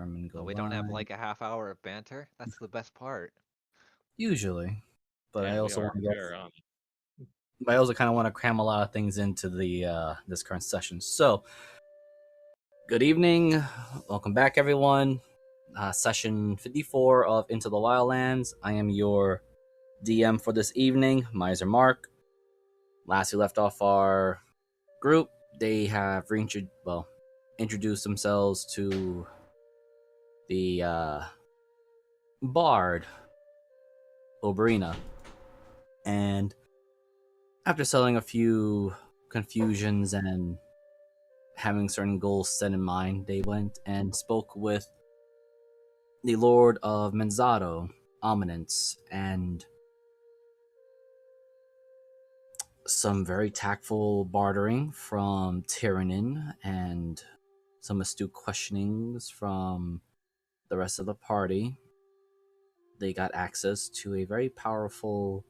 confirm and go Well, we don't have live. like a half hour of banter. That's the best part. Usually, but I And we also are want to get. very on. But I also kind of want to cram a lot of things into the this current session. So, good evening, welcome back, everyone. Session 54 of Into the Wildlands. I am your DM for this evening, Miser Mark. Last we left off our group, they have introduced themselves to the Bard, Oberina, and after settling a few confusions and having certain goals set in mind, they went and spoke with the Lord of Menzato, Ominence, and some very tactful bartering from Tyrannin and some astute questionings from the rest of the party. They got access to a very powerful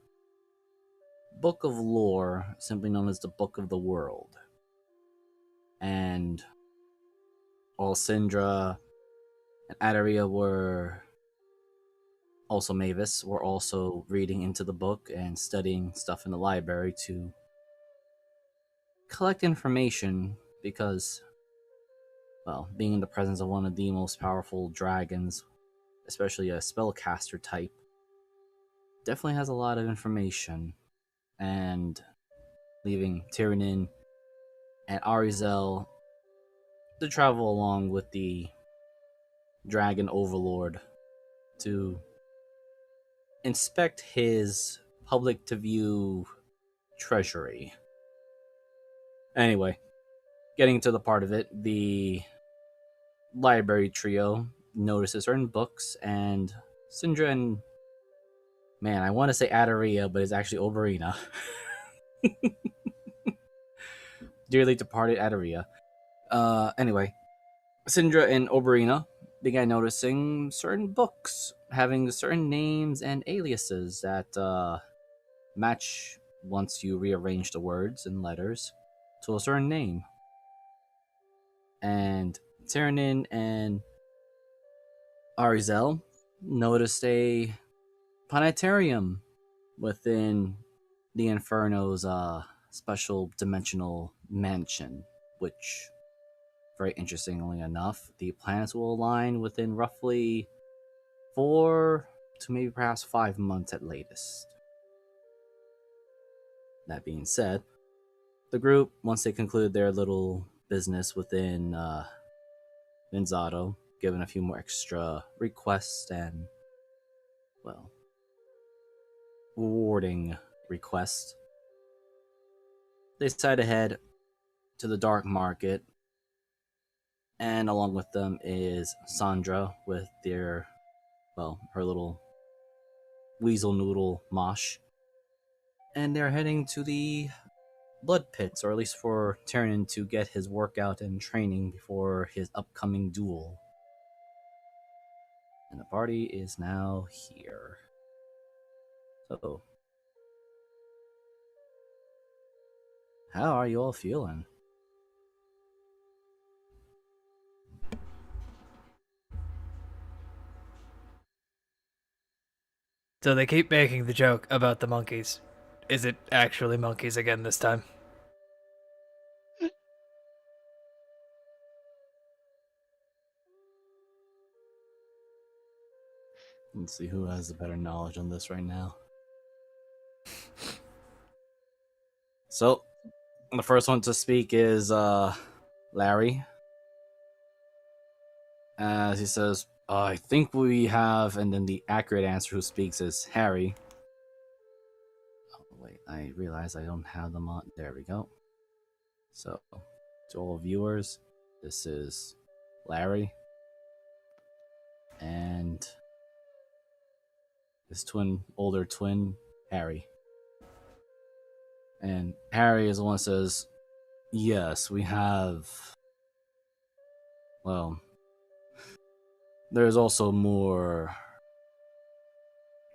book of lore, simply known as the Book of the World. And Alcindra and Adaria were also Mavis were also reading into the book and studying stuff in the library to collect information because, well, being in the presence of one of the most powerful dragons, especially a spellcaster type, definitely has a lot of information. And leaving Tyrannin and Arizel to travel along with the dragon overlord to inspect his public to view treasury. Anyway, getting to the part of it, the library trio notices certain books, and Syndra and, man, I want to say Adaria, but it's actually Oberina. Dearly departed Adaria. Anyway, Syndra and Oberina began noticing certain books having certain names and aliases that match once you rearrange the words and letters to a certain name. And Tyrannin and Arizel noticed a planetarium within the Inferno's special dimensional mansion, which, very interestingly enough, the planets will align within roughly 4 to maybe perhaps 5 months at latest. That being said, the group, once they conclude their little business within Menzato, given a few more extra requests and, well, rewarding requests, they decide to head to the dark market, and along with them is Sandra with her little weasel noodle mosh, and they're heading to the blood pits, or at least for Tyrannin to get his workout and training before his upcoming duel. And the party is now here. So, how are you all feeling? So they keep making the joke about the monkeys. Is it actually monkeys again this time? Let's see who has the better knowledge on this right now. So, the first one to speak is Larry. As he says, I think we have, and then the accurate answer who speaks is Harry. Oh, wait, I realize I don't have them on. There we go. So, to all viewers, this is Larry. And his older twin, Harry. And Harry is the one that says, yes, we have. Well, there's also more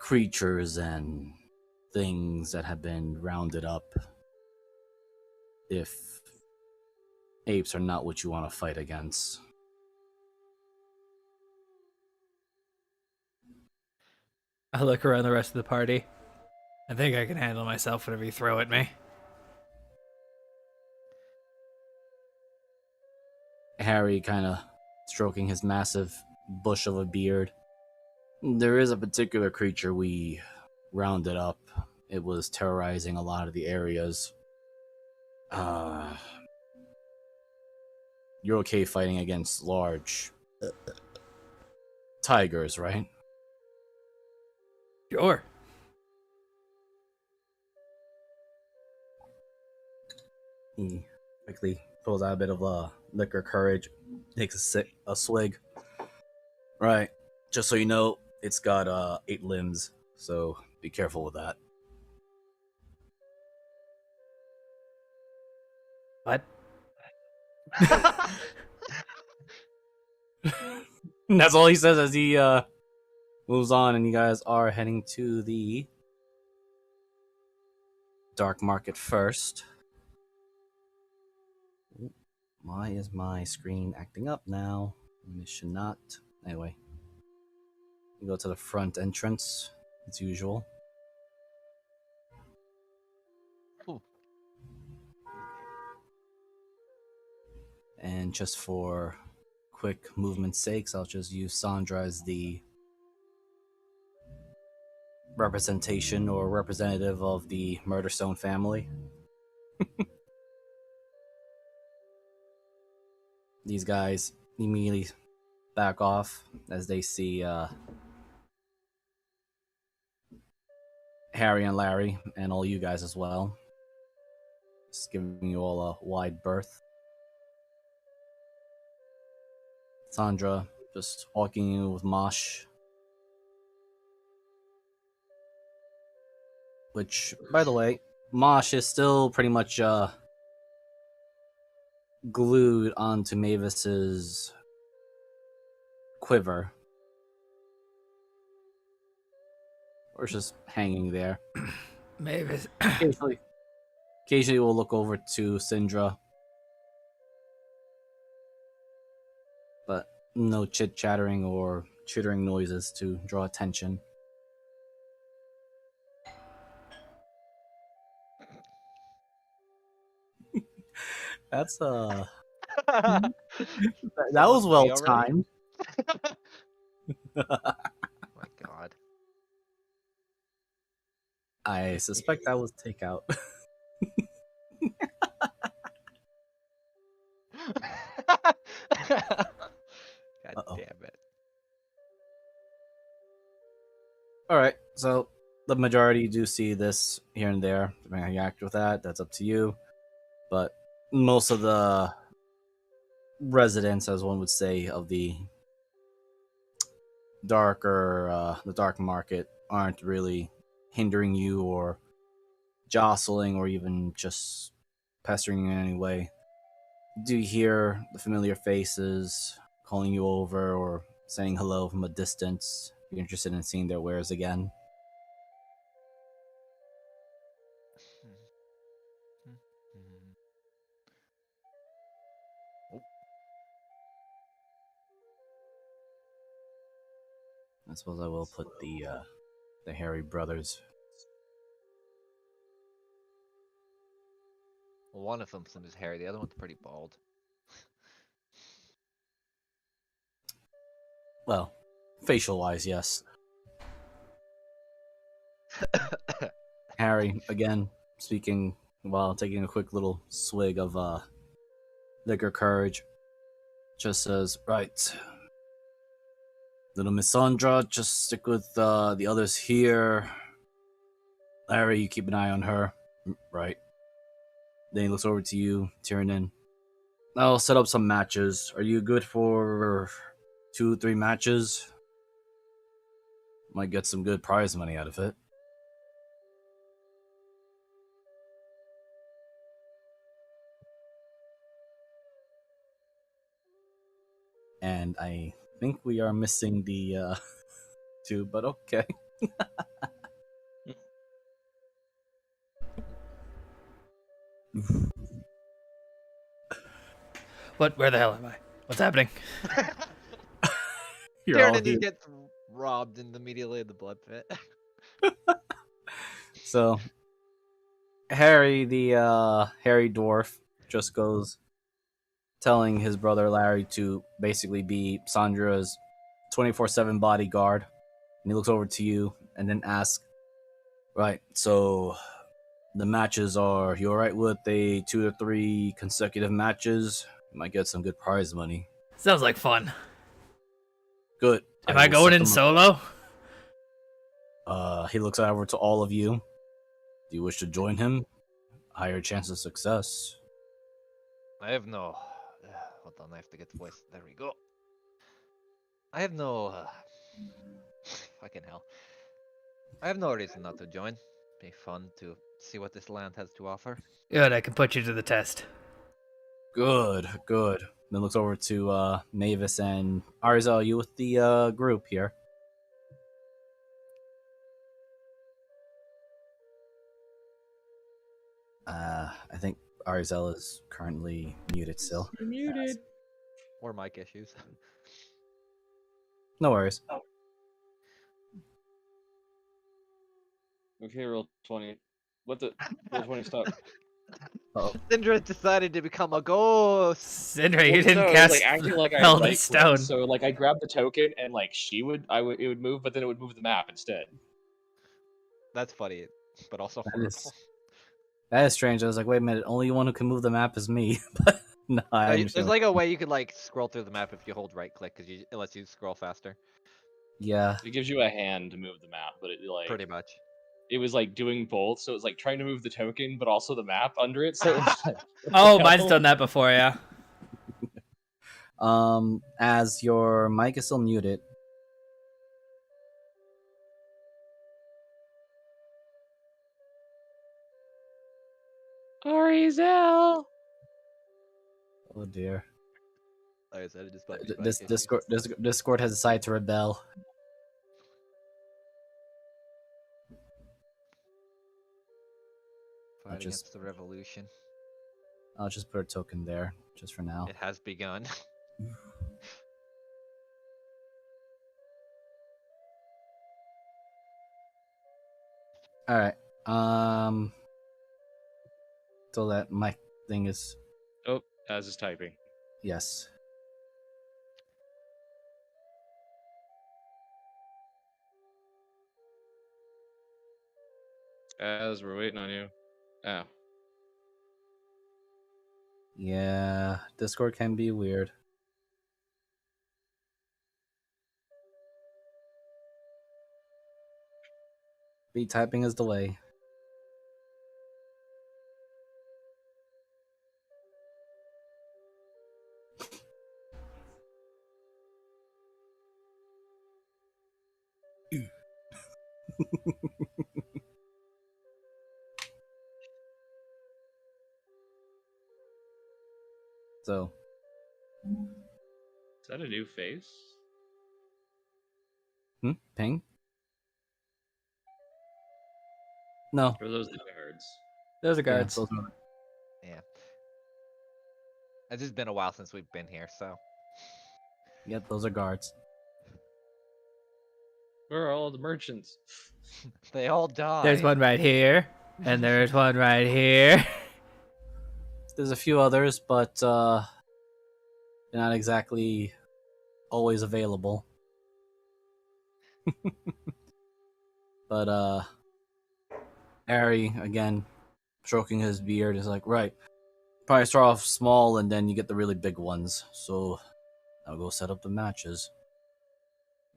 creatures and things that have been rounded up. If apes are not what you want to fight against. I look around the rest of the party. I think I can handle myself whatever you throw at me. Harry kind of stroking his massive bush of a beard. There is a particular creature we rounded up. It was terrorizing a lot of the areas. You're okay fighting against large tigers, right? Sure. He quickly pulls out a bit of liquor courage, takes a swig. Right. Just so you know, it's got 8 limbs, so be careful with that. What? And that's all he says as he moves on, and you guys are heading to the dark market first. Why is my screen acting up now? It should not. Anyway, you go to the front entrance as usual. Ooh. And just for quick movement's sakes, I'll just use Sandra as the representation or representative of the Murderstone family. These guys immediately back off as they see Harry and Larry, and all you guys as well. Just giving you all a wide berth. Sandra just walking in with Mosh. Which, by the way, Mosh is still pretty much glued onto Mavis's quiver. Or it's just hanging there. Mavis. Occasionally we'll look over to Syndra. But no chit-chattering or chittering noises to draw attention. That's that was well timed. My God. I suspect that was takeout. God Uh-oh. damn it. Alright, so the majority do see this here and there. Depending on how you act with that, that's up to you. But most of the residents, as one would say, of the dark market aren't really hindering you or jostling or even just pestering you in any way. Do you hear the familiar faces calling you over or saying hello from a distance? You're interested in seeing their wares again? I suppose I will put the Harry brothers. Well, one of them's his hair, the other one's pretty bald. Well, facial wise, yes. Harry, again, speaking while taking a quick little swig of liquor courage, just says, right. Little Miss Sandra, just stick with the others here. Larry, you keep an eye on her. Right. Then he looks over to you, Tyrion. I'll set up some matches. Are you good for 2-3 matches? Might get some good prize money out of it. And I think we are missing the 2, but okay. What? Where the hell am I? What's happening? You're all Tyrion here. just gets robbed immediately in the blood pit. So Harry, the hairy dwarf, just goes telling his brother Larry to basically be Sandra's 24/7 bodyguard. And he looks over to you and then asks, right, so the matches are, you alright with a 2 to 3 consecutive matches? You might get some good prize money. Sounds like fun. Good. Am I will going set in them up. solo? He looks over to all of you. Do you wish to join him? Higher chance of success. I have no. Hold on, I have to get the voice. There we go. I have no. Fucking hell. I have no reason not to join. Be fun to see what this land has to offer. Good, I can put you to the test. Good. Then looks over to Mavis and Arzel. You with the group here? I think Arzel is currently muted still. You're muted. Or mic issues. No worries. Okay, roll 20. What the? Roll 20, stop. Uh-oh. Syndra decided to become a ghost. Sindra, you Well, didn't no, it was, cast like acting like I Held in right Stone. So like I grabbed the token and like it would move, but then it would move the map instead. That's funny, but also That horrible. That is strange. I was like, wait a minute, only one who can move the map is me. But no, I There's understand. like a way you could like scroll through the map if you hold right click, because it lets you scroll faster. Yeah. It gives you a hand to move the map, but it like Pretty much. it was like doing both, so it was like trying to move the token, but also the map under it. So it was like, what Oh, the mine's hell? done that before, yeah. As your mic is still muted. Arizel. Oh dear. Like I said, it just published This Discord has decided to rebel. Fight just- against the revolution. I'll just put a token there, just for now. It has begun. All right. So that mic thing is Oh, as is typing. yes. As we're waiting on you. Oh. Yeah, Discord can be weird. Speed typing is delay. So, Is that a new face? ping? No, Or are those the guards? Those are yeah, guards. those are- Yeah. It's just been a while since we've been here, so. Yep, those are guards. Where are all the merchants? They all die. There's one right here, and there's one right here. There's a few others, but they're not exactly always available. But Harry, again, stroking his beard, is like, right, probably start off small and then you get the really big ones. So I'll go set up the matches.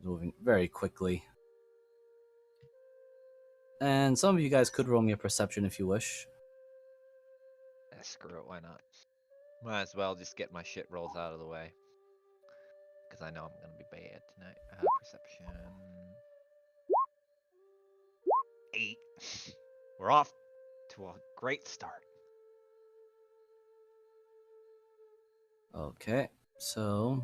Moving very quickly. And some of you guys could roll me a perception if you wish. Screw it, why not? Might as well just get my shit rolls out of the way. Because I know I'm going to be bad tonight. Perception. 8. We're off to a great start. Okay, so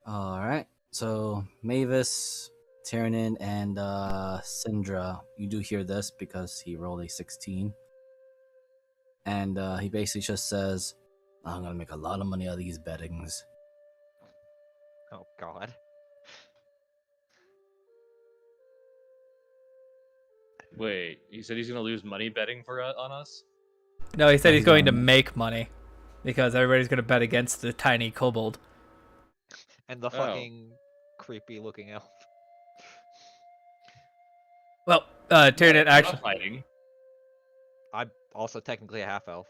alright. So Mavis, Tiernan, and Syndra, you do hear this because he rolled a 16. and he basically just says, "I'm gonna make a lot of money out of these bettings." Oh God. Wait, he said he's gonna lose money betting on us? No, he said No, he's he's going not. to make money because everybody's going to bet against the tiny kobold. And the Oh. fucking creepy looking elf. Well, Tyranid We're not actually. fighting. I'm also technically a half elf.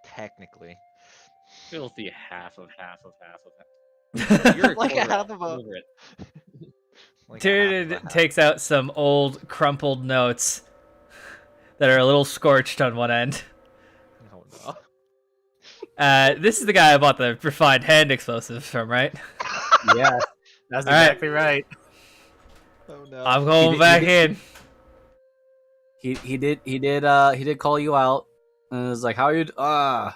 Technically. Filthy half of half of half of half. You're a Like a quarter half elf. of a- Get over it. Like a half of a Tyranid half. takes out some old crumpled notes that are a little scorched on one end. Oh no. This is the guy I bought the refined hand explosives from, right? Yeah, that's All right. exactly right. Oh no. I'm going did- back he did- in. He did call you out, and it was like, "How are you? Mr.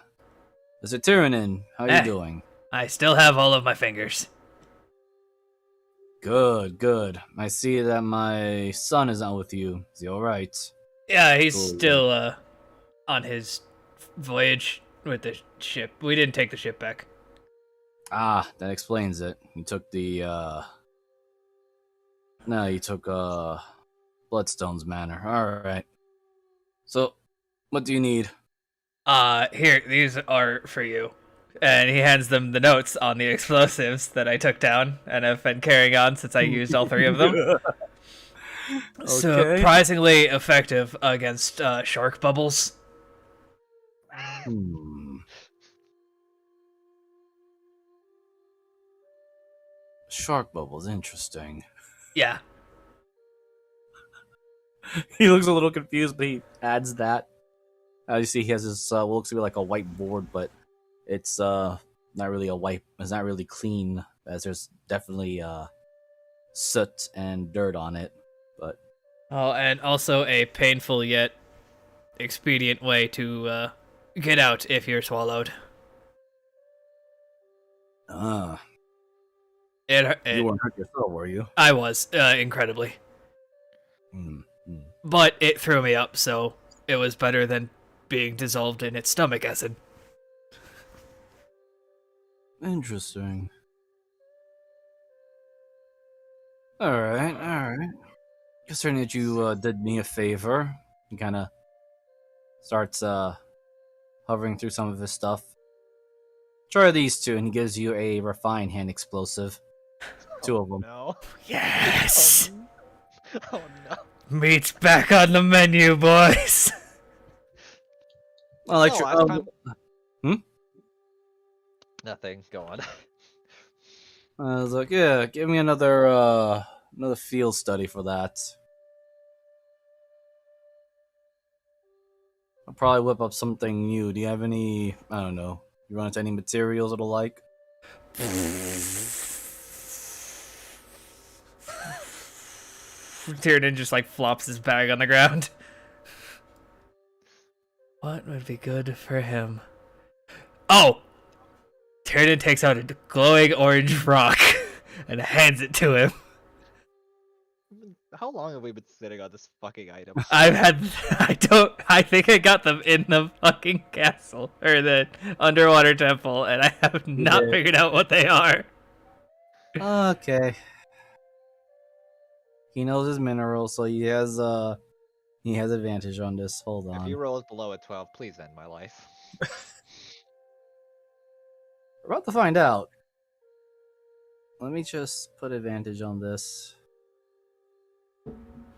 Tyrannin, how are you doing?" I still have all of my fingers. Good, good. I see that my son is not with you. Is he all right? Yeah, he's Cool. still on his voyage with the ship. We didn't take the ship back. Ah, that explains it. You took the No, you took Bloodstone's manor. All right. So, what do you need? Here, these are for you. And he hands them the notes on the explosives that I took down and have been carrying on since I used all three of them. Okay. Surprisingly effective against shark bubbles. Hmm. Shark bubbles, interesting. Yeah. He looks a little confused, but he adds that. As you see, he has this what looks to be like a white board, but it's not really a white. It's not really clean, as there's definitely soot and dirt on it. But Oh, and also a painful yet expedient way to get out if you're swallowed. You weren't hurt yourself, were you? I was, incredibly. Hmm. But it threw me up, so it was better than being dissolved in its stomach acid. Interesting. All right. Considering that you did me a favor, he kind of starts hovering through some of his stuff. Try these two, and he gives you a refined hand explosive. Two of them. No. Yes! Oh no. Meat's back on the menu, boys! Well, like, No, last time- hmm? Nothing. Go on. I was like, yeah, give me another field study for that. I'll probably whip up something new. Do you have any? I don't know. You run into any materials or the like? Tyranid just like flops his bag on the ground. What would be good for him? Oh! Tyranid takes out a glowing orange rock and hands it to him. How long have we been sitting on this fucking item? I think I got them in the fucking castle, or the underwater temple, and I have not did. figured out what they are. Okay. He knows his minerals, so he has advantage on this. Hold If on. you roll below a 12, please end my life. We're about to find out. Let me just put advantage on this.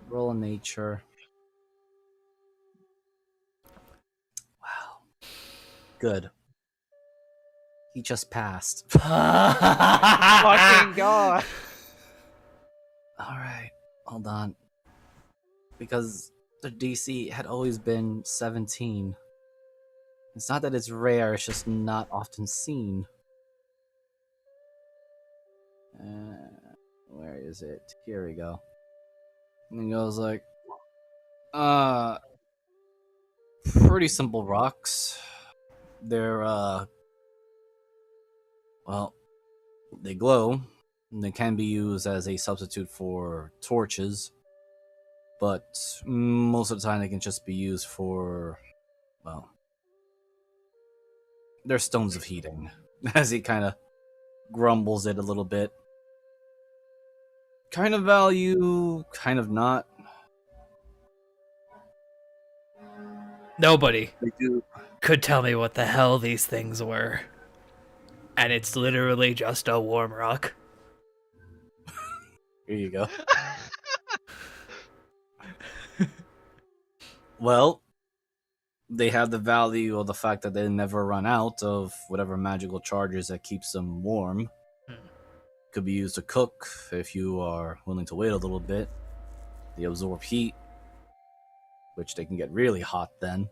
Roll in nature. Wow. Good. He just passed. Fucking god! Alright. Hold on. Because the DC had always been 17. It's not that it's rare, it's just not often seen. Where is it? Here we go. And he goes like, pretty simple rocks. They're, well, they glow. And they can be used as a substitute for torches. But most of the time they can just be used for well, they're stones of heating. As he kind of grumbles it a little bit. Kind of value, kind of not. Nobody They do. could tell me what the hell these things were. And it's literally just a warm rock. Here you go. Well, they have the value of the fact that they never run out of whatever magical charges that keeps them warm. Could be used to cook if you are willing to wait a little bit. They absorb heat, which they can get really hot then.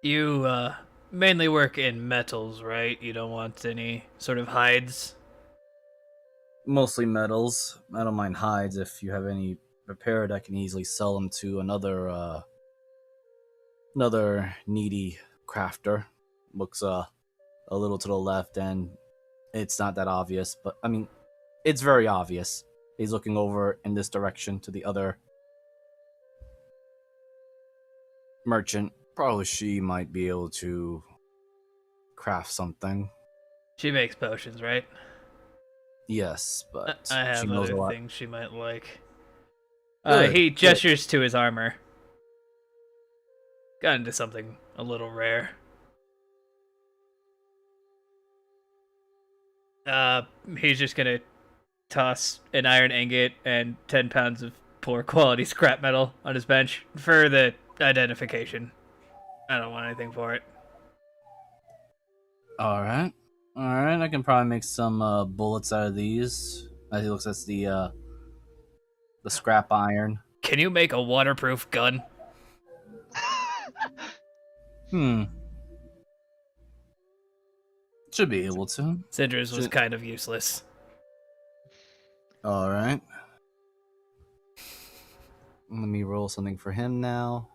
You mainly work in metals, right? You don't want any sort of hides? Mostly metals. I don't mind hides. If you have any prepared, I can easily sell them to another needy crafter. Looks a little to the left, and it's not that obvious, but I mean, it's very obvious. He's looking over in this direction to the other merchant. Probably she might be able to craft something. She makes potions, right? Yes, but I she have knows a other lot. things she might like. Good, He good. gestures to his armor. Got into something a little rare. He's just gonna toss an iron ingot and 10 pounds of poor quality scrap metal on his bench for the identification. I don't want anything for it. All right. I can probably make some bullets out of these. As he looks at the scrap iron. Can you make a waterproof gun? Should be able to. Cinder's was kind of useless. All right. Let me roll something for him now.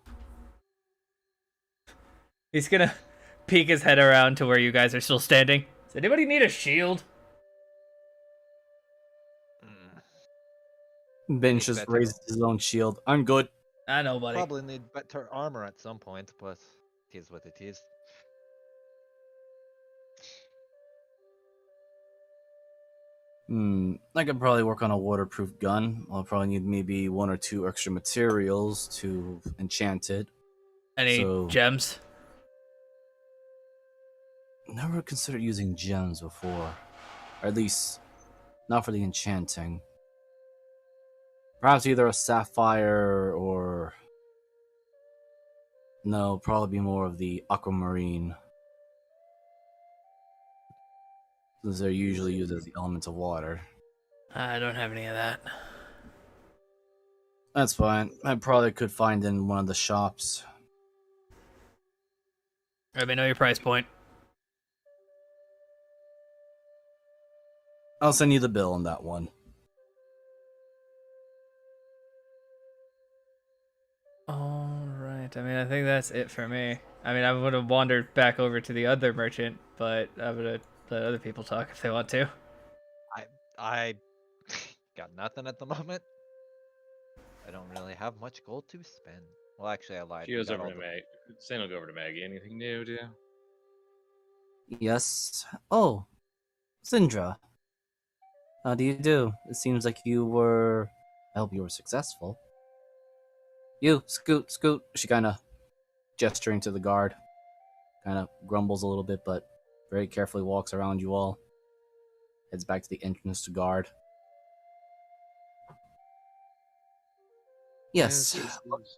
He's gonna peek his head around to where you guys are still standing. Does anybody need a shield? Bench just better. raises his own shield. I'm good. I know, buddy. Probably need better armor at some point, but it is what it is. I could probably work on a waterproof gun. I'll probably need maybe 1 or 2 extra materials to enchant it. Any So- gems? Never considered using gems before. Or at least, not for the enchanting. Perhaps either a sapphire or... No, probably be more of the aquamarine. Since they're usually used as the elements of water. I don't have any of that. That's fine. I probably could find in one of the shops. Let me know your price point. I'll send you the bill on that one. Alright, I mean, I think that's it for me. I mean, I would have wandered back over to the other merchant, but I'm gonna let other people talk if they want to. I got nothing at the moment. I don't really have much gold to spend. Well, actually, I lied. She We goes got over all to the- Maggie. Same will go over to Maggie. Anything new, do? Yes. Oh, Syndra. How do you do? It seems like you were... I hope you were successful. You, scoot, scoot. She kind of gesturing to the guard. Kind of grumbles a little bit, but very carefully walks around you all. Heads back to the entrance to guard. Yes.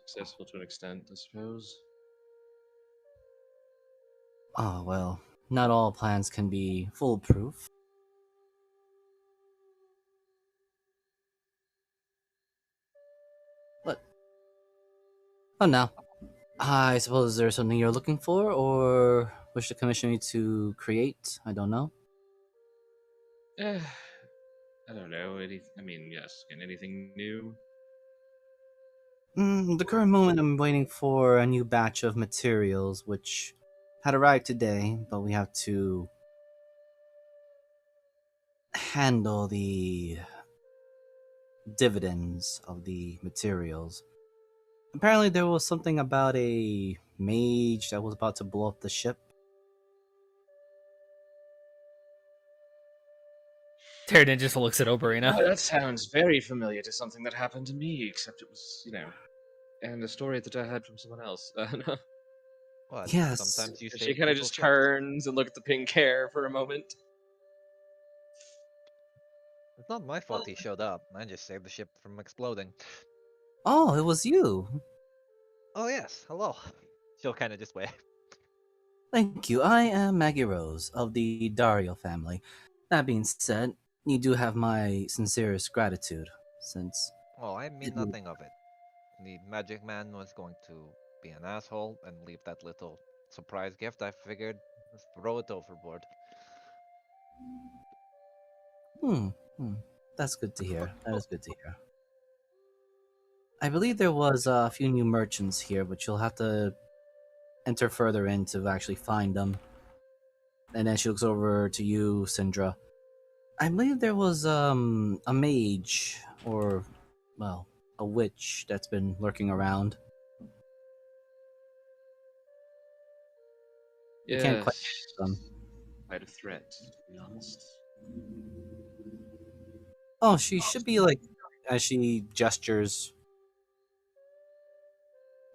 Successful to an extent, I suppose. Oh, well. Not all plans can be foolproof. But... Oh, no. I suppose there's something you're looking for, or wish to commission me to create? I don't know. I don't know. I mean, yes. Can anything new? The current moment I'm waiting for a new batch of materials, which had arrived today, but we have to handle the dividends of the materials. Apparently there was something about a mage that was about to blow up the ship? Tyrion just looks at Oberina. Oh, that sounds very familiar to something that happened to me, except it was, and a story that I had from someone else. No. What? Yes. Sometimes you She save kind of people's just ships. turns and looks at the pink hair for a moment. It's not my fault he showed up. I just saved the ship from exploding. Oh, it was you. Oh yes, hello. She'll kind of just wave. Thank you. I am Maggie Rose of the Dario family. That being said, you do have my sincerest gratitude, since Well, I mean it- nothing of it. The magic man was going to be an asshole and leave that little surprise gift. I figured let's throw it overboard. Hmm, hmm. That's good to hear. That is good to hear. I believe there was a few new merchants here, but you'll have to enter further in to actually find them. And then she looks over to you, Syndra. I believe there was a mage or, well, a witch that's been lurking around. You can't quite Yes. them. Quite a threat, to be honest. Oh, she should be like, as she gestures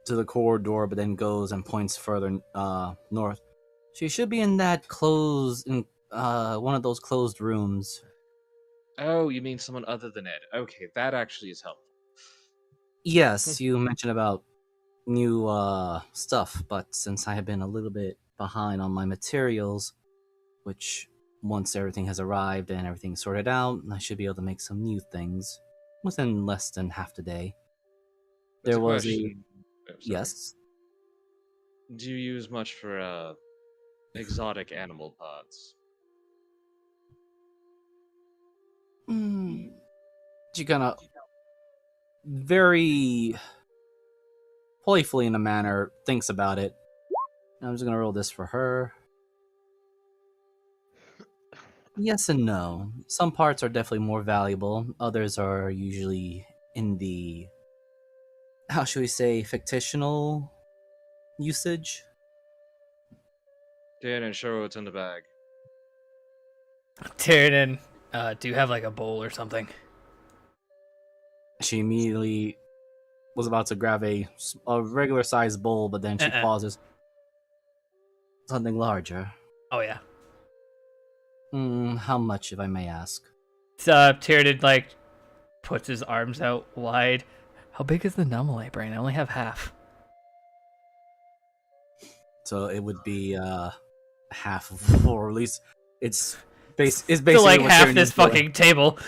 to the corridor, but then goes and points further north. She should be in that one of those closed rooms. Oh, you mean someone other than Ed? Okay, that actually is helpful. Yes, you mentioned about new stuff, but since I have been a little bit behind on my materials, which once everything has arrived and everything's sorted out, I should be able to make some new things within less than half the day. That's There a was question. Oh, sorry. yes. Do you use much for exotic animal parts? She kind of very playfully, in a manner, thinks about it. I'm just gonna roll this for her. Yes and no. Some parts are definitely more valuable. Others are usually in the, how should we say, fictional usage. Dan and show what's in the bag. Tyrion, do you have like a bowl or something? She immediately was about to grab a regular sized bowl, but then she pauses. Something larger. Oh yeah. How much, if I may ask? So Tyrion like puts his arms out wide. How big is the Nummulate brain? I only have half. So it would be half of, or at least it's it's So basically like what half Tyrion this is doing. fucking table.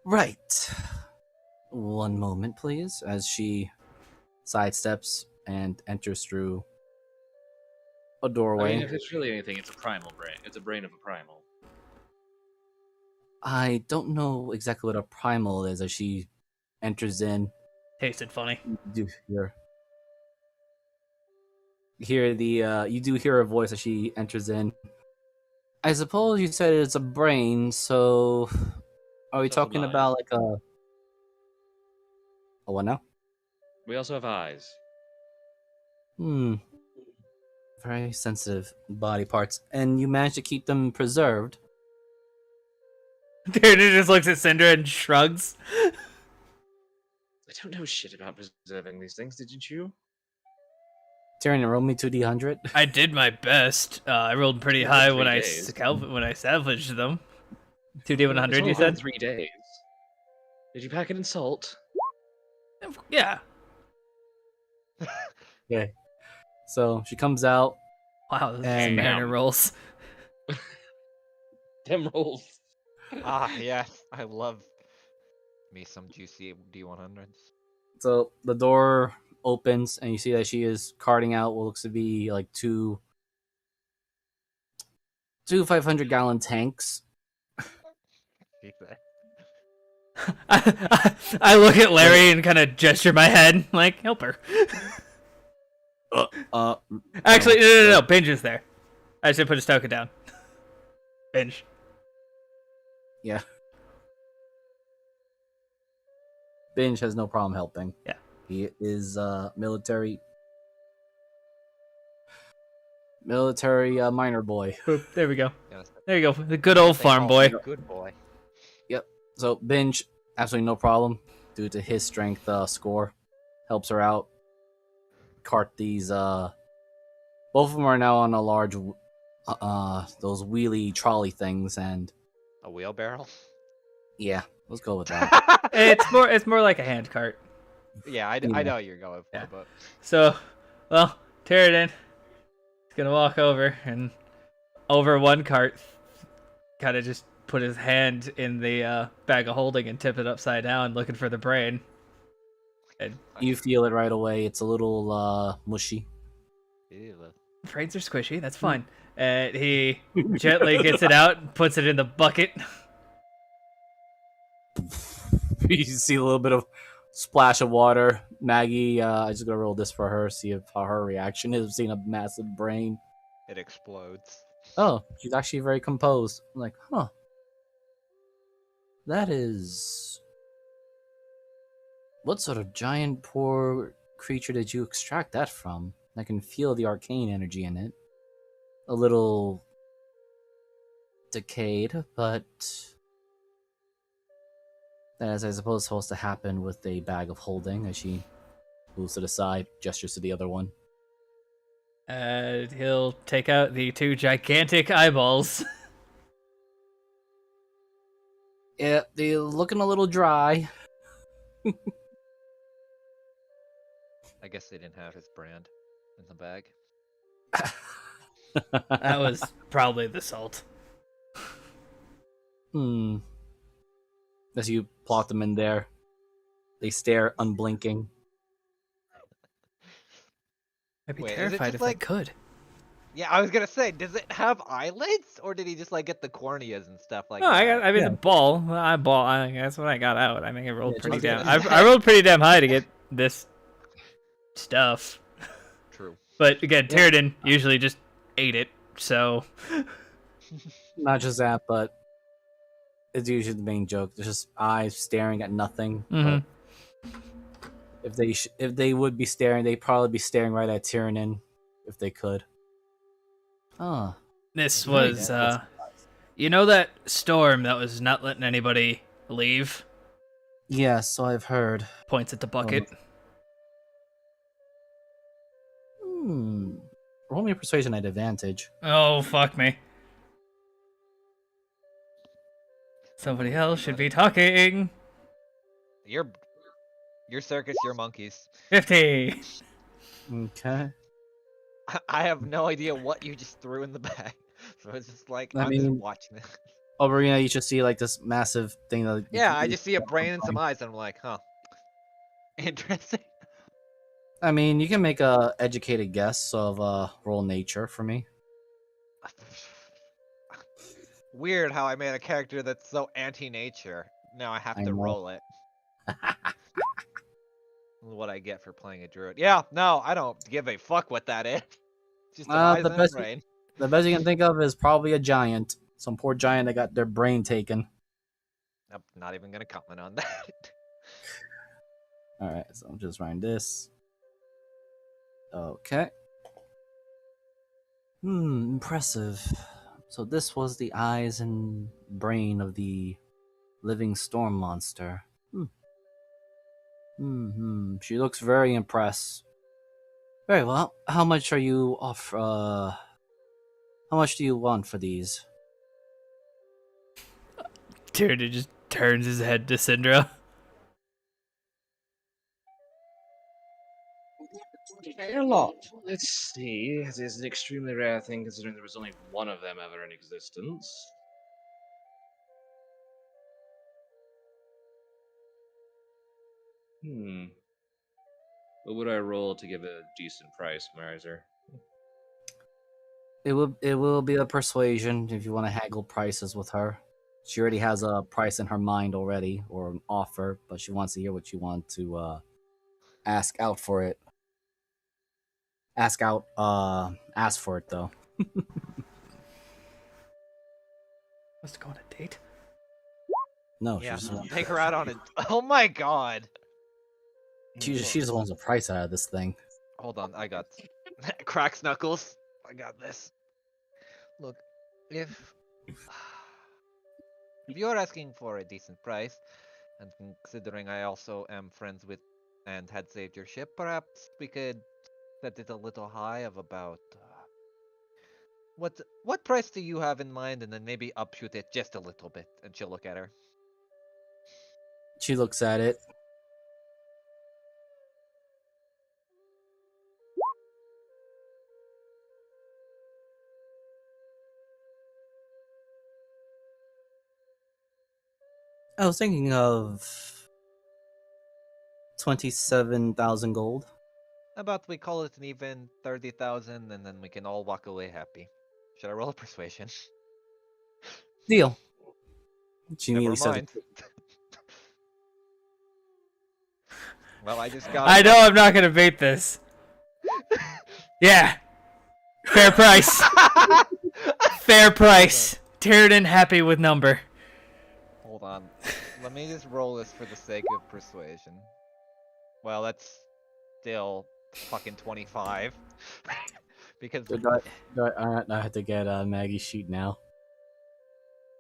Right. One moment, please, as she sidesteps and enters through a I doorway. mean, if it's really anything, it's a primal brain. It's a brain of a primal. I don't know exactly what a primal is as she enters in. Tasted funny. You do you do hear her voice as she enters in. I suppose you said it's a brain, so are we It's also talking mine. about like a what now? We also have eyes. Very sensitive body parts, and you managed to keep them preserved. Tyrion just looks at Cinder and shrugs. I don't know shit about preserving these things, didn't you? Tyrion, roll me 2d100. I did my best. I rolled pretty You high had when 3 I days. when I salvaged them. It's 2d100, only you been said? 3 days. Did you pack it in salt? Yeah. Okay. So she comes out. Wow, those are And- some Mariner Yum. rolls. Damn rolls. Ah, yes, I love me some juicy D100s. So the door opens, and you see that she is carting out what looks to be like two 500-gallon tanks. Jesus. I look at Larry and kind of gesture my head, like, help her. Actually, no. Binge is there. I should put his token down. Binge. Yeah. Binge has no problem helping. Yeah. He is military Military miner boy. Boop. There we go. Yeah, There you go. The good old they farm call him boy. Good boy. Yep. So Binge, absolutely no problem due to his strength score. Helps her out. Cart these. Both of them are now on a large, those wheelie trolley things, and A wheelbarrow. yeah, let's go with that. It's more like a hand cart. Yeah, I Yeah. know what you're going for, Yeah. but So, well, Terradin is gonna walk over and over one cart, kind of just put his hand in the bag of holding and tip it upside down, looking for the brain. And You feel it right away. It's a little mushy. ew. brains are squishy. That's fine. And he gently gets it out, and puts it in the bucket. You see a little bit of splash of water. Maggie, I just gonna roll this for her, see if how her reaction is. Seeing a massive brain. It explodes. Oh, she's actually very composed. I'm like, huh. That is. What sort of giant poor creature did you extract that from? I can feel the arcane energy in it. A little decayed, but that is, I suppose, supposed to happen with a bag of holding as she moves it aside, gestures to the other one. He'll take out the two gigantic eyeballs. Yeah, they're looking a little dry. I guess they didn't have his brand in the bag. That was probably the salt. As you plot them in there, they stare, unblinking. I'd be Wait, is it terrified just if like- I could. Yeah, I was gonna say, does it have eyelids, or did he just like get the corneas and stuff like No, that? I mean Yeah. the ball. That's what I got out. I mean, I rolled Yeah, pretty just- damn. I was gonna I say. rolled pretty damn high to get this stuff. True. But again, Yeah. Terradin usually just ate it. So Not just that, but it's usually the main joke. There's just eyes staring at nothing. Mhm. But if they would be staring, they'd probably be staring right at Tyrannin if they could. Huh. this Right, was, yeah. you know that storm that was not letting anybody leave. Yes, so I've heard. Points at the bucket. Roll me a persuasion at advantage. Oh fuck me! Somebody else should be talking. Your circus, your monkeys. 50. Okay. I have no idea what you just threw in the bag, so it's just like I I'm just mean- watching it. Oberina, you just see like this massive thing that. Yeah, I just see a brain and some eyes, and I'm like, huh, interesting. I mean, you can make a educated guess of roll nature for me. Weird how I made a character that's so anti-nature. Now I have I to know. roll it. What I get for playing a druid. Yeah, no, I don't give a fuck what that is. Just an eyes the and a best- brain. The best you can think of is probably a giant. Some poor giant that got their brain taken. I'm not even gonna comment on that. All right, so I'm just writing this. Okay. Impressive. So this was the eyes and brain of the living storm monster. She looks very impressed. Very well. How much are you off? How much do you want for these? Tyranid just turns his head to Syndra. A lot. Let's see. It is an extremely rare thing considering there was only one of them ever in existence. What would I roll to give a decent price, Marzer? It will be a persuasion if you want to haggle prices with her. She already has a price in her mind already, or an offer, but she wants to hear what you want to ask out for it. Ask for it though. Wants to go on a date? No, Yeah, she just take her out on it. Oh my god. she just wants a price out of this thing. Hold on, I got cracks knuckles. I got this. Look, if if you're asking for a decent price, and considering I also am friends with and had saved your ship, perhaps we could set it a little high of about what price do you have in mind, and then maybe upshoot it just a little bit. And she'll look at her. She looks at it. I was thinking of 27,000 gold. About we call it an even 30,000, and then we can all walk away happy. Should I roll a persuasion? Deal. She Never immediately says, mind. Well, I just got. I know I'm not gonna bait this. Yeah. Fair price. Fair price. Tyridan happy with number. Hold on. Let me just roll this for the sake of persuasion. Well, that's still fucking 25. Because I have to get Maggie's sheet now.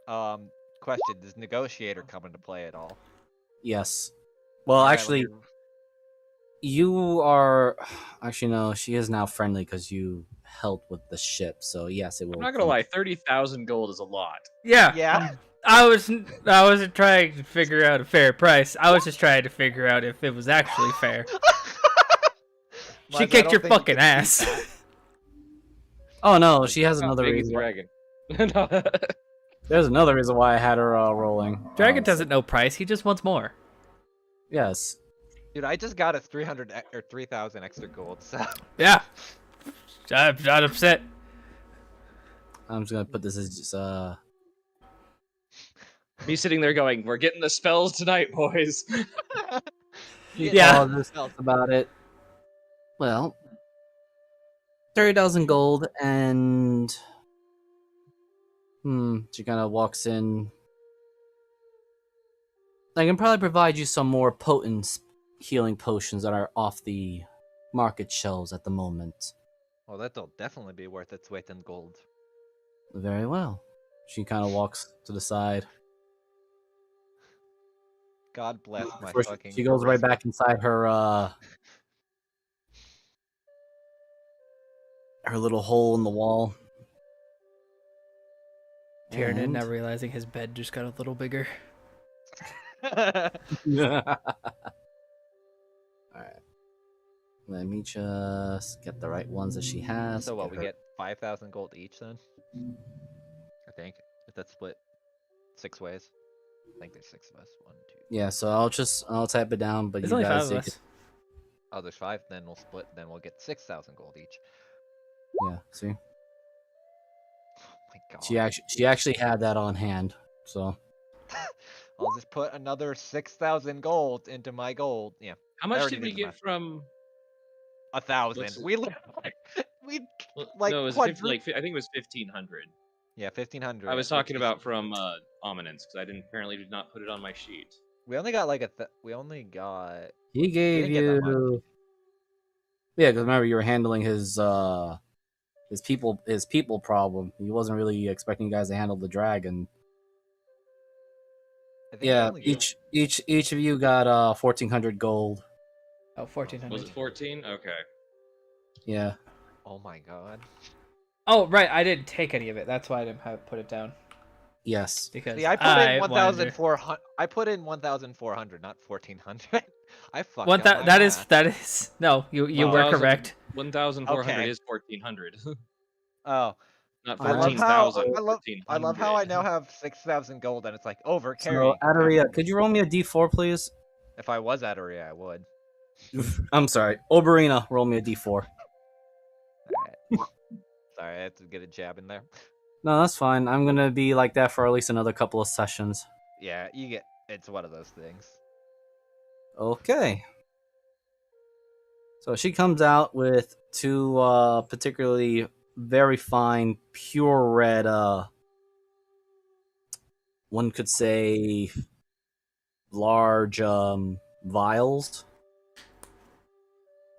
question, does negotiator come into play at all? Yes. Well, Alright, actually, let me- you are. Actually, no. She is now friendly because you helped with the ship. So yes, it will. I'm not gonna lie, 30,000 gold is a lot. Yeah. Yeah. I wasn't trying to figure out a fair price. I was just trying to figure out if it was actually fair. Muzz, She I kicked don't your think you fucking can beat ass. that. Oh no, she has How another big is reason. the dragon? No. There's another reason why I had her rolling. Dragon doesn't know price. He just wants more. Yes. Dude, I just got a 3,000 extra gold, so Yeah. I'm not upset. I'm just gonna put this as just Me sitting there going, "We're getting the spells tonight, boys." Yeah. all this about it. Well, 30,000 gold, and she kind of walks in. I can probably provide you some more potent healing potions that are off the market shelves at the moment. well, that'll definitely be worth its weight in gold. Very well. She kind of walks to the side. God bless my First, fucking. she goes right charisma. back inside her her little hole in the wall. Tyridan And- now realizing his bed just got a little bigger. Alright. Let me just get the right ones that she has. So what? We her- get 5,000 gold each then? I think if that's split 6 ways. I think there's 6 of us. 1, 2. Yeah, so I'll type it down, but There's you only guys 5 of take us. it. Oh, there's 5. Then we'll split. Then we'll get 6,000 gold each. Yeah, see? Oh my god. She actually had that on hand. So I'll just put another 6,000 gold into my gold. Yeah, How I much already did we did the get math. from? 1,000. What's it- We like no, it was quadru- I think it was 1,500. yeah, 1,500. I was which talking is- about from Ominence because I apparently did not put it on my sheet. We only got like we only got. he gave didn't get that much. you. Yeah, because remember you were handling his people problem. He wasn't really expecting you guys to handle the dragon. I think we Yeah, only got- each of you got 1,400 gold. Oh, 1,400. Was it 14? Okay. Yeah. Oh my god. Oh, right. I didn't take any of it. That's why I didn't put it down. Yes. Because See, I put in 1,400. I put in 1,400, not 1,400. I fucked up my that math. is no. You were 1,000 correct. 1,400 Okay. is 1,400, Oh, not I love 14,000. I love how I now have 6,000 gold and it's like over So, carrying. Adaria, could you roll me a d4, please? If I was Adaria, I would. I'm sorry. Oberina, roll me a d4. Alright. Sorry, I had to get a jab in there. No, that's fine. I'm gonna be like that for at least another couple of sessions. Yeah, you get. It's one of those things. Okay. So she comes out with two particularly very fine, pure red, one could say large vials.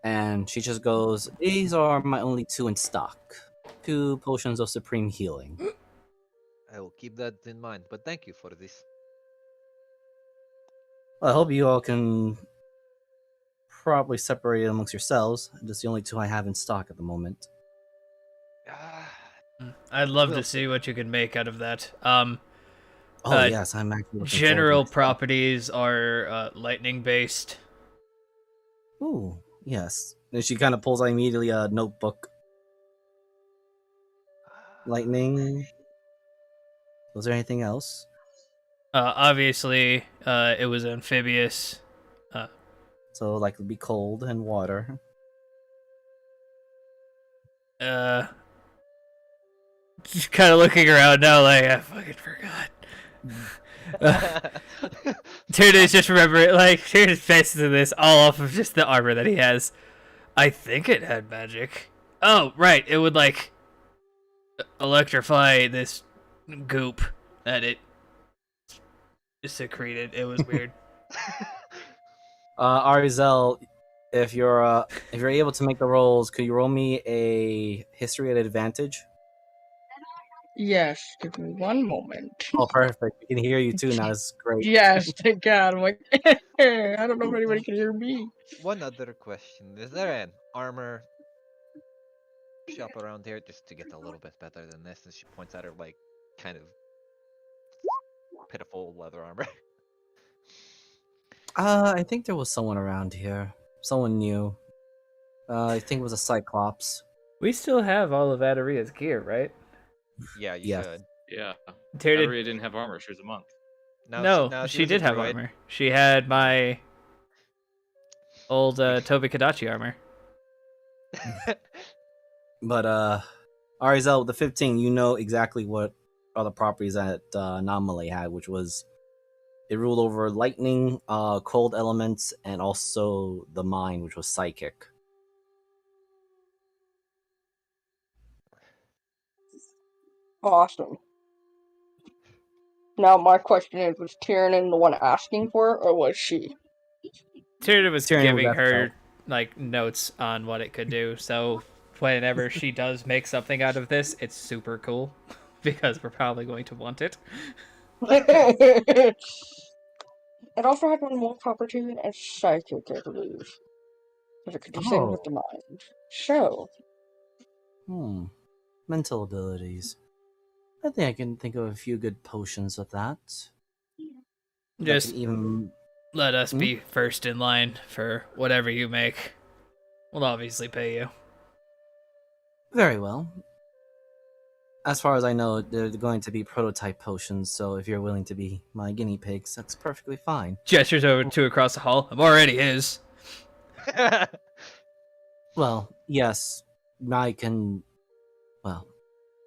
And she just goes, "These are my only 2 in stock. 2 potions of supreme healing. I will keep that in mind. But thank you for this. Well, I hope you all can probably separate it amongst yourselves. Just the only 2 I have in stock at the moment. Ah, I'd love We'll to see see. what you can make out of that. Oh yes, I'm actually looking forward to General this. properties are lightning based. Ooh, yes. And she kind of pulls out immediately a notebook. Lightning. Was there anything else? Obviously, it was amphibious. So like it'd be cold and water. Just kind of looking around now, like I fucking forgot. Tyranids just remember, like Tyranids faces in this all off of just the armor that he has. I think it had magic. Oh, right, it would like electrify this goop that it secreted. It was weird. Arizel, if you're able to make the rolls, could you roll me a history at advantage? Yes, give me one moment. Oh, perfect. We can hear you too now. It's great. Yes, thank God. I'm like, I don't know if anybody can hear me. One other question. Is there an armor shop around here just to get a little bit better than this? And she points at her, like, kind of pitiful leather armor. I think there was someone around here. Someone new. I think it was a Cyclops. We still have all of Adaria's gear, right? Yeah, you Yes. should. Yeah. Tyranid- Adaria didn't have armor. She was a monk. Now no, she she was a did have druid. armor. She had my old Toby Kadachi armor. But Arizel, the 15, you know exactly what other properties that Anomaly had, which was it ruled over lightning, cold elements, and also the mind, which was psychic. Awesome. Now my question is, was Tyranid the one asking for it, or was she? Tyranid was Tyranid giving was her like notes on what it could do, so whenever she does make something out of this, it's super cool because we're probably going to want it. It also had one more property as psychic, I believe. Because it could do things with the mind. So, Mental abilities. I think I can think of a few good potions with that. That Just could even let us be first in line for whatever you make. We'll obviously pay you. very well. As far as I know, they're going to be prototype potions, so if you're willing to be my guinea pigs, that's perfectly fine. Gestures over to across the hall. I'm already his. Well, yes, I can. Well,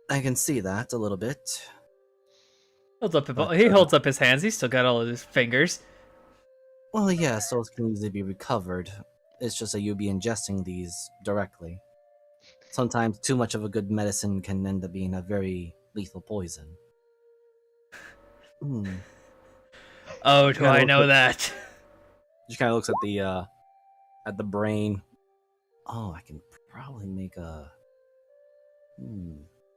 I can see that a little bit. He holds up his hands. He's still got all of his fingers. Well, yes, those can easily be recovered. It's just that you'll be ingesting these directly. Sometimes too much of a good medicine can end up being a very lethal poison. Oh, do I know that? She kind of looks at the brain. Oh, I can probably make a.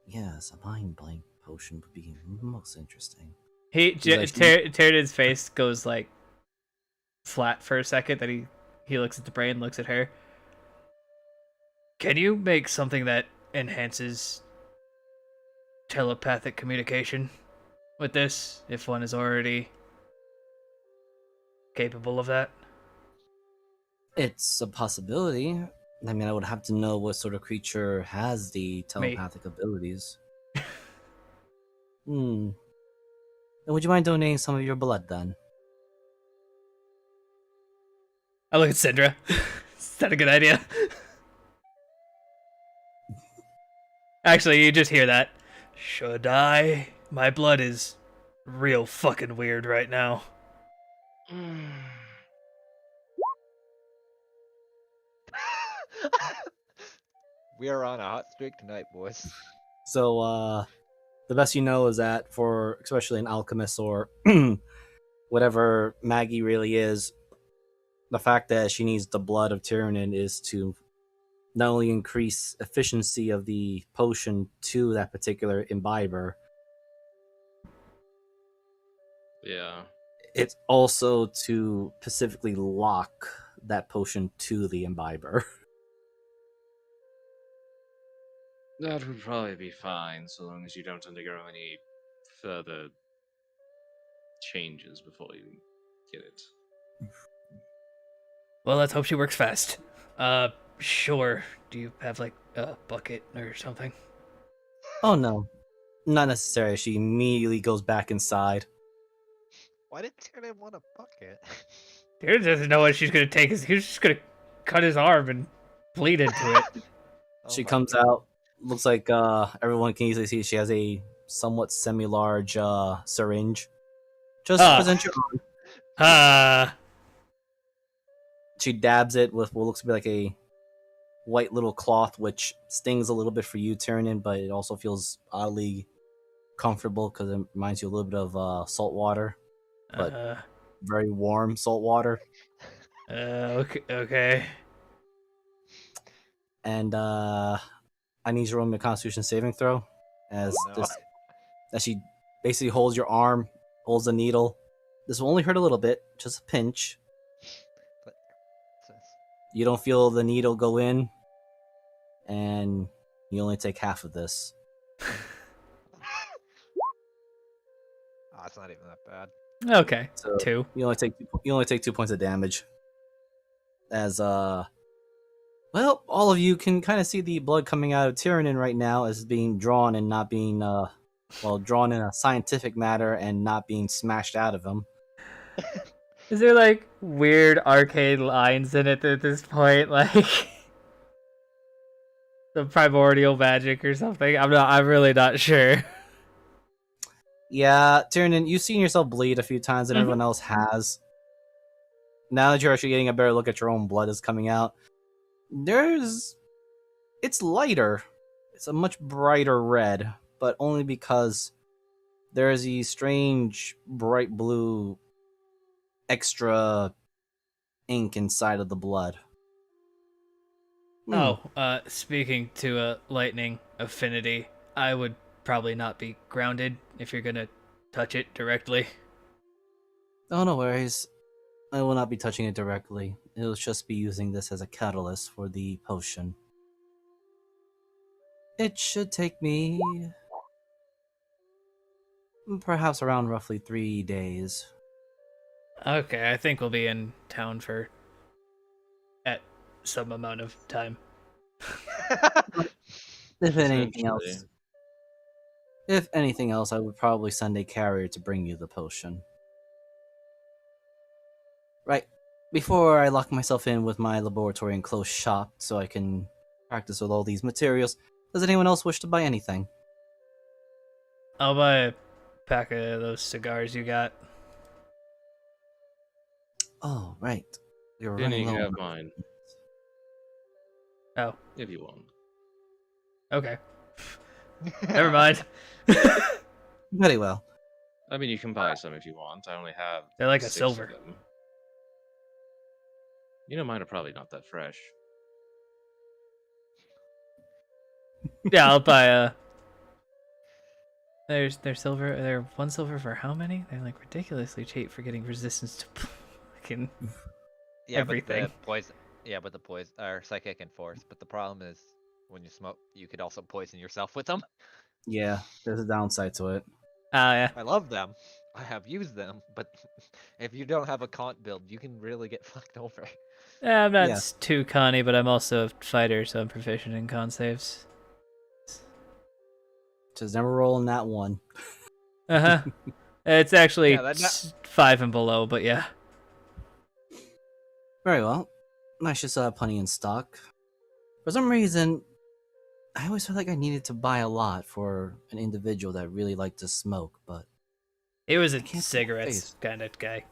Yes, a mind blank potion would be most interesting. Tyranid's face goes like flat for a second. Then he looks at the brain, looks at her. Can you make something that enhances telepathic communication with this, if one is already capable of that? It's a possibility. I mean, I would have to know what sort of creature has the telepathic abilities. And would you mind donating some of your blood then? I look at Syndra. Is that a good idea? Actually, you just hear that. Should I? My blood is real fucking weird right now. We are on a hot streak tonight, boys. So, the best you know is that for especially an alchemist or whatever Maggie really is, the fact that she needs the blood of Tyranid is to not only increase efficiency of the potion to that particular imbiber, Yeah. it's also to specifically lock that potion to the imbiber. That would probably be fine, so long as you don't undergo any further changes before you get it. Well, let's hope she works fast. Sure. Do you have like a bucket or something? Oh no, not necessary. She immediately goes back inside. Why did Tyrion want a bucket? Tyrion doesn't know what she's gonna take. He's just gonna cut his arm and bleed into it. Oh She my comes God. out. Looks like everyone can easily see she has a somewhat semi-large syringe. Just Ah. present your arm. Ah. She dabs it with what looks to be like a white little cloth, which stings a little bit for you, Tyrion, but it also feels oddly comfortable because it reminds you a little bit of salt water, but Uh, very warm salt water. okay. Okay. And I need you to roll me a Constitution saving throw, as No. this as she basically holds your arm, holds the needle. This will only hurt a little bit, just a pinch. But, You don't feel the needle go in, and you only take half of this. oh, it's not even that bad. Okay. So 2. you only take 2 points of damage. As well, all of you can kind of see the blood coming out of Tyrion right now as being drawn and not being drawn in a scientific manner and not being smashed out of him. Is there like weird arcade lines in it at this point, like the primordial magic or something? I'm really not sure. Yeah, Tyrion, you've seen yourself bleed a few times, and everyone else has. Now that you're actually getting a better look at your own blood is coming out, it's lighter. It's a much brighter red, but only because there is a strange bright blue extra ink inside of the blood. Oh, speaking to a lightning affinity, I would probably not be grounded if you're gonna touch it directly. Oh, no worries. I will not be touching it directly. It'll just be using this as a catalyst for the potion. It should take me perhaps around roughly 3 days. Okay, I think we'll be in town for at some amount of time. Potentially. If anything else, I would probably send a carrier to bring you the potion. Right. Before I lock myself in with my laboratory and close shop so I can practice with all these materials, does anyone else wish to buy anything? I'll buy a pack of those cigars you got. Oh, right. We were Then running you can low. have mine, Oh, if you want. okay. Never mind. Very well. I mean, you can buy some if you want. I only have They're like a 6 silver. of them. You know, mine are probably not that fresh. Yeah, I'll buy There's silver. They're 1 silver for how many? They're like ridiculously cheap for getting resistance to fucking Yeah, everything. but the poison. Yeah, but the poison or psychic and force. But the problem is when you smoke, you could also poison yourself with them. Yeah, there's a downside to it. Yeah. I love them. I have used them, but if you don't have a con build, you can really get fucked over. I'm not Yeah. too conny, but I'm also a fighter, so I'm proficient in con saves. Just never roll in that one. Uh huh. It's actually Yeah, that- 5 and below, but yeah. Very well. Nice just plenty in stock. For some reason, I always felt like I needed to buy a lot for an individual that really liked to smoke, but He was a can't see my cigarettes face. kind of guy.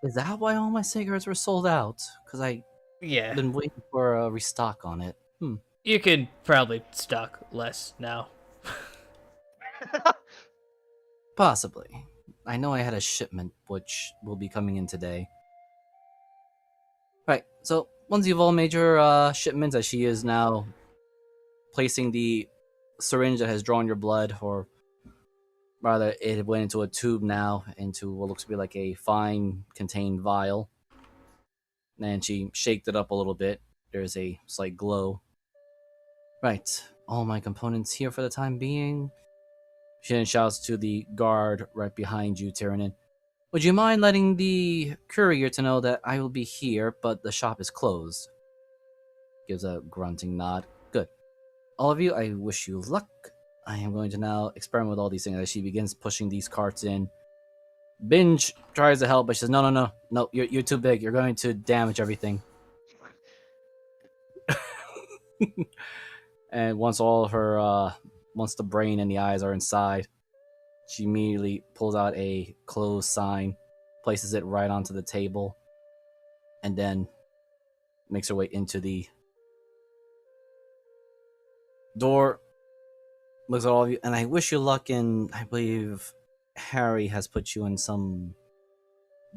is that why all my cigarettes were sold out? Because I've Yeah. been waiting for a restock on it. You could probably stock less now. Possibly. I know I had a shipment which will be coming in today. Right, so once you've all made your shipments, as she is now placing the syringe that has drawn your blood, or rather, it went into a tube now, into what looks to be like a fine contained vial. And she shaked it up a little bit. There's a slight glow. Right, all my components here for the time being. She then shouts to the guard right behind you, Tyrannin. Would you mind letting the courier to know that I will be here, but the shop is closed? Gives a grunting nod. Good. All of you, I wish you luck. I am going to now experiment with all these things as she begins pushing these carts in. Binge tries to help, but she says, no, you're too big. You're going to damage everything. And once once the brain and the eyes are inside, she immediately pulls out a closed sign, places it right onto the table, and then makes her way into the door, looks at all of you, and I wish you luck in, I believe Harry has put you in some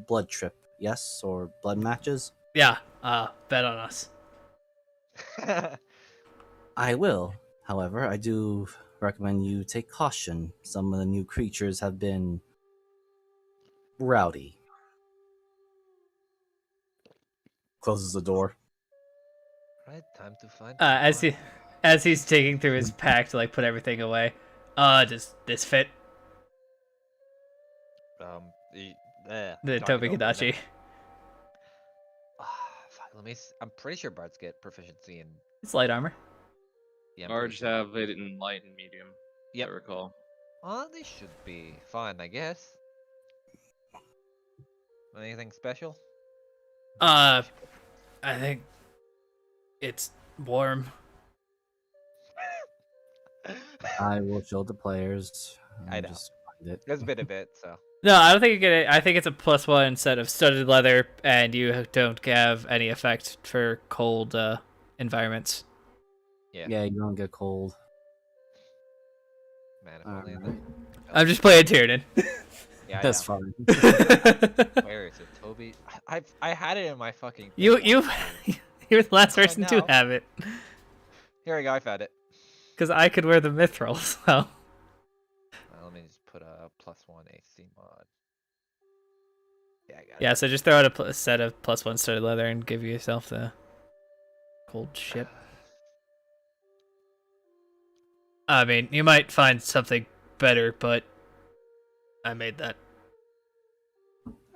blood trip, yes? Or blood matches? Yeah, bet on us. I will. However, I do recommend you take caution. Some of the new creatures have been rowdy. Closes the door. Right, time to find. As he's taking through his pack to like put everything away. Does this fit? The Tobikadachi. Fuck, I'm pretty sure bards get proficiency in. It's light armor. Yeah, Bards have it in light and medium. Yep. I recall. They should be fine, I guess. Anything special? I think it's warm. I will show the players. I know. Just find it. There's been a bit, so. No, I don't think you get it. I think it's a +1 set of studded leather, and you don't have any effect for cold environments. Yeah, you don't get cold. Man, if only the... I'm just playing Tyrannin. Yeah, That's fine. Where is it, Toby? I had it in my fucking. You're the last person to now. have it. Here we go. I found it. Because I could wear the mithril, so. Let me just put a +1 AC mod. Yeah, I got it. Yeah, so just throw out a set of +1 studded leather and give yourself the cold shit. I mean, you might find something better, but I made that.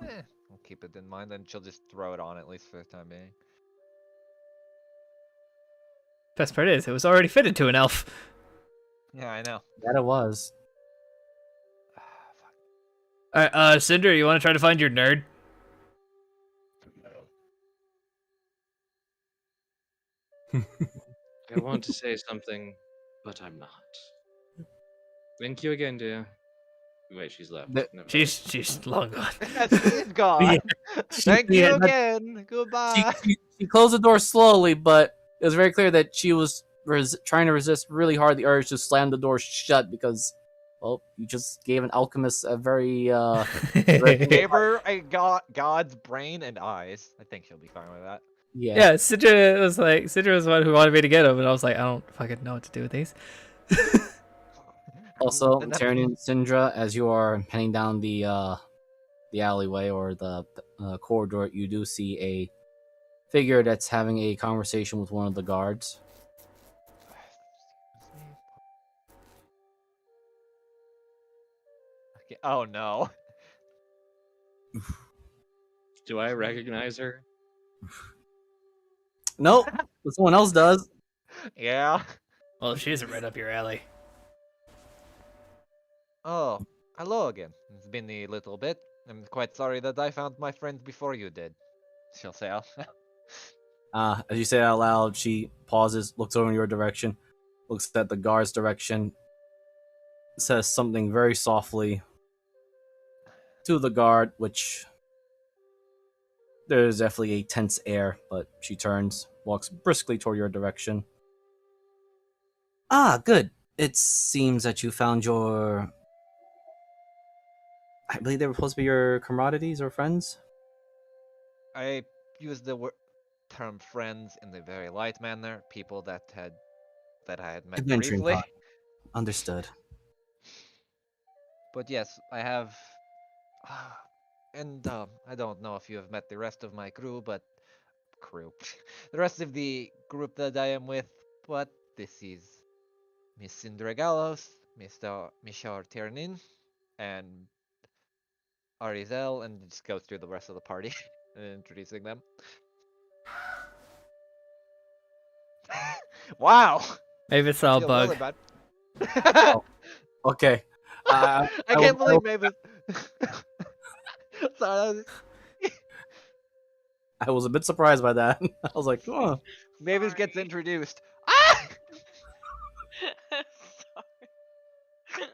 I'll keep it in mind, then she'll just throw it on at least for the time being. Best part is, it was already fitted to an elf. Yeah, I know. That it was. Fuck. Alright, Cinder, you want to try to find your nerd? I want to say something, but I'm not. Thank you again, dear. Wait, she's left. The- Never mind. She's long gone. She's gone. Thank you again. Goodbye. She closed the door slowly, but it was very clear that she was trying to resist really hard the urge to slam the door shut because, well, you just gave an alchemist a very Gave her God's brain and eyes. I think she'll be fine with that. Yeah, Sidra was the one who wanted me to get him, and I was like, I don't fucking know what to do with these. Also, And that- Tyrannin and Syndra, as you are heading down the alleyway or the corridor, you do see a figure that's having a conversation with one of the guards. Okay. Oh no. Do I recognize her? Nope, but someone else does. Yeah. Well, she isn't right up your alley. Oh, hello again. It's been a little bit. I'm quite sorry that I found my friend before you did. She'll say. As you say it out loud, she pauses, looks over in your direction, looks at the guard's direction, says something very softly to the guard, which there's definitely a tense air, but she turns, walks briskly toward your direction. Ah, good. It seems that you found your... I believe they were supposed to be your commodities or friends? I used the word. term friends in a very light manner, people that I had met Adventuring briefly. party. Understood. But yes, I have. And I don't know if you have met the rest of my crew, but the rest of the group that I am with. But this is Miss Cinderagalos, Mr. Mishar Tiernin, and Arizel, and just go through the rest of the party and introducing them. Wow, Maybe it's I all feel really bug. bad. Okay. I can't believe Mavis. Sorry, I was a bit surprised by that. I was like, oh. Mavis gets Sorry. introduced. Ah!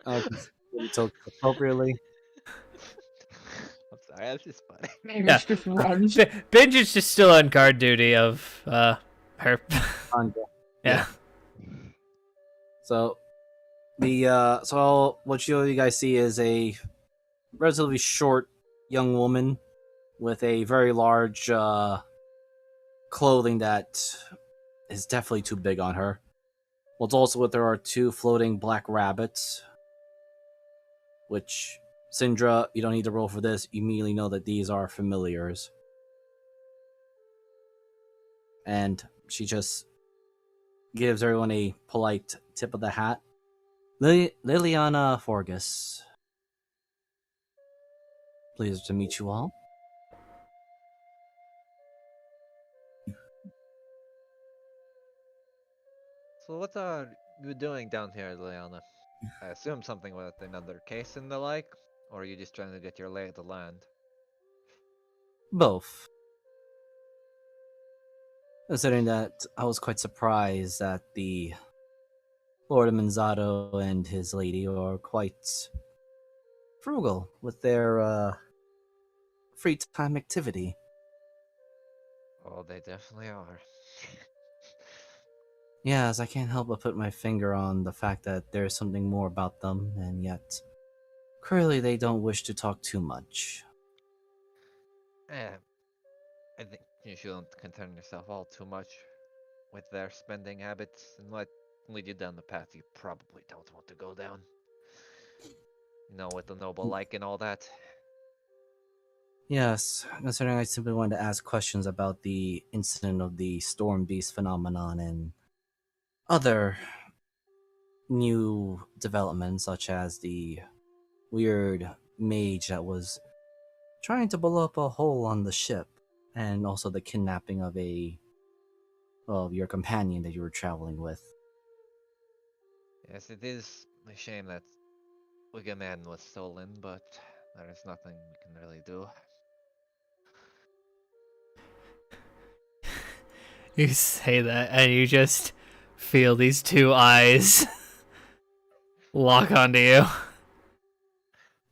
Sorry. You took appropriately. I'm sorry, that's just funny. Maybe Yeah. it's just runs. Binge is just still on guard duty of her. Anja. Yeah. So so what you guys see is a relatively short young woman with a very large clothing that is definitely too big on her. What's also with her are two floating black rabbits, which Syndra, you don't need to roll for this. You immediately know that these are familiars. And she just gives everyone a polite tip of the hat. Liliana Forgus. Pleased to meet you all. So what are you doing down here, Leona? I assume something with another case and the like, or are you just trying to get your lay of the land? Both. Considering that I was quite surprised that the Lord of Manzato and his lady are quite frugal with their free time activity. Oh, they definitely are. Yes, I can't help but put my finger on the fact that there's something more about them, and yet clearly they don't wish to talk too much. Eh, I think you shouldn't concern yourself all too much with their spending habits and let lead you down the path you probably don't want to go down. You know, with the noble like and all that. Yes, considering I simply wanted to ask questions about the incident of the storm beast phenomenon and other new developments, such as the weird mage that was trying to blow up a hole on the ship, and also the kidnapping of your companion that you were traveling with. Yes, it is a shame that Wigaman was stolen, but there is nothing we can really do. You say that, and you just feel these two eyes lock onto you.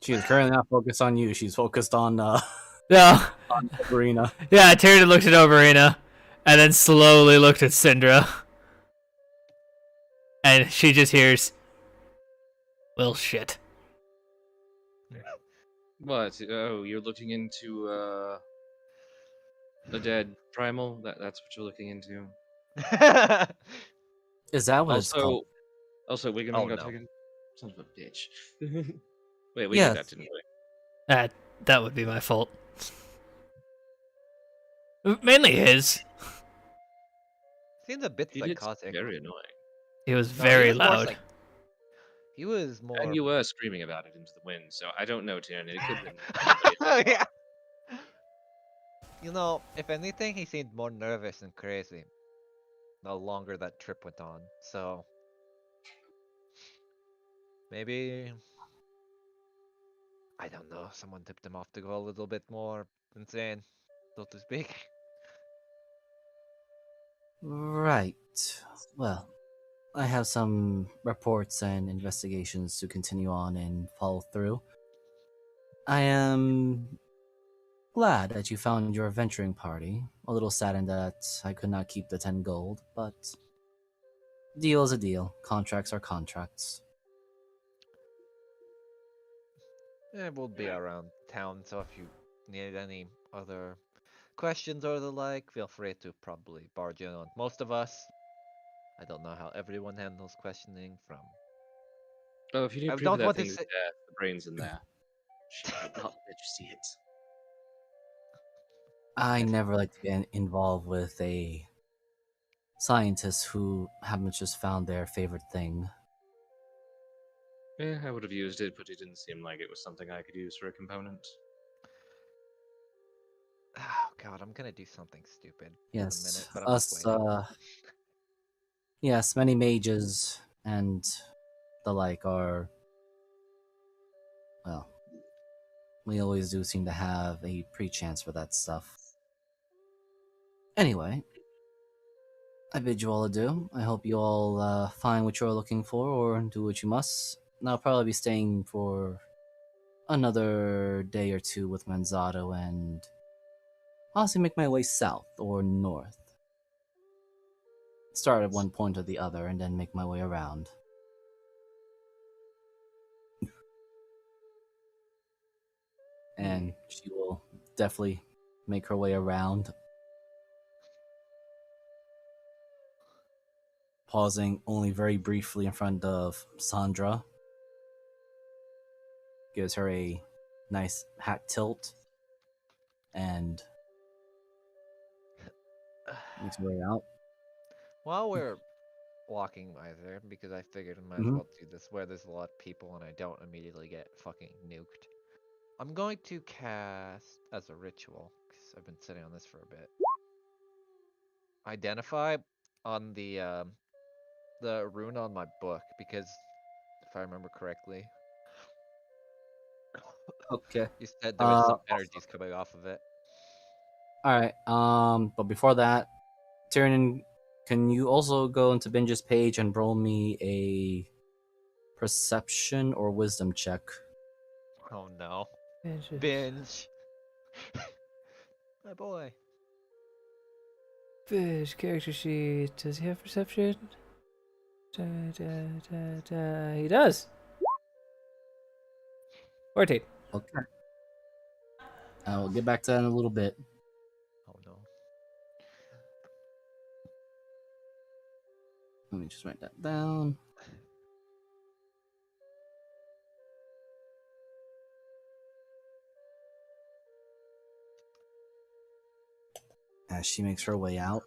She is currently not focused on you. She's focused on No. Arena. Yeah, I turned and looked at Overina, and then slowly looked at Syndra. And she just hears, well, shit. What? Oh, you're looking into the dead primal? That's what you're looking into. Is that what it's called? Also, Wiggum Oh, got no. taken. Son of a bitch. Wait, we Yes. did that, didn't we? That would be my fault. Mainly his. Seems a bit He did psychotic. very annoying. He was No, very he was more loud. he was more. And you were screaming about it into the wind, so I don't know, Tiernan. It could have been anybody. Yeah. You know, if anything, he seemed more nervous and crazy the longer that trip went on. So maybe I don't know. Someone tipped him off to go a little bit more insane, so to speak. Right. Well, I have some reports and investigations to continue on and follow through. I am glad that you found your venturing party. A little saddened that I could not keep the 10 gold, but deal is a deal. Contracts are contracts. It will be around town, so if you need any other questions or the like, feel free to probably barge in on most of us. I don't know how everyone handles questioning from. Oh, if you I need proof of don't that want to thing is say. there, the brain's in there. She might not let you see it. I Yes. never like to get involved with a scientist who haven't just found their favorite thing. Yeah, I would have used it, but it didn't seem like it was something I could use for a component. Oh god, I'm gonna do something stupid in a minute, Yes, but I'm just waiting. yes, many mages and the like are, well, we always do seem to have a pre-chance for that stuff. Anyway, I bid you all adieu. I hope you all find what you're looking for or do what you must. And I'll probably be staying for another day or two with Manzato and honestly make my way south or north. Start at one point or the other and then make my way around. And she will definitely make her way around, pausing only very briefly in front of Sandra. Gives her a nice hat tilt and makes her way out. While we're walking by there, because I figured I might as Mhm. well do this where there's a lot of people and I don't immediately get fucking nuked. I'm going to cast as a ritual, because I've been sitting on this for a bit. Identify on the rune on my book, because if I remember correctly, Okay. you said there was some Also, energies coming off of it. all right. But before that, Tyrion, can you also go into Binge's page and roll me a perception or wisdom check? Oh no. Binge. My boy. Fish character sheet. Does he have perception? He does. 14. Okay. I'll get back to that in a little bit. Oh no. Let me just write that down. As she makes her way out.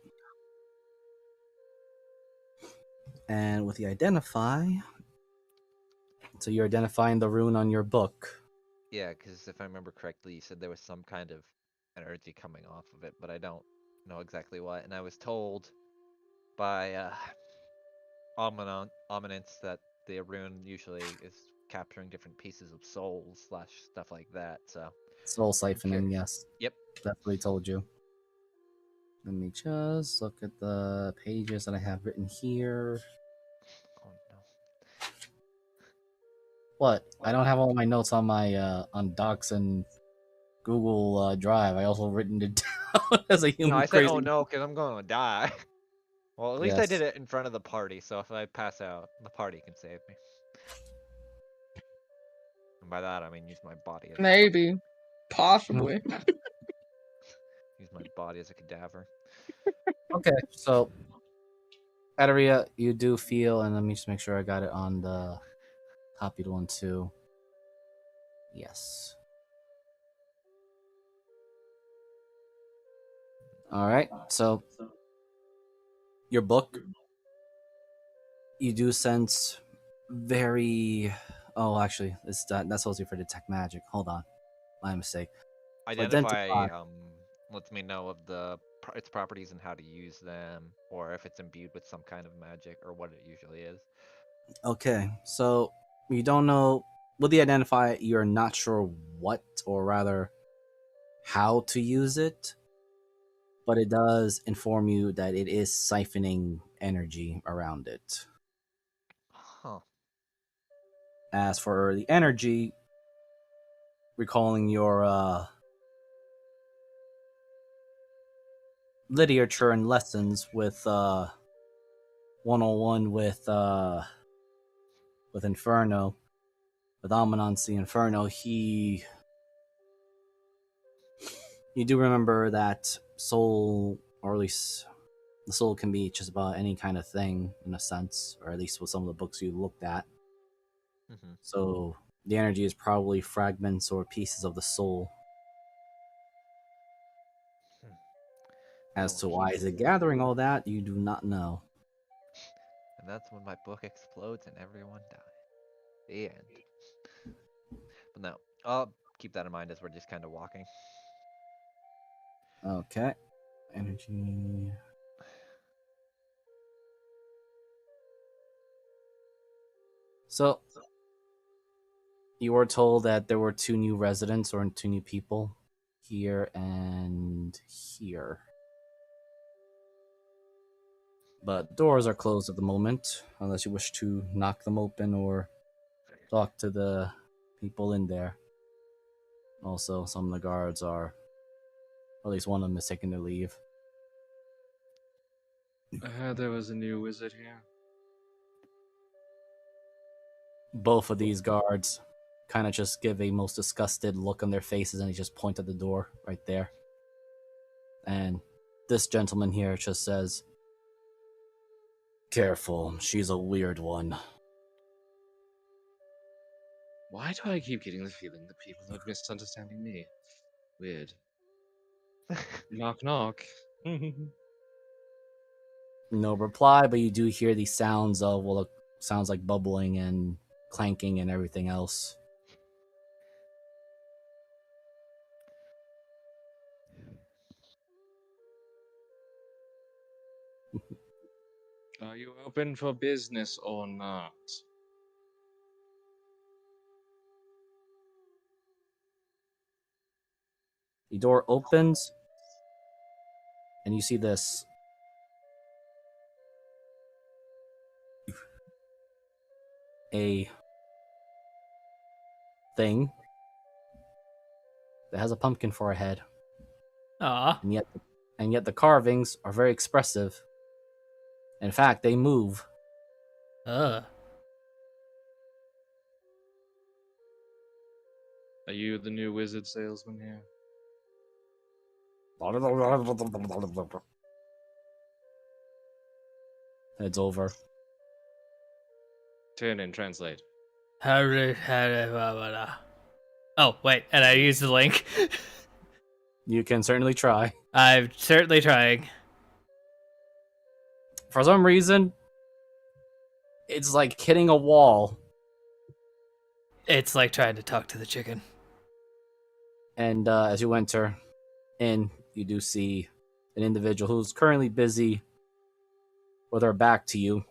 And with the identify, so you're identifying the rune on your book. Yeah, because if I remember correctly, you said there was some kind of energy coming off of it, but I don't know exactly what. And I was told by Ominence that the rune usually is capturing different pieces of souls slash stuff like that. So Soul I'm siphoning, curious. yes. Yep. Definitely told you. Let me just look at the pages that I have written here. Oh no. What? I don't have all my notes on my on Docs and Google Drive. I also written it down as a No, human I said oh crazy. no because I'm going to die. Well, at least I did Yes. it in front of the party, so if I pass out, the party can save me. And by that I mean use my body as Maybe. Possibly. use my body as a cadaver. Okay, so Adaria, you do feel, and let me just make sure I got it on the copied one too. Yes. All right. So your book, you do sense very. Oh, actually, that's supposed to be for detect magic. Hold on, my mistake. So Identify identify. lets me know of its properties and how to use them, or if it's imbued with some kind of magic, or what it usually is. Okay, so you don't know with the identify. You're not sure what, or rather, how to use it, but it does inform you that it is siphoning energy around it. Huh. As for the energy, recalling your literature and lessons with 101 with Inferno, with Amonancy Inferno, You do remember that soul, or at least the soul can be just about any kind of thing in a sense, or at least with some of the books you looked at. Mm-hmm. So the energy is probably fragments or pieces of the soul. As Well, to why is it gathering all that, you do not know. and that's when my book explodes and everyone dies. The end. But no, I'll keep that in mind as we're just kind of walking. Okay. Energy. So you were told that there were 2 new residents or 2 new people here and here. But doors are closed at the moment, unless you wish to knock them open or talk to the people in there. Also, some of the guards are, or at least one of them is taking their leave. I heard there was a new wizard here. Both of these guards kind of just give a most disgusted look on their faces and they just point at the door right there. And this gentleman here just says, "Careful, she's a weird one." Why do I keep getting the feeling that people are misunderstanding me? Weird. Knock knock. No reply, but you do hear these sounds of, well, it sounds like bubbling and clanking and everything else. Are you open for business or not? The door opens, and you see this a thing that has a pumpkin for a head, Aw. and yet the carvings are very expressive. In fact, they move. Ugh. Are you the new wizard salesman here? It's over. Turn and translate. Oh, wait, and I used the link. You can certainly try. I'm certainly trying. For some reason, it's like hitting a wall. It's like trying to talk to the chicken. And as you enter in, you do see an individual who's currently busy with her back to you.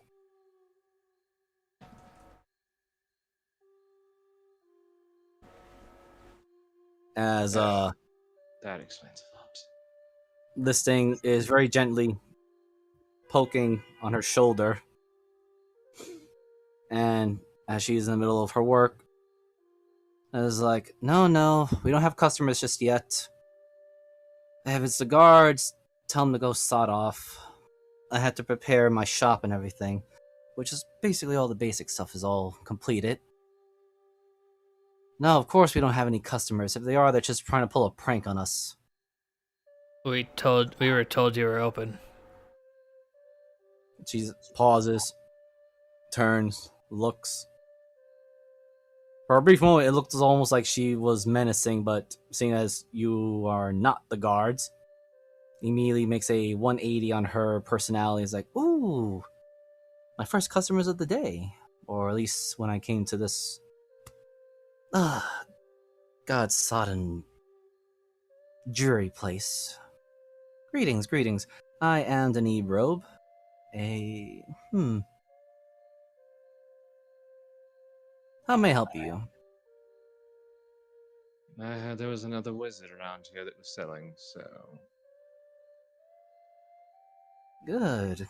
As That explains a lot. this thing is very gently poking on her shoulder. And as she's in the middle of her work, is like, no, we don't have customers just yet. If it's the guards, tell them to go sod off. I had to prepare my shop and everything, which is basically all the basic stuff is all completed. No, of course we don't have any customers. If they are, they're just trying to pull a prank on us. We were told you were open. She pauses, turns, looks. For a brief moment, it looked almost like she was menacing, but seeing as you are not the guards, immediately makes a 180 on her personality. It's like, ooh, my first customers of the day. Or at least when I came to this God sodden jury place. Greetings. I am Denis Robe. How may I help you? I heard there was another wizard around here that was selling, so. Good.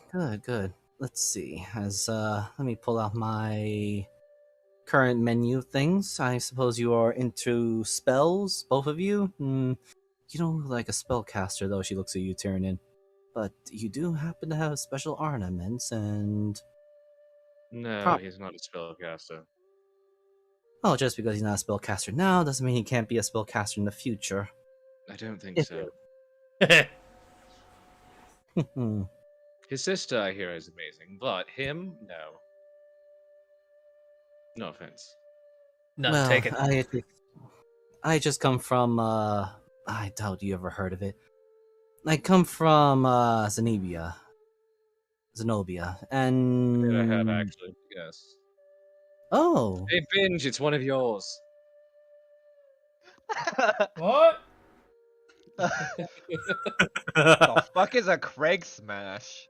Let's see. Let me pull out my current menu things. I suppose you are into spells, both of you? You don't look like a spellcaster, though. She looks at you, Tyrion. But you do happen to have special ornaments and... No, he's not a spellcaster. Oh, just because he's not a spellcaster now doesn't mean he can't be a spellcaster in the future. I don't think If so. Hmm. His sister, I hear, is amazing, but him, no. No offense. None Well, taken. I just come from I doubt you ever heard of it. I come from Zenobia, I have and actually. Yes. oh, Hey, Binge, it's one of yours. What? The fuck is a Craig smash?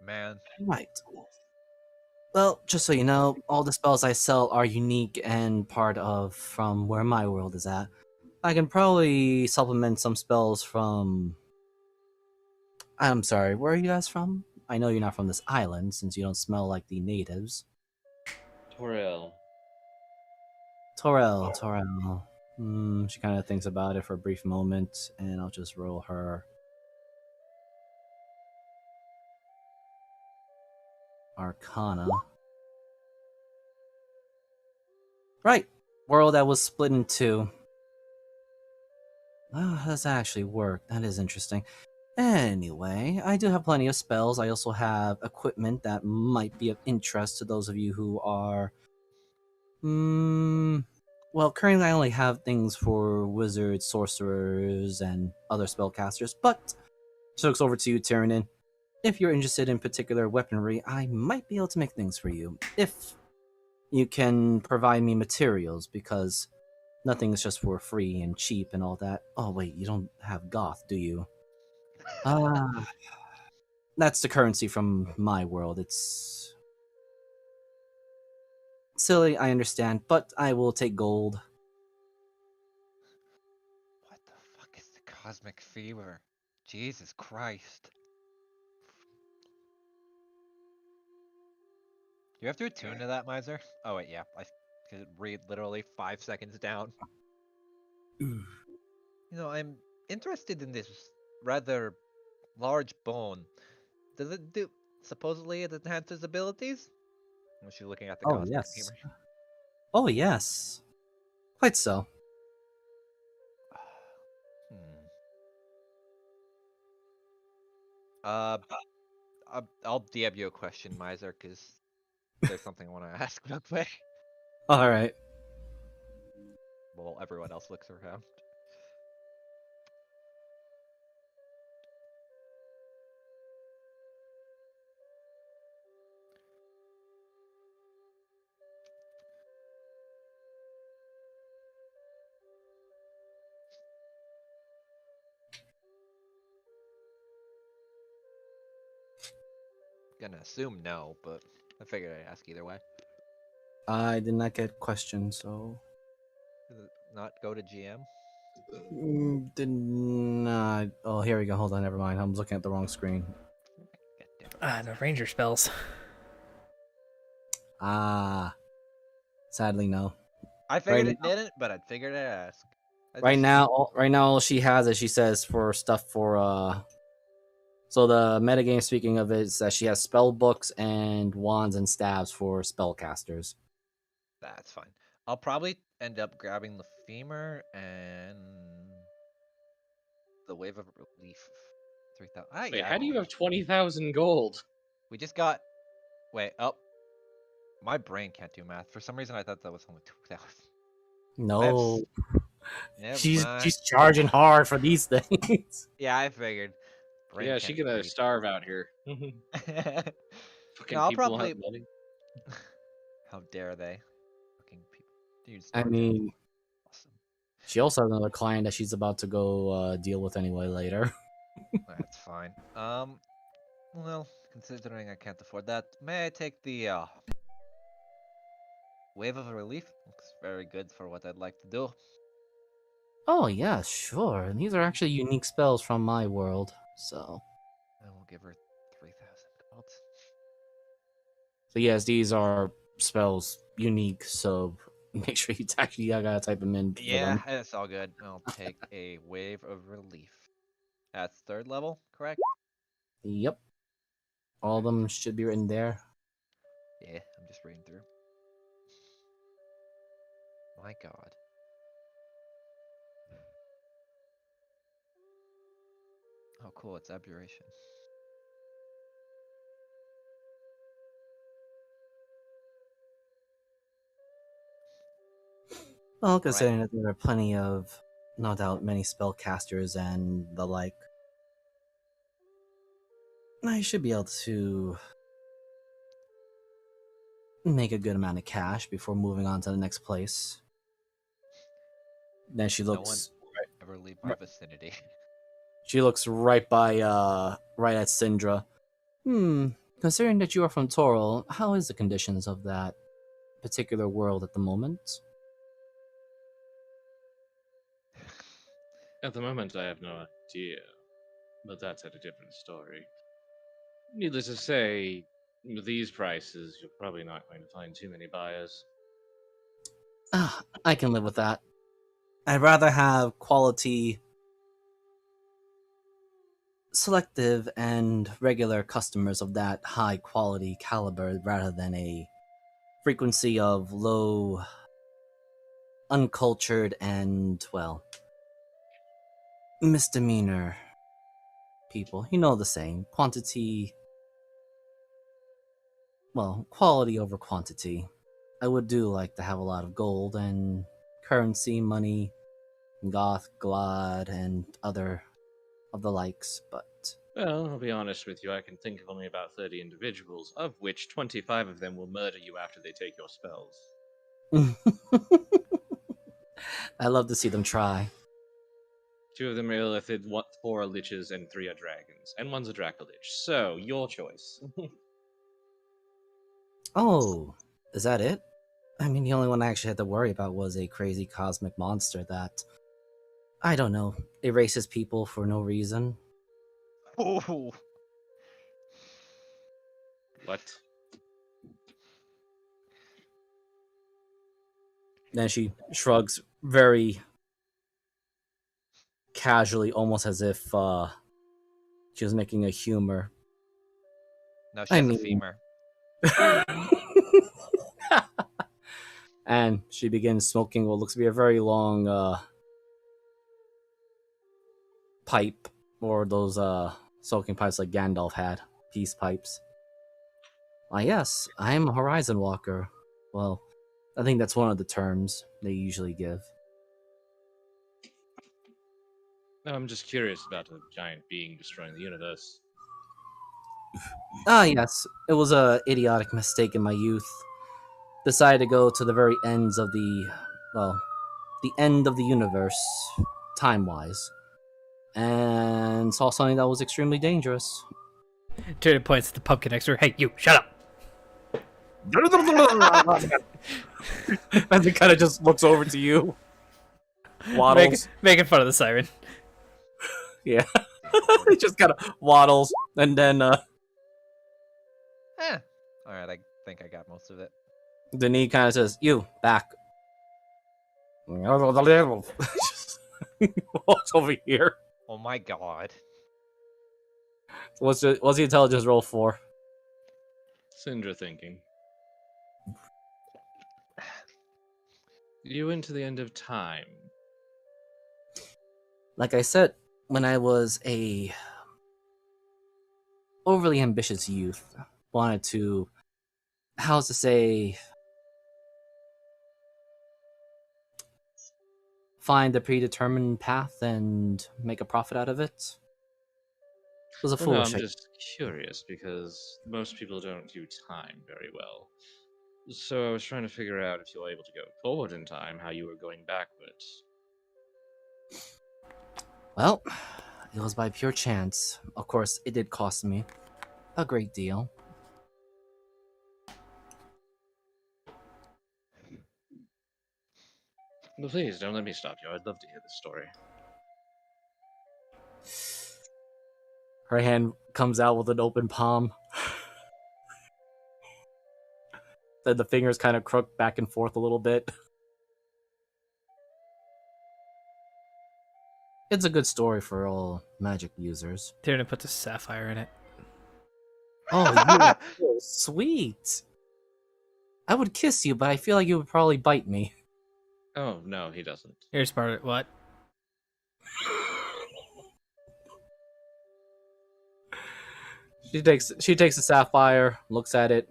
Man. right. Well, just so you know, all the spells I sell are unique and part of from where my world is at. I can probably supplement some spells from. I'm sorry, where are you guys from? I know you're not from this island since you don't smell like the natives. Torel. Torel. She kind of thinks about it for a brief moment, and I'll just roll her Arcana. Right, world that was split in two. Oh, how does that actually work? That is interesting. Anyway, I do have plenty of spells. I also have equipment that might be of interest to those of you who are. Well, currently I only have things for wizards, sorcerers, and other spellcasters, but she looks over to you, Tyrannin. If you're interested in particular weaponry, I might be able to make things for you. If you can provide me materials, because nothing is just for free and cheap and all that. Oh, wait, you don't have goth, do you? Ah, that's the currency from my world. It's silly, I understand, but I will take gold. What the fuck is the cosmic fever? Jesus Christ. You have to attune to that, Miser? Oh wait, yeah. I could read literally 5 seconds down. I'm interested in this rather large bone. Does it do supposedly it enhances abilities? Was she looking at the Oh, cosmic yes. fever? Oh, yes. Quite so. Hmm. Uh, I'll DM you a question, Miser, because there's something I want to ask real quick. Alright. While everyone else looks around. Gonna assume no, but I figured I'd ask either way. I did not get questions, so. Does it not go to GM? Did not. Oh, here we go. Hold on, never mind. I'm looking at the wrong screen. God damn it. Ah, no ranger spells. Ah. Sadly, no. I figured Right, it didn't, but I figured I'd ask. right now, all she has is she says for stuff for So the metagame, speaking of it, is that she has spell books and wands and staves for spellcasters. That's fine. I'll probably end up grabbing the femur and the wave of relief. 3,000. Ah, Wait, yeah. how do you have 20,000 gold? We just got. Wait, oh. My brain can't do math. For some reason, I thought that was only 2,000. No, Never she's mind. charging hard for these things. Yeah, I figured. Brain Yeah, can't she gonna read. starve out here. No, Fucking I'll people probably. have money. How dare they? Fucking people. Dude, I storage is mean, awesome. she also has another client that she's about to go deal with anyway later. That's fine. Well, considering I can't afford that, may I take the wave of relief? Looks very good for what I'd like to do. Oh yeah, sure. And these are actually unique spells from my world. So I will give her 3,000 gold. yes, these are spells unique. So make sure you actually gotta type them in for Yeah, them. it's all good. I'll take a wave of relief. That's third level, correct? Yep, all of them should be written there. Yeah, I'm just reading through. my god. Oh, cool, it's aberration. Well, considering that there are plenty of, no doubt, many spellcasters and the like, I should be able to make a good amount of cash before moving on to the next place. Then she No one looks ever leave my vicinity. she looks right by right at Syndra. Considering that you are from Toril, how is the conditions of that particular world at the moment? At the moment, I have no idea, but that's at a different story. Needless to say, with these prices, you're probably not going to find too many buyers. I can live with that. I'd rather have quality, selective, and regular customers of that high quality caliber rather than a frequency of low, uncultured, and, well, misdemeanor people. You know the saying. Quality over quantity. I would do like to have a lot of gold and currency, money, goth, glad, and other of the likes, but Well, I'll be honest with you, I can think of only about 30 individuals, of which 25 of them will murder you after they take your spells. I love to see them try. 2 of them are illithid, 4 are liches, and 3 are dragons. And 1's a dracolich. So, your choice. Oh, is that it? I mean, the only one I actually had to worry about was a crazy cosmic monster that, I don't know, erases people for no reason. Ooh. What? Then she shrugs very casually, almost as if she was making a humor. Now she has a femur. And she begins smoking what looks to be a very long pipe, or those smoking pipes like Gandalf had, peace pipes. Yes, I'm a Horizon Walker. Well, I think that's one of the terms they usually give. No, I'm just curious about a giant being destroying the universe. Yes, it was a idiotic mistake in my youth. Decided to go to the very ends of the end of the universe, time-wise, and saw something that was extremely dangerous. Tyrion points at the pumpkin next to her. Hey, you, shut up! And it kind of just looks over to you. Waddles. Making fun of the siren. Yeah. He just kind of waddles, and then Alright, I think I got most of it. Denis kind of says, "You, back." Walks over here. Oh my god. What's the intelligence roll for? Syndra thinking. You into the end of time. Like I said, when I was a overly ambitious youth, wanted to, how's to say, find a predetermined path and make a profit out of it. It was a Well, no, foolish I'm just curious because most people don't do time very well. So I was trying to figure out if you were able to go forward in time, how you were going backwards. Well, it was by pure chance. Of course, it did cost me a great deal. Well, please, don't let me stop you. I'd love to hear this story. Her hand comes out with an open palm. Then the fingers kind of crook back and forth a little bit. It's a good story for all magic users. Tyrion puts a sapphire in it. Oh, you're so sweet. I would kiss you, but I feel like you would probably bite me. Oh, no, he doesn't. Here's part of it. What? She takes the sapphire, looks at it,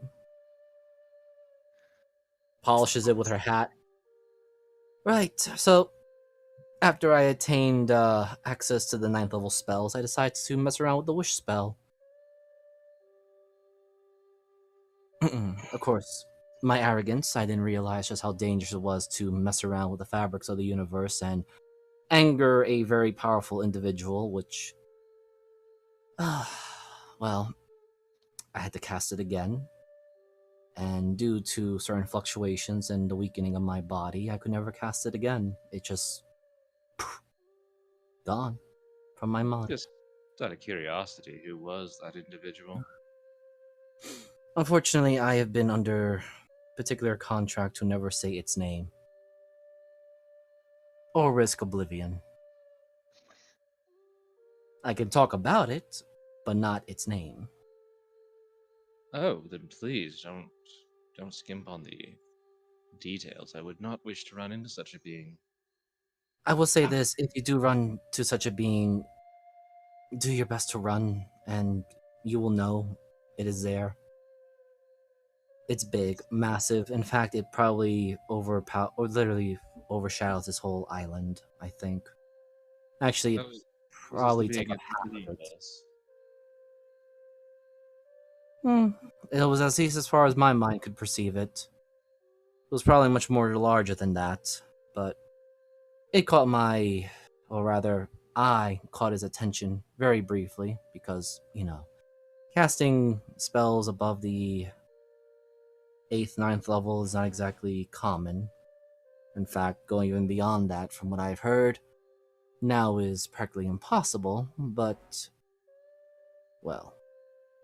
polishes it with her hat. Right. So after I attained access to the 9th level spells, I decided to mess around with the wish spell. Of course, my arrogance, I didn't realize just how dangerous it was to mess around with the fabrics of the universe and anger a very powerful individual, which, well, I had to cast it again. And due to certain fluctuations and the weakening of my body, I could never cast it again. It just gone from my mind. Just out of curiosity, who was that individual? Unfortunately, I have been under particular contract to never say its name or risk oblivion. I can talk about it, but not its name. Oh, then please don't skimp on the details. I would not wish to run into such a being. I will say this, if you do run to such a being, do your best to run, and you will know it is there. It's big, massive. In fact, it probably literally overshadows this whole island, I think. Actually, it Oh, is this the probably take being up at half the of it. universe? It was at least as far as my mind could perceive it. It was probably much more larger than that, but it caught my, or rather, I caught his attention very briefly because, casting spells above the 8th, 9th level is not exactly common. In fact, going even beyond that, from what I've heard, now is practically impossible, but, well,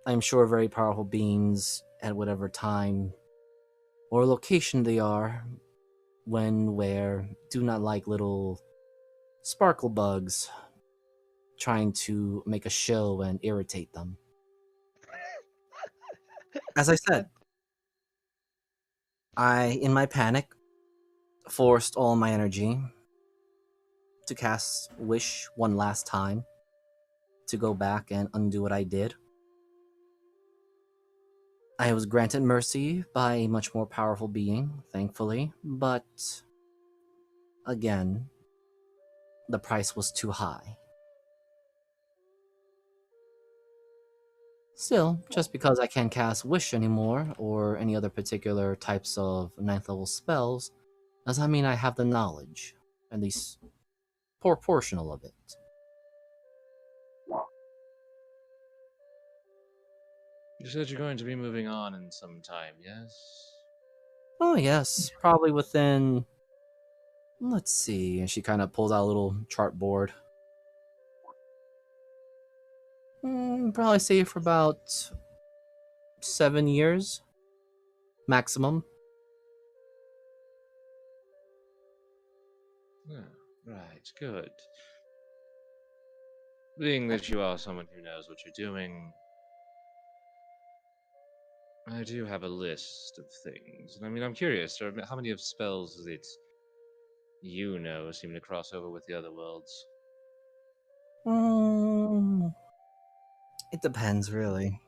I'm sure very powerful beings at whatever time or location they are, when, where, do not like little sparkle bugs trying to make a show and irritate them. As I said, I, in my panic, forced all my energy to cast Wish one last time to go back and undo what I did. I was granted mercy by a much more powerful being, thankfully, but again, the price was too high. Still, just because I can't cast Wish anymore, or any other particular types of 9th level spells, does not mean I have the knowledge, at least proportional of it. You said you're going to be moving on in some time, yes? Oh yes, probably within, let's see, and she kind of pulls out a little chart board. Probably say for about 7 years, maximum. Ah, right, good. Being that you are someone who knows what you're doing, I do have a list of things. And I mean, I'm curious, how many of spells that you know seem to cross over with the other worlds? Mm, it depends, really.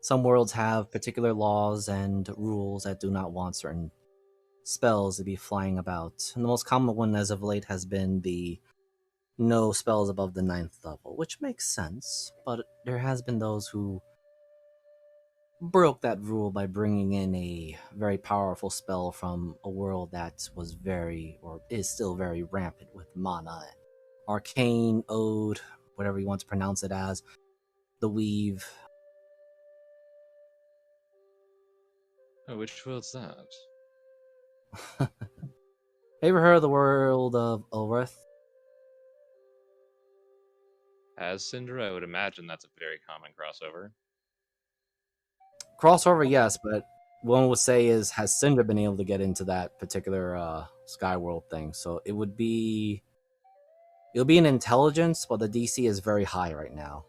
Some worlds have particular laws and rules that do not want certain spells to be flying about. And the most common one as of late has been the no spells above the 9th level, which makes sense, but there has been those who broke that rule by bringing in a very powerful spell from a world that was very, or is still very rampant with mana, arcane, ode, whatever you want to pronounce it as, the weave. Oh, which world's that? Ever heard of the world of Ulrith? As Cinder, I would imagine that's a very common crossover. Crossover, yes, but one would say is, has Cinder been able to get into that particular Skyworld thing? So it'll be an intelligence, but the DC is very high right now.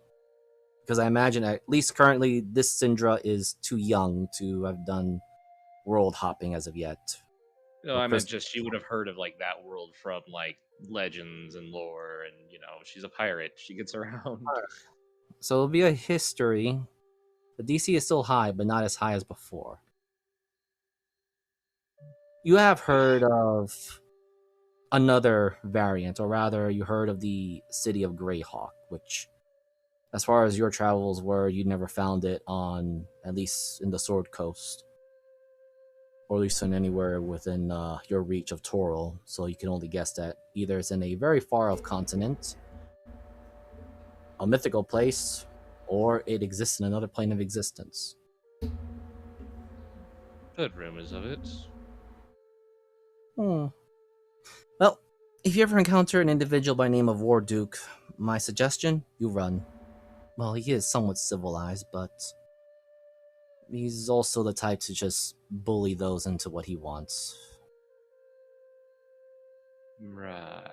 Because I imagine, at least currently, this Syndra is too young to have done world hopping as of yet. No, Or I meant Chris- just she would have heard of like that world from like legends and lore, and she's a pirate. She gets around. So it'll be a history. The DC is still high, but not as high as before. You have heard of another variant, or rather, you heard of the city of Greyhawk, which, as far as your travels were, you never found it on, at least in the Sword Coast, or at least in anywhere within your reach of Toril. So you can only guess that either it's in a very far off continent, a mythical place, or it exists in another plane of existence. Heard rumors of it. Hmm. Well, if you ever encounter an individual by name of War Duke, my suggestion, you run. Well, he is somewhat civilized, but he's also the type to just bully those into what he wants. Right.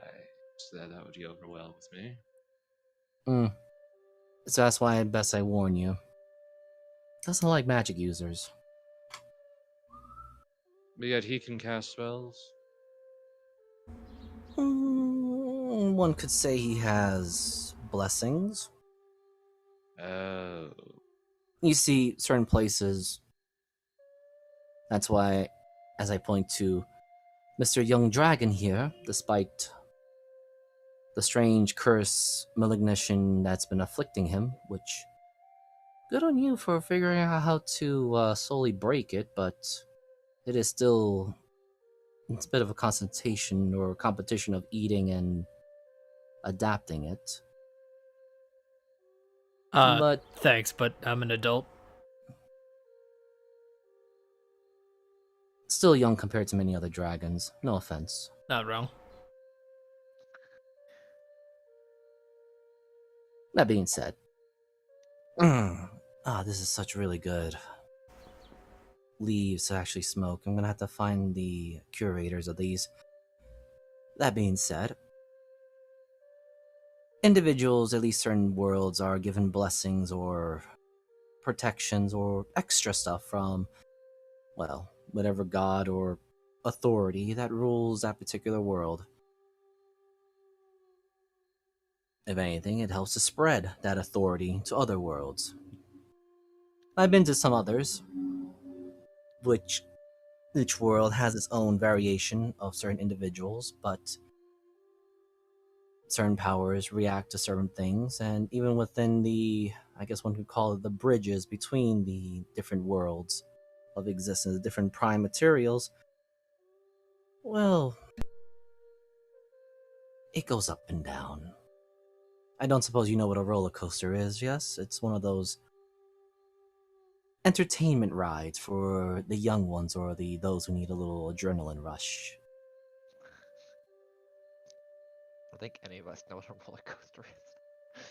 So that would go over well with me. So that's why best I warn you. Doesn't like magic users. But yet he can cast spells. One could say he has blessings. Oh. You see, certain places. That's why, as I point to Mr. Young Dragon here, despite the strange curse malignation that's been afflicting him, which good on you for figuring out how to slowly break it, but it is still it's a bit of a concentration or competition of eating and adapting it. But Thanks, but I'm an adult. still young compared to many other dragons. No offense. Not wrong. That being said, this is such really good leaves to actually smoke. I'm gonna have to find the curators of these. That being said, individuals, at least certain worlds, are given blessings or protections or extra stuff from, well, whatever god or authority that rules that particular world. If anything, it helps to spread that authority to other worlds. I've been to some others, which each world has its own variation of certain individuals, but certain powers react to certain things, and even within the, I guess one could call it the bridges between the different worlds of existence, the different prime materials, well, it goes up and down. I don't suppose you know what a roller coaster is, yes? It's one of those entertainment rides for the young ones or those who need a little adrenaline rush. I don't think any of us know what a roller coaster is.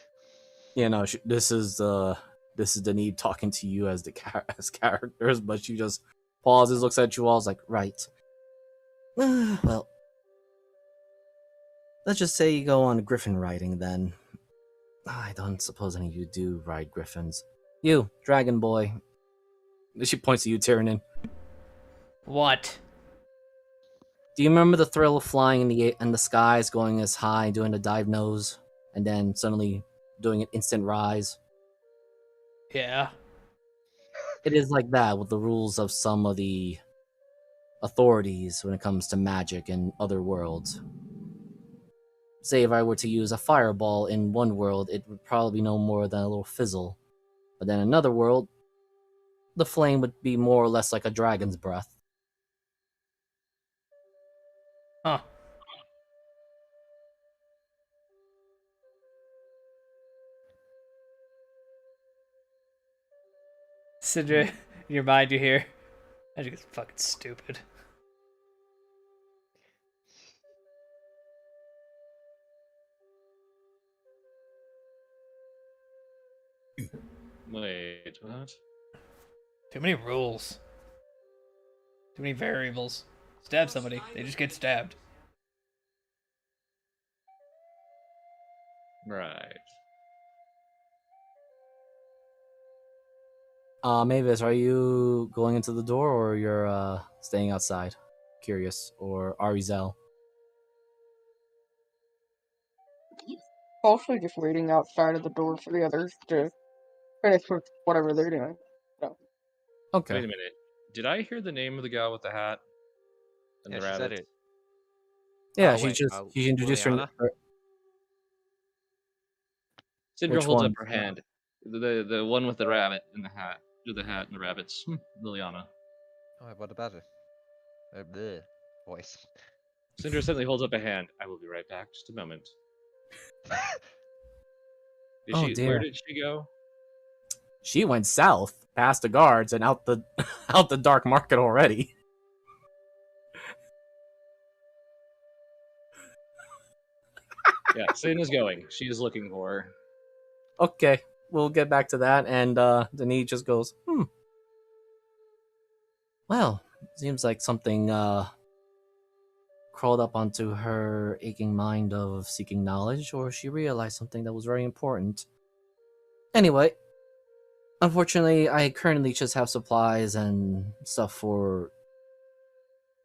You know, this is the need talking to you as as characters, but she just pauses, looks at you all, is like, right. Well, let's just say you go on griffin riding then. I don't suppose any of you do ride griffins. You, dragon boy. She points to you, Tyrannin. What? Do you remember the thrill of flying in the skies, going as high, doing the dive nose, and then suddenly doing an instant rise? Yeah. It is like that with the rules of some of the authorities when it comes to magic in other worlds. Say if I were to use a fireball in one world, it would probably be no more than a little fizzle. But then in another world, the flame would be more or less like a dragon's breath. Huh. Sidra, in your mind, you hear, I think it's fucking stupid. Wait, what? Too many rules. Too many variables. Stab somebody, they just get stabbed. Right. Mavis, are you going into the door or you're staying outside? curious, or Arizel. Also, just waiting outside of the door for the others to finish with whatever they're doing. So, Okay. Wait a minute. Did I hear the name of the gal with the hat and Yeah, the she said rabbit? it. Yeah, Oh, she wait, just she introduced her. Liliana? Cinder Which holds one? up her hand. The one with the rabbit and the hat. The hat and the rabbits. Liliana. Oh, what about it? Bleh. Voice. Cinder suddenly holds up a hand. I will be right back. Just a moment. Oh, Where dear. did she go? She went south, past the guards, and out the out the dark market already. Yeah, Sina's going. She is looking for her. Okay, we'll get back to that. And Denis just goes, Well, seems like something crawled up onto her aching mind of seeking knowledge, or she realized something that was very important. Anyway, unfortunately, I currently just have supplies and stuff for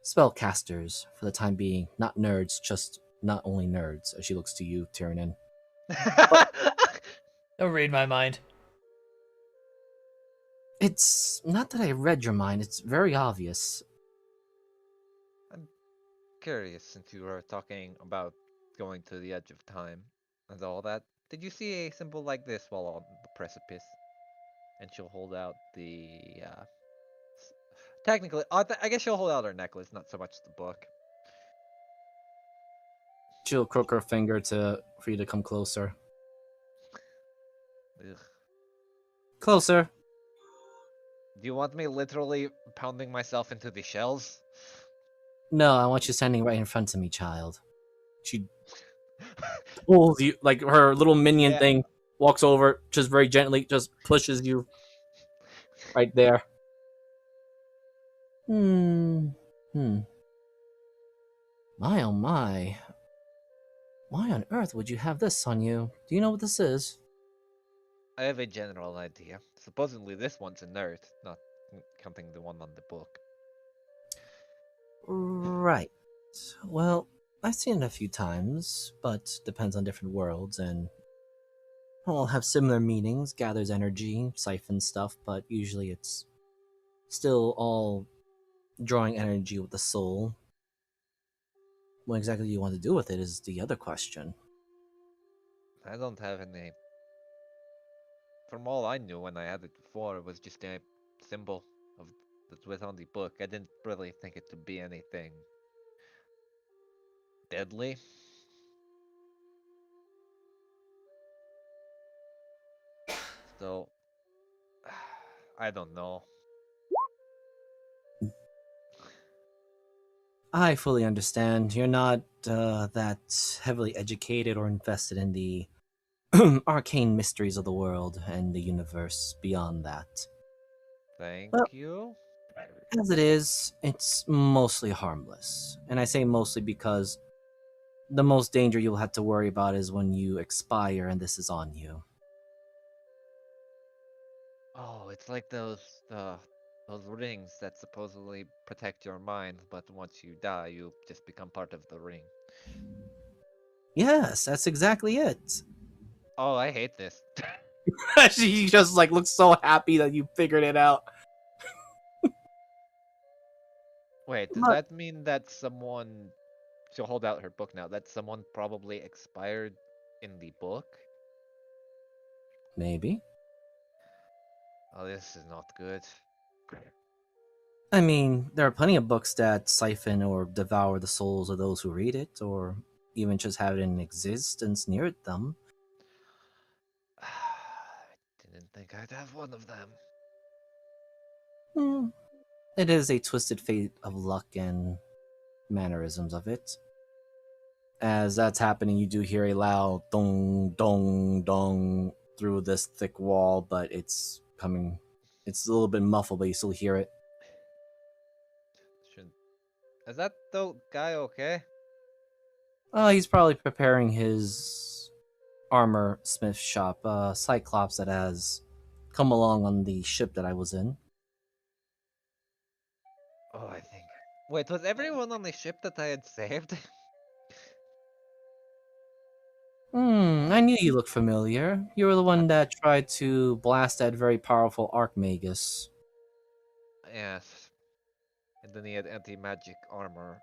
spellcasters for the time being. Not nerds, just not only nerds, as she looks to you, Tyrion. Don't read my mind. It's not that I read your mind, it's very obvious. I'm curious, since you were talking about going to the edge of time and all that. Did you see a symbol like this while on the precipice? And she'll hold out the. Technically, I guess she'll hold out her necklace, not so much the book. She'll crook her finger for you to come closer. Ugh. Closer. Do you want me literally pounding myself into the shells? No, I want you standing right in front of me, child. She pulls you, like her little minion Yeah. thing, walks over, just very gently, just pushes you right there. Hmm. My oh my. Why on earth would you have this on you? Do you know what this is? I have a general idea. Supposedly this one's a nerd, not counting the one on the book. Right. Well, I've seen it a few times, but depends on different worlds, and all have similar meanings, gathers energy, siphons stuff, but usually it's still all drawing energy with the soul. What exactly you want to do with it is the other question. I don't have any. From all I knew when I had it before, it was just a symbol of that was on the book. I didn't really think it to be anything deadly. So I don't know. I fully understand. You're not that heavily educated or invested in the arcane mysteries of the world and the universe beyond that. Thank Well, you. as it is, it's mostly harmless. And I say mostly because the most danger you'll have to worry about is when you expire and this is on you. Oh, it's like those rings that supposedly protect your mind, but once you die, you just become part of the ring. Yes, that's exactly it. Oh, I hate this. She just like looks so happy that you figured it out. Wait, does But that mean that someone she'll hold out her book now? That someone probably expired in the book? maybe. Oh, this is not good. I mean, there are plenty of books that siphon or devour the souls of those who read it, or even just have it in existence near them. I didn't think I'd have one of them. Hmm. It is a twisted fate of luck and mannerisms of it. As that's happening, you do hear a loud dong, dong, dong through this thick wall, but it's coming. It's a little bit muffled, but you still hear it. Should Is that the guy okay? He's probably preparing his armor smith shop, Cyclops that has come along on the ship that I was in. Oh, I think Wait, was everyone on the ship that I had saved? I knew you looked familiar. You were the one that tried to blast that very powerful Archmagus. Yes. And then he had anti-magic armor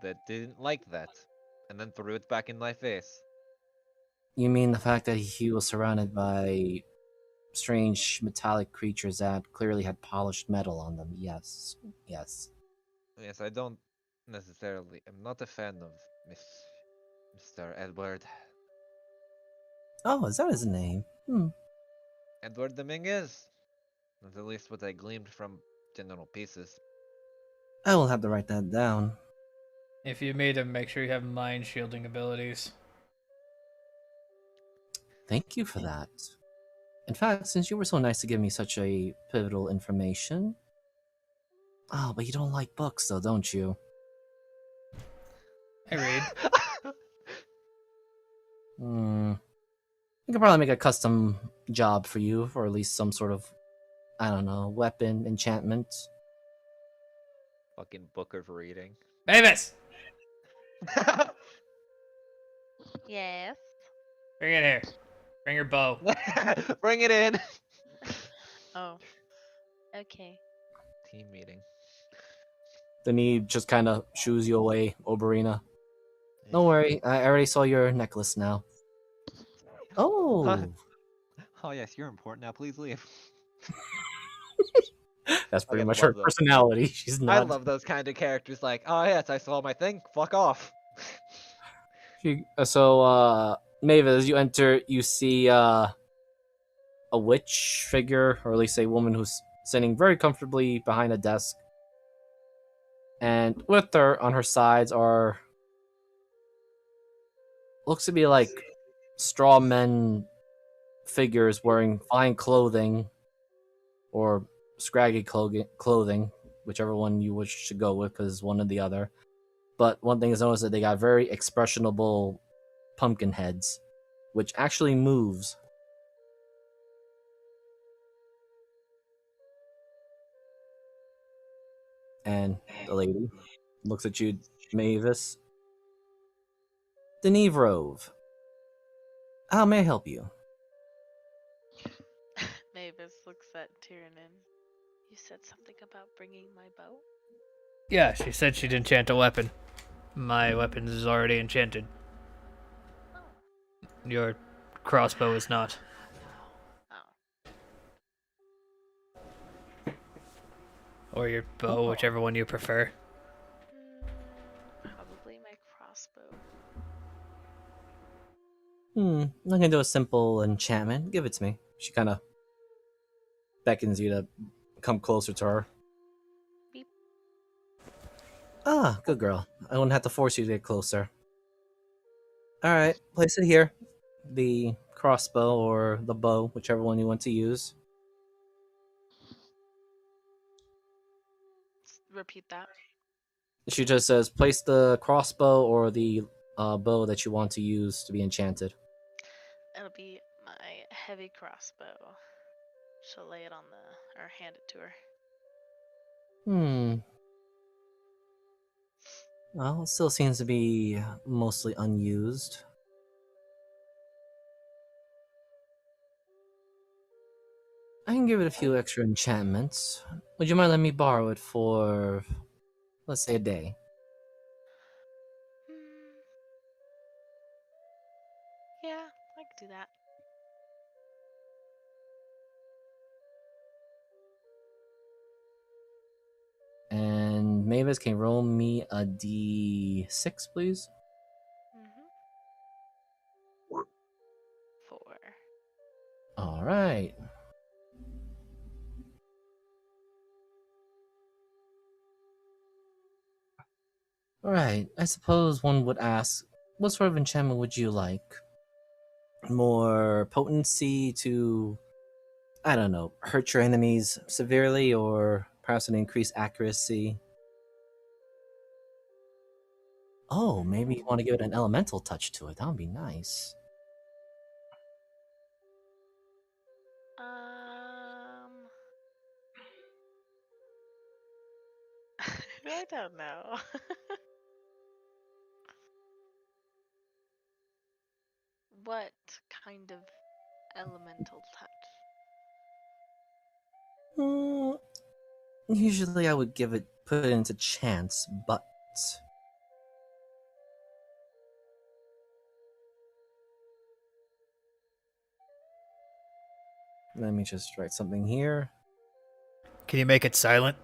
that didn't like that, and then threw it back in my face. You mean the fact that he was surrounded by strange metallic creatures that clearly had polished metal on them? Yes. Yes. Yes, I don't necessarily. I'm not a fan of Mr. Edward. Oh, is that his name? Edward Dominguez. That's at least what I gleaned from general pieces. I will have to write that down. If you meet him, make sure you have mind shielding abilities. Thank you for that. In fact, since you were so nice to give me such a pivotal information. Oh, but you don't like books, though, don't you? I read. I could probably make a custom job for you, or at least some sort of, I don't know, weapon, enchantment. Fucking book of reading. Mavis! Yes. Bring it here. Bring your bow. Bring it in. Oh. Okay. Team meeting. Then he just kind of shoos you away, Oberina. Don't worry, I already saw your necklace now. Oh, Oh yes, you're important now. Please leave. that's pretty Fucking much her love those. personality. She's I not. love those kind of characters. Like, oh yes, I saw my thing. Fuck off. Maeve, as you enter, you see a witch figure, or at least a woman who's sitting very comfortably behind a desk. And with her on her sides are looks to be like straw men figures wearing fine clothing or scraggy clothing, whichever one you wish to go with, because one or the other. But one thing is noticed that they got very expressionable pumpkin heads, which actually moves. And the lady looks at you, Mavis. Denivrov, how may I help you? Mavis looks at Tiernan. You said something about bringing my bow? Yeah, she said she'd enchant a weapon. My weapon is already enchanted. Oh. Your crossbow is not. Oh. Or your bow, whichever one you prefer. Probably my crossbow. I'm gonna do a simple enchantment. Give it to me. She kind of beckons you to come closer to her. Beep. Ah, good girl. I won't have to force you to get closer. Alright, place it here. The crossbow or the bow, whichever one you want to use. Repeat that. She just says, place the crossbow or the bow that you want to use to be enchanted. It'll be my heavy crossbow. She'll lay it on or hand it to her. Well, it still seems to be mostly unused. I can give it a few extra enchantments. Would you mind letting me borrow it for, let's say, a day? Yeah, I could do that. And Mavis, can you roll me a d6, please? 4. All right. All right. I suppose one would ask, what sort of enchantment would you like? More potency to, I don't know, hurt your enemies severely, or perhaps an increased accuracy? Oh, maybe you want to give it an elemental touch to it. That would be nice. I don't know. What kind of elemental touch? Mm, usually I would put it into chance, but let me just write something here. Can you make it silent?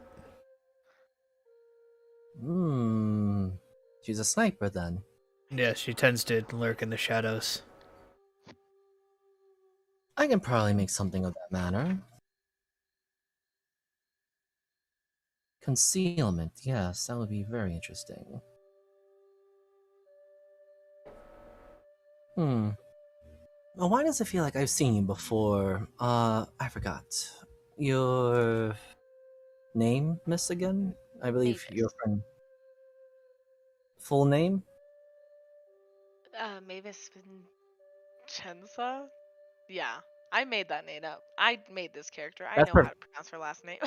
Hmm. She's a sniper then. Yeah, she tends to lurk in the shadows. I can probably make something of that manner. Concealment, yes, that would be very interesting. Hmm. Well, why does it feel like I've seen you before? I forgot. Your name, miss, again? I believe your Mavis. friend. Full name? Mavis Vincenza? Yeah, I made that name up. I made this character. I That's know how to perfect. pronounce her last name.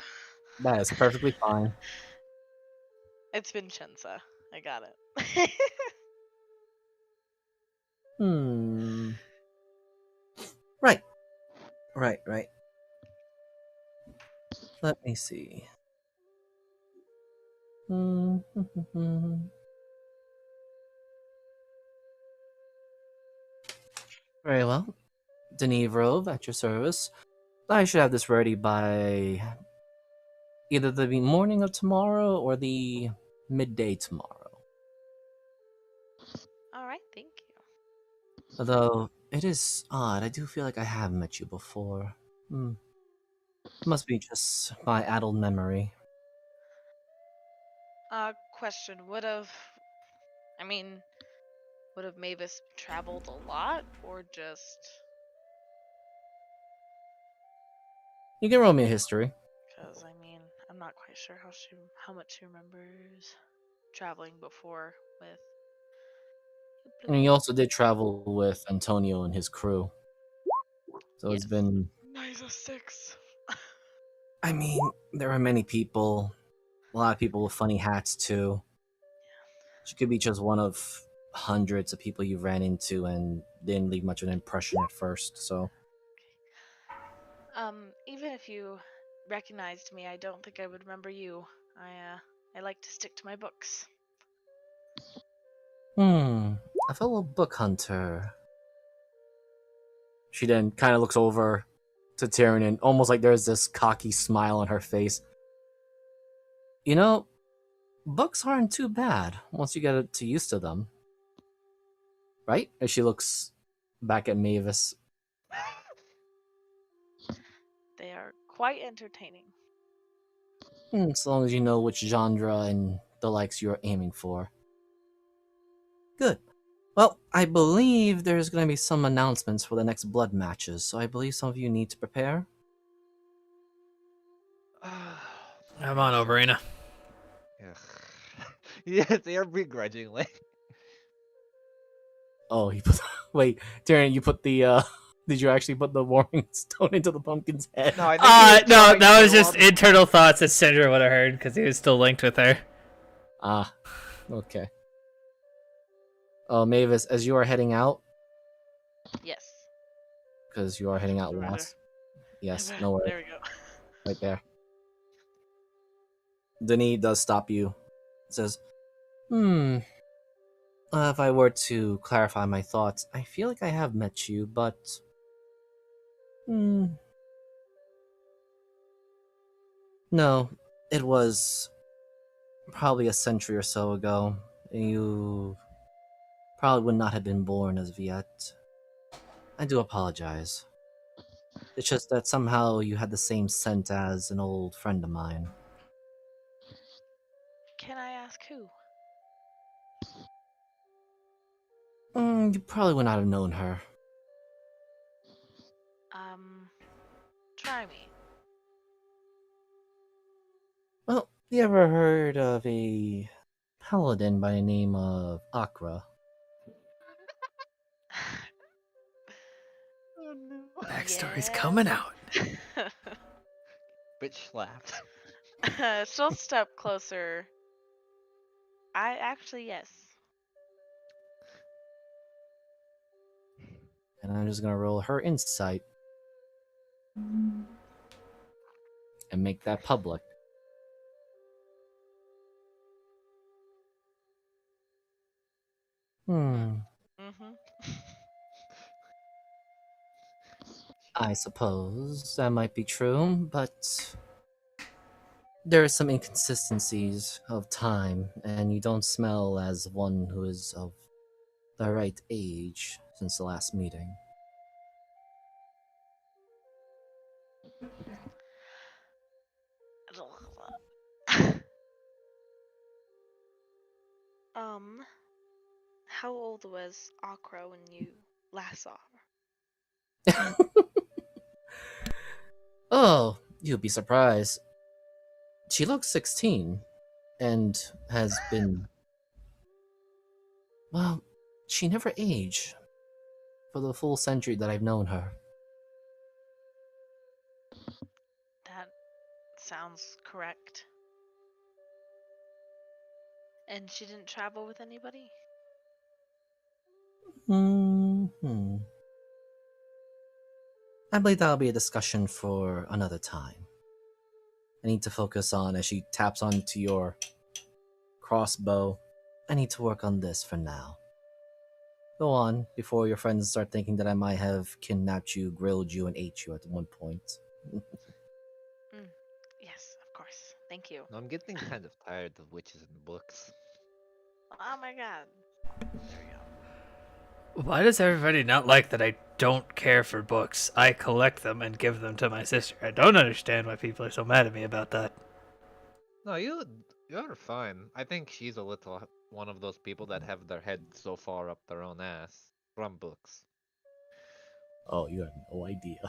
That is perfectly fine. It's Vincenza. I got it. Hmm. Right. Right. Let me see. Hmm. Very well. Denivrov, at your service. I should have this ready by either the morning of tomorrow or the midday tomorrow. All right, thank you. Although, it is odd, I do feel like I have met you before. Hmm. Must be just my addled memory. Question: I mean, would have Mavis traveled a lot, or just? You can roll me a history. Because I mean, I'm not quite sure how much she remembers traveling before with. I mean, you also did travel with Antonio and his crew. So it's Yes. been. Nice a 6. I mean, there are many people. A lot of people with funny hats, too. She could be just one of hundreds of people you ran into and didn't leave much of an impression at first, so. Even if you recognized me, I don't think I would remember you. I like to stick to my books. A fellow book hunter. She then kind of looks over to Tyrion and almost like there's this cocky smile on her face. You know, books aren't too bad once you get too used to them. Right? As she looks back at Mavis. They are quite entertaining. As long as you know which genre and the likes you're aiming for. Good. Well, I believe there's going to be some announcements for the next blood matches, so I believe some of you need to prepare. I'm on, Oberina. Yes, they are begrudgingly. Oh, he put. Wait, Tyrion, you put the. Did you actually put the warming stone into the pumpkin's head? No, I think he was No, trying that to was just while the- internal thoughts that Sindra would have heard because he was still linked with her. Ah, okay. Oh, Mavis, as you are heading out, Yes. because you are heading out Right once. Yes, no worries. There we go. Right there. Denis does stop you. Says, if I were to clarify my thoughts, I feel like I have met you, but. No, it was probably a century or so ago. You probably would not have been born as of yet. I do apologize. It's just that somehow you had the same scent as an old friend of mine. Can I ask who? You probably would not have known her. Try me. Well, you ever heard of a paladin by the name of Akra? Oh no. Backstory's Yeah. coming out. Bitch slapped. She'll step closer I actually, yes. And I'm just gonna roll her insight and make that public. Mm-hmm. I suppose that might be true, but there are some inconsistencies of time, and you don't smell as one who is of the right age since the last meeting. um, how old was Akra when you last saw her? Oh, you'd be surprised. She looks 16 and has been. Well, she never aged for the full century that I've known her. That sounds correct. And she didn't travel with anybody? Hmm. I believe that'll be a discussion for another time. I need to focus on, as she taps onto your crossbow, I need to work on this for now. Go on, before your friends start thinking that I might have kidnapped you, grilled you, and ate you at one point. Yes, of course. Thank you. I'm getting kind of tired of witches and books. Oh my god. There we go. Why does everybody not like that I don't care for books? I collect them and give them to my sister. I don't understand why people are so mad at me about that. No, you're fine. I think she's a little one of those people that have their head so far up their own ass from books. Oh, you have no idea.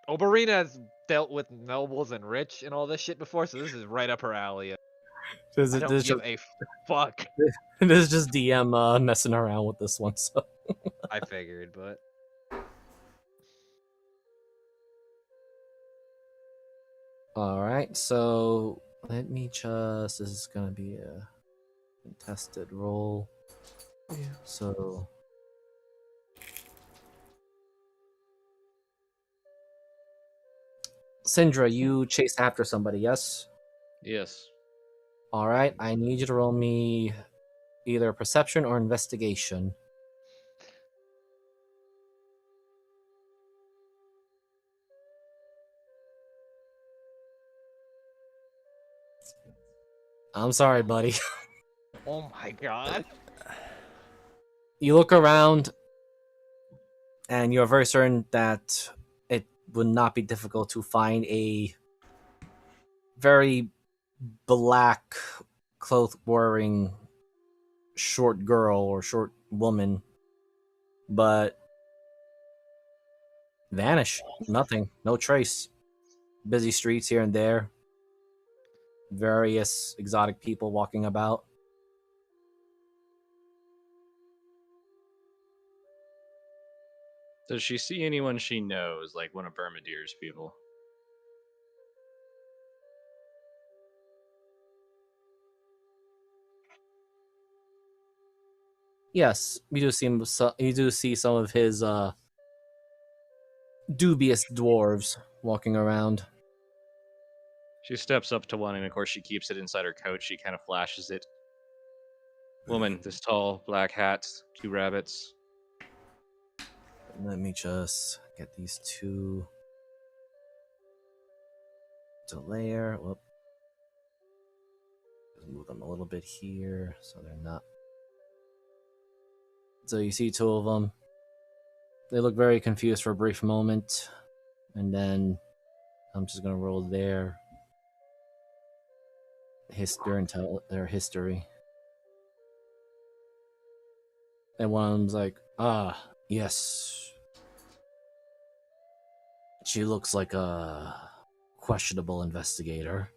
Oberina has dealt with nobles and rich and all this shit before, so this is right up her alley. This I is, don't this is give just, a fuck. this is just DM messing around with this one. So. I figured, but All right, so let me just. This is gonna be a contested roll. So. Syndra, you chased after somebody, yes? Yes. All right, I need you to roll me either perception or investigation. I'm sorry, buddy. oh my god. You look around, and you're very certain that it would not be difficult to find a very black cloth wearing short girl or short woman, but vanish. Nothing. No trace. Busy streets here and there. Various exotic people walking about. Does she see anyone she knows, like one of Bermadeer's people? Yes, you do see some of his dubious dwarves walking around. She steps up to one, and of course she keeps it inside her coat. She kind of flashes it. Woman, this tall, black hat, 2 rabbits. Let me just get these two to layer. Whoop. Just move them a little bit here so they're not. So you see two of them. They look very confused for a brief moment, and then I'm just gonna roll their history and tell their history. And one of them's like, yes. She looks like a questionable investigator.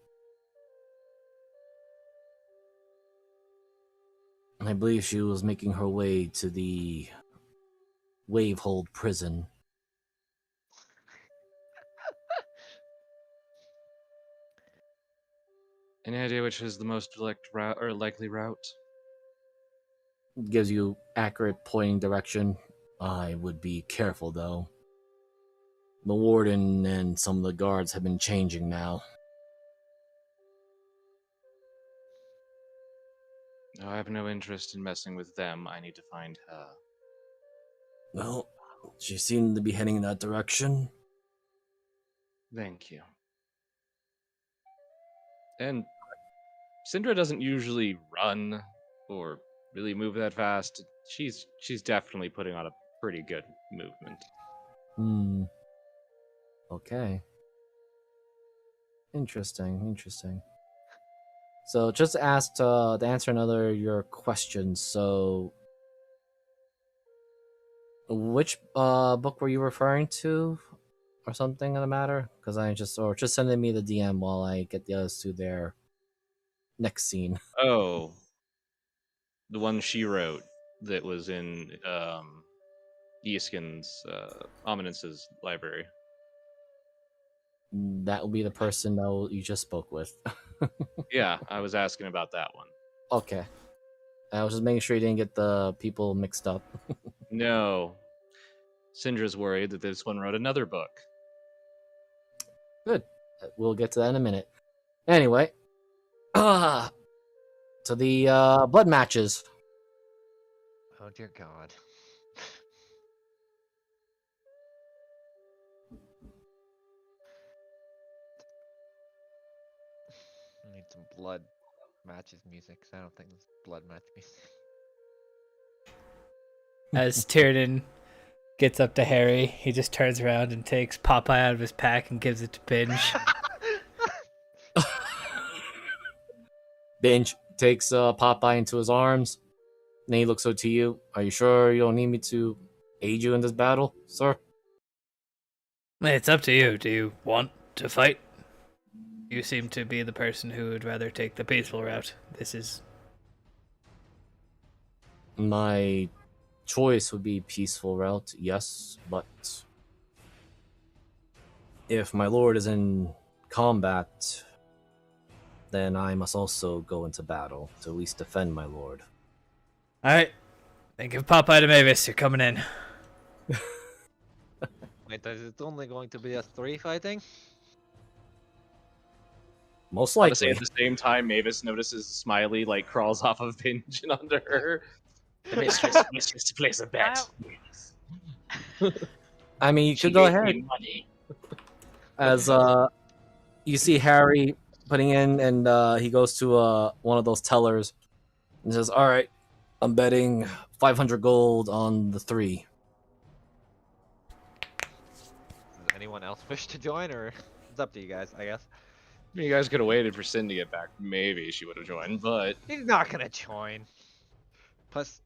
I believe she was making her way to the Wavehold prison. Any idea which is the most direct route or likely route? Gives you accurate pointing direction. I would be careful though. The warden and some of the guards have been changing now. No, I have no interest in messing with them. I need to find her. Well, she seemed to be heading in that direction. Thank you. And Syndra doesn't usually run or really move that fast. She's definitely putting on a pretty good movement. Hmm. Okay. Interesting. So just asked to answer another of your questions. So, which book were you referring to, or something of the matter? Because just sending me the DM while I get the others to their next scene. Oh, the one she wrote that was in Easkin's Ominence's library. That will be the person that you just spoke with. Yeah, I was asking about that one. Okay. I was just making sure you didn't get the people mixed up. No. Syndra's worried that this one wrote another book. Good. We'll get to that in a minute. Anyway, to the blood matches. Oh dear God. I need some blood matches music. 'Cause I don't think it's blood match music. As Tiernan gets up to Harry, he just turns around and takes Popeye out of his pack and gives it to Binge. Binge takes Popeye into his arms. And he looks over to you. Are you sure you don't need me to aid you in this battle, sir? It's up to you. Do you want to fight? You seem to be the person who would rather take the peaceful route. This is... My choice would be peaceful route, yes, but if my lord is in combat, then I must also go into battle to at least defend my lord. Alright. Then give Popeye to Mavis. You're coming in. Wait, is it only going to be us 3 fighting? Most Honestly, likely. at the same time, Mavis notices Smiley crawls off of Binge and under her. The mistress wishes to place a bet. I mean, you She could go gave ahead. me money. As you see Harry putting in, and he goes to one of those tellers and says, "All right, I'm betting 500 gold on the 3." Does anyone else wish to join, or it's up to you guys, I guess? You guys could have waited for Sin to get back. Maybe she would have joined, but She's not gonna join. Plus,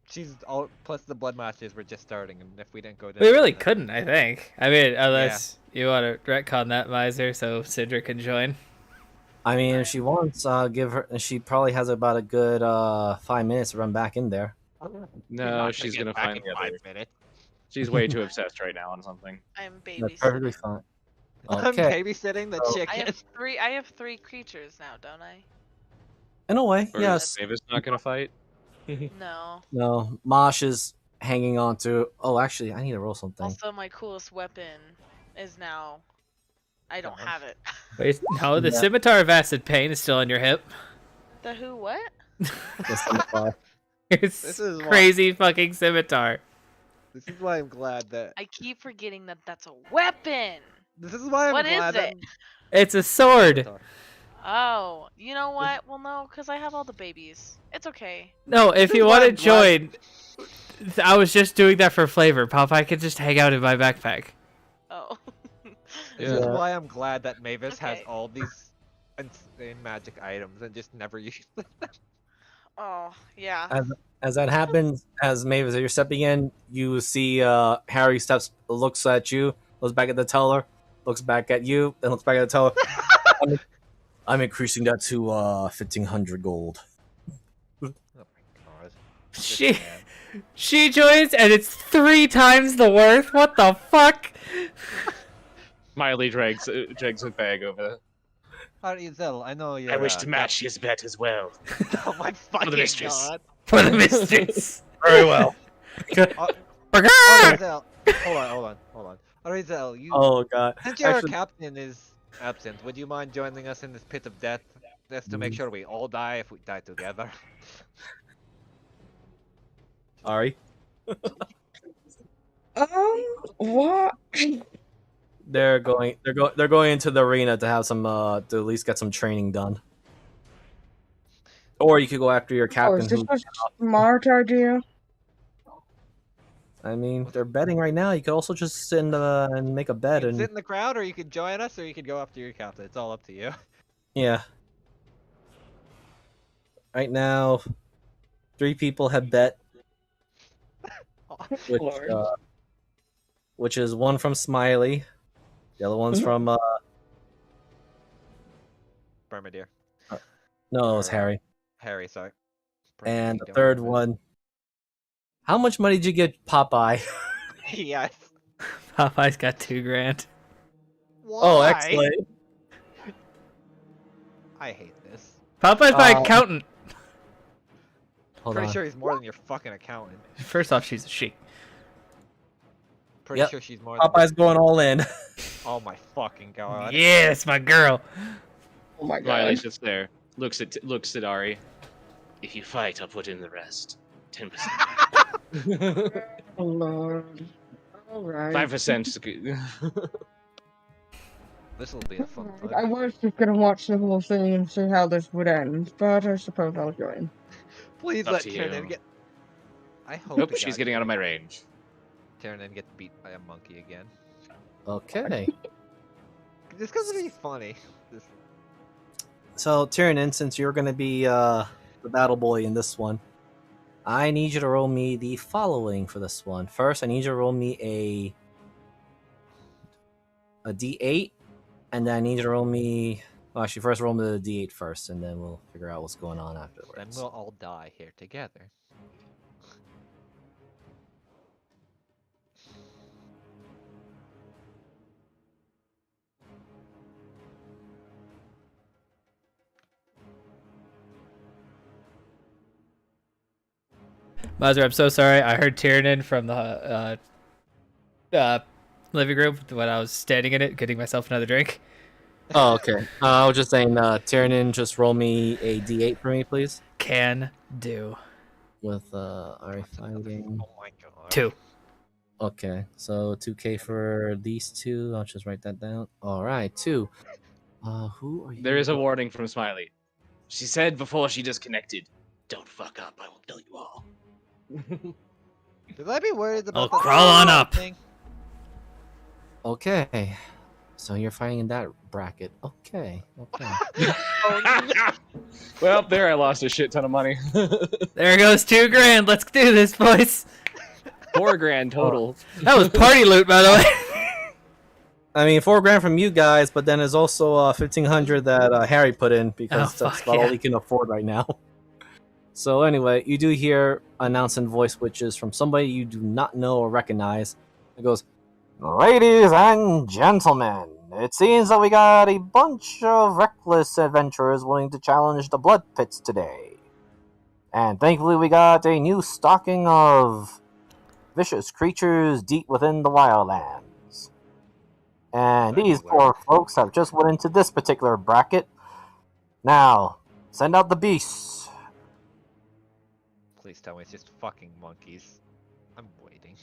plus the blood matches were just starting, and if we didn't go, We really couldn't, I think. I mean, unless you want to retcon that visor so Sidra can join. I mean, if she wants, give her. She probably has about a good 5 minutes to run back in there. no, she's gonna find the other. 5 minutes. She's way too obsessed right now on something. I'm That's perfectly babysitting. fine. I'm Okay, babysitting the So- chicken. I have three creatures now, don't I? in a way, Or yes. is Mavis not gonna fight? No. No, Mosh is hanging on to. Oh, actually, I need to roll something. Also, my coolest weapon is now. I don't have it. Wait, no, the Yeah. scimitar of acid pain is still on your hip. The who? What? Just on the fly. It's This is why- crazy fucking scimitar. This is why I'm glad that. I keep forgetting that that's a weapon. This is why I'm What is glad that. it? It's a sword. Oh, you know what? Well, no, because I have all the babies. It's okay. No, if This you is why want to I'm glad- join, I was just doing that for flavor. Popeye could just hang out in my backpack. Oh. This is Yeah. why I'm glad that Mavis has Okay. all these insane magic items and just never uses them. Oh, yeah. As that happens, as Mavis, as you're stepping in, you see Harry looks at you, looks back at the teller, looks back at you, then looks back at the teller. I'm increasing that to 1,500 gold. Oh my god. She Man. she joins and it's 3 times the worth. What the fuck? Miley drags a bag over. Arizel, I know you're. I wish to match his bet as well. Oh my fucking mistress. god! For the mistress. Very well. Arizel, hold on. Arizel, Oh god. since your Actually, captain is absent, would you mind joining us in this pit of death? Just to make sure we all die if we die together. Ari, What? they're going into the arena to have some to at least get some training done. Or you could go after your Oh, captain. is this Who, a smart idea? I mean, they're betting right now. You could also just sit and make a bet You can and sit in the crowd, or you could join us, or you could go after your captain. It's all up to you. yeah. Right now, 3 people have bet, which, Lord. which is one from Smiley, the other one's Mhm. from Bermadeer. no, it was Or, Harry, Harry, sorry. and the Bermadeer, third don't one. How much money did you get, Popeye? Yes. Popeye's got $2,000. Why? Oh, excellent! I hate this. Popeye's my accountant. Hold Pretty on. sure he's more than your fucking accountant. First off, she's a she. Pretty Yep. sure she's more than. Popeye's going all in. Oh my fucking god. Yeah, it's my girl. Oh my Riley's god. just there. Looks at Ari. If you fight, I'll put in the rest. 10%. Oh Lord. Alright. 5%. This will be a fun I time. was just gonna watch the whole thing and see how this would end, but I suppose I'll join. Please Up let to Tiernan you. get. I hope. Nope, to she's God getting out of my range. Tiernan gets beat by a monkey again. Okay. This is gonna be funny. This... So, Tyrion, since you're going to be the battle boy in this one, I need you to roll me the following for this one. First, I need you to roll me a D8, and then I need you to roll me. Well, actually, first roll me the D8 first, and then we'll figure out what's going on Then afterwards. we'll all die here together. Mazur, I'm so sorry. I heard Tiernan from the living room when I was standing in it, getting myself another drink. Oh, okay. I was just saying, Tyrion, just roll me a D8 for me, please. Can do. With Ari fighting. Oh my god. 2. Okay, so 2K for these two. I'll just write that down. All right, 2. Who are you? There is a warning from Smiley. She said before she disconnected, "Don't fuck up. I will kill you all." Should I be worried about Oh, the crawl on up. thing? Okay, so you're fighting in that bracket. Okay. Well, there I lost a shit ton of money. There goes $2,000. Let's do this, boys. $4,000 total. That was party loot, by the way. I mean, $4,000 from you guys, but then there's also 1,500 that Harry put in because Oh, that's fuck about all yeah. he can afford right now. So anyway, you do hear announcing voice, which is from somebody you do not know or recognize. It goes, "Ladies and gentlemen, it seems that we got a bunch of reckless adventurers willing to challenge the blood pits today. And thankfully we got a new stocking of vicious creatures deep within the wildlands. And Thank these you, poor folks have just went into this particular bracket. Now, send out the beasts." Please tell me it's just fucking monkeys. I'm waiting.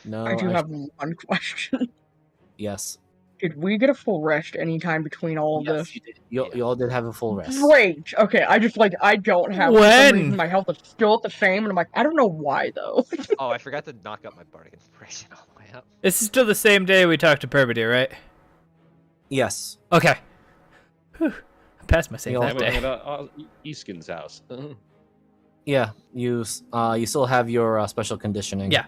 No, I do have one question. Yes. Did we get a full rest anytime between all of Yes, this? you did. You all did have a full rest. Great. Okay, I don't have. For some When? reason, my health is still at the same, and I'm like, I don't know why though. Oh, I forgot to knock up my bardic inspiration all the way up. This is still the same day we talked to Permadeer, right? Yes. Okay. Whew. I passed my save You that I'm day. at Easkin's house. Yeah. You still have your special conditioning. Yeah.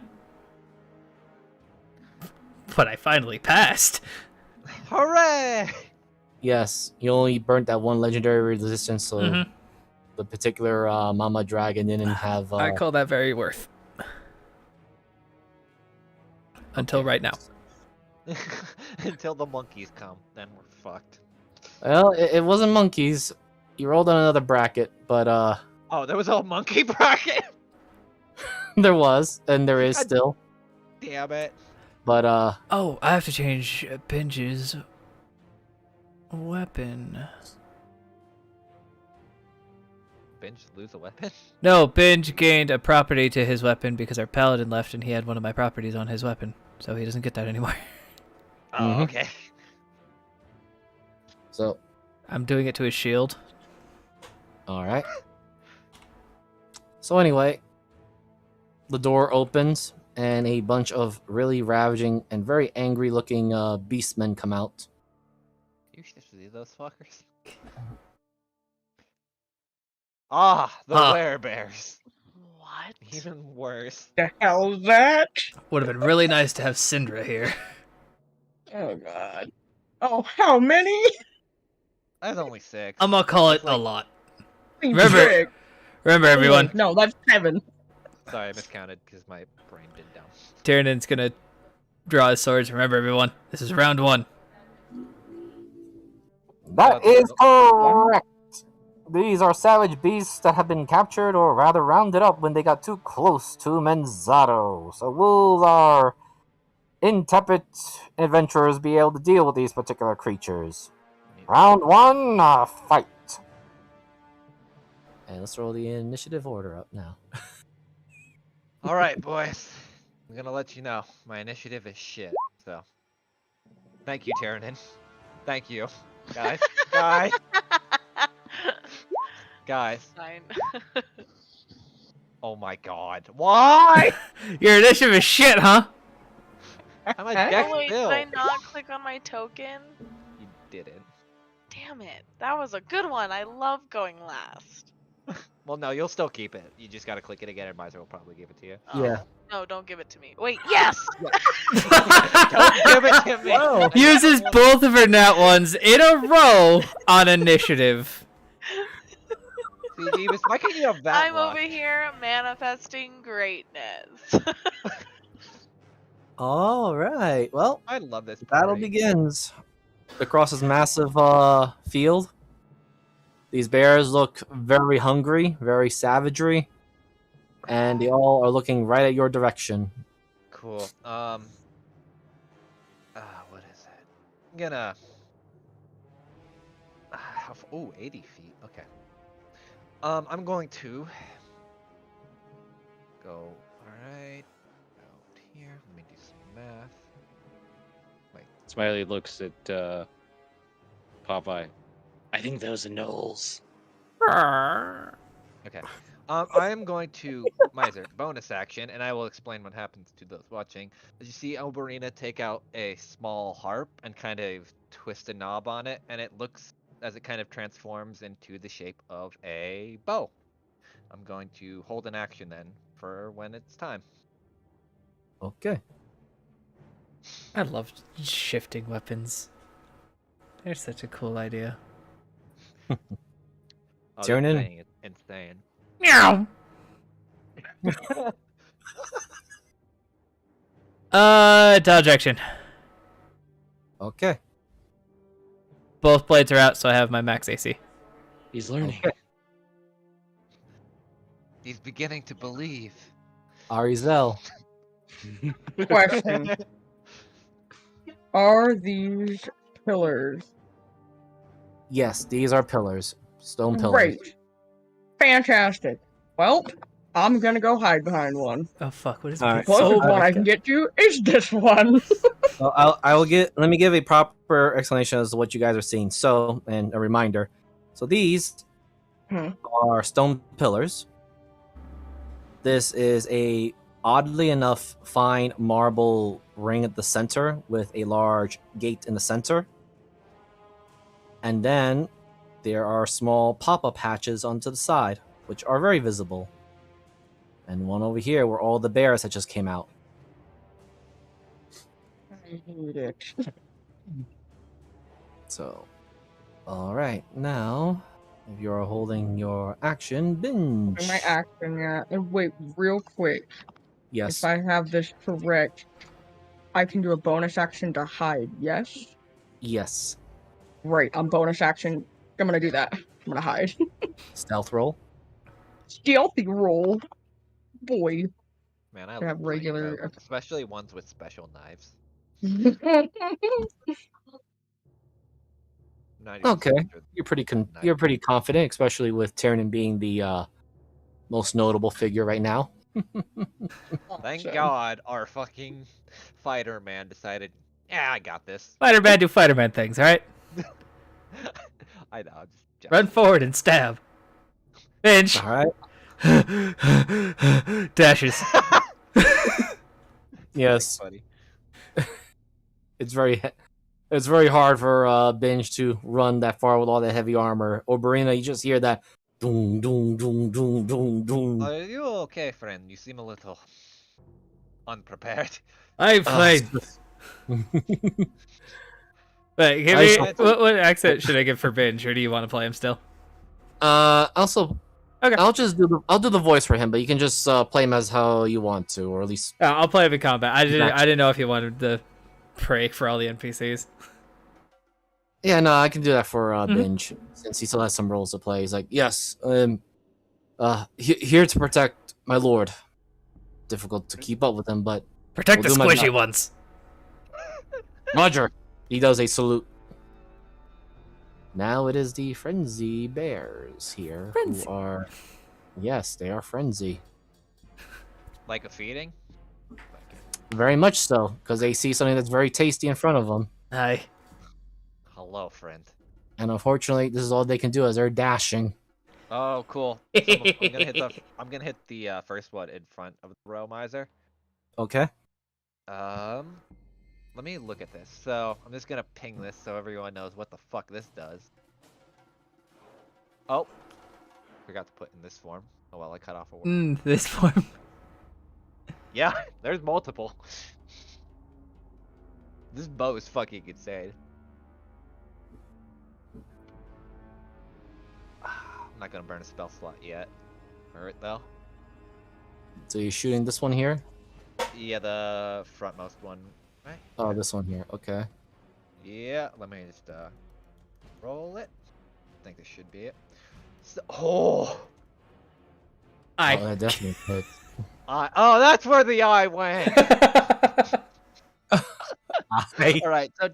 But I finally passed. Hooray! Yes. You only burnt that one legendary resistance, so Mhm. the particular Mama Dragon didn't have. I call that very worth. Until right now. Until the monkeys come, then we're fucked. Well, it wasn't monkeys. You rolled on another bracket, but Oh, there was a monkey bracket. there was, and there is God- still. Damn it. But Oh, I have to change Binge's weapon. Binge lose a weapon? No, Binge gained a property to his weapon because our paladin left and he had one of my properties on his weapon. So he doesn't get that anymore. Oh, Mhm. okay. so I'm doing it to his shield. all right. So anyway, the door opens and a bunch of really ravaging and very angry-looking beastmen come out. You should see those fuckers. Ah, the Ah. werebears. What? Even worse. The hell's that? Would have been really nice to have Syndra here. Oh god. Oh, how many? That's only 6. I'm gonna call it That's like- a lot. Remember, Remember, everyone. No, that's 7. Sorry, I miscounted because my brain did down. Tyrannon's gonna draw his swords. Remember, everyone. This is round 1. That is correct. These are savage beasts that have been captured, or rather rounded up, when they got too close to Menzado. So will our intrepid adventurers be able to deal with these particular creatures? Round 1, fight. And let's roll the initiative order up now. All right, boys. I'm gonna let you know my initiative is shit. So, thank you, Tyrannon. Thank you, guys. Guys. Fine. Oh my God. Why? Your initiative is shit, huh? I'm a dex Oh wait, did build. I not click on my token? You didn't. Damn it. That was a good one. I love going last. Well, no, you'll still keep it. You just gotta click it again, and Miser will probably give it to you. Oh, Yeah. No, don't give it to me. Wait, yes! Don't give it to me. Whoa. Uses both of her nat ones in a row on initiative. See, Jeebus, why can't you have that I'm luck? over here manifesting greatness. All right. Well, I love this battle party. begins. Across this massive field, these bears look very hungry, very savagery, and they all are looking right at your direction. Cool. What is it? I'm gonna. Oh, 80 feet. Okay. I'm going to go. All right. Out here. Let me do some math. Smiley looks at Popeye. I think those are gnolls. Okay. I am going to Miser bonus action, and I will explain what happens to those watching. As you see Oberina take out a small harp and kind of twist a knob on it, and it looks as it kind of transforms into the shape of a bow. I'm going to hold an action then for when it's time. Okay. I love shifting weapons. They're such a cool idea. Oh, Turn this in. thing is insane. Meow. Dodge action. Okay. Both blades are out, so I have my max AC. He's learning. Okay. He's beginning to believe. Arizel. Question. Are these pillars? Yes, these are pillars. Stone pillars. Great. Fantastic. Well, I'm gonna go hide behind one. Oh fuck! What is All it? right. Closest one I can get to is this one. So let me give a proper explanation as to what you guys are seeing. So, and a reminder. So these are stone pillars. This is a oddly enough fine marble ring at the center with a large gate in the center. And then there are small pop-up hatches onto the side, which are very visible. And one over here where all the bears that just came out. I hate it. So, all right, now if you're holding your action, binge. My action, yeah. And wait, real quick. Yes. If I have this correct, I can do a bonus action to hide, yes? Yes. Right, on bonus action, I'm gonna do that. I'm gonna hide. Stealth roll. Stealthy roll. Boy. Man, I I love have playing regular. Rogue, especially ones with special knives. 90% Okay, sure you're pretty knife. you're pretty confident, especially with Tiernan being the most notable figure right now. Thank So, God our fucking fighter man decided, yeah, I got this. Fighter man do fighter man things, alright? I know, I'm just Run joking. forward and stab. Binge. All right. Dashes. Yes, Thanks, buddy. it's very hard for Binge to run that far with all that heavy armor. Oberina, you just hear that doom doom doom doom doom doom. Are you okay, friend? You seem a little unprepared. I'm It's fine. just- Wait, give I me shall- what accent should I give for Binge, or do you want to play him still? Also, Okay. I'll do the voice for him, but you can just play him as how you want to, or at least I'll play him in combat. I Gotcha. didn't know if you wanted to pray for all the NPCs. yeah, no, I can do that for Mhm. Binge since he still has some roles to play. He's like, yes, here to protect my lord. Difficult to keep up with him, but Protect We'll the do my squishy best. ones. Roger. He does a salute. Now it is the Frenzy Bears here Frenzy. who are, yes, they are frenzy. Like a feeding? Very much so, because they see something that's very tasty in front of them, Hi. Hello, friend. and unfortunately, this is all they can do as they're dashing. Oh, cool. I'm gonna hit the first one in front of the row miser. Okay. Let me look at this. So I'm just gonna ping this so everyone knows what the fuck this does. Oh, forgot to put in this form. Oh well, I cut off a word. This form. Yeah, there's multiple. This bow is fucking insane. I'm not gonna burn a spell slot yet. Hurt though. So you're shooting this one here? Yeah, the frontmost one. Right? Oh, this one here. Okay. Yeah, let me just roll it. I think this should be it. So, oh, Oh, that definitely hits. oh, that's where the eye went. Hey. All right, so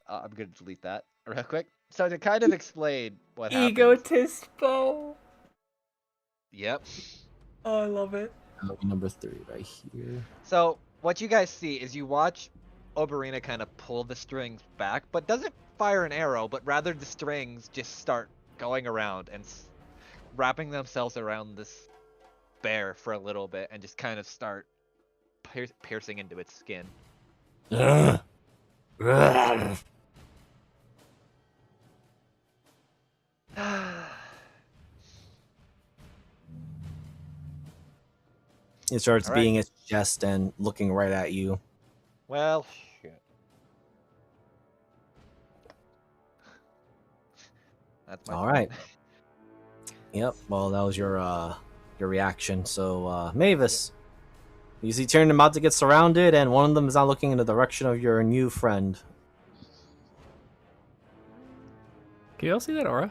I'm gonna delete that real quick. So to kind of explain what happens. Egotist bow. Yep. Oh, I love it. Number 3 right here. So what you guys see is you watch Oberina kind of pull the strings back, but doesn't fire an arrow, but rather the strings just start going around and wrapping themselves around this bear for a little bit and just kind of start piercing into its skin. It starts All right. being its chest and looking right at you. Well, shit. That's my All turn. right. Yep. Well, that was your reaction. So, Mavis, you see Tyrion about to get surrounded, and one of them is now looking in the direction of your new friend. Can you all see that aura?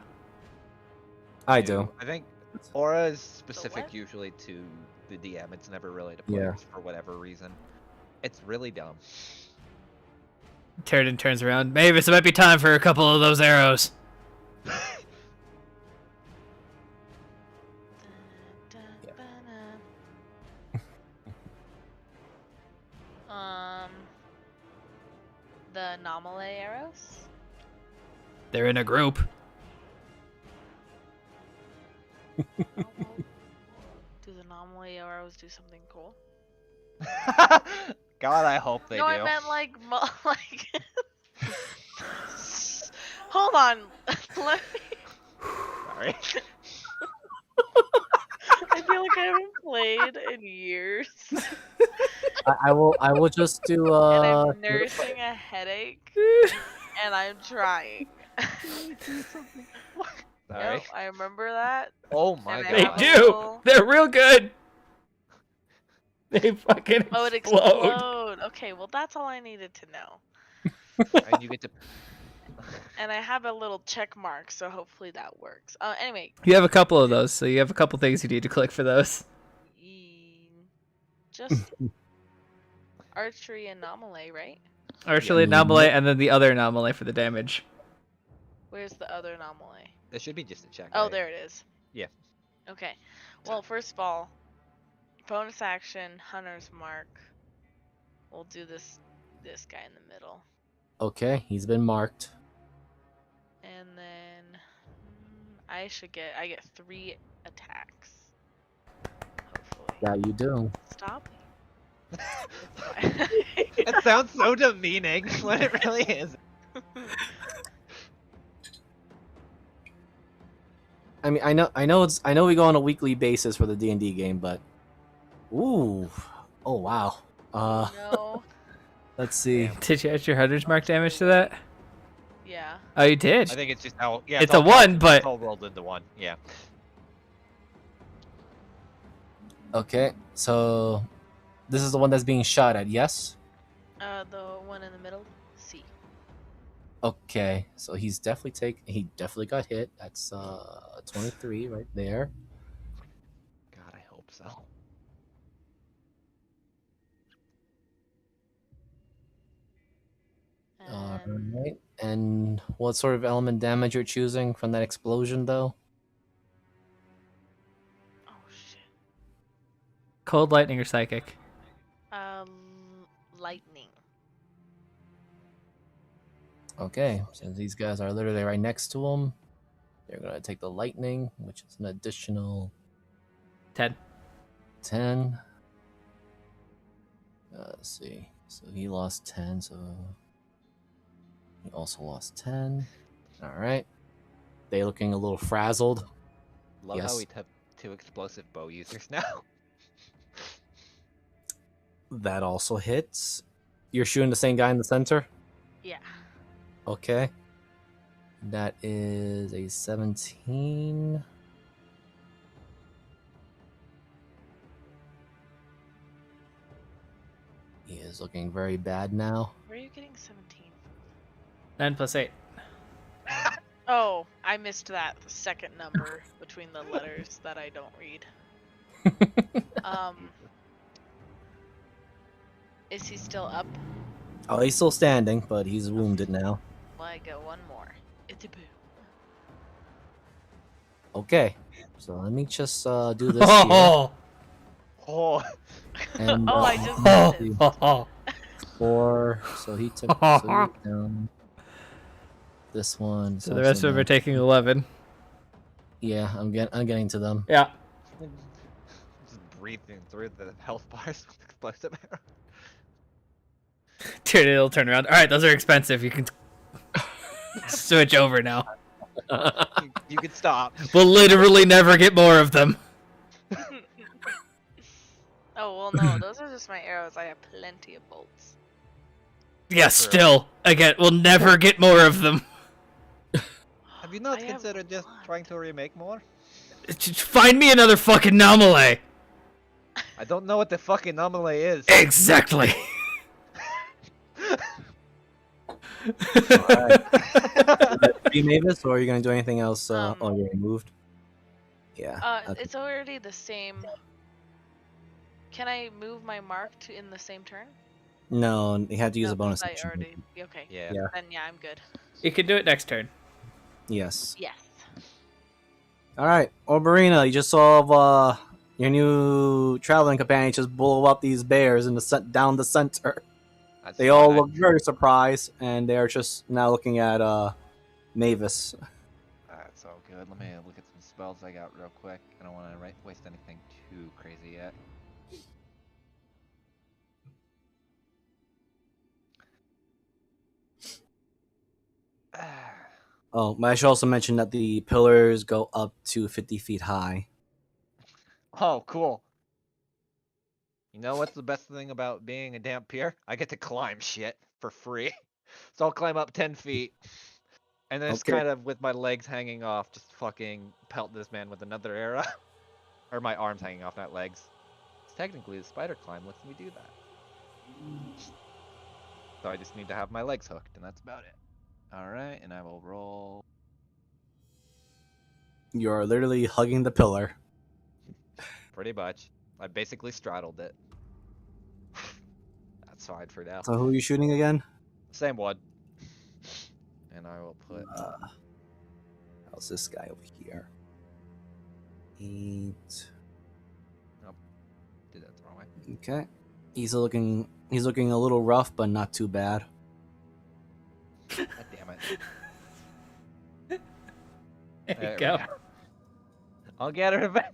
I do. I think aura is what? specific usually to the DM. It's never really to Yeah. players for whatever reason. It's really dumb. Terran turns around. Mavis, it might be time for a couple of those arrows. The anomaly arrows. They're in a group. Oh, well, do the anomaly arrows do something cool? God, I hope they no, do. I meant like like. Hold on. Let me. Sorry. I feel like I haven't played in years, I will just do and I'm nursing a headache, and I'm trying. Sorry. Yep, I remember that. Oh my And I They god. do. They're real good. They fucking Oh, it explode. explode. Okay, well that's all I needed to know. And you get to. And I have a little check mark, so hopefully that works. Anyway, You have a couple of those, so you have a couple things you need to click for those. just archery anomaly, right? Archery Yeah. anomaly, and then the other anomaly for the damage. Where's the other anomaly? It should be just a check. Oh, right? there it is. Yeah. Okay. Well, first of all, bonus action, hunter's mark. We'll do this guy in the middle. Okay, he's been marked. And then I get 3 attacks. Hopefully. Yeah, you do. Stop. It's fine. It sounds so demeaning when it really is. I mean, I know we go on a weekly basis for the D&D game, but ooh, oh wow. No. Let's see. Damn. Did you add your hunter's mark damage to that? Yeah. Oh, you did. I think it's just how. Yeah, It's all a 1, counted. but- It's all rolled into 1. Yeah. Okay, so this is the one that's being shot at. Yes. The one in the middle. C. Okay, so he definitely got hit. That's 23 right there. God, I hope so. All And right. And what sort of element damage you're choosing from that explosion, though? oh shit. Cold, lightning, or psychic? Lightning. Okay, since these guys are literally right next to him, they're gonna take the lightning, which is an additional 10. 10. Let's see. So he lost 10, so he also lost 10. All right. They looking a little frazzled. Love Yes. how we have 2 explosive bow users now. That also hits. You're shooting the same guy in the center? Yeah. Okay. That is a 17. He is looking very bad now. Where are you getting 17? 9 plus 8. Oh, I missed that second number between the letters that I don't read. Is he still up? Oh, he's still standing, but he's wounded now. Well, I get 1 more. It's a boo. Okay. So let me just do this here. Oh, Oh, And, Oh, I just let's did see. it. 4. So he took so he's down. This one. so the rest of them are taking. taking 11. Yeah, I'm getting to them. Yeah. just breathing through the health bars with explosive arrow. Dude, it'll turn around. All right, those are expensive. You can switch over now. You could stop. We'll literally never get more of them. Oh, well, no, those are just my arrows. I have plenty of bolts. Yeah, still. Again, we'll never get more of them. Have you not I have considered just one. trying to remake more? Just find me another fucking anomaly. I don't know what the fucking anomaly is. Exactly. Be Mavis, or are you gonna do anything else? Oh, you're moved. Yeah. Okay. It's already the same. Can I move my mark to in the same turn? No, you had to use No, a bonus 'cause I action. already. Okay. Yeah. Yeah. Then yeah, I'm good. You can do it next turn. Yes. Yes. All right, Oberina, you just saw your new traveling companion just blow up these bears in down the center. That's They all fine. look very surprised, and they are just now looking at Mavis. That's all good. Let me look at some spells I got real quick. I don't want to waste anything too crazy yet. Oh, but I should also mention that the pillars go up to 50 feet high. Oh, cool. You know what's the best thing about being a damp pier? I get to climb shit for free. So I'll climb up 10 feet. And then just Okay. kind of with my legs hanging off, just fucking pelt this man with another arrow. Or my arms hanging off, not legs. Technically, the spider climb lets me do that. So I just need to have my legs hooked, and that's about it. All right, and I will roll. You're literally hugging the pillar. Pretty much. I basically straddled it. That's fine for now. So who are you shooting again? Same one. And I will put. How's this guy over here? 8. Nope. Did that the wrong way. Okay. He's looking a little rough, but not too bad. God damn it. There There you we go. I'll get her back.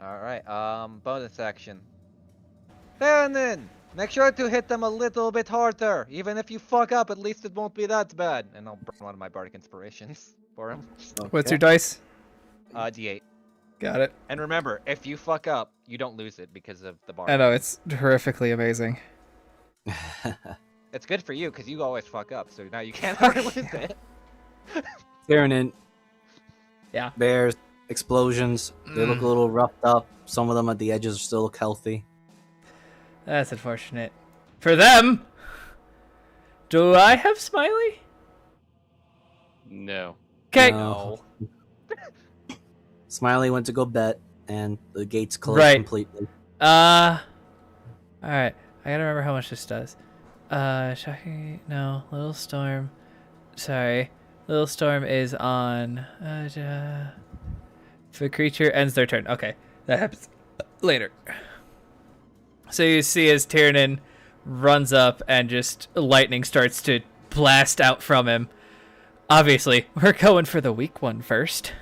Alright, bonus action. Then, make sure to hit them a little bit harder. Even if you fuck up, at least it won't be that bad. And I'll burn one of my bardic inspirations for him. What's your dice? D8. Got it. And remember, if you fuck up, you don't lose it because of the bar. I know, it's horrifically amazing. It's good for you because you always fuck up, so now you can't ever lose it. Tyrannin. Yeah. Bears, explosions. They look a little roughed up. Some of them at the edges still look healthy. That's unfortunate. For them! Do I have Smiley? No. Okay. No. Smiley went to go bet, and the gates closed Right. completely. Alright. I gotta remember how much this does. Shocking. No. Little Storm. Sorry. Little Storm is on. If a creature ends their turn. Okay. That happens later. So you see as Tyrannin runs up and just lightning starts to blast out from him. Obviously, we're going for the weak one first.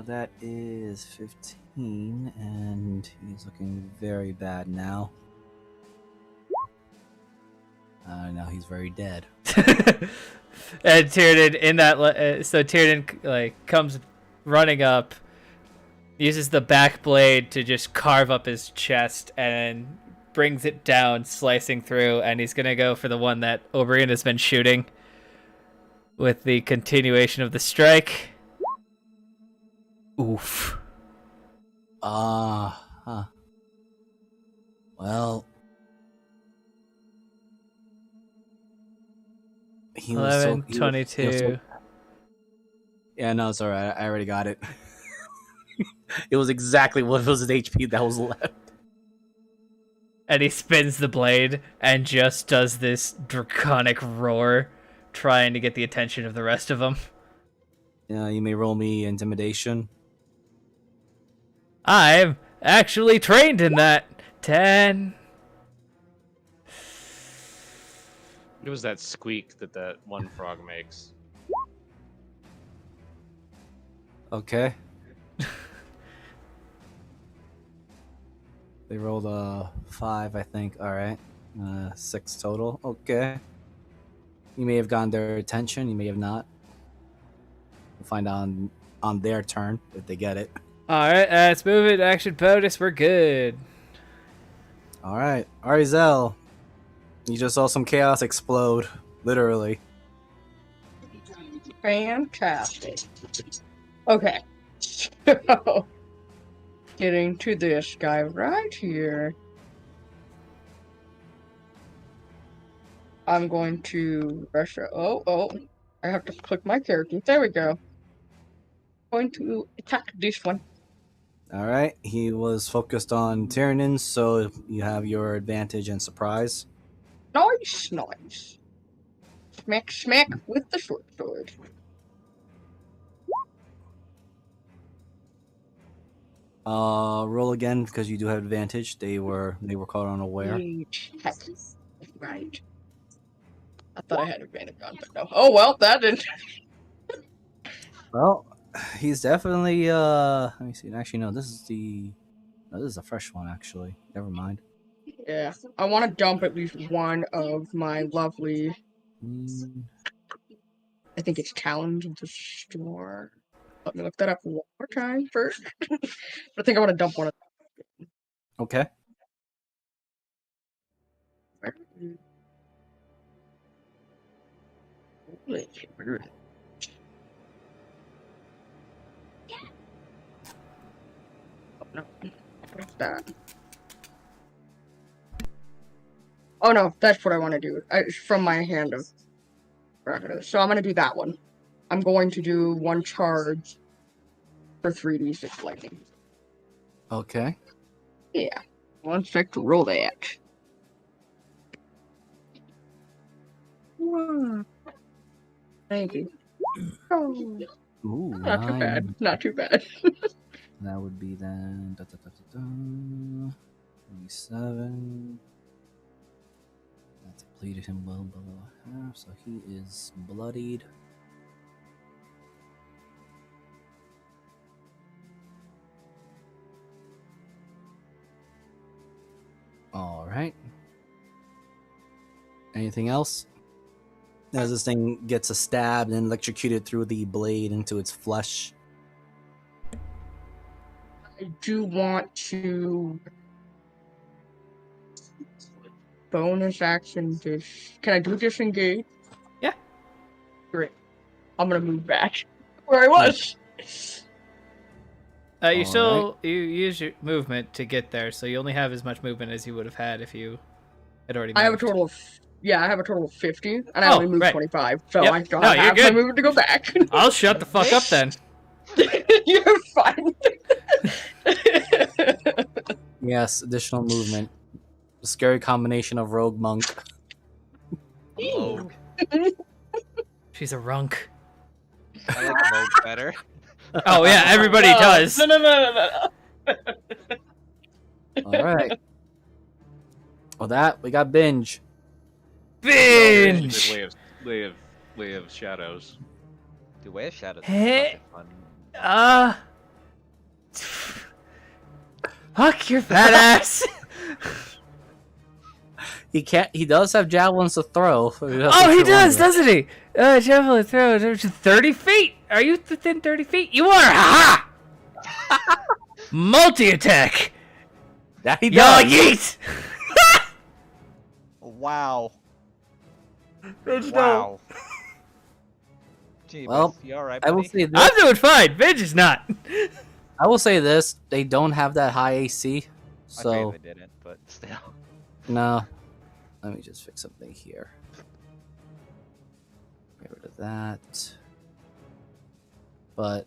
That is 15, and he's looking very bad now. Now he's very dead. And Tyrannin in that, so Tyrannin comes running up, uses the back blade to just carve up his chest and brings it down, slicing through, and he's gonna go for the one that Oberyn has been shooting with the continuation of the strike. Oof. Well, he was 11, so, 22. Yeah, no, it's alright. I already got it. It was exactly what was his HP that was left. And he spins the blade and just does this draconic roar, trying to get the attention of the rest of them. Yeah, you may roll me intimidation. I'm actually trained in that. 10. It was that squeak that one frog makes. Okay. They rolled a 5, I think. All right, 6 total. Okay. You may have gotten their attention. You may have not. We'll find out on their turn if they get it. Alright, let's move it. Action bonus. We're good. All right, Arizel. You just saw some chaos explode, literally. Fantastic. Okay. So, getting to this guy right here. I'm going to rush. Oh. I have to click my character. There we go. Going to attack this one. All right, he was focused on Tyrannin, so you have your advantage and surprise. Nice. Smack with the short sword. Roll again because you do have advantage. They were caught unaware. Right. I thought I had advantage on, but no. Oh well, that didn't. Well, he's definitely let me see. Actually, no, this is a fresh one. Actually, never mind. Yeah, I want to dump at least one of my lovely. I think it's Talons of the Storm. Let me look that up one more time first. But I think I want to dump one of Okay. them. Oh, no. What's that? Oh no, that's what I want to do. From my hand of. So I'm gonna do that one. I'm going to do one charge for 3d6 lightning. Okay. Yeah. 1 sec to roll that. Thank you. Oh, Ooh, not too 9. bad. Not too bad. That would be then 27. That depleted him well below half, so he is bloodied. All right. Anything else? As this thing gets a stab and electrocuted through the blade into its flesh. I do want to bonus action this. Can I do disengage? Yeah. Great. I'm gonna move back where I was. You All still you use your movement to get there, so you only have as much movement as you would have had if you had already moved. I have a total of 50, and I Oh, only moved right. 25, so Yep. I still No, have you're half my good. movement to go back. I'll shut the fuck up then. You're fine. Yes, additional movement. A scary combination of rogue monk. Moog. She's a runk. I like Moog better. Oh yeah, everybody No, does. No. All right. Well, that we got binge. Binge. Way of shadows. The Way of Shadows is Hey. such a fun. Fuck your fat ass. He can't. He does have javelins to throw. So he Oh, he does, doesn't he? Javelin throw 30 feet. Are you within 30 feet? You are. Ha! Multi attack. That he Yo, does. yeet. Wow. Bitch, Wow. Gee, Well, you alright, I will buddy? say this. I'm doing fine. Binge is not. I will say this. They don't have that high AC. I figured So they didn't, but still. no. Let me just fix something here. Get rid of that. But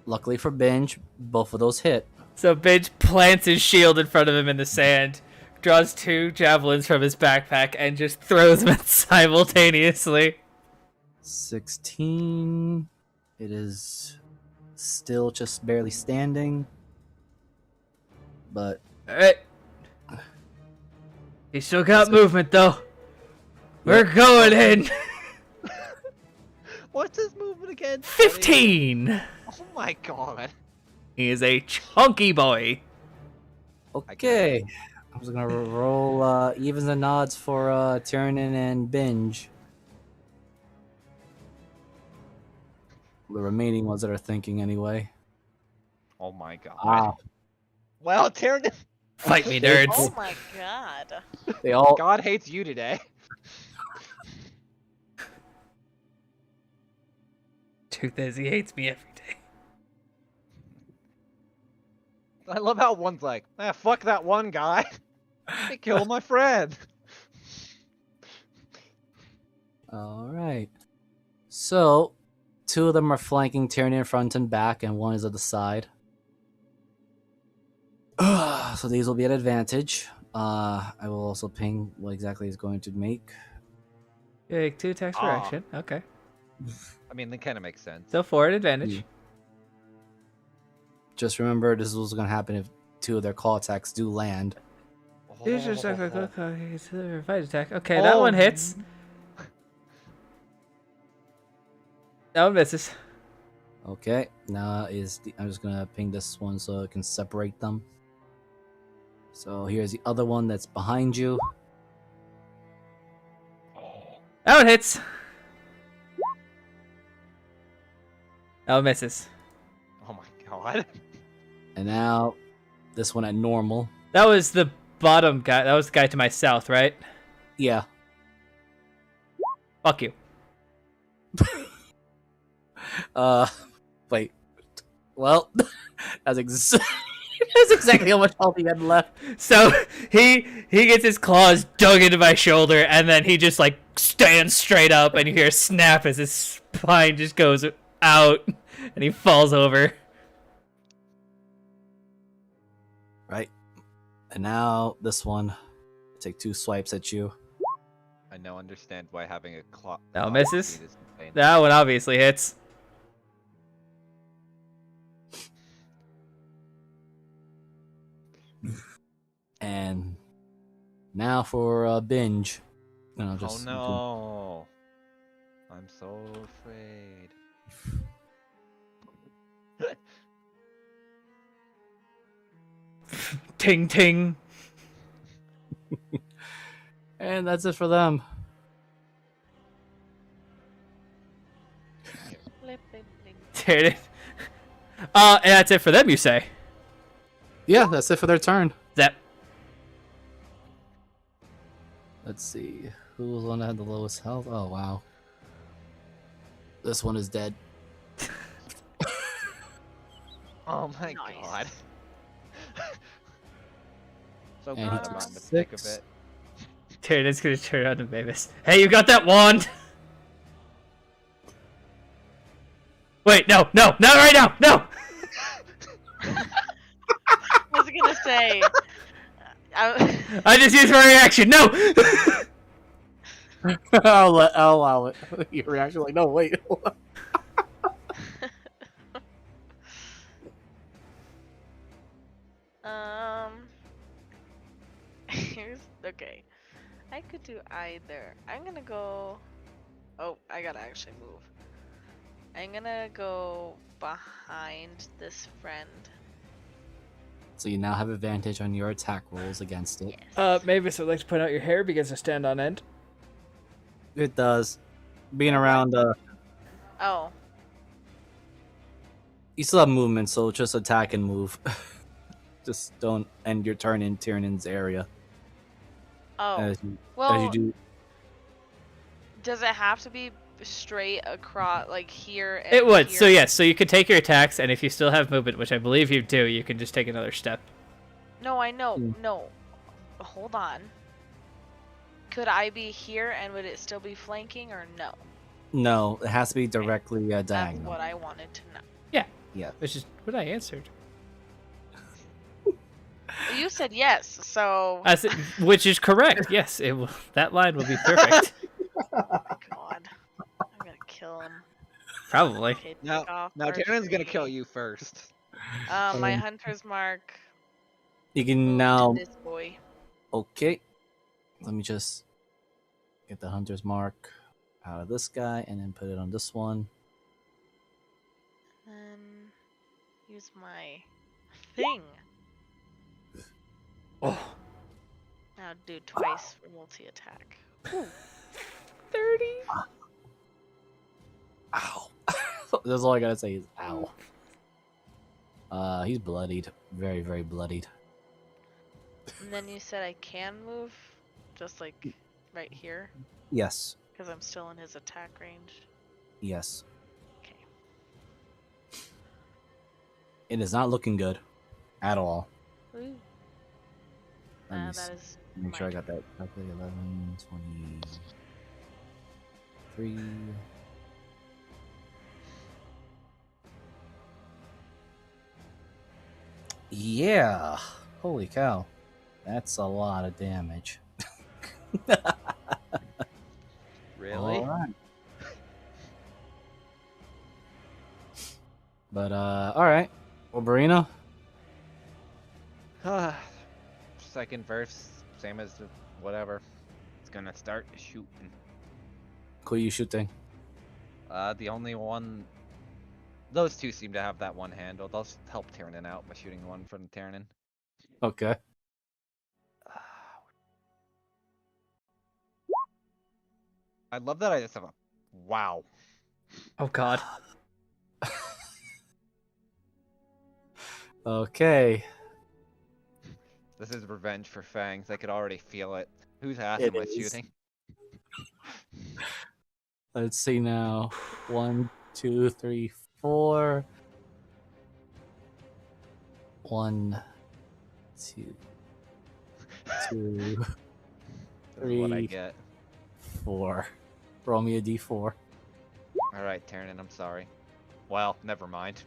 luckily for binge, both of those hit. So Binge plants his shield in front of him in the sand, draws 2 javelins from his backpack, and just throws them simultaneously. 16. It is still just barely standing. But Alright. He still got movement, though. We're going in. What's his movement again? 15. Oh my god. He is a chunky boy. okay. I'm just gonna roll evens and odds for Tyrannin and Binge. The remaining ones that are thinking anyway. Oh my god. Ah, Well, Tyrann, Fight me, Oh nerds. my god. they all. God hates you today. Truth is, he hates me every day. I love how one's like, fuck that one guy. He killed my friend. All right. So, 2 of them are flanking Tyrannin front and back, and 1 is at the side. So these will be at advantage. I will also ping what exactly he's going to make. You make 2 attacks per Ah. action. Okay. I mean, that kind of makes sense. So 4 at advantage. Yeah. Just remember, this is what's going to happen if 2 of their claw attacks do land. Here's your fight attack. Okay, that one hits. That one misses. Okay, now I'm just gonna ping this one so I can separate them. So here's the other one that's behind you. That one hits. That one misses. Oh my god. And now this one at normal. That was the bottom guy. That was the guy to my south, right? Yeah. Fuck you. Wait. Well, that's exactly. That's exactly how much health he had left. So he gets his claws dug into my shoulder, and then he just like stands straight up, and you hear a snap as his spine just goes out, and he falls over. Right. And now this one. Take 2 swipes at you. I now understand why having a claw. Now claw misses. speed is insane. That one obviously hits. And now for a binge. And I'll Oh just no! I'm so afraid. Ting ting. And that's it for them. There it is. And that's it for them, you say? Yeah, that's it for their turn. That. Let's see. Who was the one that had the lowest health? Oh, wow. This one is dead. Oh my Nice. god. So And he glad took I'm not in the thick of 6. it. Tyranids gonna turn on to Mavis. Hey, you got that wand? Wait, no, not right now, no! I was gonna say. I just used my reaction, no! I'll allow it. Your reaction like, no, wait. Here's okay. I could do either. I'm gonna go. Oh, I gotta actually move. I'm gonna go behind this friend. So you now have advantage on your attack rolls against it. Mavis, I'd like to point out your hair begins to stand on end. It does. Being around, Oh, you still have movement, so just attack and move. Just don't end your turn in Tyrannid's area. oh. As you Well, do. does it have to be straight across, like here? And It would, here? so yes, so you could take your attacks, and if you still have movement, which I believe you do, you can just take another step. No, I know. Hmm. No, hold on. Could I be here and would it still be flanking or no? No, it has to be directly That's diagonal. what I wanted to know. Yeah. Which is what I answered. Well, you said yes, so. Which is correct, yes, it will, that line will be perfect. God, I'm gonna kill him. Probably. Okay, Now, take off now for Tyrannid's gonna kill free. you first. My hunter's mark. You can moved to now. This boy. Okay. Let me just get the hunter's mark out of this guy and then put it on this one. And use my thing. Oh. Now do twice for multi attack. 30? Ow. That's all I gotta say is ow. He's bloodied. Very, very bloodied. And then you said I can move, just like right here, Yes. because I'm still in his attack range. Yes. Okay. It is not looking good. At all. Woo. Let me That is. make sure I my got that correctly. 11, 23. Yeah. Holy cow. That's a lot of damage. Really? Alright. But, alright. Well, Barina? Second verse, same as the whatever. It's gonna start shooting. Who are you shooting? The only one. Those two seem to have that one handle. They'll help Tyrannin out by shooting the one from Tyrannin. Okay. I love that I just have a wow. Oh god. Okay. This is revenge for Fangs. I could already feel it. Whose ass It am I is. shooting? Let's see now. 1, 2, 3, 4. 1, 2, 2, This is what I 3, get. 4. Roll me a d4. Alright, Tyrannon, I'm sorry. Well, never mind.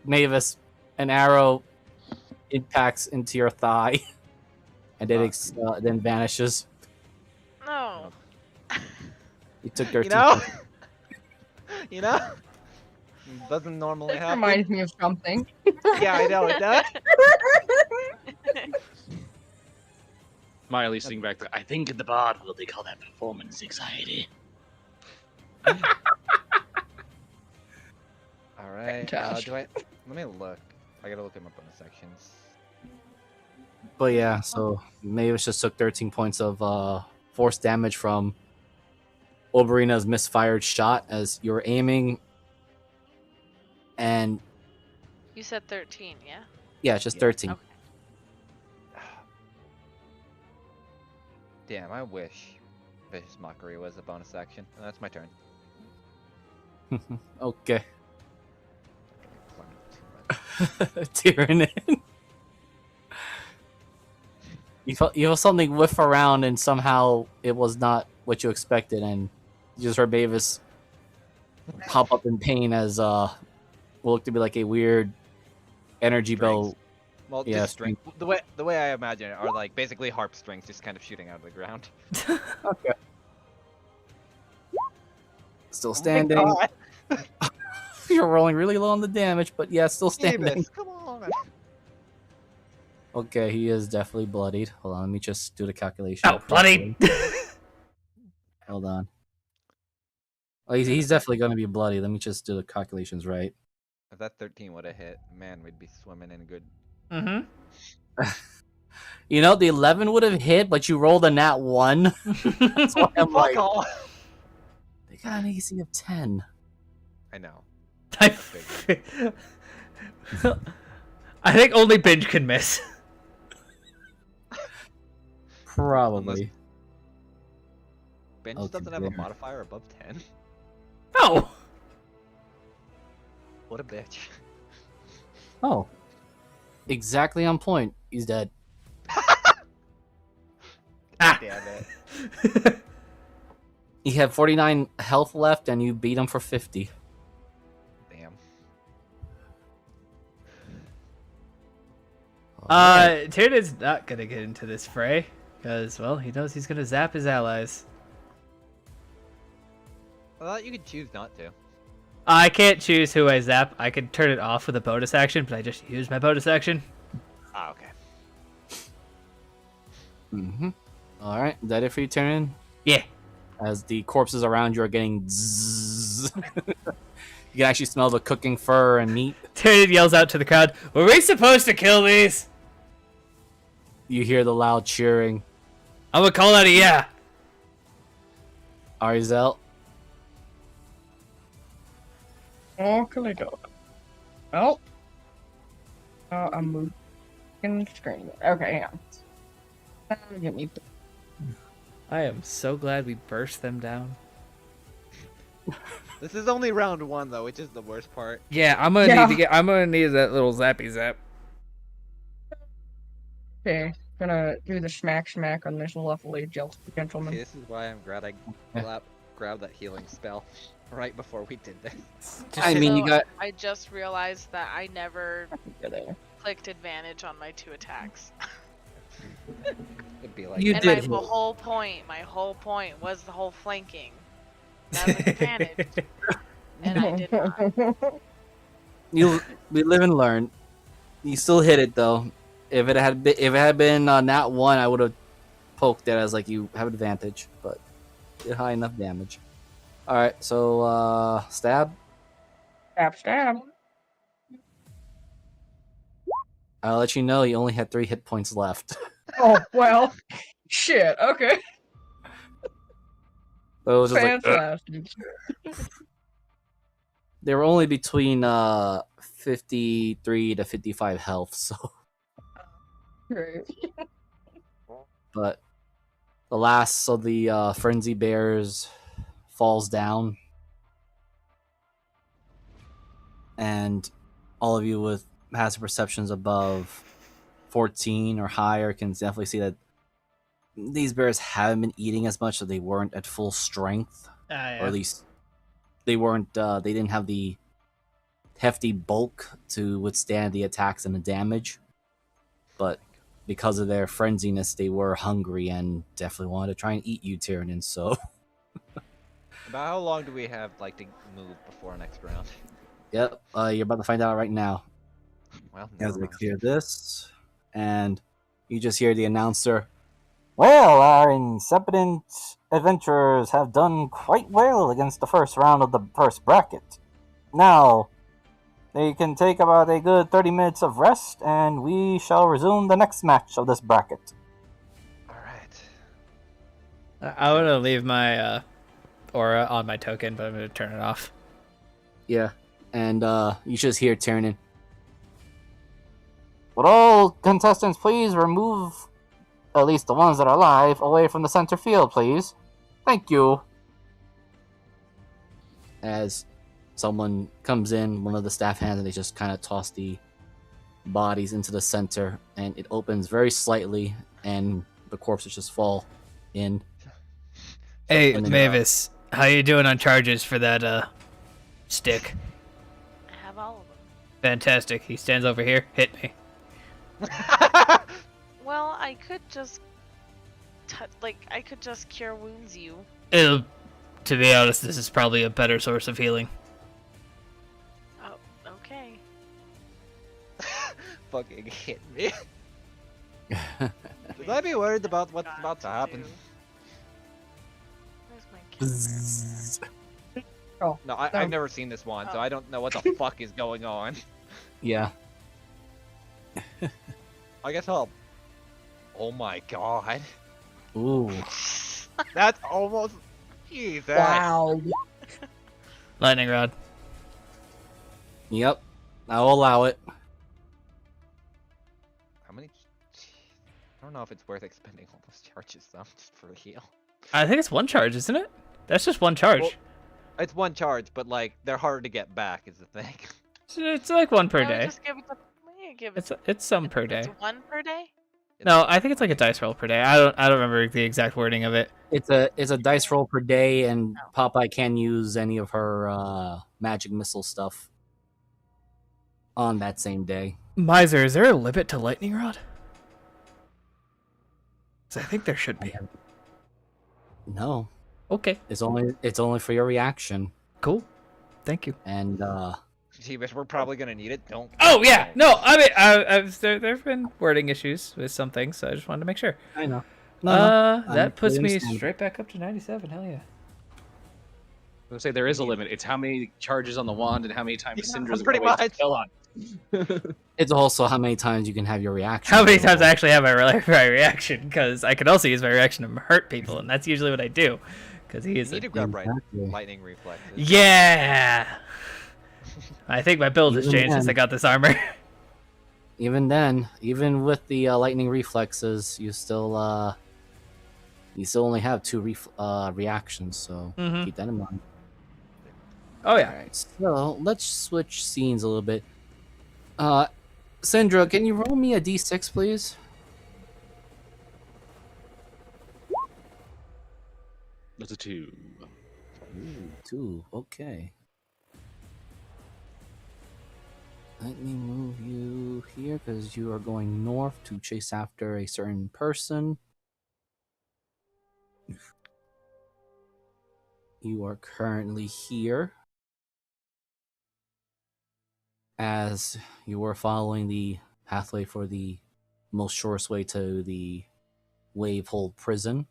Mavis, an arrow impacts into your thigh, and it then vanishes. No. You took 13 You know? points. You know? Doesn't normally This happen. reminds me of something. Yeah, I know, it does. Miley sing back to, I think the bard will they call that performance anxiety. Alright, Fantastic. let me look. I gotta look at my bonus sections. But yeah, so Mavis just took 13 points of force damage from Oberina's misfired shot as you were aiming. And You said 13, yeah? yeah, it's just Yeah. 13. Okay. Damn, I wish Vicious Mockery was a bonus action. That's my turn. Okay. Too much. Tyrannon. You felt something whiff around and somehow it was not what you expected, and you just heard Mavis pop up in pain as what looked to be like a weird energy Strings. bell. Well, Yeah, just string. The way I imagine it are like basically harp strings just kind of shooting out of the ground. Okay. Still Oh my standing. God. You're rolling really low on the damage, but yeah, still standing. Davis, come on. Okay, he is definitely bloodied. Hold on, let me just do the calculation. Oh, bloody! Hold on. Oh, he's definitely going to be bloody. Let me just do the calculations right. If that 13 would have hit, man, we'd be swimming in good. Mm-hmm. You know, the 11 would have hit, but you rolled a nat 1. That's why I'm like, Fuck off. they got an AC of 10. I know. I think only Binge can miss. Probably. Bench Okay, doesn't have a there. modifier above 10. No! What a bitch. Oh. Exactly on point. He's dead. Ah. Damn it. He had 49 health left, and you beat him for 50. Damn. Tyrannon's not gonna get into this fray, because, well, he knows he's gonna zap his allies. I thought you could choose not to. I can't choose who I zap. I can turn it off with a bonus action, but I just used my bonus action. Ah, okay. Mm-hmm. Alright, is that it for you, Tyrion? Yeah. As the corpses around you are getting zzz. You can actually smell the cooking fur and meat. Tyrion yells out to the crowd, "Were we supposed to kill these?" You hear the loud cheering. I'm gonna call that a yeah. Arizel. Okay, go. Oh. I'm moving screen. Okay, hang on. Give me. I am so glad we burst them down. This is only round 1 though, which is the worst part. Yeah, I'm gonna need that little zappy zap. Okay, gonna do the smack on this lovely gentleman. See, this is why I'm glad I grabbed that healing spell right before we did this. I mean, you So, got. I just realized that I never Go there. clicked advantage on my 2 attacks. It'd be like You And did my hit. whole point was the whole flanking. That was advantage, and I did not. We live and learn. You still hit it though. If it had been nat 1, I would have poked it as like you have advantage, but you did high enough damage. All right, so stab. Stab. I'll let you know you only had 3 hit points left. Oh well. Shit. Okay. So it was just like Fantastic. they were only between 53 to 55 health, so. Great. But the last of the frenzy bears falls down, and all of you with has perceptions above 14 or higher can definitely see that these bears haven't been eating as much, so they weren't at full strength, or at least they weren't. They didn't have the hefty bulk to withstand the attacks and the damage. But because of their frenziness, they were hungry and definitely wanted to try and eat you, Tyrannin. So, About how long do we have like to move before next round? yep, you're about to find out right now. Well, As never we mind. clear this, and you just hear the announcer. Well, our incipient adventurers have done quite well against the first round of the first bracket. Now, they can take about a good 30 minutes of rest, and we shall resume the next match of this bracket. All right. I want to leave my aura on my token, but I'm going to turn it off. Yeah, and you just hear Tyrannin. Would all contestants please remove, at least the ones that are alive, away from the center field, please? Thank you. As someone comes in, one of the staff hands, and they just kind of toss the bodies into the center, and it opens very slightly, and the corpses just fall in. Hey, and then, Mavis, how you doing on charges for that stick? I have all of them. Fantastic. He stands over here. Hit me. Well, I could just I could just cure wounds you. To be honest, this is probably a better source of healing. Oh, okay. Fucking hit me. Should I be worried about what's about to happen? Where's my camera? Oh, No, I've never seen this one, so I don't know what the fuck is going on. Yeah. I guess I'll. Oh my god. Ooh. That's almost. Jesus. wow. Lightning rod. Yep. I'll allow it. How many? I don't know if it's worth expending all those charges though, just for the heal. I think it's one charge, isn't it? That's just one charge. Well, it's one charge, but like they're harder to get back is the thing. It's like one per I would day. just give it to. Give it It's some per day. It's one per day. No, I think it's like a dice roll per day. I don't remember the exact wording of it. It's a dice roll per day, and Popeye can use any of her magic missile stuff on that same day. Miser, is there a limit to lightning rod? 'Cause I think there should be. No, Okay, it's only for your reaction, cool. Thank you. and Gee, but we're probably gonna need it. Don't. Oh yeah, no, I mean, there've been wording issues with some things, so I just wanted to make sure. I know. That puts me understand. straight back up to 97. Hell yeah. I was gonna say there is a limit. It's how many charges on the wand and how many times Yeah, Syndra's pretty gonna waste much. kill on. It's also how many times you can have your reaction. How many times I actually have my reaction? Because I can also use my reaction to hurt people, and that's usually what I do. Because he You is. need to grab Exactly. lightning reflexes. Yeah. I think my build has Even changed since then. I got this armor. Even then, even with the lightning reflexes, you still only have two reactions, so Mhm. keep that in mind. Oh yeah. Alright, so let's switch scenes a little bit. Syndra, can you roll me a d6, please? That's a 2. Ooh, 2, okay. Let me move you here because you are going north to chase after a certain person. You are currently here as you were following the pathway for the most shortest way to the Wavehold prison.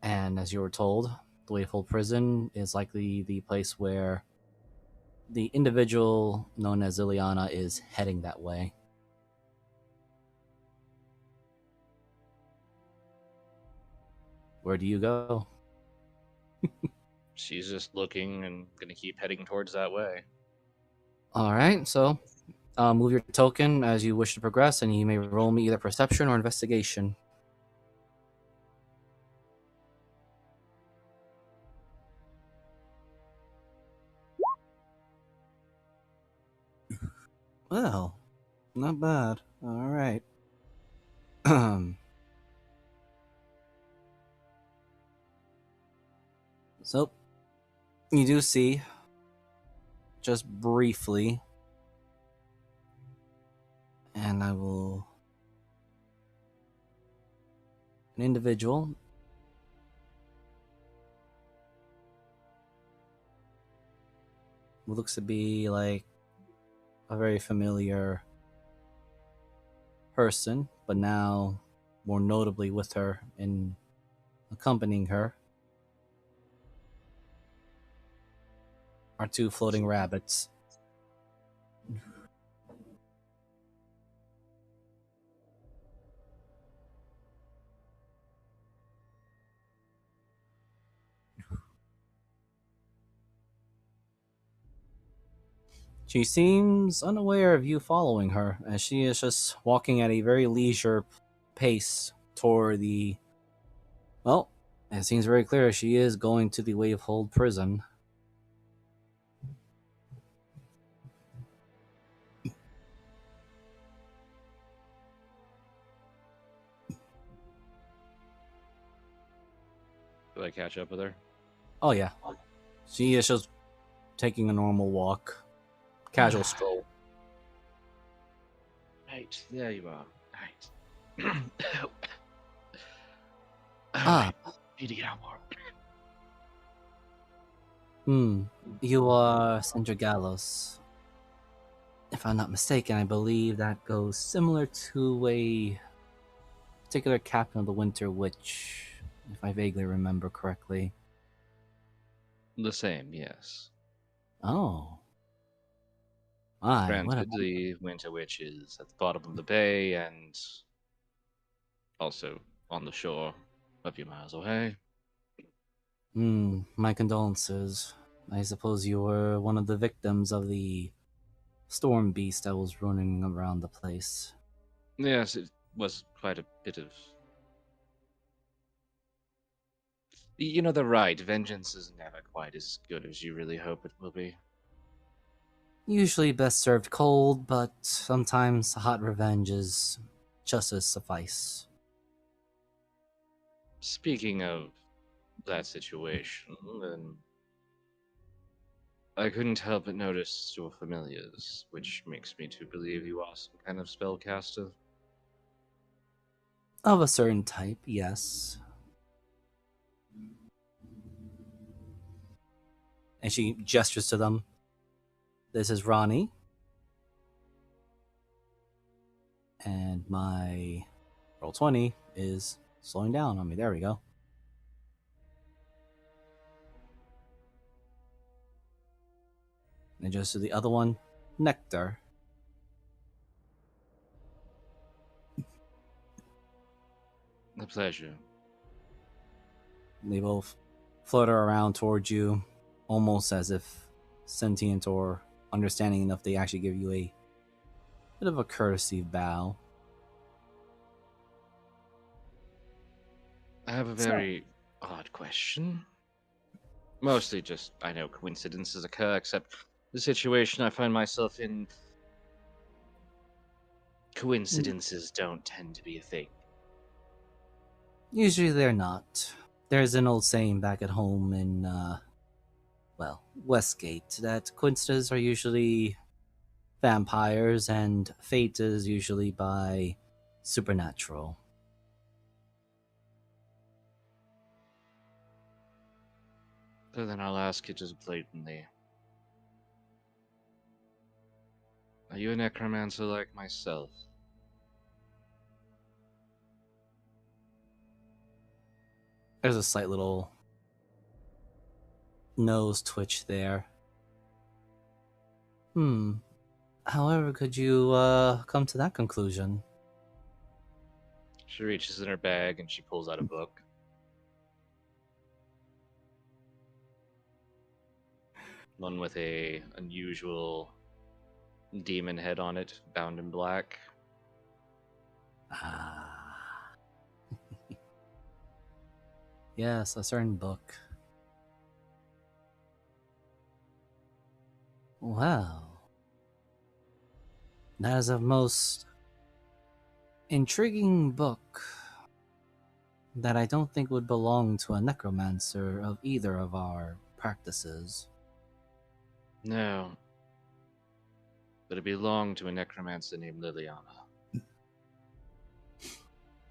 And as you were told, the Wavehold prison is likely the place where the individual known as Liliana is heading that way. Where do you go? She's just looking and gonna keep heading towards that way. All right, so Move your token as you wish to progress, and you may roll me either perception or investigation. Well, not bad. All right. So, you do see, just briefly, and I will. An individual who looks to be like a very familiar person, but now more notably with her in accompanying her are two floating rabbits. She seems unaware of you following her, as she is just walking at a very leisure pace toward the. Well, it seems very clear she is going to the Wavehold prison. Do I catch up with her? Oh, yeah. She is just taking a normal walk, casual stroll. Right, there you are. Right. Ah. Need to get out more. You are Sandra Gallos. If I'm not mistaken, I believe that goes similar to a particular captain of the Winter Witch, if I vaguely remember correctly. The same, yes. Oh. My, what a... Granted, the Winter Witch is at the bottom of the bay and also on the shore a few miles away. My condolences. I suppose you were one of the victims of the storm beast that was running around the place. Yes, it was quite a bit of. You know, the right. Vengeance is never quite as good as you really hope it will be. Usually best served cold, but sometimes hot revenge is just as suffice. Speaking of that situation, then I couldn't help but notice your familiars, which makes me to believe you are some kind of spellcaster. Of a certain type, yes. And she gestures to them. This is Ronnie. And my roll 20 is slowing down on me. There we go. And just to the other one, Nectar. A pleasure. They both flutter around towards you, almost as if sentient or understanding enough they actually give you a bit of a courtesy bow. I have a very odd question. Mostly just, I know coincidences occur, except the situation I find myself in, coincidences don't tend to be a thing. Usually they're not. There's an old saying back at home in, Westgate, that coincidences are usually vampires and fate is usually by supernatural. So then I'll ask you just blatantly. Are you a necromancer like myself? There's a slight little nose twitch there. However, could you come to that conclusion? She reaches in her bag and she pulls out a book. One with a unusual demon head on it, bound in black. Ah. Yes, a certain book. Well, that is a most intriguing book that I don't think would belong to a necromancer of either of our practices. No. But it belonged to a necromancer named Liliana.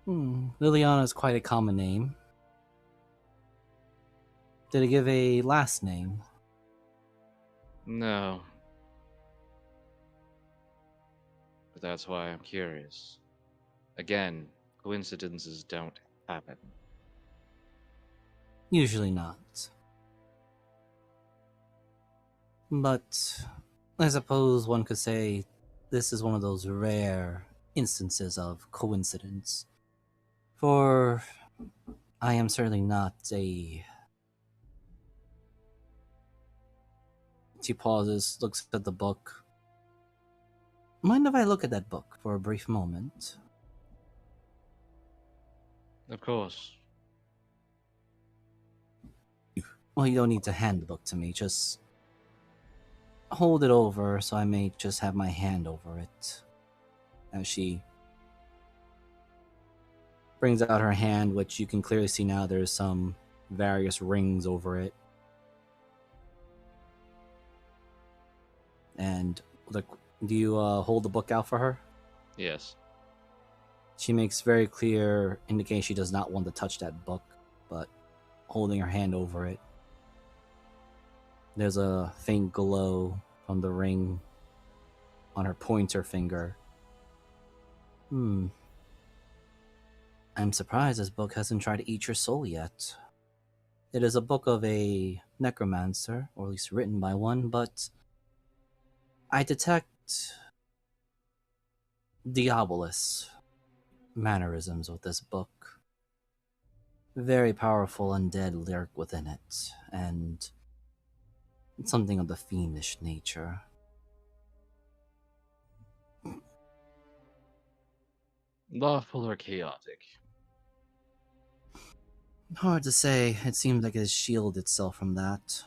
Liliana is quite a common name. Did it give a last name? No. But that's why I'm curious. Again, coincidences don't happen. Usually not. But I suppose one could say this is one of those rare instances of coincidence. For I am certainly not a. She pauses, looks at the book. Mind if I look at that book for a brief moment? Of course. Well, you don't need to hand the book to me, just hold it over so I may just have my hand over it. As she brings out her hand, which you can clearly see now there's some various rings over it. And look, do you hold the book out for her? Yes. She makes very clear indication she does not want to touch that book, but holding her hand over it. There's a faint glow from the ring on her pointer finger. I'm surprised this book hasn't tried to eat your soul yet. It is a book of a necromancer, or at least written by one, but I detect Diabolus mannerisms with this book. Very powerful undead lurk within it, and something of the fiendish nature. Lawful or chaotic? Hard to say. It seems like it has shielded itself from that.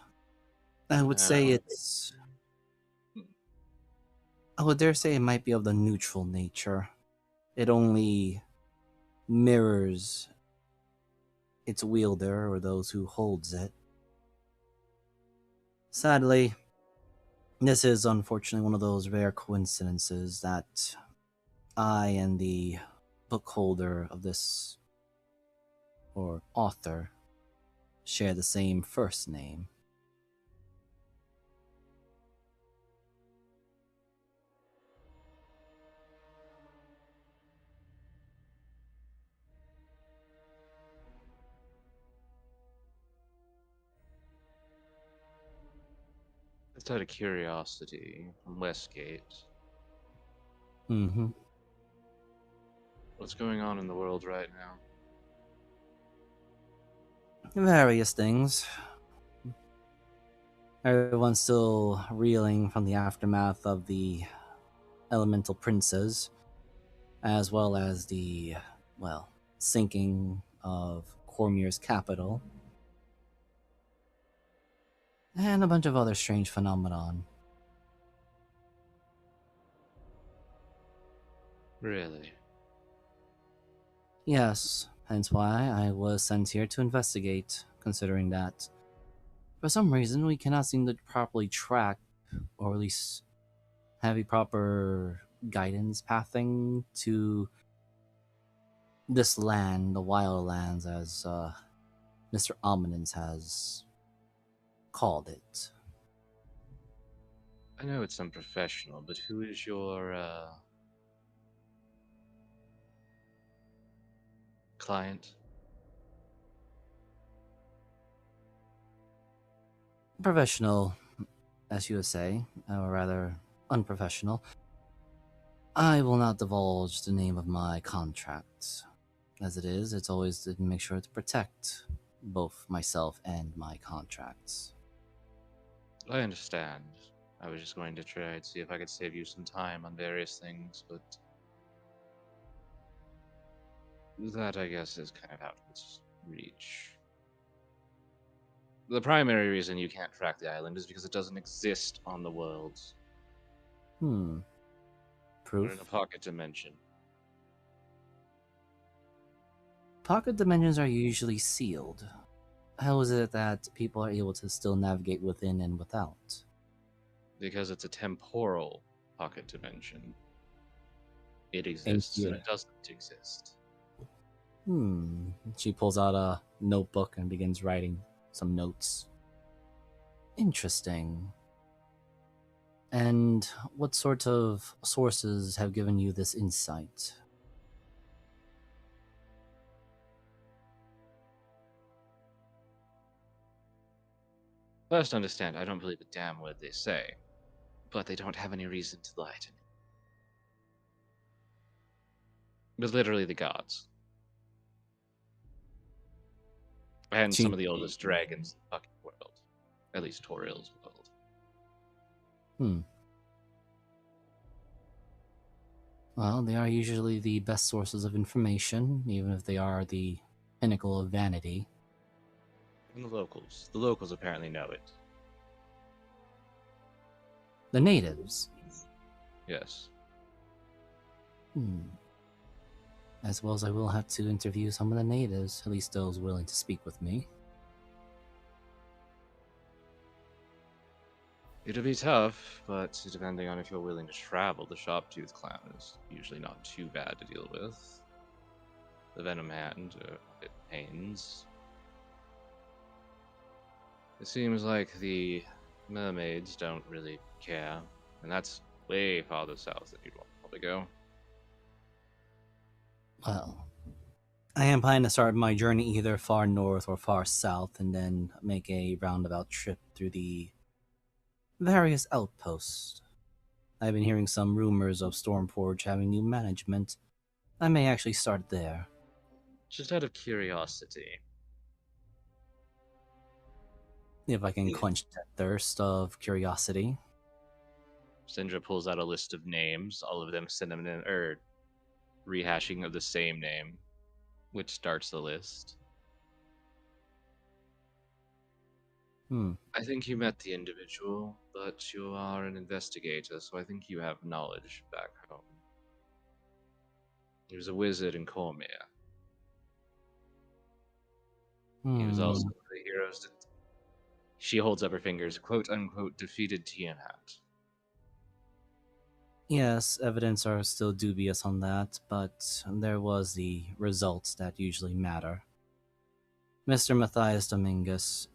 I would say it's. I would dare say it might be of the neutral nature. It only mirrors its wielder or those who holds it. Sadly, this is unfortunately one of those rare coincidences that I and the book holder of this, or author, share the same first name. Just out of curiosity, from Westgate, Mm-hmm. what's going on in the world right now? Various things. Everyone's still reeling from the aftermath of the elemental princes, as well as the, well, sinking of Cormier's capital, and a bunch of other strange phenomenon. Really? Yes, hence why I was sent here to investigate, considering that for some reason we cannot seem to properly track, or at least have a proper guidance pathing to this land, the Wildlands, as Mr. Ominence has called it. I know it's unprofessional, but who is your, client? Professional, as you would say, or rather unprofessional. I will not divulge the name of my contract. As it is, it's always to make sure to protect both myself and my contracts. I understand. I was just going to try and see if I could save you some time on various things, but that, I guess, is kind of out of its reach. The primary reason you can't track the island is because it doesn't exist on the world. Hmm. We're in a Proof? pocket dimension. Pocket dimensions are usually sealed. How is it that people are able to still navigate within and without? Because it's a temporal pocket dimension. It And exists and you. it doesn't exist. She pulls out a notebook and begins writing some notes. Interesting. And what sort of sources have given you this insight? First, understand, I don't believe a damn word they say, but they don't have any reason to lie to me. But literally the gods. And some of the oldest dragons in the fucking world. At least Toriel's world. Well, they are usually the best sources of information, even if they are the pinnacle of vanity. And the locals. The locals apparently know it. The natives. Yes. As well as I will have to interview some of the natives, at least those willing to speak with me. It'll be tough, but depending on if you're willing to travel, the Sharptooth clan is usually not too bad to deal with. The Venom Hand are a bit pains. It seems like the mermaids don't really care, and that's way farther south than you'd want to probably go. Well, I am planning to start my journey either far north or far south and then make a roundabout trip through the various outposts. I've been hearing some rumors of Stormforge having new management. I may actually start there. Just out of curiosity, If I can quench that thirst of curiosity. Sindra pulls out a list of names, all of them synonym or rehashing of the same name, which starts the list. I think you met the individual, but you are an investigator, so I think you have knowledge back home. He was a wizard in Cormia. He was also one of the heroes that she holds up her fingers, quote unquote, defeated Tiamat. Yes, evidence are still dubious on that, but there was the results that usually matter. Mr. Matthias Dominguez,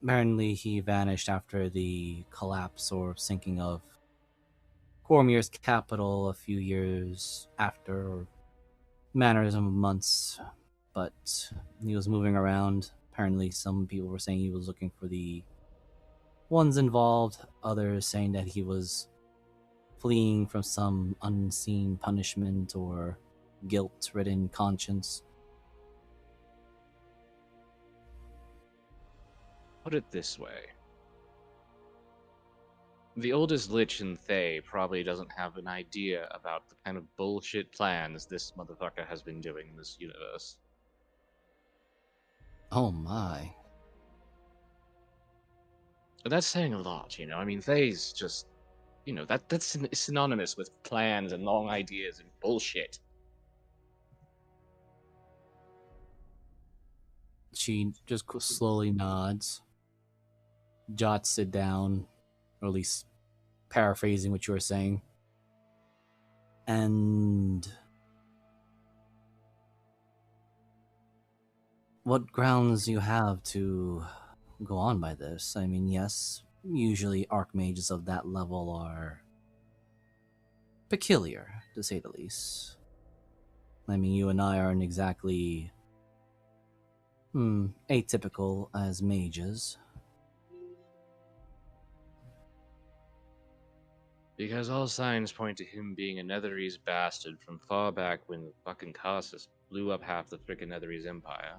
apparently he vanished after the collapse or sinking of Cormier's capital a few years after, or matters of months, but he was moving around. Apparently some people were saying he was looking for the ones involved, others saying that he was fleeing from some unseen punishment or guilt-ridden conscience. Put it this way. The oldest Lich in Thay probably doesn't have an idea about the kind of bullshit plans this motherfucker has been doing in this universe. Oh my. And that's saying a lot, you know? I mean, Thay's just, that's synonymous with plans and long ideas and bullshit. She just slowly nods, jots it down, or at least paraphrasing what you were saying. And what grounds do you have to go on by this? I mean, yes, usually archmages of that level are peculiar, to say the least. I mean, you and I aren't exactly atypical as mages. Because all signs point to him being a Netherese bastard from far back when the fucking Cassus blew up half the frickin' Netherese Empire.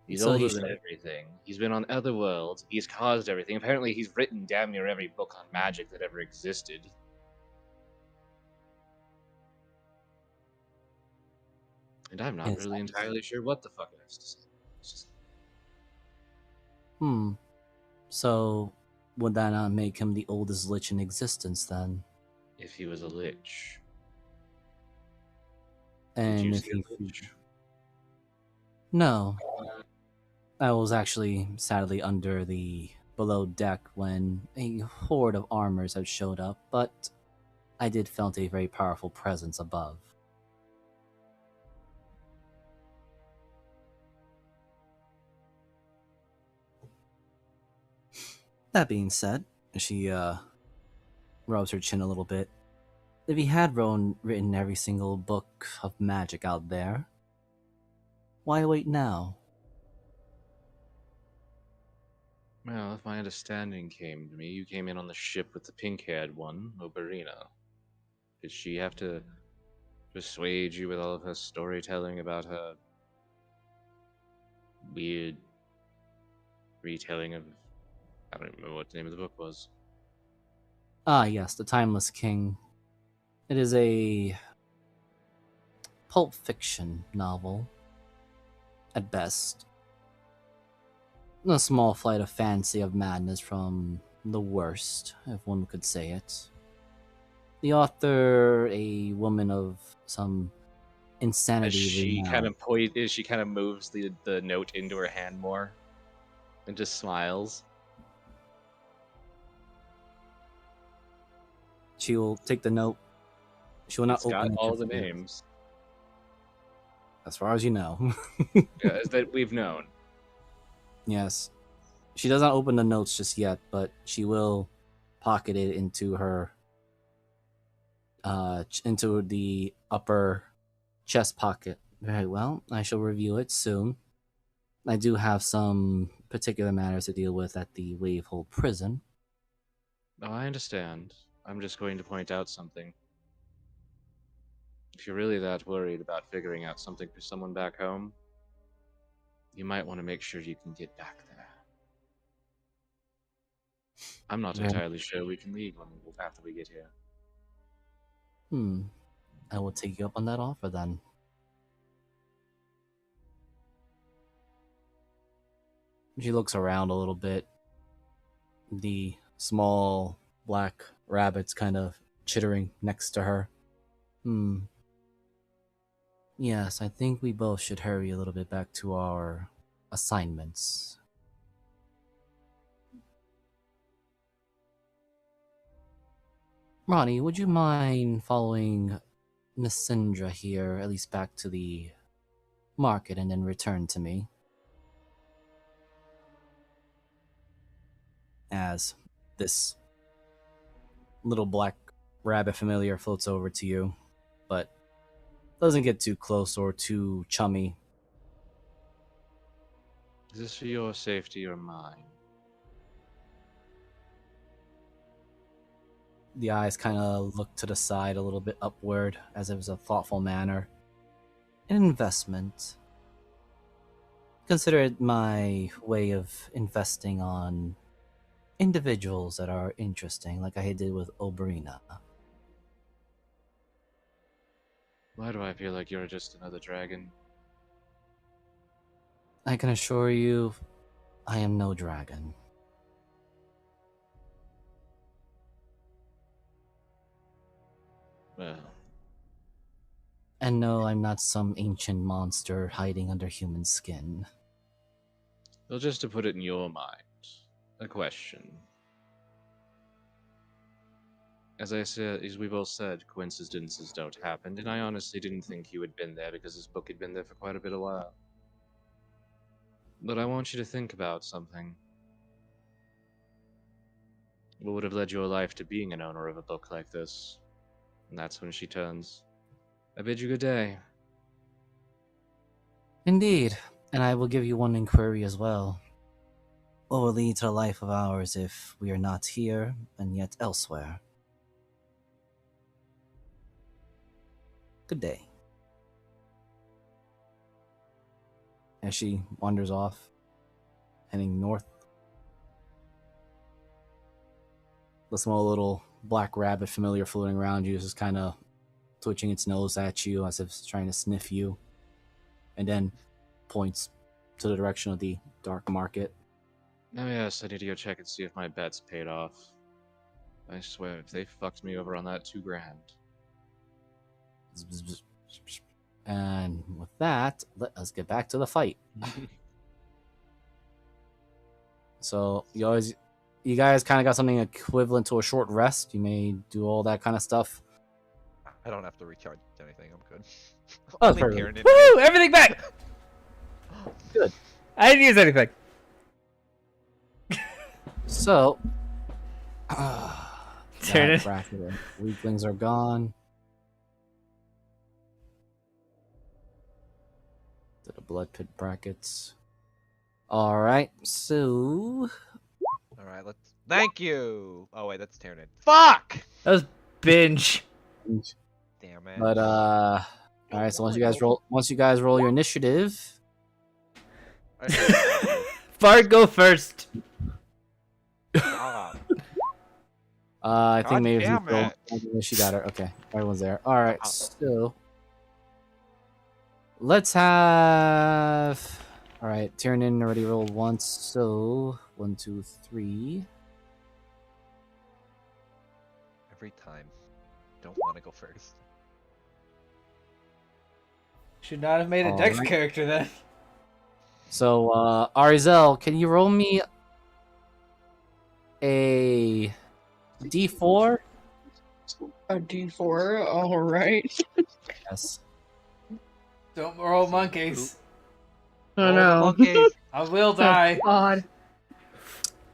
He's So older he than showed. everything. He's been on other worlds. He's caused everything. Apparently, he's written damn near every book on magic that ever existed. And I'm not Yes. really entirely sure what the fuck it has to say. It's just, So would that not make him the oldest lich in existence then? if he was a lich. Did And you if see he a lich? no, I was actually sadly under the below deck when a horde of armors had showed up, but I did felt a very powerful presence above. That being said, she rubs her chin a little bit. If he had written every single book of magic out there, why wait now? Well, if my understanding came to me, you came in on the ship with the pink-haired one, Oberina. Did she have to persuade you with all of her storytelling about her weird retelling of... I don't remember what the name of the book was. Ah, yes, The Timeless King. It is a pulp fiction novel, at best. A small flight of fancy of madness from the worst, if one could say it. The author, a woman of some insanity renown. As she kind of moves the note into her hand more and just smiles. She will take the note. She will not It's got open it. all the names As far as you know. that we've known. Yes. She does not open the notes just yet, but she will pocket it into her into the upper chest pocket. Very well. I shall review it soon. I do have some particular matters to deal with at the Wavehold prison. Oh, I understand. I'm just going to point out something. If you're really that worried about figuring out something for someone back home, you might want to make sure you can get back there. I'm not Very- entirely sure we can leave after we get here. I will take you up on that offer then. She looks around a little bit. The small black rabbits kind of chittering next to her. Yes, I think we both should hurry a little bit back to our assignments. Ronnie, would you mind following Miss Syndra here, at least back to the market, and then return to me? As this little black rabbit familiar floats over to you, but doesn't get too close or too chummy. Is this for your safety or mine? The eyes kind of look to the side a little bit upward, as if it's a thoughtful manner. An investment. Consider it my way of investing on individuals that are interesting, like I did with Oberina. Why do I feel like you're just another dragon? I can assure you, I am no dragon. Well, And no, I'm not some ancient monster hiding under human skin. well, just to put it in your mind, a question. As I said, as we both said, coincidences don't happen, and I honestly didn't think you had been there because this book had been there for quite a bit of while. But I want you to think about something. What would have led your life to being an owner of a book like this? And that's when she turns. I bid you good day. Indeed, and I will give you one inquiry as well. What will lead to a life of ours if we are not here and yet elsewhere? Good day. as she wanders off, heading north. The small little black rabbit familiar floating around you is just kind of twitching its nose at you as if it's trying to sniff you, and then points to the direction of the dark market. Oh yes, I need to go check and see if my bet's paid off. I swear, if they fucked me over on that $2,000. And with that, let us get back to the fight. So you guys kind of got something equivalent to a short rest. You may do all that kind of stuff. I don't have to recharge anything. I'm good. Oh, Only perfect. Tyranid Woo! Everything back! Good. I didn't use anything. So, Turn that it. bracket of weaklings are gone. To the blood pit brackets. All right, so All right, let's. Thank you. Oh wait, that's Tyranid. Fuck. That was binge. Damn it. but all right. So once you guys roll your initiative, Bard, go first. God. I think God maybe damn she got her. Okay, everyone's there. All right, Oh. so let's have. All right, Tyranid already rolled once, so 1, 2, 3. Every time. Don't want to go first. Should not have made a Dex Alright. character then. So, Arizel, can you roll me a D4? A D4, alright. Yes. Don't roll monkeys. Oh Roll the no. monkeys. I will die. God.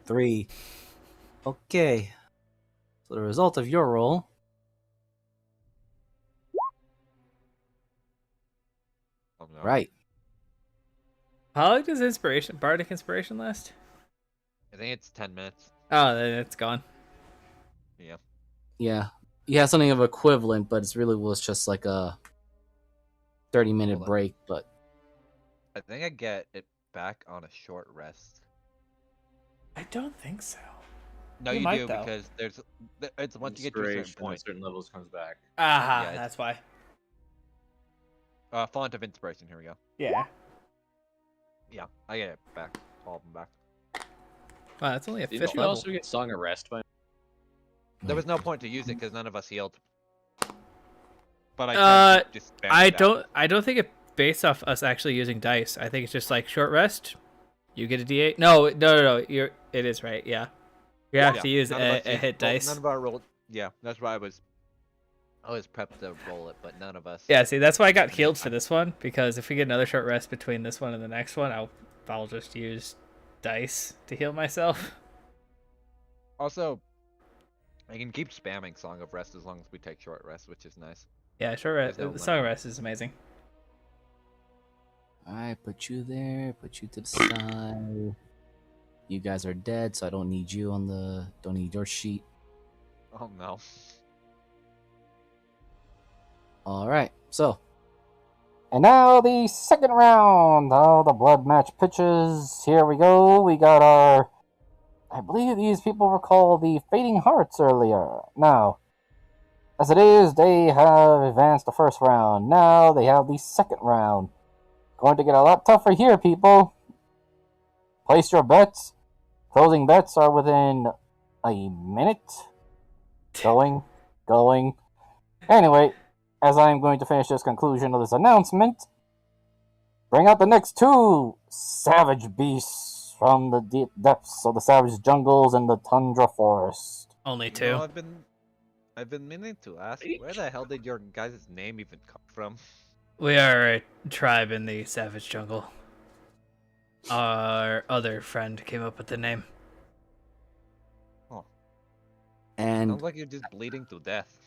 3. Okay. So the result of your roll. Oh, no. Right. How long does Bardic Inspiration last? I think it's 10 minutes. Oh, then it's gone. Yeah. Yeah. You have something of equivalent, but it's really was just like a 30-minute Hold on. break, but I think I get it back on a short rest. I don't think so. No, You you might, do though. because it's once you get to a certain Inspiration point. at certain levels comes back. Aha, Yeah, it's- that's why. Font of inspiration. Here we go. Yeah. Yeah, I get it back. All of them back. Wow, that's only a Did fifth you level. also get Song of Rest by? There was no point to use it because none of us healed. But I can just spam I it out. don't think it based off us actually using dice. I think it's just like short rest. You get a D8. No. It is right. Yeah. You have to use none of us a used- hit well, dice. None of our rolled. Yeah, that's why I was prepped to roll it, but none of us. Yeah. See, that's why I got healed for this one because if we get another short rest between this one and the next one, I'll just use dice to heal myself. Also, I can keep spamming Song of Rest as long as we take short rest, which is nice. Yeah, short rest. There's no The Song of limit. Rest is amazing. I put you there, put you to the side. You guys are dead, so I don't need you don't need your sheet. Oh no. All right, so. And now the second round. Oh, the blood match pitches. Here we go. We got our. I believe these people were called the Fading Hearts earlier. Now, as it is, they have advanced the first round. Now they have the second round. Going to get a lot tougher here, people. Place your bets. Closing bets are within a minute. Going. Anyway, as I am going to finish this conclusion of this announcement, bring out the next two savage beasts from the deep depths of the savage jungles and the tundra forest. Only You two. know, I've been meaning to ask, where the hell did your guys' name even come from? We are a tribe in the Savage Jungle. Our other friend came up with the name. And Sounds like you're just bleeding to death.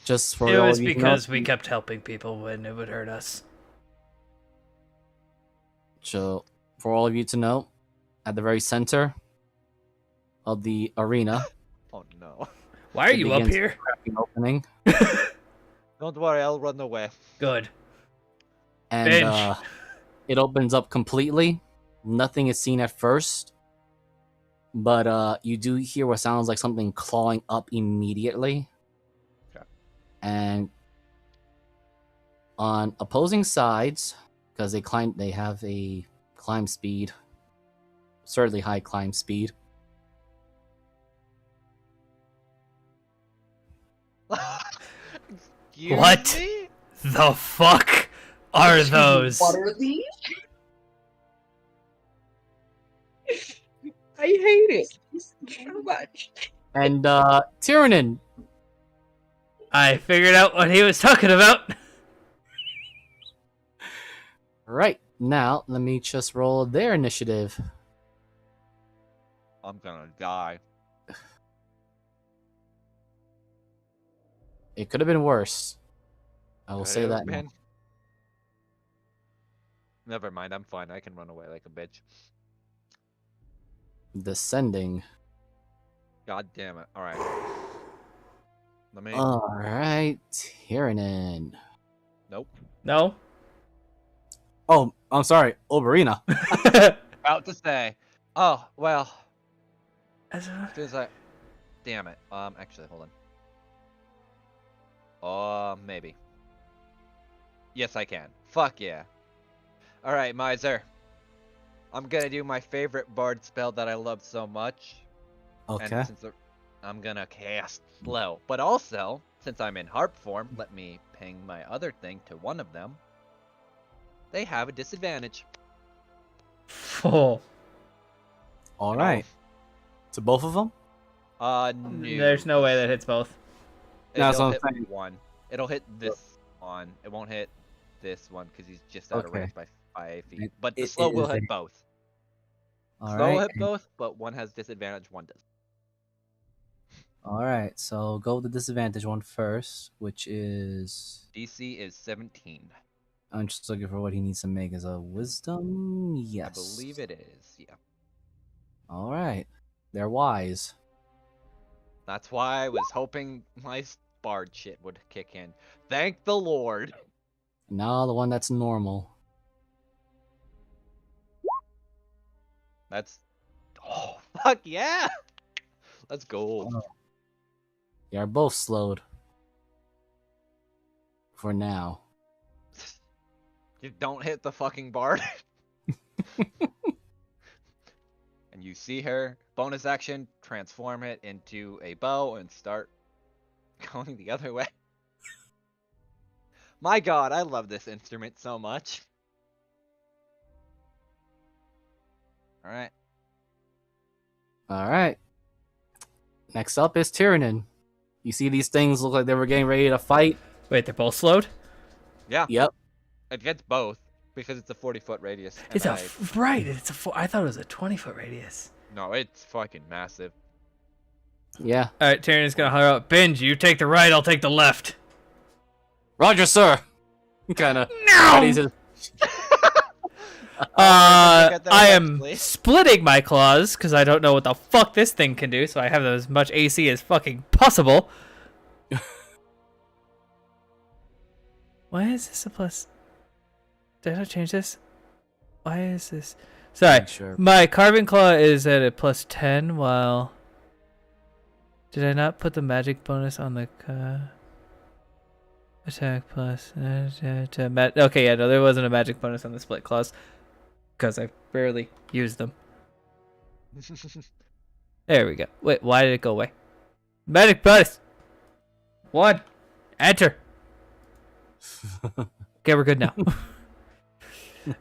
just for It all was of you to because know, we kept helping people when it would hurt us. So, for all of you to know, at the very center of the arena, Oh no. Why are It you up begins- here? cracking opening, Don't worry, I'll run away. Good. and Bench. it opens up completely. Nothing is seen at first, but you do hear what sounds like something clawing up immediately. Okay. And on opposing sides, because they have a climb speed, certainly high climb speed. Excuse What? me? The fuck are Excuse me, those? What are these? I hate it so much. And Tyrannin, I figured out what he was talking about. right now, let me just roll their initiative. I'm gonna die. It could have been worse. I will Could say have that now. been. Never mind, I'm fine. I can run away like a bitch. Descending. God damn it. Alright. Let me. All right, Tyrannin. Nope. No. Oh, I'm sorry, Oberina. About to say. Oh, well. As a- Feels like. Damn it. Actually, hold on. Maybe. Yes, I can. Fuck yeah. Alright, Miser. I'm gonna do my favorite bard spell that I love so much. Okay. And I'm gonna cast slow. But also, since I'm in harp form, let me ping my other thing to one of them. They have a disadvantage. Oh, All right. To both of them. No. there's no way that hits both. That's It'll what hit I'm saying. one. It'll hit this one. It won't hit this one because he's just out of Okay. range by 5 feet. It- But the it slow will is hit a- both. All Slow will right. hit both, but one has disadvantage, one does. All right. So go with the disadvantage one first, which is DC is 17. I'm just looking for what he needs to make as a wisdom. Yes. I believe it is. Yeah. All right. They're wise. That's why I was hoping my bard shit would kick in. Thank the Lord. Now the one that's normal. That's. Oh, fuck yeah! Let's go. They are both slowed. For now. You don't hit the fucking bard. And you see her, bonus action, transform it into a bow and start going the other way. My god, I love this instrument so much. Alright. All right. Next up is Tyrannin. You see these things look like they were getting ready to fight. Wait, they're both slowed? Yeah, Yep. it gets both because it's a 40-foot radius. And It's right. It's I thought it was a 20-foot radius. No, it's fucking massive. Yeah. All right, Tyrann's gonna holler out, Binge, you take the right, I'll take the left. Roger, sir. Kind of. No! Get there I am eventually. splitting my claws because I don't know what the fuck this thing can do, so I have as much AC as fucking possible. Why is this a plus? Did I not change this? Why is this? Sorry, Sure. my carving claw is at a plus 10, while... Did I not put the magic bonus on the... Attack plus... okay, yeah, no, there wasn't a magic bonus on the split claws. Because I barely used them. There we go. Wait, why did it go away? Magic bonus! 1. Enter. Okay, we're good now.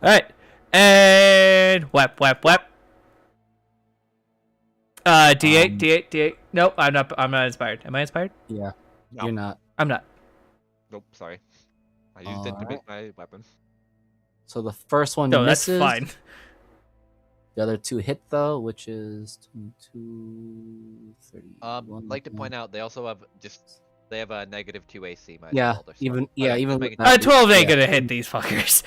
Alright. And... Whap. D8, D8. Nope, I'm not inspired. Am I inspired? Yeah. No. You're not. I'm not. Nope, sorry. I used it to beat my weapon. So the first one No, that's misses. fine. The other two hit though, which is 22, 31. Like to point out, they also have they have a -2 AC. My Yeah, Zelda, so even I don't- even just with making that, 12 ain't yeah. gonna hit these fuckers.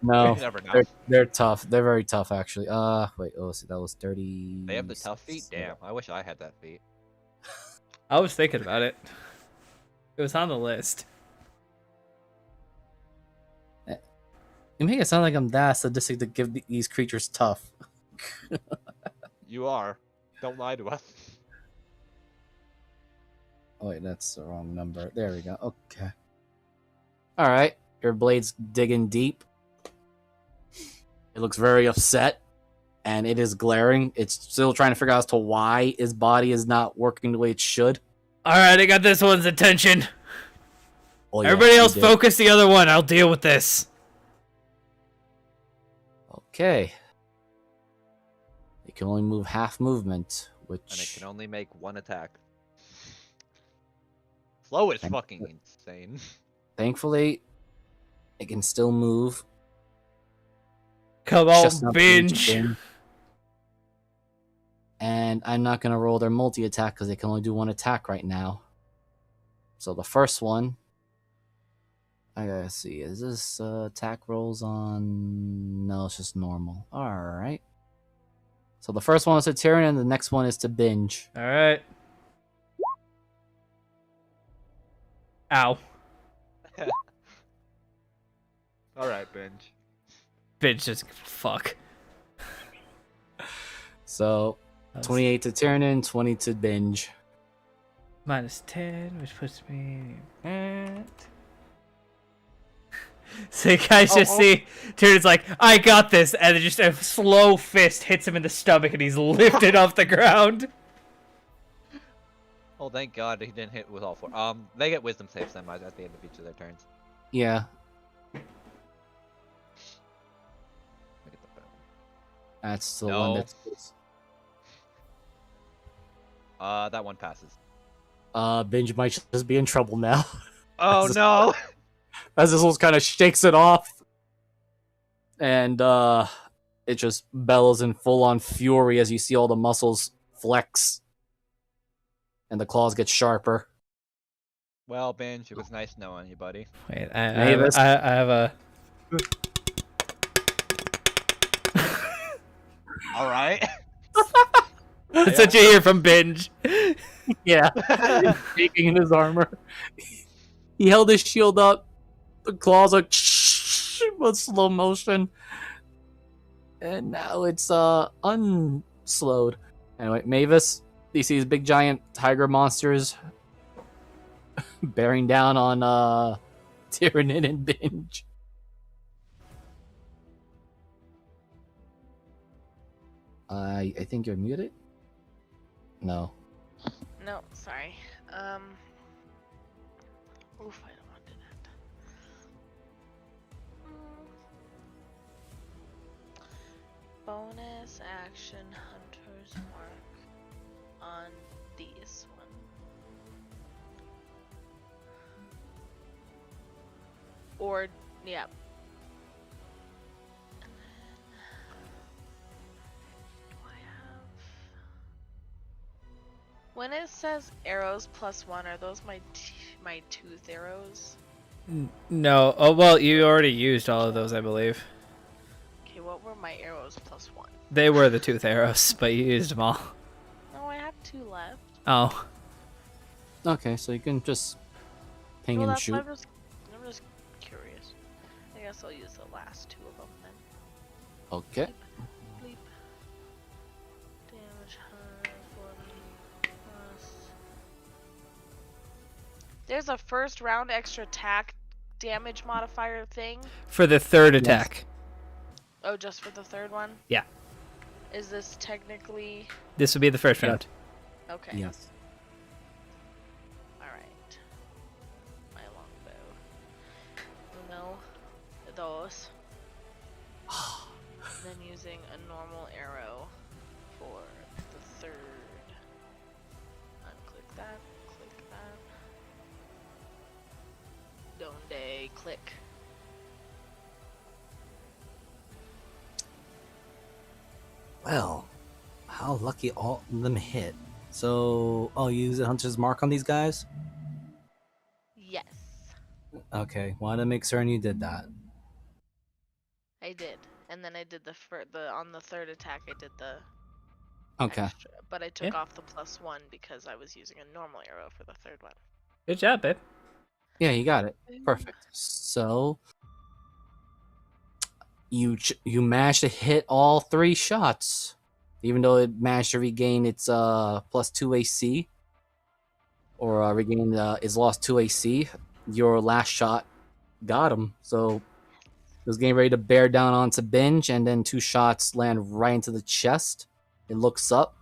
No, You never know. they're tough. They're very tough, actually. Wait. Oh, see, that was 30. They have the tough feet. Damn, I wish I had that feat. I was thinking about it. It was on the list. You make it sound like I'm that sadistic to give these creatures tough. You are. Don't lie to us. Oh wait, that's the wrong number. There we go. Okay. All right, your blade's digging deep. It looks very upset, and it is glaring. It's still trying to figure out as to why his body is not working the way it should. All right, I got this one's attention. Oh, yeah, Everybody you else, did. focus the other one. I'll deal with this. Okay. It can only move half movement, And it which can only make one attack. Slow is fucking insane. thankfully it can still move. Come Just on, enough to reach binge. in. And I'm not gonna roll their multi attack because they can only do one attack right now. So the first one, I gotta see. Is this attack rolls on? No, it's just normal. All right. So the first one is to Tyrion, and the next one is to Binge. All right. Ow. Alright, binge. Binge just fuck. So 28 to Tyrion, 20 to Binge. Minus 10, which puts me at... So you guys just see Tyrion's like, I got this, and then just a slow fist hits him in the stomach and he's lifted off the ground. Oh, thank God he didn't hit with all four. They get wisdom saves then at the end of each of their turns. Yeah, Look at the bone. that's the No. one that's. That one passes. Binge might just be in trouble now. Oh no! As this one kind of shakes it off. And it just bellows in full on fury as you see all the muscles flex. And the claws get sharper. Well, binge, it was nice knowing you, buddy. Wait, Mavis. I have a... Alright. That's what you hear from Binge. Yeah. Shaking in his armor. He held his shield up. The claws are with slow motion. And now it's unslowed. Anyway, Mavis, you see these big giant tiger monsters bearing down on Tyranid and Binge. I think you're muted? No. No, sorry. Oof, I don't want to do that. Bonus action Hunter's Mark on these one. Or, yeah. And then, do I have... When it says arrows +1, are those my tooth arrows? No. Oh, well, you already used all of those, I believe. Okay, what were my arrows +1? They were the tooth arrows, but you used them all. No, I have 2 left. Oh. Okay, so you can just ping Well, and that's why shoot. I'm just curious. I guess I'll use the last 2 of them then. Okay. Bleep. Damage 140 plus. There's a first round extra attack damage modifier thing. For the third attack. Oh, just for the third one? Yeah. Is this technically... This would be the first round. Okay. Yes. Alright. My longbow. Uno. Dos. Then using a normal arrow for the third. Unclick that. Click that. Donde. Click. Well, how lucky all of them hit. So, you use a Hunter's Mark on these guys? Yes. Okay, wanted to make certain you did that. I did. And then I did on the third attack I did the Okay. extra. But I took Yeah. off the +1 because I was using a normal arrow for the third one. Good job, babe. Yeah, you got it. Perfect. So, you managed to hit all 3 shots, even though it managed to regain its +2 AC, or regain its lost 2 AC. Your last shot got him, so it was getting ready to bear down onto Binge, and then 2 shots land right into the chest. It looks up,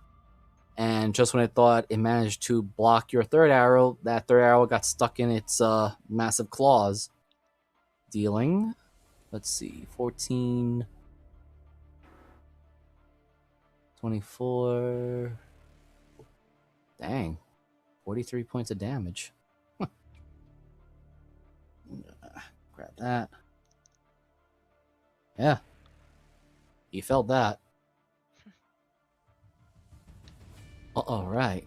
and just when it thought it managed to block your 3rd arrow, that 3rd arrow got stuck in its massive claws, dealing, let's see, 14, 24, dang, 43 points of damage. Grab that. Yeah, you felt that. All right.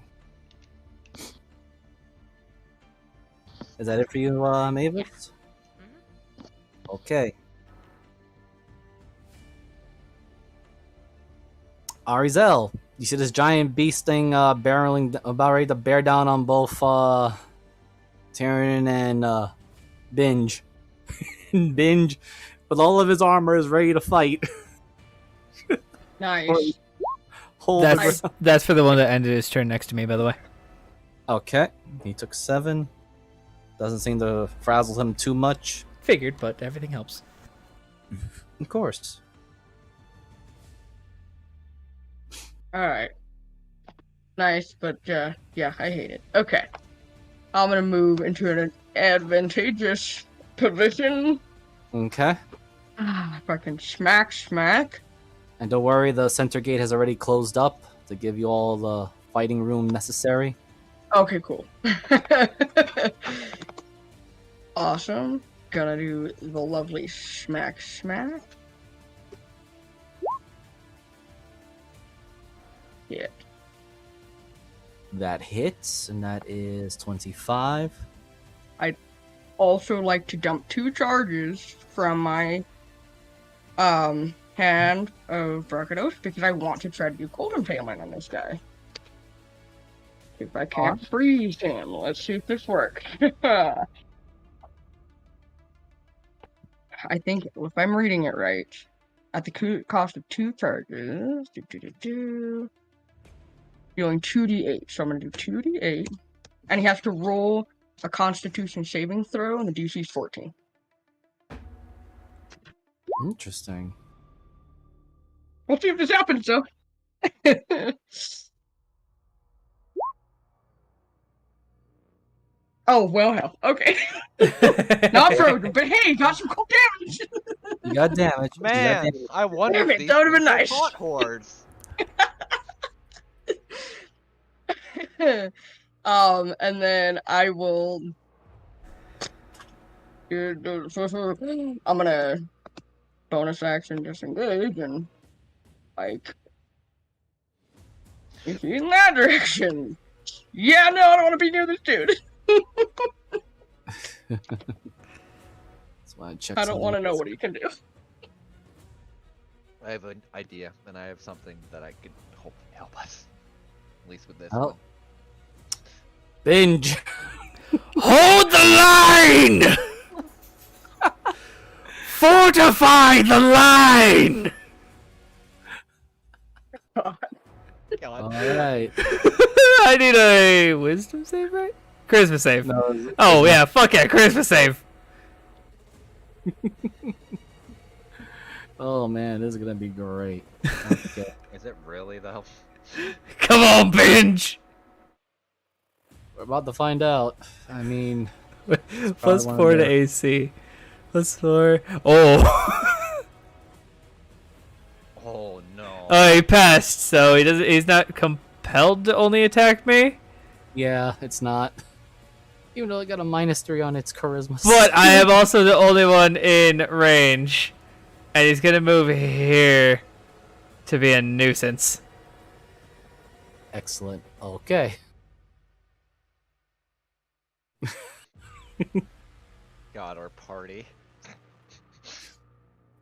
Is that it for you, Mavis? Okay. Arizel, you see this giant beast thing barreling, about ready to bear down on both Tyrion and Binge. Binge, with all of his armor, is ready to fight. Nice. Hold the That's for the one that ended his turn next to me, by the way. Okay, he took 7. Doesn't seem to frazzle him too much. Figured, but everything helps. Of course. Alright. Nice, but yeah, I hate it. Okay. I'm gonna move into an advantageous position. Okay. If I can smack. And don't worry, the center gate has already closed up to give you all the fighting room necessary. Okay, cool. Awesome. Gonna do the lovely smack. Yeah. That hits, and that is 25. Also like to dump 2 charges from my hand of Brackados because I want to try to do cold impalement on this guy. If I can't freeze him, let's see if this works. I think if I'm reading it right, at the cost of 2 charges, dealing 2d8. So I'm gonna do 2d8, and he has to roll a Constitution saving throw, and the DC is 14. Interesting. We'll see if this happens, though. Oh, well, hell. Okay. Not frozen, but hey, got some cool damage. You got damage. Man, I wonder Damn if it, these that would've been things are nice. taunt hordes. And then I will. I'm gonna bonus action disengage and like if he's in that direction. Yeah, no, I don't want to be near this dude. That's why I check. I don't want to know what he can do. I have an idea, and I have something that I could hope help us. At least with this Oh. one. Binge. Hold the line! Fortify the line! God. All right. I need a wisdom save, right? Charisma save. No, Oh, yeah, fuck yeah, charisma save. oh man, this is gonna be great. Okay. Is it really though? Come on, Binge! We're about to find out. I mean, Plus one 4 to there. AC. Plus 4. Oh. Oh no. Oh, he passed, so he's not compelled to only attack me. yeah, it's not. Even though it got a -3 on its charisma. But I am also the only one in range. And he's gonna move here to be a nuisance. Excellent. Okay. God, our party.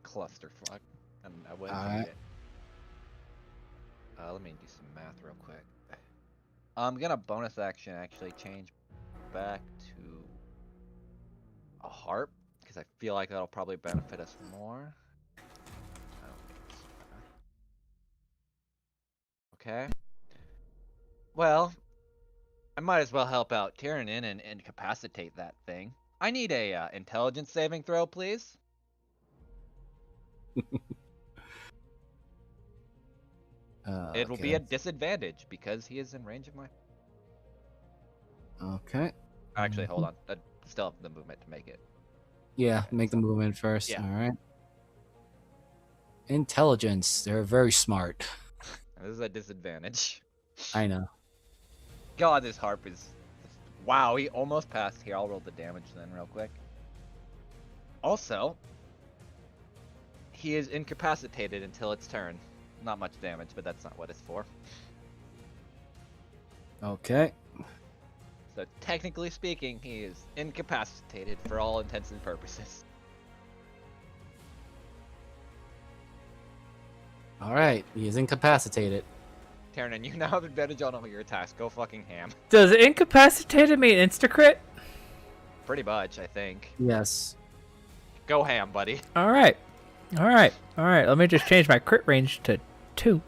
Clusterfuck. And I wouldn't Alright. hate it. Let me do some math real quick. I'm gonna bonus action actually change back to a harp because I feel like that'll probably benefit us more. Okay. Well, I might as well help out Tyrannin and incapacitate that thing. I need a intelligence saving throw, please. It will be a disadvantage because he is in range of my. Okay. Actually, hold on. I still have the movement to make it. Yeah, Okay, make the so- movement first. Yeah. All right. Intelligence. They're very smart. This is a disadvantage. I know. God, this harp is. Wow, he almost passed. Here, I'll roll the damage then, real quick. Also, he is incapacitated until its turn. Not much damage, but that's not what it's for. Okay. So, technically speaking, he is incapacitated for all intents and purposes. All right. He is incapacitated. Terran, you now have advantage on all your attacks. Go fucking ham. Does incapacitated mean insta-crit? Pretty much, I think. Yes. Go ham, buddy. Alright. Alright. Alright. Let me just change my crit range to 2.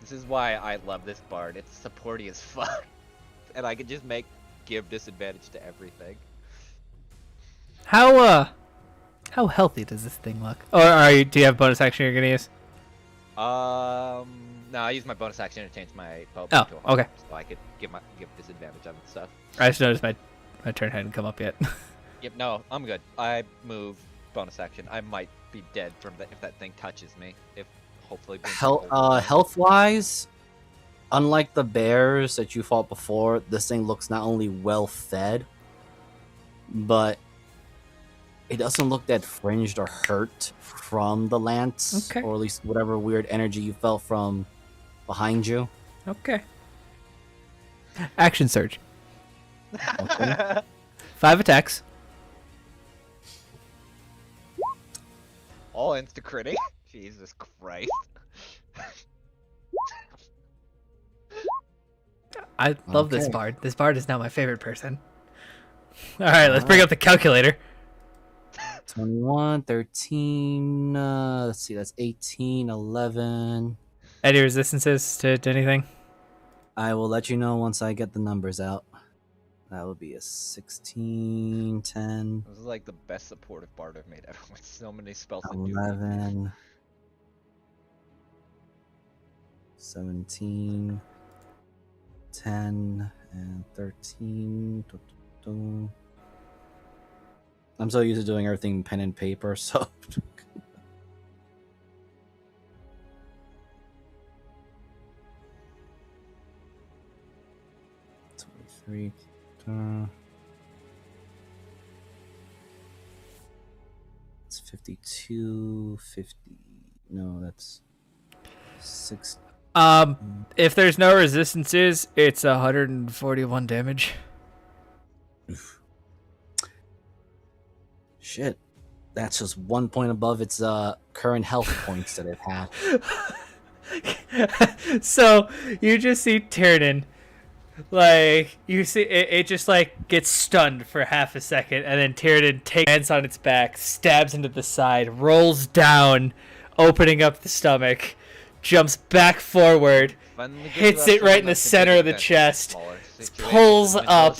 This is why I love this bard. It's supporty as fuck. And I can just give disadvantage to everything. How healthy does this thing look? Or do you have bonus action you're gonna use? No, I use my bonus action to change my bow Oh, to a okay. so I could give disadvantage on stuff. I just noticed my turn hadn't come up yet. Yep, no, I'm good. I move bonus action. I might be dead from if that thing touches me. If hopefully Health wise, unlike the bears that you fought before, this thing looks not only well fed, but it doesn't look that fringed or hurt from the lance, Okay. or at least whatever weird energy you felt from behind you. Okay. Action surge. Okay. 5 attacks. All insta critting. Jesus Christ. I love this Okay. bard. This bard is now my favorite person. Alright, let's bring up the calculator. 21, 13, let's see, that's 18, 11. Any resistances to anything? I will let you know once I get the numbers out. That would be a 16, 10, This is like the best supportive bard I've made ever with so many spells that do 11, 17, 10, and 13. I'm so used to doing everything pen and paper, so. 23. It's 52, 50. No, that's 6. If there's no resistances, it's 141 damage. Shit. That's just 1 point above its current health points that it had. So you just see Tyrannin, like you see it just like gets stunned for half a second, and then Tyrannin takes hands on its back, stabs into the side, rolls down, opening up the stomach, jumps back forward, hits it right in the center of the chest, pulls up,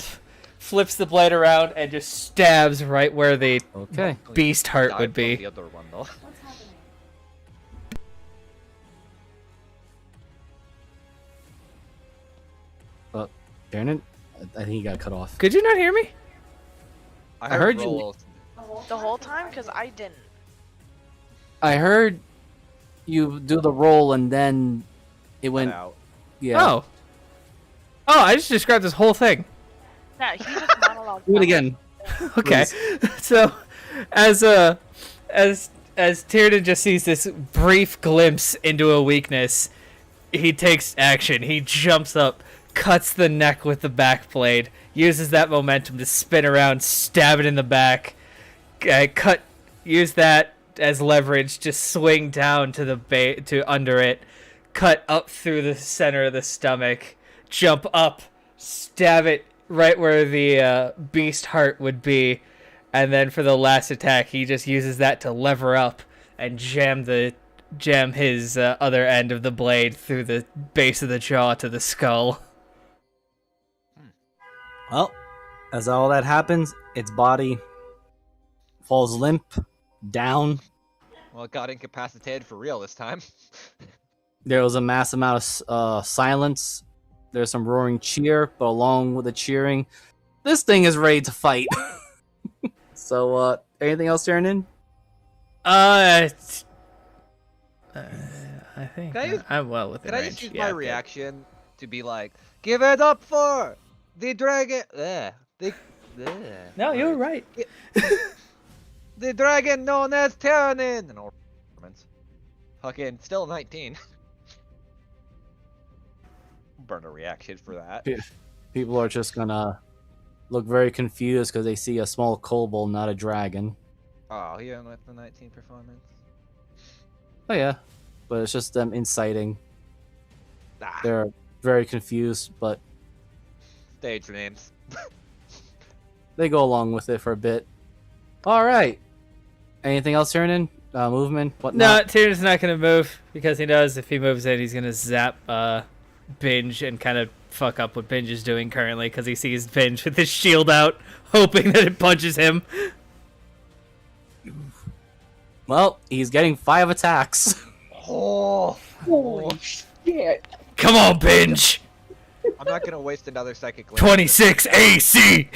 flips the blade around, and just stabs right where the Okay. beast heart would The be. other one, though. Darren, I think he got cut off. Could you not hear me? I heard you- rolls. The whole time? Because I didn't. I heard you do the roll and then it went. out. Yeah. Oh, I just described this whole thing. Yeah, he just monologued. Do it again. Okay, so as Tyrannin just sees this brief glimpse into a weakness, he takes action. He jumps up, cuts the neck with the back blade, uses that momentum to spin around, stab it in the back, use that as leverage to swing down to the to under it, cut up through the center of the stomach, jump up, stab it right where the beast heart would be, And then for the last attack, he just uses that to lever up and jam his other end of the blade through the base of the jaw to the skull. Well, as all that happens, its body falls limp down. Well, it got incapacitated for real this time. There was a mass amount of silence. There's some roaring cheer, but along with the cheering, this thing is ready to fight. So, anything else, Tyrion? I think Can I use- I'm well within Can I range. just use Yeah, my okay. reaction to be like, give it up for the dragon? No, you're right. The dragon known as Tyrannin! And all fucking still 19. Burn a reaction for that. People are just gonna look very confused because they see a small kobold, not a dragon. Oh, he didn't like the 19 performance. Oh yeah, but it's just them inciting. Ah, They're very confused, but stage names. they go along with it for a bit. All right. Anything else, Tyrion? Movement? No, Whatnot? Tyrion's not gonna move because he knows if he moves in, he's gonna zap Binge and kind of fuck up what Binge is doing currently because he sees Binge with his shield out, hoping that it punches him. Well, he's getting 5 attacks. Oh, Holy shit. Come on, Binge! I'm not gonna waste another psychic link. 26 AC!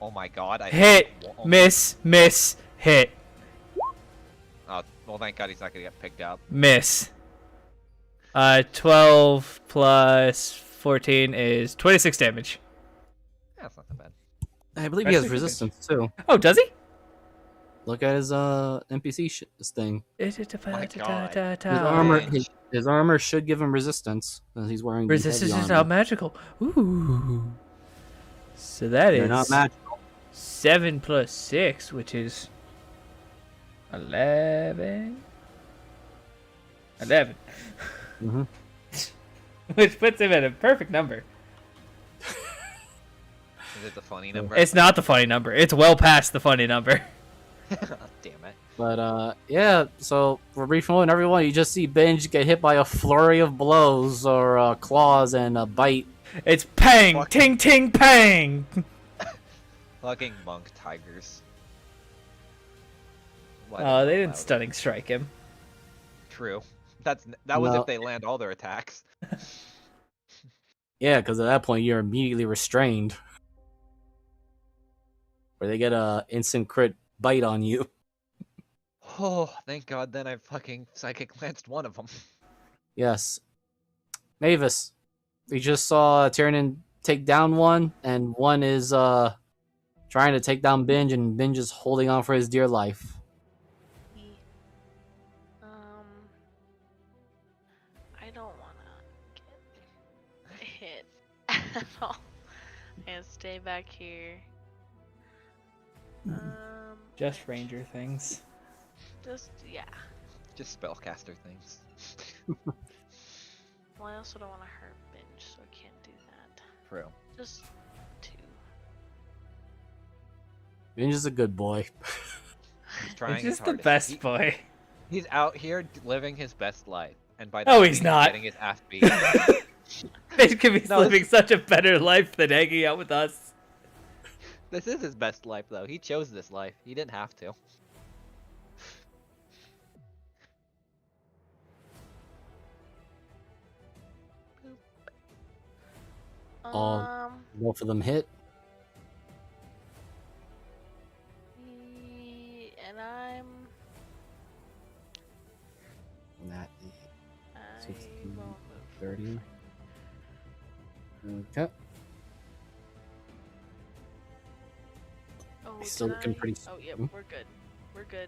Oh my god, I Hit! Whoa. Miss! Miss! Hit! Oh, well, thank god he's not gonna get picked up. Miss. 12 plus 14 is 26 damage. Yeah, that's not that bad. I believe he has Actually, resistance too. Oh, does he? Look at his NPC this thing. My God. His armor should give him resistance because he's wearing the Resistance heavy is armor. not magical. Ooh. So that They're is not magical. 7 plus 6, which is 11. 11. Mhm. Which puts him at a perfect number. Is it the funny number? It's not the funny number. It's well past the funny number. Damn it. But yeah. So for brief moment, everyone, you just see Binge get hit by a flurry of blows or claws and a bite. It's pang! Fuck. Ting ting pang! Fucking monk tigers. What Oh, they the didn't hell? stunning strike him. True. That was No. if they land all their attacks. Yeah, because at that point you're immediately restrained, or they get a instant crit bite on you. Oh, thank god then I fucking psychic lanced one of them. Yes, Mavis, we just saw Tyrion take down one, and one is trying to take down Binge, and Binge is holding on for his dear life. I don't wanna get hit at all. And stay back here. Just ranger things. Just yeah. Just spellcaster things. Well, I also don't want to hurt Binge, so I can't do that. True. Just 2. Binge is a good boy. He's trying He's his just the hardest. best boy. He's out here living his best life. And by No, that he's means not. getting his ass beat. Binge could be No, living such a better life than hanging out with us. This is his best life though. He chose this life. He didn't have to. Both of them hit. And I'm. And that I 16, will move. 30. Okay. Oh, It's still did looking I? pretty Oh, yep, strong. we're good. We're good.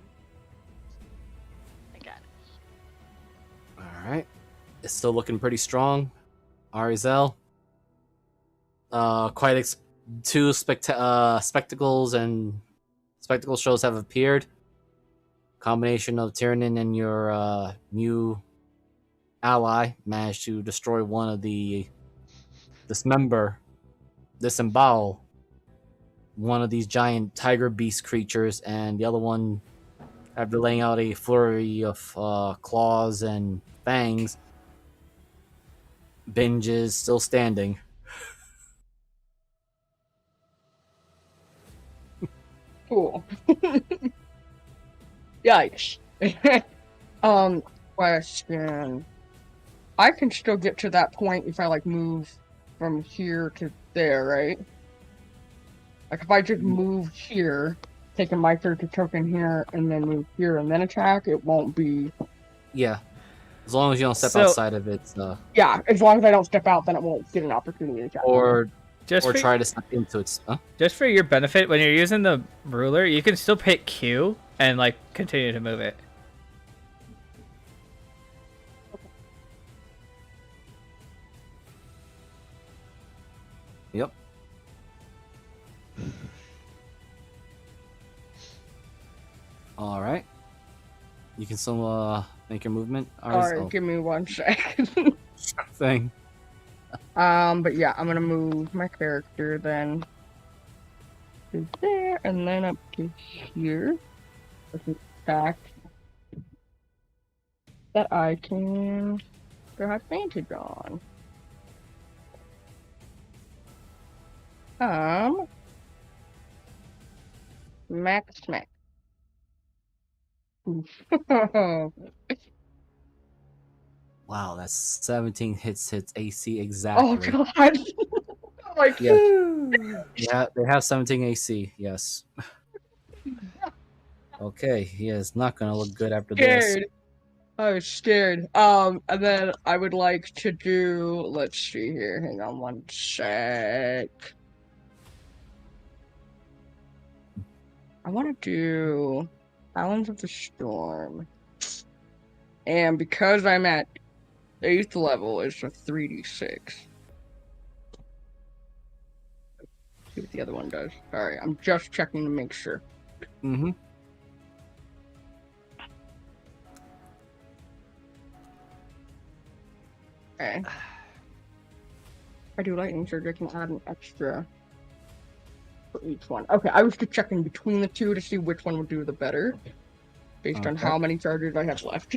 I got it. All right. It's still looking pretty strong. Arizel. Two spectacles and spectacle shows have appeared. Combination of Tyrion and your new ally managed to destroy one of the dismember disembowel one of these giant tiger beast creatures, and the other one, after laying out a flurry of claws and fangs, Binge is still standing. Cool. Yikes. Question. I can still get to that point if I like move from here to there, right? Like if I just move here, taking my 30 token here, and then move here and then attack, it won't be. Yeah, as long as you don't step So- outside of it, Yeah, as long as I don't step out, then it won't get an opportunity to attack. or Just for, try to step into its. just for your benefit, when you're using the ruler, you can still hit Q and like continue to move it. Yep. All right. You can still make your movement. Alright, give me 1 second. Thing. But yeah, I'm gonna move my character then to there and then up to here. With an attack that I can have advantage on. Max smack. Wow, that's 17 hits AC exactly. Oh god. Like Yeah, they have 17 AC. Yes. Okay, he is not gonna look good after this. scared. I was scared. And then I would like to do, let's see here, hang on 1 sec. I want to do Islands of the Storm. And because I'm at 8th level, it's a 3d6. See what the other one does. Alright, I'm just checking to make sure. Mm-hmm. Okay. If I do lightning surge, I can add an extra for each one. Okay, I was just checking between the two to see which one would do the better, based on Okay. how many charges I have left.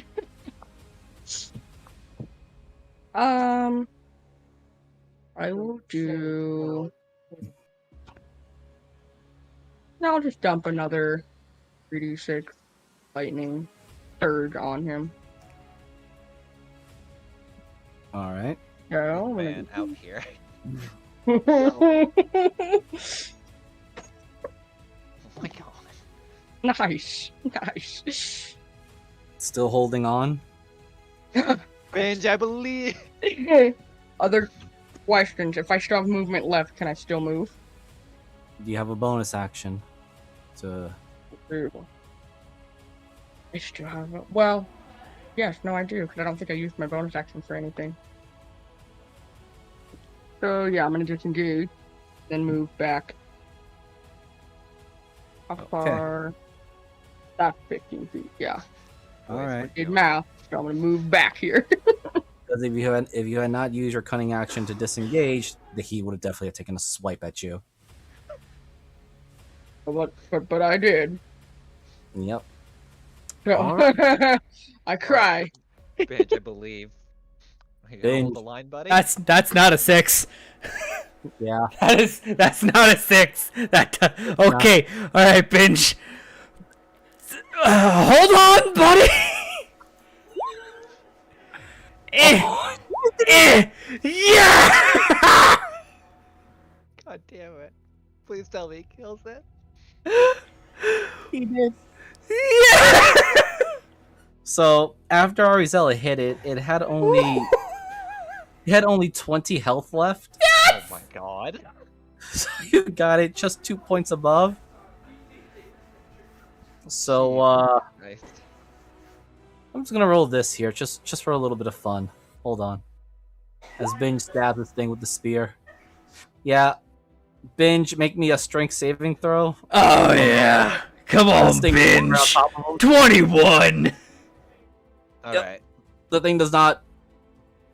I will do. No, I'll just dump another 3d6 lightning surge on him. All right. Yeah, I'm gonna Man, out here. do- Oh my god. Nice, nice. Still holding on. Binge, I believe. Other questions. If I still have movement left, can I still move? Do you have a bonus action? To I still have it. Well, yes, no, I do, because I don't think I used my bonus action for anything. So, yeah, I'm going to disengage, then move back. How far? That's 15 feet, yeah. all right. Did math, so I'm going to move back here. Because if you had not used your cunning action to disengage, he would have definitely taken a swipe at you. but I did. Yep. So, I cry. Binge, I believe. You gonna hold the line, buddy? That's not a 6. Yeah. That's not a 6. Okay. All right, Binge. Hold on, buddy. Yeah. God damn it. Please tell me he kills it. He did. Yeah. So after Arizella hit it, it had only 20 health left. Oh my god. So you got it just 2 points above. So Christ. I'm just gonna roll this here, just for a little bit of fun. Hold on. As Binge stabs this thing with the spear. Yeah. Binge, make me a strength saving throw. Oh yeah. Come on, This thing goes Binge. around top of him. 21. Alright. The thing does not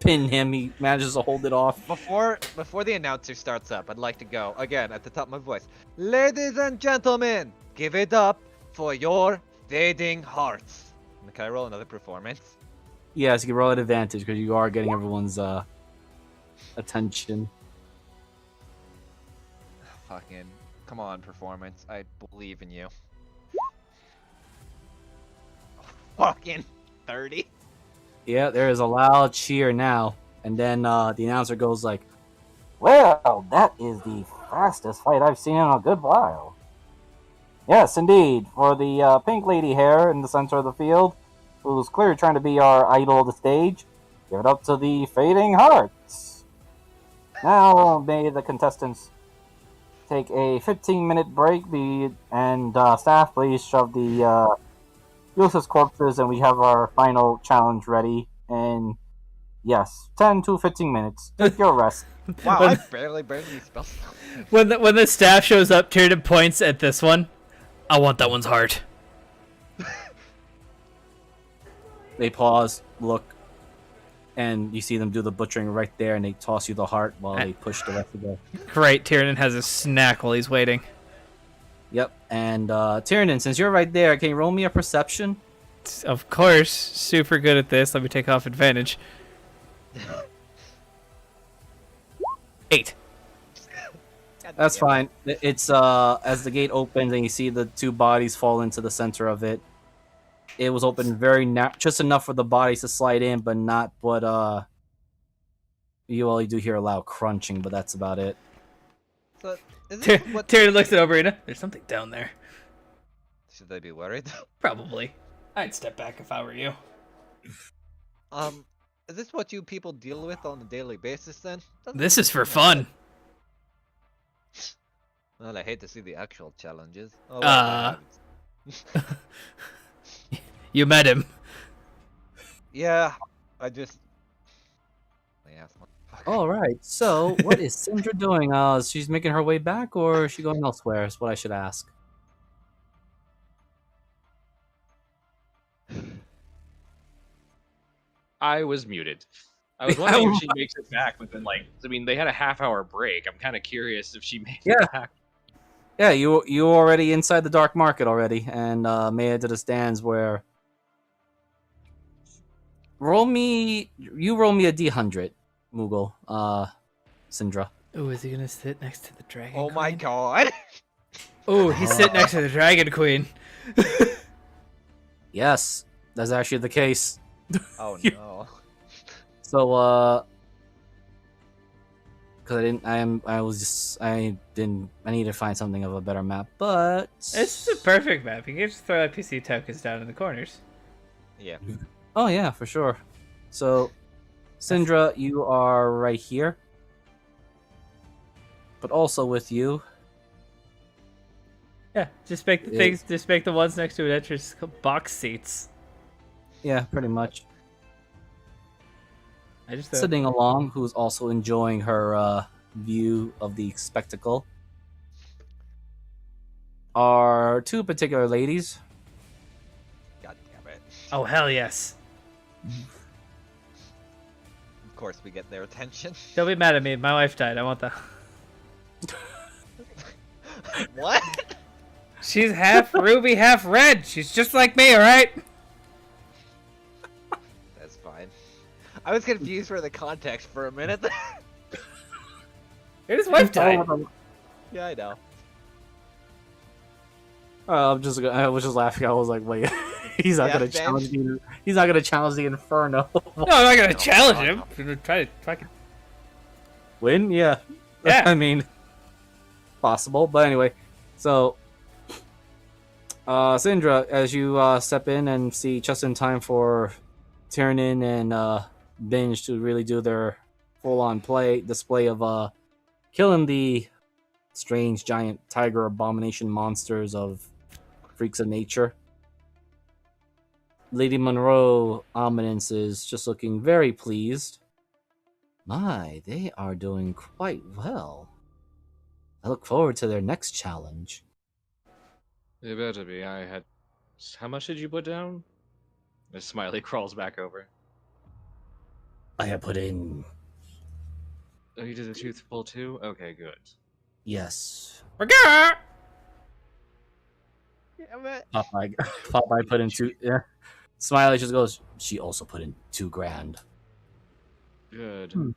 pin him. He manages to hold it off. Before the announcer starts up, I'd like to go again at the top of my voice. Ladies and gentlemen, give it up for your fading hearts. Can I roll another performance? Yes, you can roll at advantage because you are getting everyone's attention. Fucking come on, performance. I believe in you. Fucking 30. Yeah, there is a loud cheer now, and then the announcer goes like, Well, that is the fastest fight I've seen in a good while. Yes, indeed, for the pink lady hair in the center of the field, who's clearly trying to be our idol of the stage, give it up to the Fading Hearts. Now, may the contestants take a 15-minute break, and staff, please shove the useless corpses, and we have our final challenge ready. And yes, 10 to 15 minutes. Take your rest. Wow, When- I barely spell stuff. When the staff shows up, Tyrion points at this one. I want that one's heart. they pause, look, and you see them do the butchering right there, and they toss you the heart while they push the rest of the... Great, Tyrion has a snack while he's waiting. Yep, and Tyrion, since you're right there, can you roll me a perception? Of course, super good at this. Let me take off advantage. 8. That's fine. It's as the gate opens and you see the two bodies fall into the center of it. It was open just enough for the bodies to slide in, but not. But you only do hear a loud crunching, but that's about it. So, is this what... Tyrion looks at Oberina. There's something down there. Should they be worried? Probably. I'd step back if I were you. Is this what you people deal with on a daily basis then? This is for fun. Well, I hate to see the actual challenges. Oh, well, I haven't. You met him. Yeah, I just... Yeah, fuck. All right. So, what is Sindra doing? She's making her way back, or is she going elsewhere? Is what I should ask. I was muted. I was wondering if she makes it back within, like, I mean, they had a half-hour break. I'm kind of curious if she made it back. Yeah, you already inside the dark market already, and made it to the stands where. Roll me a D100, Moogle, Sindra. Oh, is he gonna sit next to the dragon? Oh my queen? god! Oh, he's sitting next to the dragon queen. Yes, that's actually the case. Oh no. So, because I need to find something of a better map, but This is a perfect map. You can just throw NPC tokens down in the corners. Yeah. Oh yeah, for sure. So, Sindra, you are right here, but also with you. Yeah, just make the things. Just make the ones next to it entrance box seats. Yeah, pretty much. I just Sitting along, who's also enjoying her view of the spectacle, are two particular ladies. God damn it. Oh hell yes! Of course we get their attention. Don't be mad at me. My wife died. I want the. What? She's half ruby, half red. She's just like me, all right? That's fine. I was confused for the context for a minute. His wife died. Yeah, I know. I was just laughing. I was like, wait, he's not Yeah, gonna same. challenge me. He's not gonna challenge the Inferno. No, I'm not gonna challenge him. I'm gonna try to fucking. Win? Yeah. Yeah. I mean, possible. But anyway, so Sindra, as you step in and see just in time for Tiernan and Binge to really do their full-on display of killing the strange giant tiger abomination monsters of freaks of nature. Lady Monroe Ominence is just looking very pleased. My, they are doing quite well. I look forward to their next challenge. It better be. I had. How much did you put down? The smiley crawls back over. I have put in. Oh, you did the tooth pull too? Okay, good. Yes. Forget. Yeah, but Popeye put in two. Yeah. Smiley just goes. She also put in $2,000. Good. Hmm.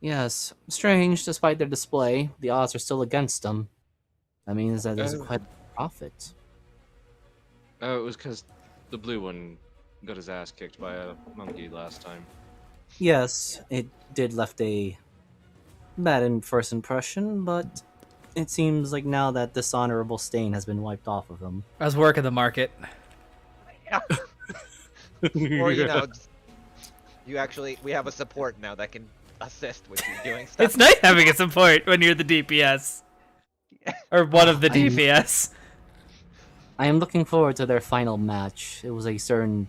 Yes. Strange. Despite their display, the odds are still against them. That means that there's Oh. quite a profit. Oh, it was because the blue one got his ass kicked by a monkey last time. Yes, it did left a bad first impression, but it seems like now that dishonorable stain has been wiped off of him. I was working the market. or just, we have a support now that can assist with you doing stuff. It's nice having a support when you're the DPS. Or one of the DPS. I am looking forward to their final match. It was a certain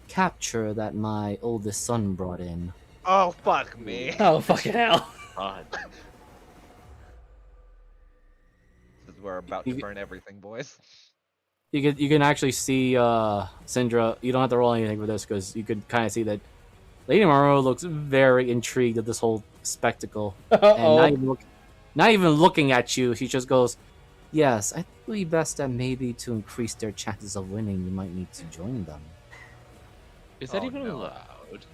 capture that my oldest son brought in. Oh fuck me! Oh, fucking hell. God. We're about to burn everything, boys. You can actually see Syndra. You don't have to roll anything for this because you could kind of see that Lady Monroe looks very intrigued at this whole spectacle. And not even looking at you, she just goes, "Yes, I think it would be best that maybe to increase their chances of winning, you might need to join them." Is that Oh, even no. allowed?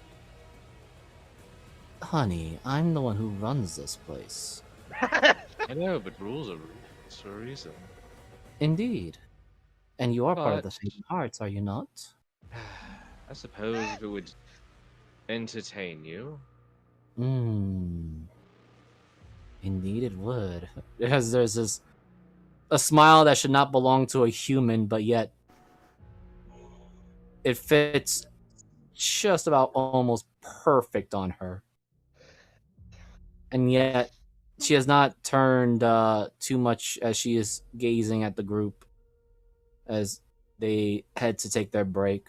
Honey, I'm the one who runs this place. I know, but rules are rules for a reason. Indeed. And you are part of the But- same parts, are you not? I suppose if it would entertain you. Indeed it would. Because there's a smile that should not belong to a human, but yet it fits just about almost perfect on her. And yet she has not turned too much as she is gazing at the group as they head to take their break.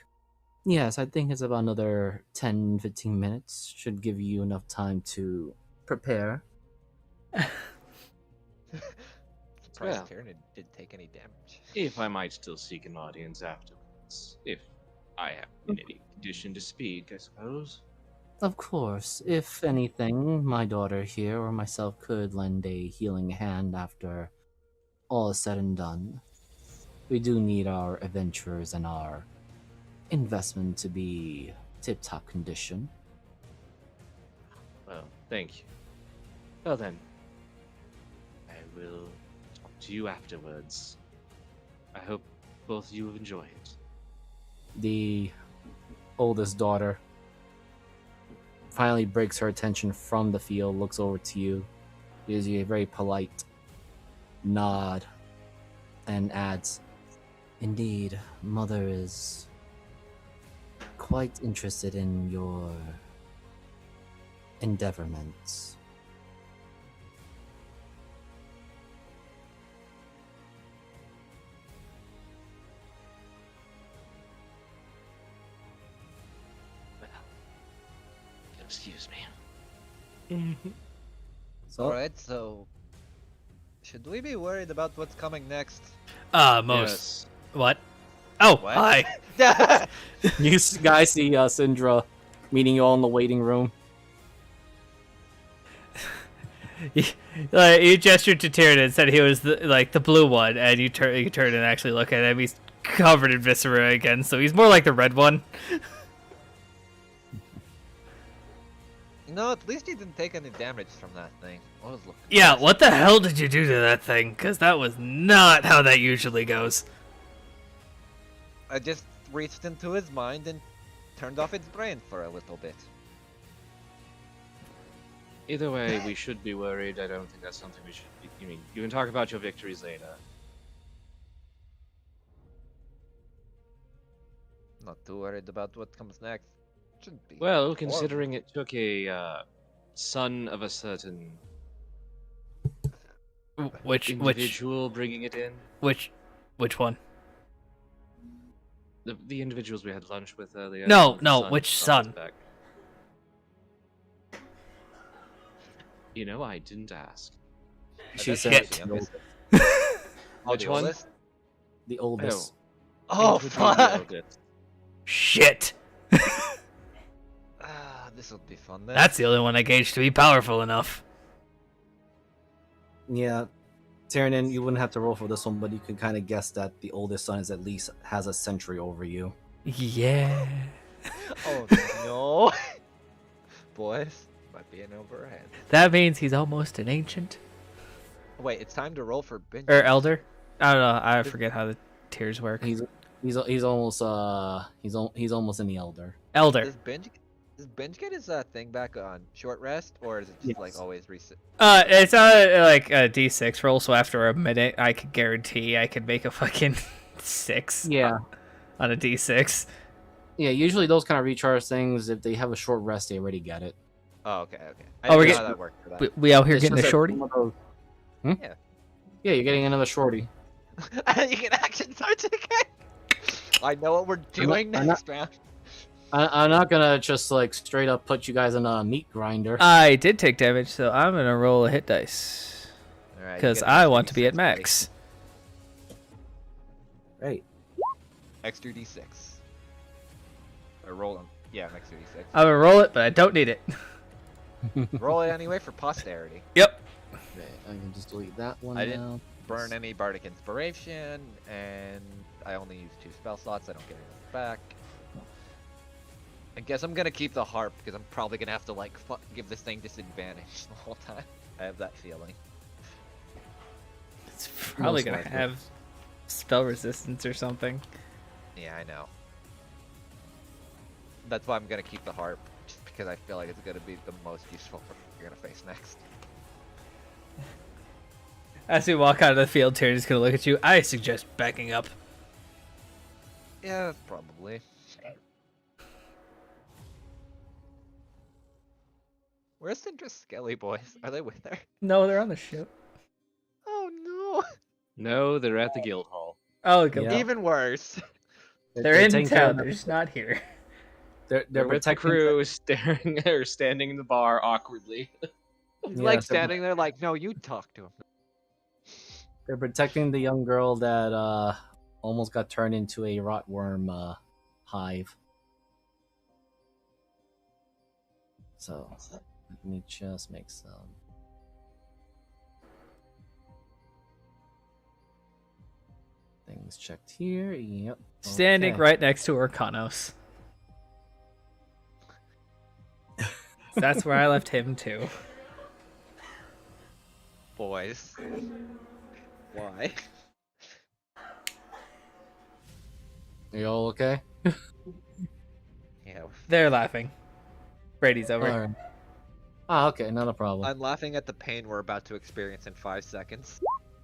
Yes, I think it's about another 10-15 minutes. Should give you enough time to prepare. Surprised Well. Karen didn't take any damage. If I might still seek an audience afterwards. If I am in any condition to speak, I suppose. Of course, if anything, my daughter here or myself could lend a healing hand after all is said and done. We do need our adventurers and our investment to be tip-top condition. Well, thank you. Well then, I will talk to you afterwards. I hope both of you enjoy it. The oldest daughter finally breaks her attention from the field, looks over to you, gives you a very polite nod, and adds, "Indeed, Mother is quite interested in your endeavorments." Excuse me. So, Alright, so should we be worried about what's coming next? Most. Yes. What? Oh, What? hi. you guys see Syndra meeting you all in the waiting room. You gestured to Tyrion and said he was the blue one, and you turn and actually look at him. He's covered in viscera again, so he's more like the red one. No, at least he didn't take any damage from that thing. I was looking. Yeah, what the hell did you do to that thing? Because that was not how that usually goes. I just reached into his mind and turned off its brain for a little bit. Either way, we should be worried. I don't think that's something we should be. You mean, you can talk about your victories later. Not too worried about what comes next. Shouldn't be. Well, horrible. considering it took a son of a certain Which individual bringing it in, which one? the individuals we had lunch with earlier. No, the no, son which brought us son? back. You know, I didn't ask. She That's said the youngest. Oh, Which the one? oldest? the oldest. Oh It would be the fuck! eldest. Shit. this will be fun then. That's the only one I gauged to be powerful enough. Yeah, Tyrion, you wouldn't have to roll for this one, but you can kind of guess that the oldest son is at least has a century over you. Yeah. Oh no. Boys, might be an overhead. That means he's almost an ancient. Wait, it's time to roll for bench. Or elder? I don't know. I forget how the tiers work. He's almost he's almost in the elder. Elder. Does bench get his thing back on short rest, or is it just like Yes. always reset? It's like a D6 roll, so after a minute, I could guarantee I could make a fucking 6 Yeah, on a D6. yeah. Usually those kind of recharge things, if they have a short rest, they already get it. Oh, okay. I Oh, we're didn't know getting- how that worked for that. We out here It's getting a just that shorty? some of those- Hmm? Yeah. Yeah, you're getting another shorty. You can action search again. I know what we're doing I'm next round. I'm not gonna just like straight up put you guys in a meat grinder. I did take damage, so I'm gonna roll a hit dice. All right, you Because get an I extra want to be at D6, buddy. max. Right. Extra D6. Or roll them. Yeah, an extra D6. I'm gonna roll it, but I don't need it. Roll it anyway for posterity. Yep. Okay, I can just delete that one I didn't now. burn any bardic inspiration, and I only used 2 spell slots. I don't get anything back. I guess I'm gonna keep the harp because I'm probably gonna have to like give this thing disadvantage the whole time. I have that feeling. It's probably Most gonna likely. have spell resistance or something. Yeah, I know. That's why I'm gonna keep the harp, just because I feel like it's gonna be the most useful for what you're gonna face next. As we walk out of the field, Tyrion's gonna look at you. I suggest backing up. Yeah, probably. Where's Cinder's Skelly boys? Are they with her? No, they're on the ship. Oh no! No, they're at the guild hall. Oh, good. Yeah. Even worse. They're in taking care town. of They're just not here. They're They're with the protecting crew, staring or standing in the bar awkwardly. He's Yeah, like so- standing there like, no, you talk to him. They're protecting the young girl that almost got turned into a rotworm hive. So let me just make some. Things checked here. Yep. Standing okay. right next to Orkanos. That's where I left him too. Boys. Why? Are you all okay? Yeah. They're laughing. Brady's over. Alright. Ah, okay, not a problem. I'm laughing at the pain we're about to experience in 5 seconds.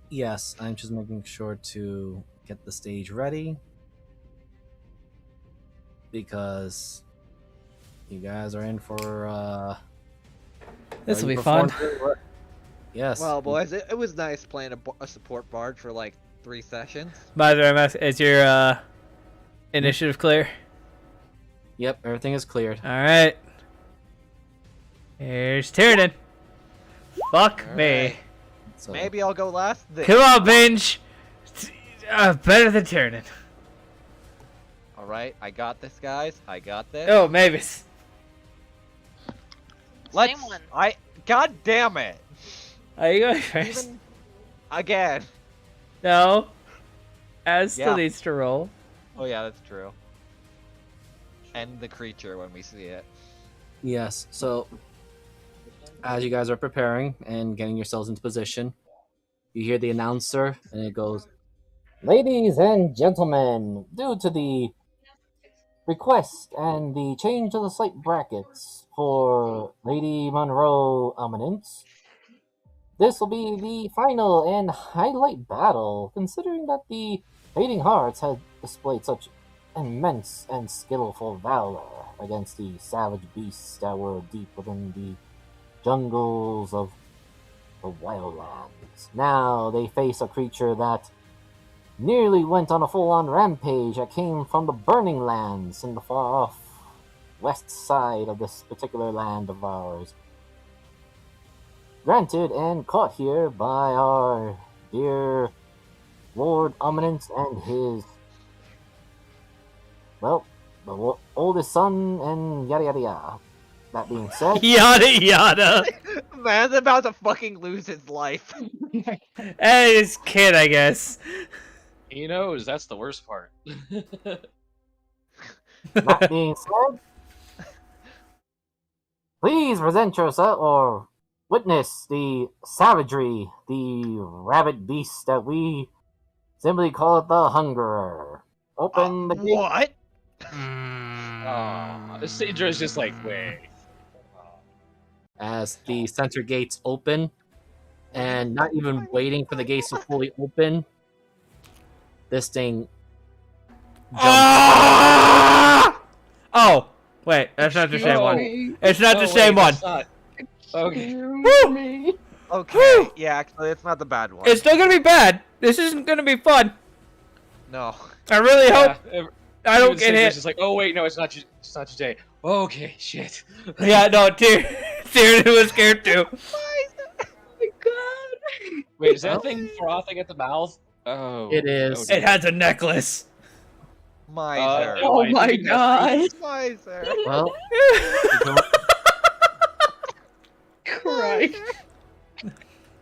Yes, I'm just making sure to get the stage ready. Because you guys are in for This will you be fun. performed really well. Yes. Well, boys, it was nice playing a support bard for like 3 sessions. By the way, is your initiative clear? Yep, everything is cleared. All right. Here's Tyrion. Fuck All me. right. So, Maybe I'll go last. Come on, Binge. Better than Tyrion. Alright, I got this, guys. I got this. Oh, Mavis. Let's. Same one. God damn it! Are you going first? Even again. No. Az Yeah. still needs to roll. Oh yeah, that's true. And the creature when we see it. yes, so as you guys are preparing and getting yourselves into position, you hear the announcer and it goes, "Ladies and gentlemen, due to the request and the change of the slight brackets for Lady Monroe Eminence, this will be the final and highlight battle, considering that the Fading Hearts had displayed such immense and skillful valor against the savage beasts that were deep within the jungles of the Wildlands. Now they face a creature that nearly went on a full-on rampage that came from the Burning Lands in the far-off west side of this particular land of ours. Granted and caught here by our dear Lord Eminence and his, well, the oldest son and yada yada yada. That being said, Yada yada. Man's about to fucking lose his life. Hey, this kid, I guess. He knows that's the worst part. that being said, please present yourself or witness the savagery, the rabid beast that we simply call it the Hungerer. Open the gate. What? Oh, Sadra's just like, wait. As the center gates open, and not even waiting for the gates to fully open, this thing jumps. Ah! Oh, wait, that's not the same one. me. It's not the same one. Okay. Excuse me. Okay, yeah, actually, it's not the bad one. It's still gonna be bad. This isn't gonna be fun. No. I really hope I don't get Sadra's hit. just like, oh wait, no, it's not your day. Okay, shit. Yeah, no, Tyrion was scared too. Oh my god. Wait, is that thing frothing at the mouth? Oh. It is. It has a necklace. Miser. Oh I my think that's god. Miser. Well, Christ.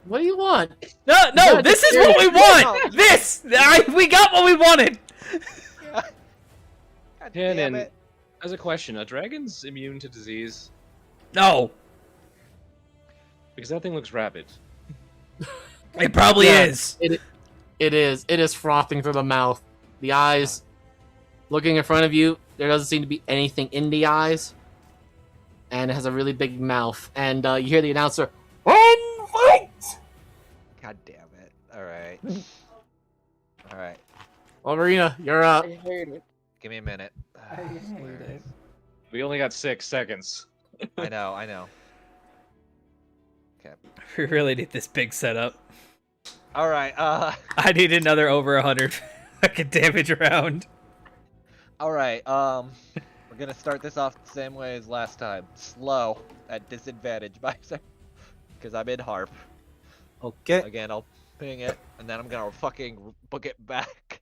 what do you want? No, Yeah, this is Tyrion. what we want. No. This, we got what we wanted. God damn Canon, it. as a question, are dragons immune to disease? No, Because that thing looks rabid. it probably Yeah. is. It is. It is frothing through the mouth. The eyes, looking in front of you, there doesn't seem to be anything in the eyes. And it has a really big mouth. And you hear the announcer, "And fight!" God damn it. Alright. Alright. Wolverina, you're up. I hate it. Give me a minute. I hate it. We only got 6 seconds. I know. Okay. We really need this big setup. Alright, I need another over 100 fucking damage round. alright, we're gonna start this off the same way as last time. Slow, at disadvantage, because I'm in harp. Okay. Again, I'll ping it, and then I'm gonna fucking book it back.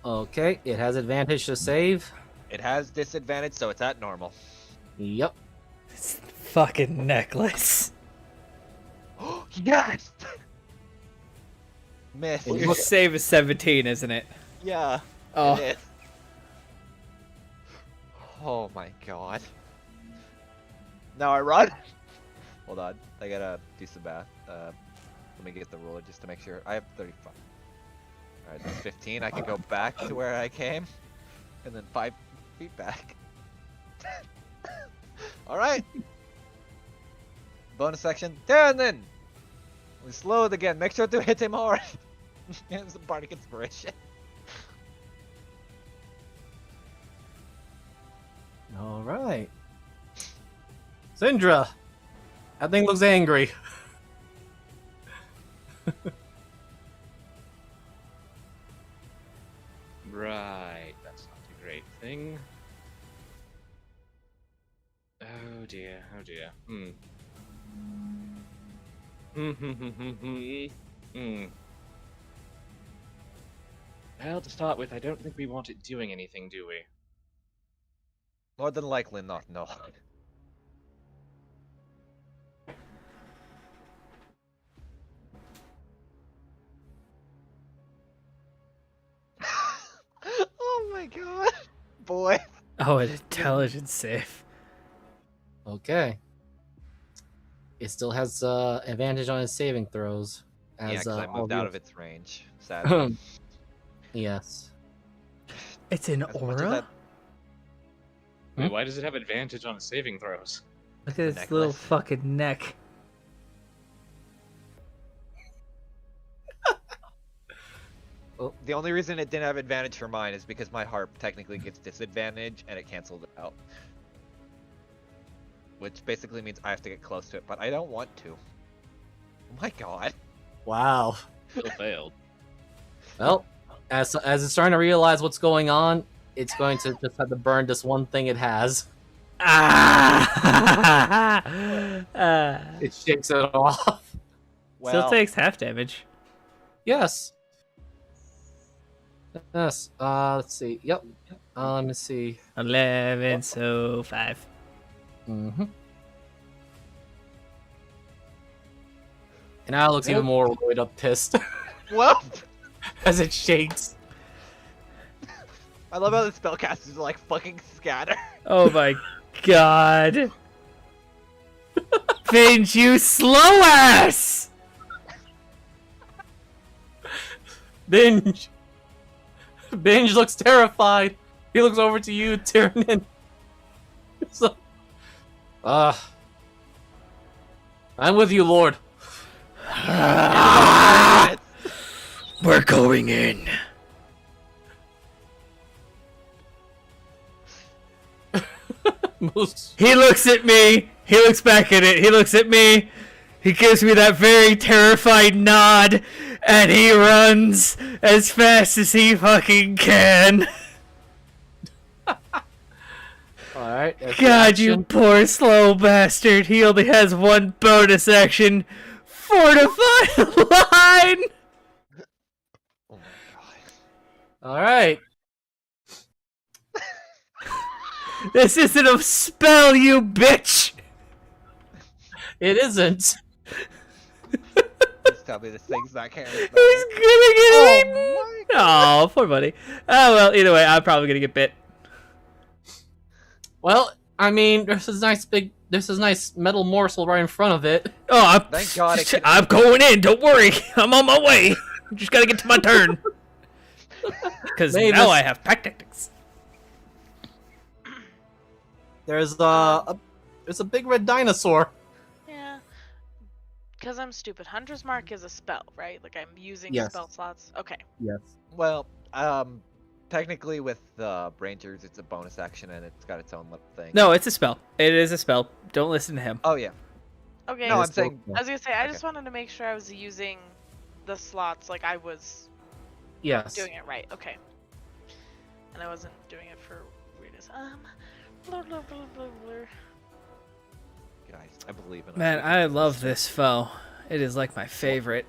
Okay, it has advantage to save. It has disadvantage, so it's at normal. Yep. This fucking necklace. Yes! Miss. Your save is 17, isn't it? Yeah, Oh, it is. Oh my god. Now I run! Hold on, I gotta do some math. Let me get the ruler just to make sure. I have 35. Alright, that's 15. I can go back to where I came. And then 5 feet back. Alright! Bonus section. Turn then! We slow it again. Make sure to hit him hard. And some bardic inspiration. All right. Syndra, that thing looks angry. Right, that's not a great thing. Oh dear, oh dear. Well, to start with, I don't think we want it doing anything, do we? More than likely not, no. Oh my god. Boy. oh, an intelligence save. Okay. It still has advantage on its saving throws. Yeah, As, because I all moved the out oth- of its range. Sadly. Yes. It's an As much as aura. that- Wait, why does it have advantage on its saving throws? Look The at its little necklace. fucking neck. The only reason it didn't have advantage for mine is because my harp technically gets disadvantage and it canceled it out. Which basically means I have to get close to it, but I don't want to. Oh my god. Wow. Still failed. Well, as it's starting to realize what's going on, it's going to just have to burn this one thing it has. Ah! It shakes it off. Well, Still takes half damage. Yes. Yes. Let's see. Yep. Let me see. 11, so 5. Mm-hmm. And I looks even more roid up pissed What? as it shakes. I love how the spellcasters are like fucking scatter. Oh my god. Finge, you slow ass! Binge. Binge looks terrified. He looks over to you, Tyrannin. So, I'm with you, Lord. We're going in. Moose. He looks at me. He looks back at it. He looks at me. He gives me that very terrified nod. And he runs as fast as he fucking can. Alright. God, you poor slow bastard. He only has one bonus action. Fortify line. Oh my god. Alright. This isn't a spell, you bitch. It isn't. Please tell me this thing's not carrying. He's gonna get eaten. Oh my Oh, poor buddy. Oh well, either way, I'm probably gonna get bit. Well, I mean, there's this nice metal morsel right in front of it. Oh, Thank God it I'm going in. Don't worry, I'm on my way. Just gotta get to my turn. Because Mavis. now I have pack tactics. There's a big red dinosaur. Yeah. Because I'm stupid. Hunter's Mark is a spell, right? Like I'm using Yes. spell slots. Okay. Yes. Well, technically with Rangers, it's a bonus action and it's got its own little thing. No, it's a spell. It is a spell. Don't listen to him. Oh yeah. Okay. No, Yes, I'm saying. I was gonna say I Okay. just wanted to make sure I was using the slots like I was Yes. doing it right. Okay. And I wasn't doing it for weirdness. Blah, blah, blah, blah, blah. Guys, I believe in us. Man, We can I do love this. this foe. It is like my favorite.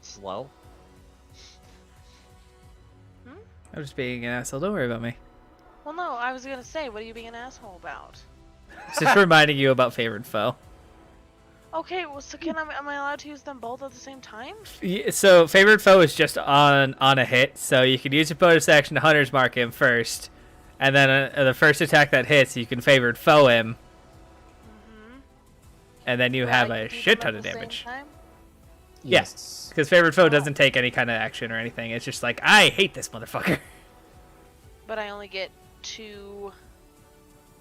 Slow. I'm just being an asshole. Don't worry about me. Well, no, I was gonna say, what are you being an asshole about? Just reminding you about favorite foe. Okay, well, so am I allowed to use them both at the same time? So favorite foe is just on a hit, so you can use your bonus action to Hunter's Mark him first, and then the first attack that hits, you can favorite foe him, Mm-hmm. and then you have a shit ton of damage. Yes. Because favorite foe doesn't take any kind of action or anything. It's just like, I hate this motherfucker. But I only get 2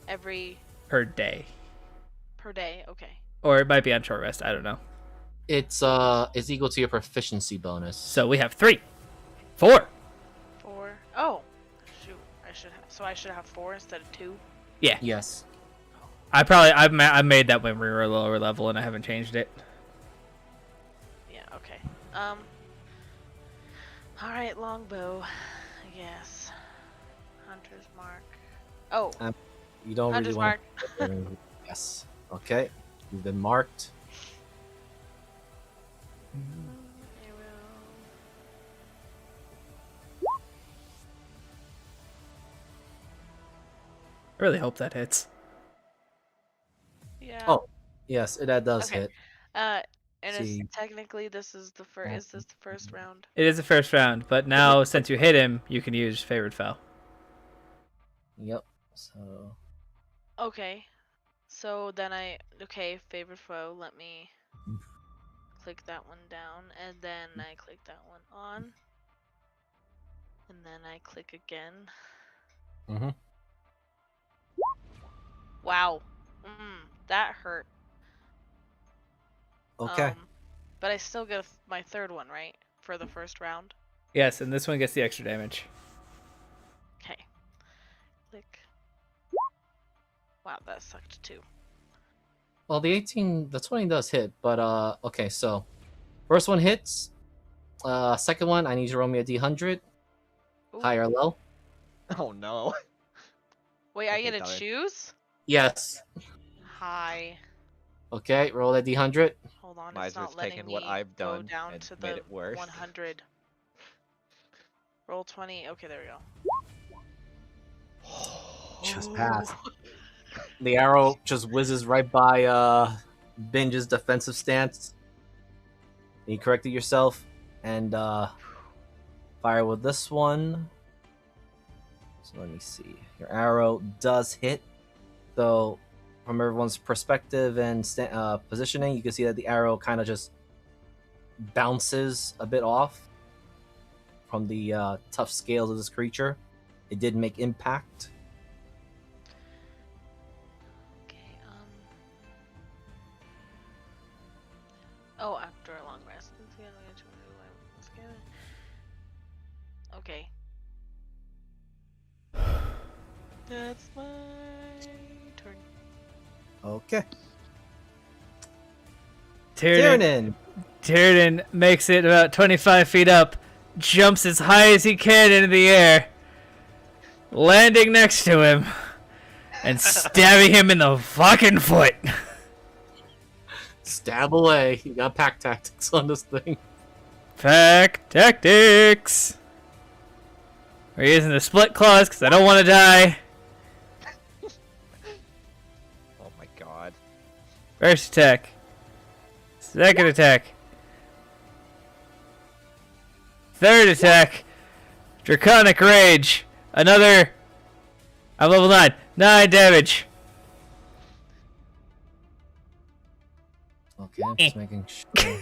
every Per day. per day. Okay. Or it might be on short rest, I don't know. It's equal to your proficiency bonus. So we have 3. 4. 4. Oh, shoot. I should have 4 instead of 2. Yeah. Yes. I made that when we were lower level and I haven't changed it. Yeah. Okay. All right, longbow. I guess. Hunter's Mark. Oh, You don't Hunter's really Mark. want. Yes. Okay. You've been marked. I really hope that hits. Yeah. Oh, yes, that does Okay. hit. And it's See. technically this is the first. Is this the first round? It is the first round, but now since you hit him, you can use favorite foe. Yep. So. Okay. So then favorite foe. Let me click that one down, and then I click that one on, and then I click again. Mhm. Wow. That hurt. Okay. But I still get my third one, right? For the first round. Yes, and this one gets the extra damage. Okay. Click. Wow, that sucked too. Well, the 20 does hit, but okay. So, first one hits. Second one, I need you to roll me a d100, Ooh. high or low. Oh no. Wait, I Okay, get to Tyler. choose? Yes. Hi. Okay, roll that d100. Hold on, it's Miser's not letting taken me what I've go done down and to made the it worse. 100. Roll 20. Okay, there we go. Just pass. The arrow just whizzes right by Binge's defensive stance. You corrected yourself and fire with this one. So let me see. Your arrow does hit. So from everyone's perspective and positioning, you can see that the arrow kind of just bounces a bit off from the tough scales of this creature. It did make impact. Okay, oh, after a long rest. Okay. That's my turn. Okay. Tyrion makes it about 25 feet up, jumps as high as he can into the air, landing next to him, and stabbing him in the fucking foot. Stab away. You got pack tactics on this thing. Pack tactics. We're using the split claws because I don't want to die. Oh my god. First attack. Second attack. Third attack. Draconic Rage. Another. I'm level 9. 9 damage. Okay, I'm just making sure.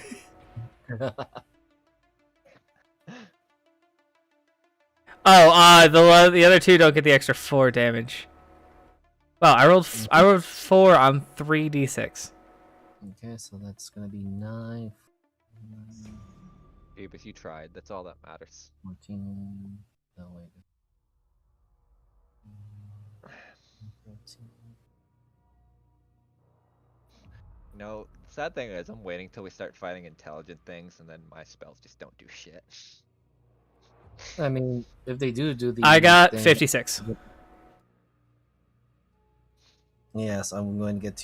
The other two don't get the extra 4 damage. Wow, I rolled 4 on 3d6. Okay, so that's gonna be 9, Phoebus, you tried. That's all that matters. 14. No, wait. 14. No, the sad thing is I'm waiting till we start fighting intelligent things, and then my spells just don't do shit. I mean, if they do the I got thing- 56. Yes, I'm going to get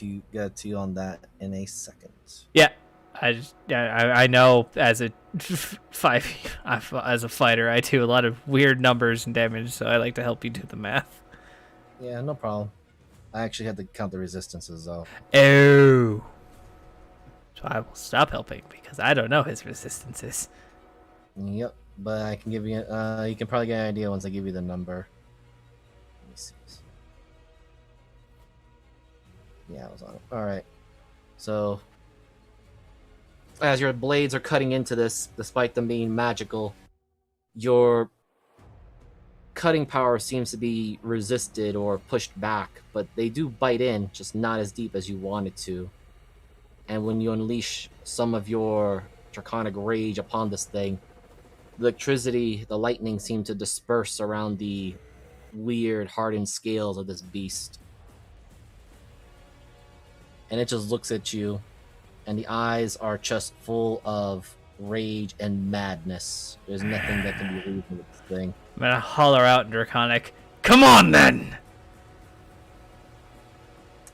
to you on that in a second. Yeah, I know as a as a fighter, I do a lot of weird numbers and damage, so I like to help you do the math. Yeah, no problem. I actually had to count the resistances though. Oh, so I will stop helping because I don't know his resistances. Yep, but I can give you. You can probably get an idea once I give you the number. Let me see. Yeah, I was on it. All right. So, as your blades are cutting into this, despite them being magical, your cutting power seems to be resisted or pushed back, but they do bite in, just not as deep as you want it to. And when you unleash some of your draconic rage upon this thing, the electricity, the lightning seem to disperse around the weird hardened scales of this beast. And it just looks at you, and the eyes are just full of rage and madness. There's nothing that can be reasoned with this thing. I'm gonna holler out in Draconic. Come on then!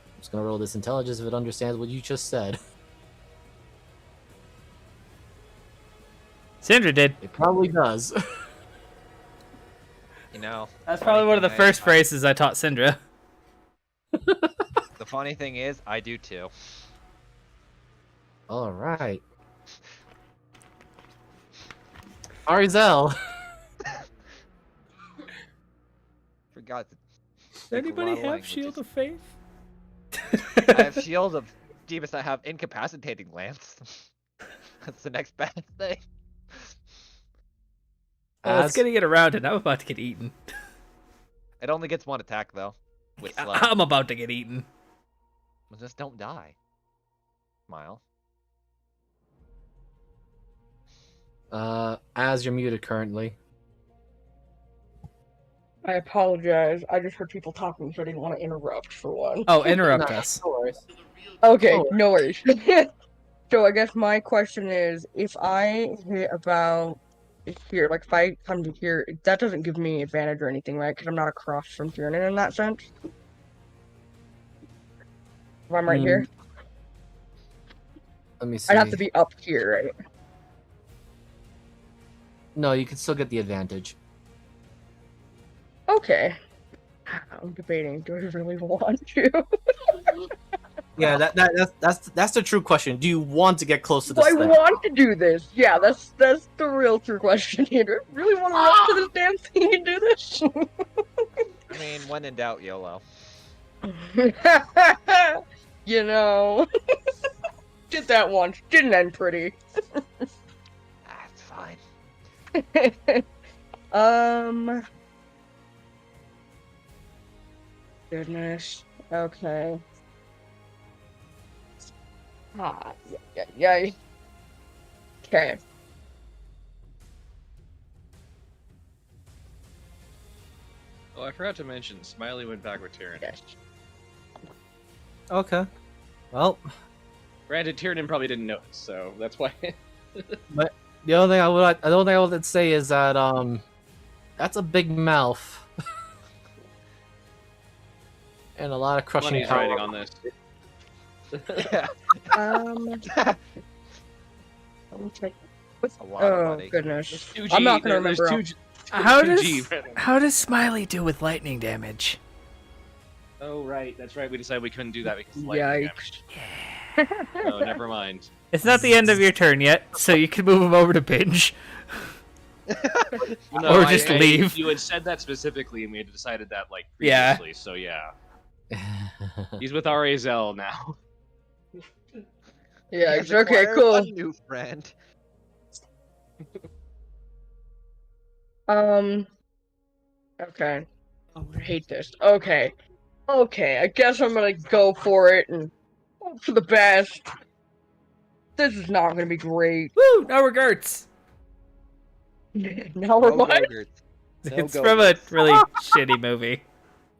I'm just gonna roll this intelligence if it understands what you just said. Sindra did. It probably does. You know, That's probably one of the first phrases I taught Sindra. the funny thing is, I do too. All right. Arzel. Forgot to. Does anybody have Shield of Faith? I have Shield of Deepest. I have Incapacitating Lance. That's the next bad thing. Let's get around it. I'm about to get eaten. It only gets one attack though. With slug. I'm about to get eaten. Well, just don't die. Smile. As you're muted currently. I apologize. I just heard people talking, so I didn't want to interrupt for one. Oh, interrupt us. No worries. Okay, Oh. no worries. So I guess my question is, if I hit about here, like if I come to here, that doesn't give me advantage or anything, right? Because I'm not across from Tiernan in that sense. If I'm right here, Let me see. I'd have to be up here, right? No, you can still get the advantage. Okay. I'm debating. Do I really want to? Yeah, that's the true question. Do you want to get close to Do this I thing? want to do this? Yeah, that's the real true question here. Do I really want to run to this damn thing and do this? I mean, when in doubt, YOLO. You know, did that once. Didn't end pretty. That's fine. Goodness. Okay. Yeah. Okay. Oh, I forgot to mention, Smiley went back with Tyrion. Yes. Okay. Well, Granted, Tyrion probably didn't notice, so that's why. the only thing I would say is that that's a big mouth. And a lot of crushing Money's power. riding on this. Let me check. A lot of Oh money. goodness. There's 2G, I'm not gonna there's remember. 2G, How 2G, does right? how does Smiley do with lightning damage? Oh, right, that's right. We decided we couldn't do that because of lightning Yikes. damage. Oh, never mind. It's not the end of your turn yet, so you can move him over to binge. Well, Or just leave. You had said that specifically, and we had decided that like Yeah. previously. So yeah, he's with Razel now. Yeah. He has Okay. acquired Cool. A new friend. Okay. Oh, I hate this. Okay. I guess I'm gonna go for it and hope for the best. This is not gonna be great. Woo! No regrets. Now we're No what? Go-Gurts. No It's from a Go-Gurts. really shitty movie.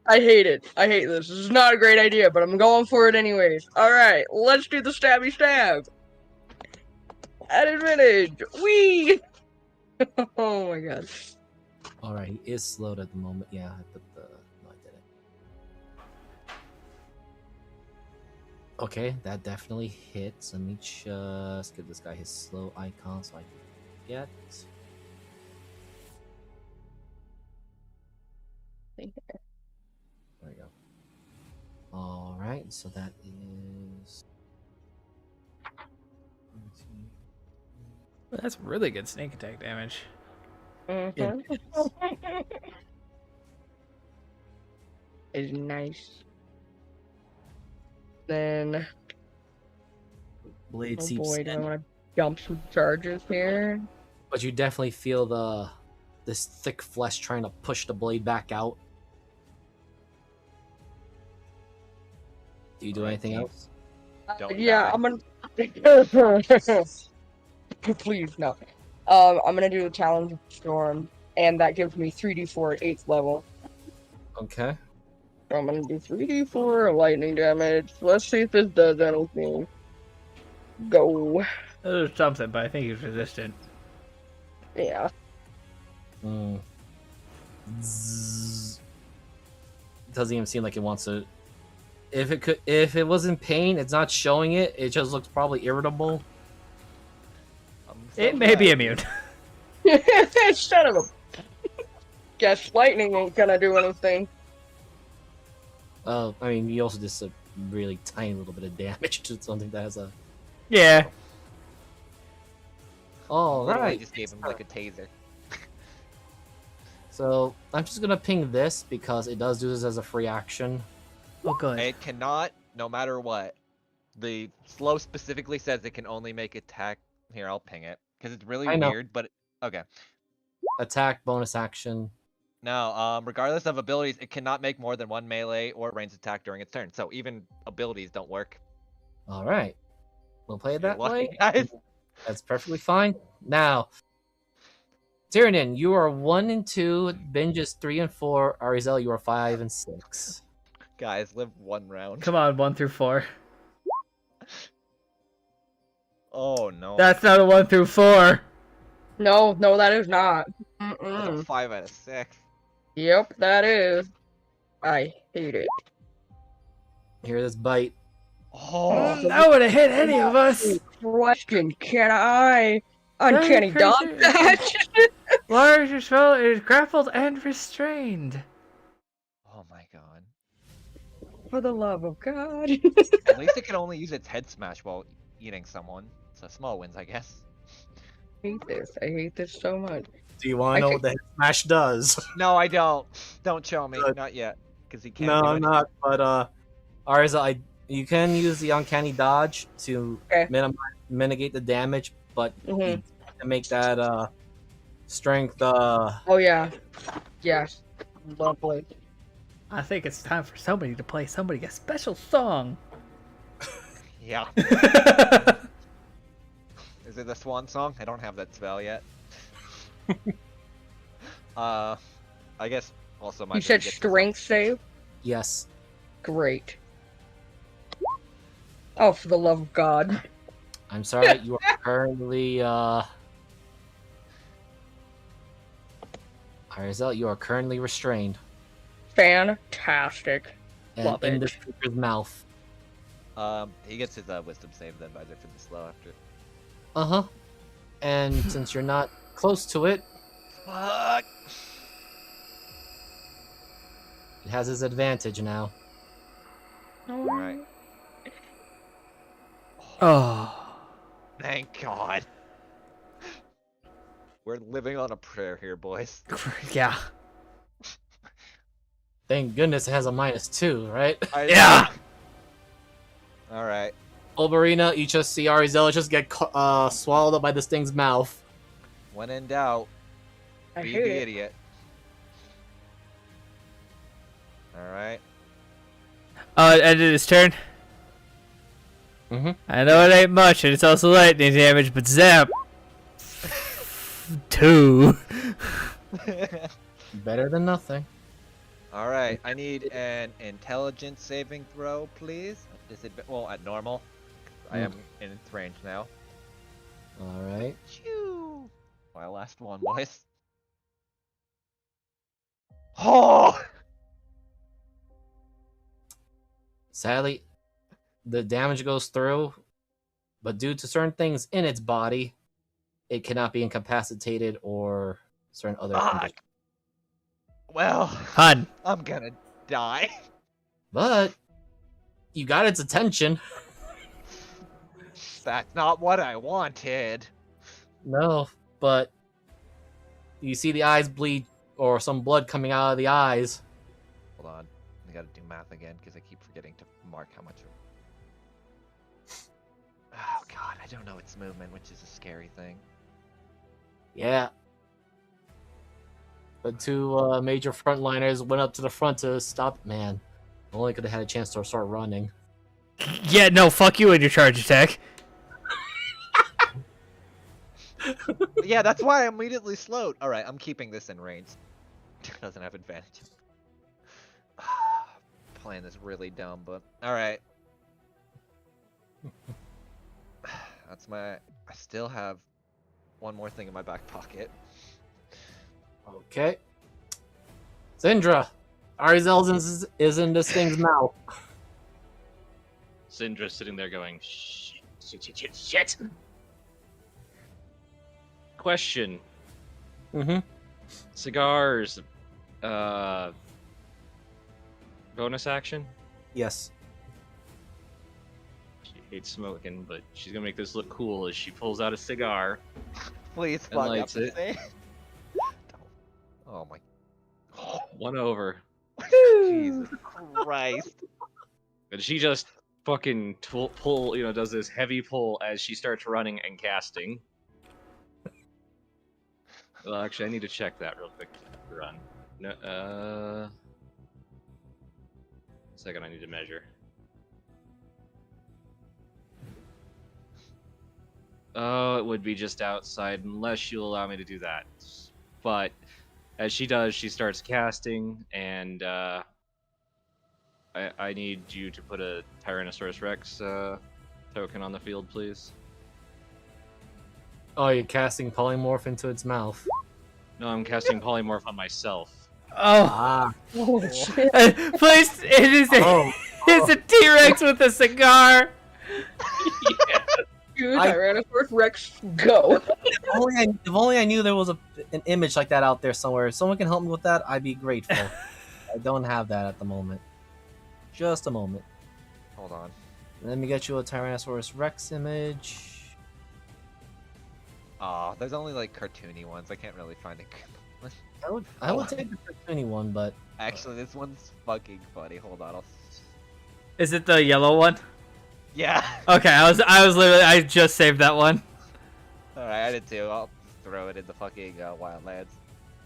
I hate it. I hate this. This is not a great idea, but I'm going for it anyways. Alright, let's do the stabby stab. At advantage. Whee! Oh my god. Alright, he is slowed at the moment. Yeah, I put the. No, I didn't. Okay, that definitely hits. Let me just give this guy his slow icon so I can get. There we go. Alright, so that is. That's really good sneak attack damage. Mhm. Is nice. Then, Blade oh seeps boy, do I in, want to jump some charges here? but you definitely feel this thick flesh trying to push the blade back out. Do you do Alright, anything team. else? Don't Yeah, die. I'm gonna. Please no. I'm gonna do the challenge of storm, and that gives me 3d4 at 8th level. Okay. So I'm gonna do 3d4 lightning damage. Let's see if this does anything. Go. There's something, but I think he's resistant. Yeah. Zzz. Doesn't even seem like it wants to. If it was in pain, it's not showing it. It just looks probably irritable. I'm so It may be glad. immune. Son of a. Guess lightning ain't gonna do anything. I mean, you also just a really tiny little bit of damage to something that has a. Yeah. All Literally right. just gave him like a taser. So I'm just gonna ping this because it does do this as a free action. Oh, good. It cannot, no matter what. The slow specifically says it can only make attack. Here, I'll ping it because it's really I know. weird. But okay. Attack, bonus action. Now, regardless of abilities, it cannot make more than one melee or ranged attack during its turn. So even abilities don't work. All right. We'll play it You're that lucky, way. guys. That's perfectly fine. Now, Tyrion, you are 1 and 2. Binge is 3 and 4. Arizel, you are 5 and 6. Guys, live one round. Come on, 1 through 4. Oh no. That's not a 1 through 4. No, that is not. That's a Mm-mm. 5 out of 6. Yep, that is. I hate it. Hear this bite. Oh, That would have hit any of us. Question, can I uncanny Very dodge crazy. that? Large spell is grappled and restrained. oh Oh my god. For the love of God. At least it can only use its head smash while eating someone. So small wins, I guess. I hate this so much. Do you want to know what the head smash does? No, I don't. Don't show me. Good. Not yet. Because he can't No, do I'm anything. not. But Arza, you can use the uncanny dodge to Okay. mitigate the damage, but Mhm. you have to make that strength. Oh yeah. Yes. Lovely. I think it's time for somebody to play somebody a special song. Yeah. Is it the swan song? I don't have that spell yet. I guess also my You said strength save? Yes. Great. Oh, for the love of God. I'm sorry. You are currently Arza, you are currently restrained. Fantastic. And Love in it. this creature's mouth. He gets his wisdom save then, but for the slow after. Uh-huh. And since you're not close to it, Fuck. it has its advantage now. Alright. Oh. Thank God. We're living on a prayer here, boys. Yeah. Thank goodness it has a -2, right? Yeah. Alright. Olberina, you just see Arizella just get swallowed up by this thing's mouth. When in doubt, I be hate the it. idiot. Alright. Ended his turn. Mm-hmm. I know it ain't much, and it's also lightning damage, but zap. 2. Better than nothing. Alright, I need an intelligence saving throw, please. Well, at normal. I am in its range now. Alright. Choo! My last one, boys. Oh! Sadly, the damage goes through, but due to certain things in its body, it cannot be incapacitated or certain other conditions. Well, Hun. I'm gonna die. But you got its attention. That's not what I wanted. No, but you see the eyes bleed or some blood coming out of the eyes. Hold on. I gotta do math again because I keep forgetting to mark how much. Oh god, I don't know its movement, which is a scary thing. Yeah. The two major frontliners went up to the front to stop. Man, only could have had a chance to start running. Yeah, no, fuck you and your charge attack. Yeah, that's why I immediately slowed. Alright, I'm keeping this in range. Doesn't have advantage. Plan is really dumb, but alright. That's my... I still have one more thing in my back pocket. Okay. Syndra, Arizel's is in this thing's mouth. Syndra's sitting there going, shit. Question. Mm-hmm. Cigars, bonus action? Yes. She hates smoking, but she's gonna make this look cool as she pulls out a cigar. Please And fuck up lights the it. thing. Oh my... One over. Jesus Christ. But she just fucking pull, does this heavy pull as she starts running and casting. Well, actually, I need to check that real quick. Run. No, second, I need to measure. Oh, it would be just outside unless you allow me to do that. But as she does, she starts casting, and I need you to put a Tyrannosaurus Rex token on the field, please. Oh, you're casting polymorph into its mouth. No, I'm casting polymorph on myself. Oh. Ah. Oh shit. Please, it is a, Oh. it's a T-Rex with a cigar. Dude, Tyrannosaurus Rex, go. If only I knew there was an image like that out there somewhere. If someone can help me with that, I'd be grateful. I don't have that at the moment. Just a moment. Hold on. Let me get you a Tyrannosaurus Rex image. Aw, there's only like cartoony ones. I can't really find it. I would take the cartoony one, but Actually, this one's fucking funny. Hold on. Is it the yellow one? Yeah. Okay, I just saved that one. All right, I did too. I'll throw it in the fucking Wildlands,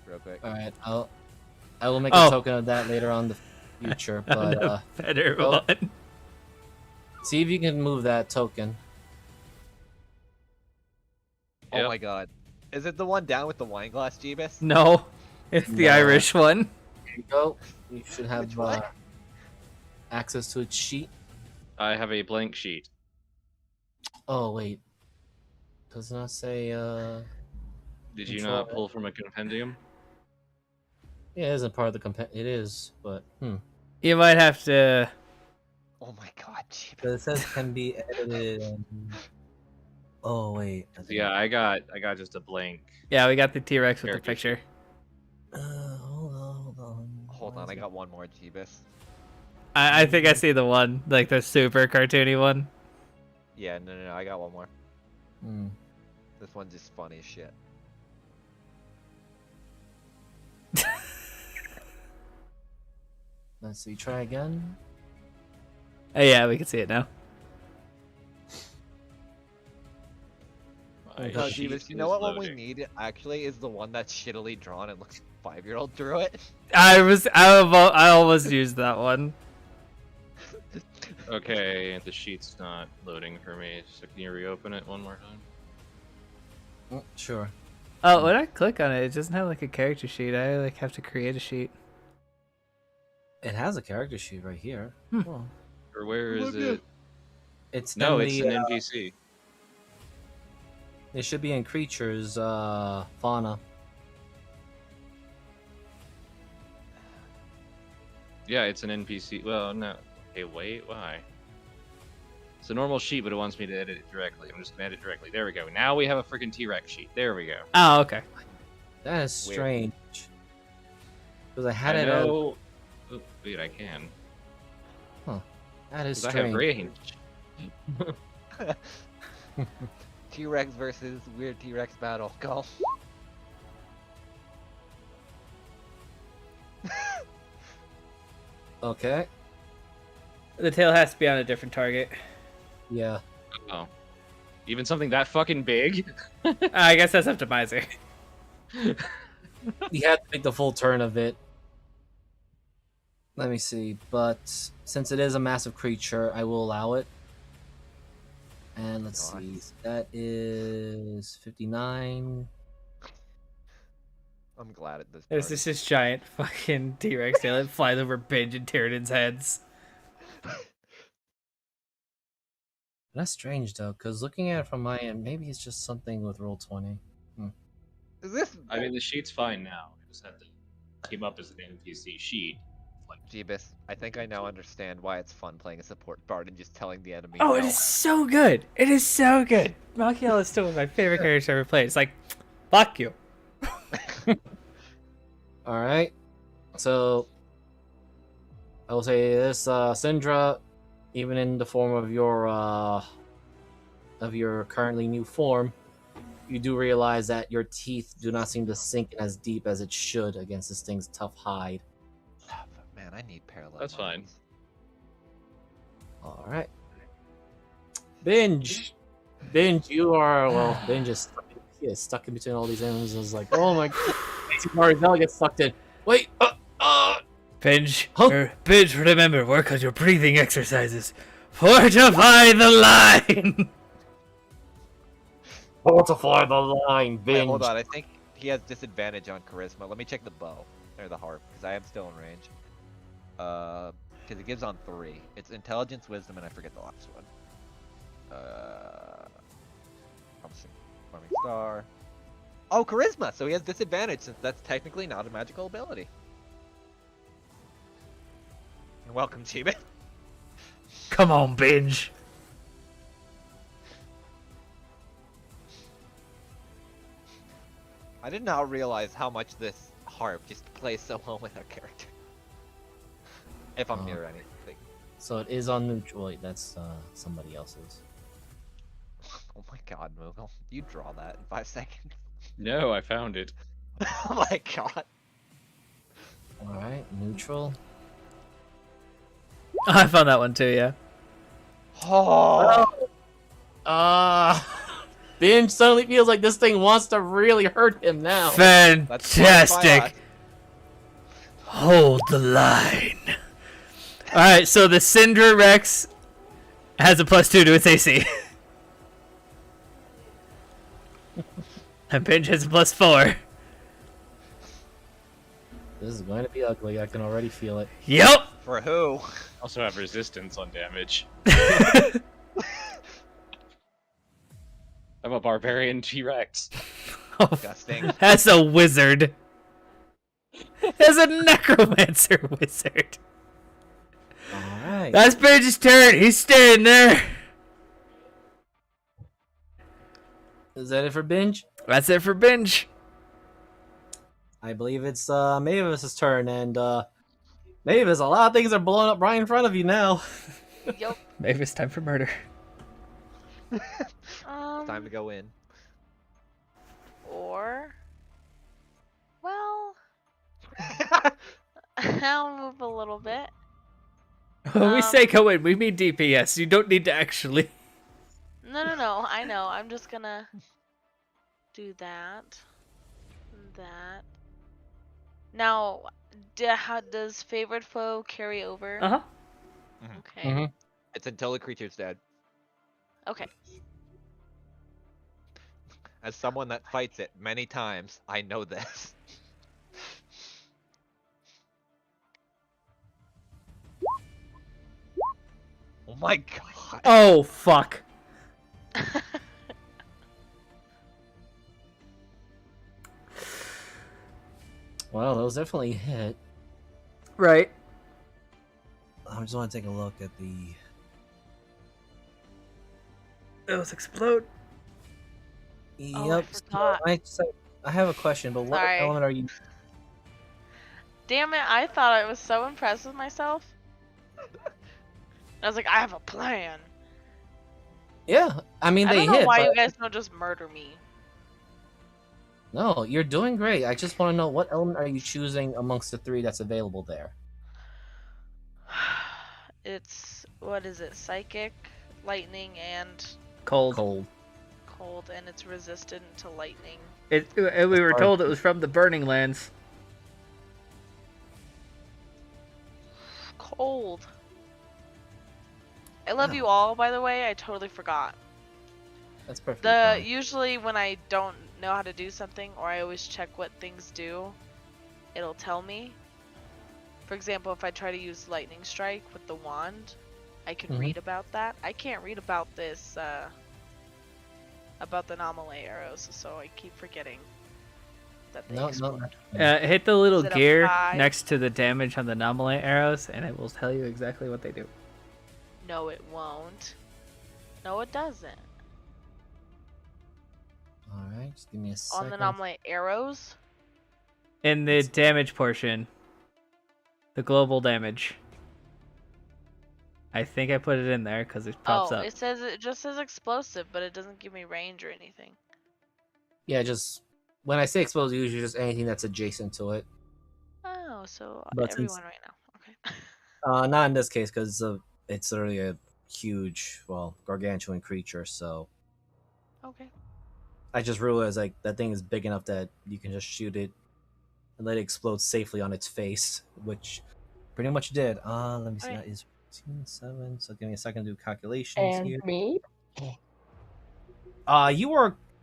real quick. all right, I will make Oh. a token of that later on in the future. But The better oh. one. see if you can move that token. Oh Yep. my god. Is it the one down with the wine glass, Jeebus? No, it's the No. Irish one. Here you go. You should Which have one? access to its sheet. I have a blank sheet. Oh wait, does it not say? Did you Control not F. pull from a compendium? Yeah, it isn't part of the It is, but You might have to. Oh my god, Jeebus. But it says can be edited. Oh wait. I think- Yeah, I got just a blank. Yeah, we got the T-Rex with the Character picture. Hold on. Hold Why on, is I it- got one more, Jeebus. I think I see the one, like the super cartoony one. Yeah, no, I got one more. Hmm. This one's just funny as shit. Let's see. Try again. Oh, yeah, we can see it now. My No, sheet Jeebus, you know is what one we loading. need actually is the one that's shittily drawn and looks 5-year-old drew it. I almost used that one. Okay, the sheet's not loading for me. So can you reopen it one more time? Sure. Oh, when I click on it, it doesn't have like a character sheet. I like have to create a sheet. It has a character sheet right here. Hmm. Oh. Or where is it? It's No, in it's the, an NPC. It should be in creatures, fauna. Yeah, it's an NPC. Well, no. Okay, wait, why? It's a normal sheet, but it wants me to edit it directly. I'm just gonna edit it directly. There we go. Now we have a freaking T-Rex sheet. There we go. Oh, okay. That is Weird. strange. Because I had I it. As, know. Oh, wait, I can. that is 'Cause I have strange. range. T-Rex versus weird T-Rex battle. Go. Okay. The tail has to be on a different target. Yeah. Oh. Even something that fucking big? I guess that's optimizer. You have to make the full turn of it. Let me see. But since it is a massive creature, I will allow it. And let's God. see. That is 59. I'm glad at this There's party. this giant fucking T-Rex tail that flies over Binge and Tyranids' heads. That's strange though, because looking at it from my end, maybe it's just something with roll 20. Is this I mean, the sheet's fine now. I just had to keep up as an NPC sheet. Like, Jeebus? I think I now understand why it's fun playing a support bard and just telling the enemy. Oh, no. it is so good. It is so good. Malkiel is still one of my favorite characters I ever played. It's like, fuck you. All right. So I will say this, Syndra, even in the form of your currently new form, you do realize that your teeth do not seem to sink as deep as it should against this thing's tough hide. Ah, but man, I need parallel. That's fine. lines. All right. Binge, you are Binge is stuck in between all these enemies. I was like, oh my god, now I get sucked in. Wait, Binge, Huh? Binge, remember, work on your breathing exercises. Fortify the line! fortify the line, Wait, Binge. hold on. I think he has disadvantage on charisma. Let me check the bow or the harp because I am still in range. Because it gives on 3. It's intelligence, wisdom, and I forget the last one. Promising farming star. Oh, charisma. So he has disadvantage since that's technically not a magical ability. And welcome, Chiba. Come on, Binge. I did not realize how much this harp just plays so well with our character. If I'm near anything. So it is on neutral. Wait, that's somebody else's. Oh my god, Moogle. You draw that in 5 seconds. No, I found it. Oh my god. All right, neutral. I found that one too. Yeah. Oh. Binge suddenly feels like this thing wants to really hurt him now. Fantastic. Hold the line. All right, so the Syndra Rex has a +2 to its AC. And Binge has a +4. This is going to be ugly. I can already feel it. Yep. For who? Also have resistance on damage. I'm a barbarian T-Rex. Disgusting. That's a wizard. That's a necromancer wizard. All right. That's Binge's turn. He's staying there. Is that it for Binge? That's it for Binge. I believe it's Mavis's turn, and Mavis, a lot of things are blowing up right in front of you now. Yup. Maybe it's time for murder. Time to go in. Or, well, I'll move a little bit. When we say go in, we mean DPS. You don't need to actually. No. I know. I'm just gonna do that. And that. Now, how does favored foe carry over? Uh huh. Okay. Mhm. It's until the creature's dead. Okay. As someone that fights it many times, I know this. Oh my god. Oh fuck. Well, those definitely hit. Right. I just want to take a look at the. Those explode. Oh, I Yep. forgot. I have a question, but what Sorry. element are you? Damn it! I thought I was so impressed with myself. I was like, I have a plan. Yeah, I mean I they don't know hit. why but... you guys don't just murder me. No, you're doing great. I just want to know what element are you choosing amongst the three that's available there. It's what is it? Psychic, lightning, and Cold. Cold. cold, and it's resistant to lightning. We were told it was from the Burning Lands. Cold. I love you all, by the way. I totally forgot. That's perfectly The fine. usually when I don't know how to do something, or I always check what things do, it'll tell me. For example, if I try to use lightning strike with the wand, I can Mhm. read about that. I can't read about this about the anomaly arrows, so I keep forgetting that they No, explode. Hit the little Is it a gear 5? next to the damage on the anomaly arrows, and it will tell you exactly what they do. No, it won't. No, it doesn't. All right, just give me a second. On the anomaly arrows. In the damage portion, the global damage. I think I put it in there because it pops up. It just says explosive, but it doesn't give me range or anything. Yeah, just when I say exposed, usually just anything that's adjacent to it. Oh, so But since- everyone right now. Okay. Not in this case because it's literally a huge, well, gargantuan creature. So Okay. I just realized like that thing is big enough that you can just shoot it and let it explode safely on its face, which pretty much did. Let me see. Okay. That is 7. So give me a second to do calculations And here. me?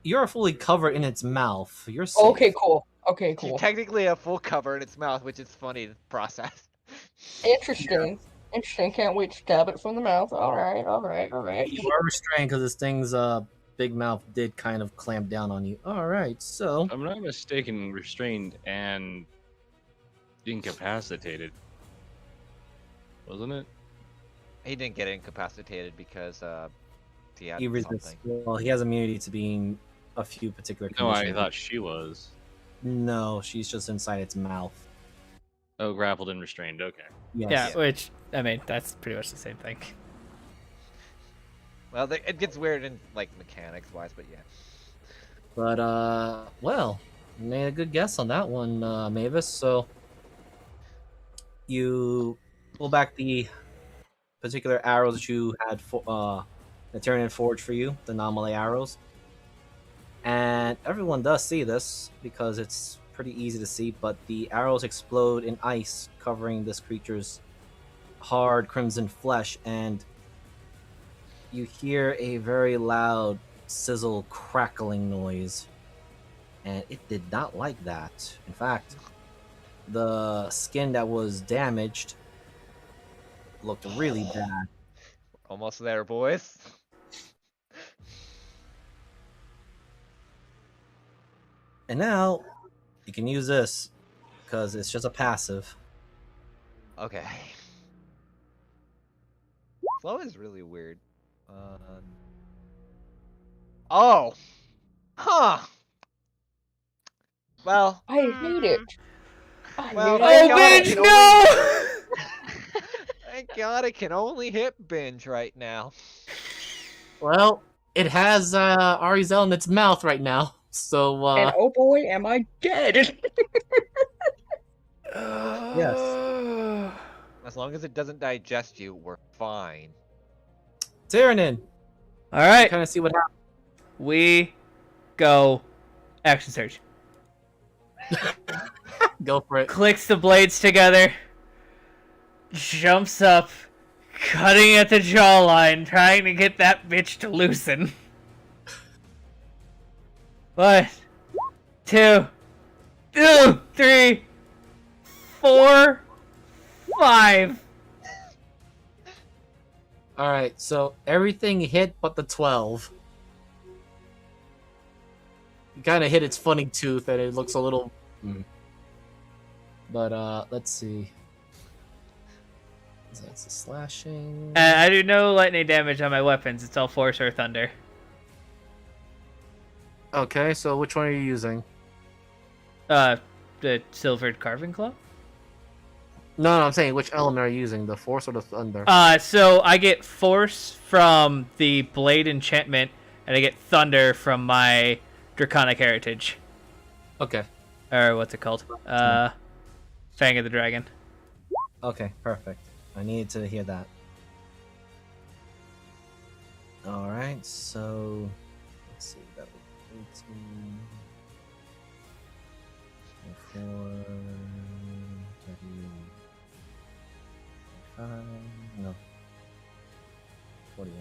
You're fully covered in its mouth. You're safe. Okay, cool. Okay, You cool. technically have full cover in its mouth, which is funny to process. Interesting. Interesting. Can't wait to stab it from the mouth. Alright. You are restrained because this thing's big mouth did kind of clamp down on you. All right, so If I'm not mistaken, restrained and incapacitated. Wasn't it? He didn't get incapacitated because he had he resists. something. Well, he has immunity to being a few particular No, I conditions. thought she was. No, she's just inside its mouth. Oh, grappled and restrained. Okay. Yes. Yeah, which I mean, that's pretty much the same thing. Well, it gets weird in like mechanics wise, but yeah. But well, you made a good guess on that one, Mavis. So you pull back the particular arrows that you had for Eternian Forge for you, the anomaly arrows. And everyone does see this because it's pretty easy to see, but the arrows explode in ice, covering this creature's hard crimson flesh, and you hear a very loud sizzle crackling noise. And it did not like that. In fact, the skin that was damaged looked really bad. Almost there, boys. And now you can use this because it's just a passive. Okay. Flow is really weird. Oh! Huh! Well, I hate it. I Well, hate thank it. God Oh, it bitch, can no! thank God it can only hit binge right now. Well, it has Arizel in its mouth right now. So And oh boy, am I dead. yes. As long as it doesn't digest you, we're fine. Tyrannin, All right, kind of see what happens. we go action surge. Go for it. Clicks the blades together, jumps up, cutting at the jawline, trying to get that bitch to loosen. 1, 2, 3, 4, 5. All right, so everything hit but the 12. You kind of hit its funny tooth, and it looks a little. But let's see. That's a slashing. I do no lightning damage on my weapons. It's all force or thunder. Okay, so which one are you using? The silvered carving claw. No, I'm saying which element are you using, the force or the thunder? So I get force from the blade enchantment, and I get thunder from my draconic heritage. Okay. Or what's it called? Fang of the Dragon. Okay, perfect. I needed to hear that. All right, so let's see. That was 18, 24, 35, no, 41.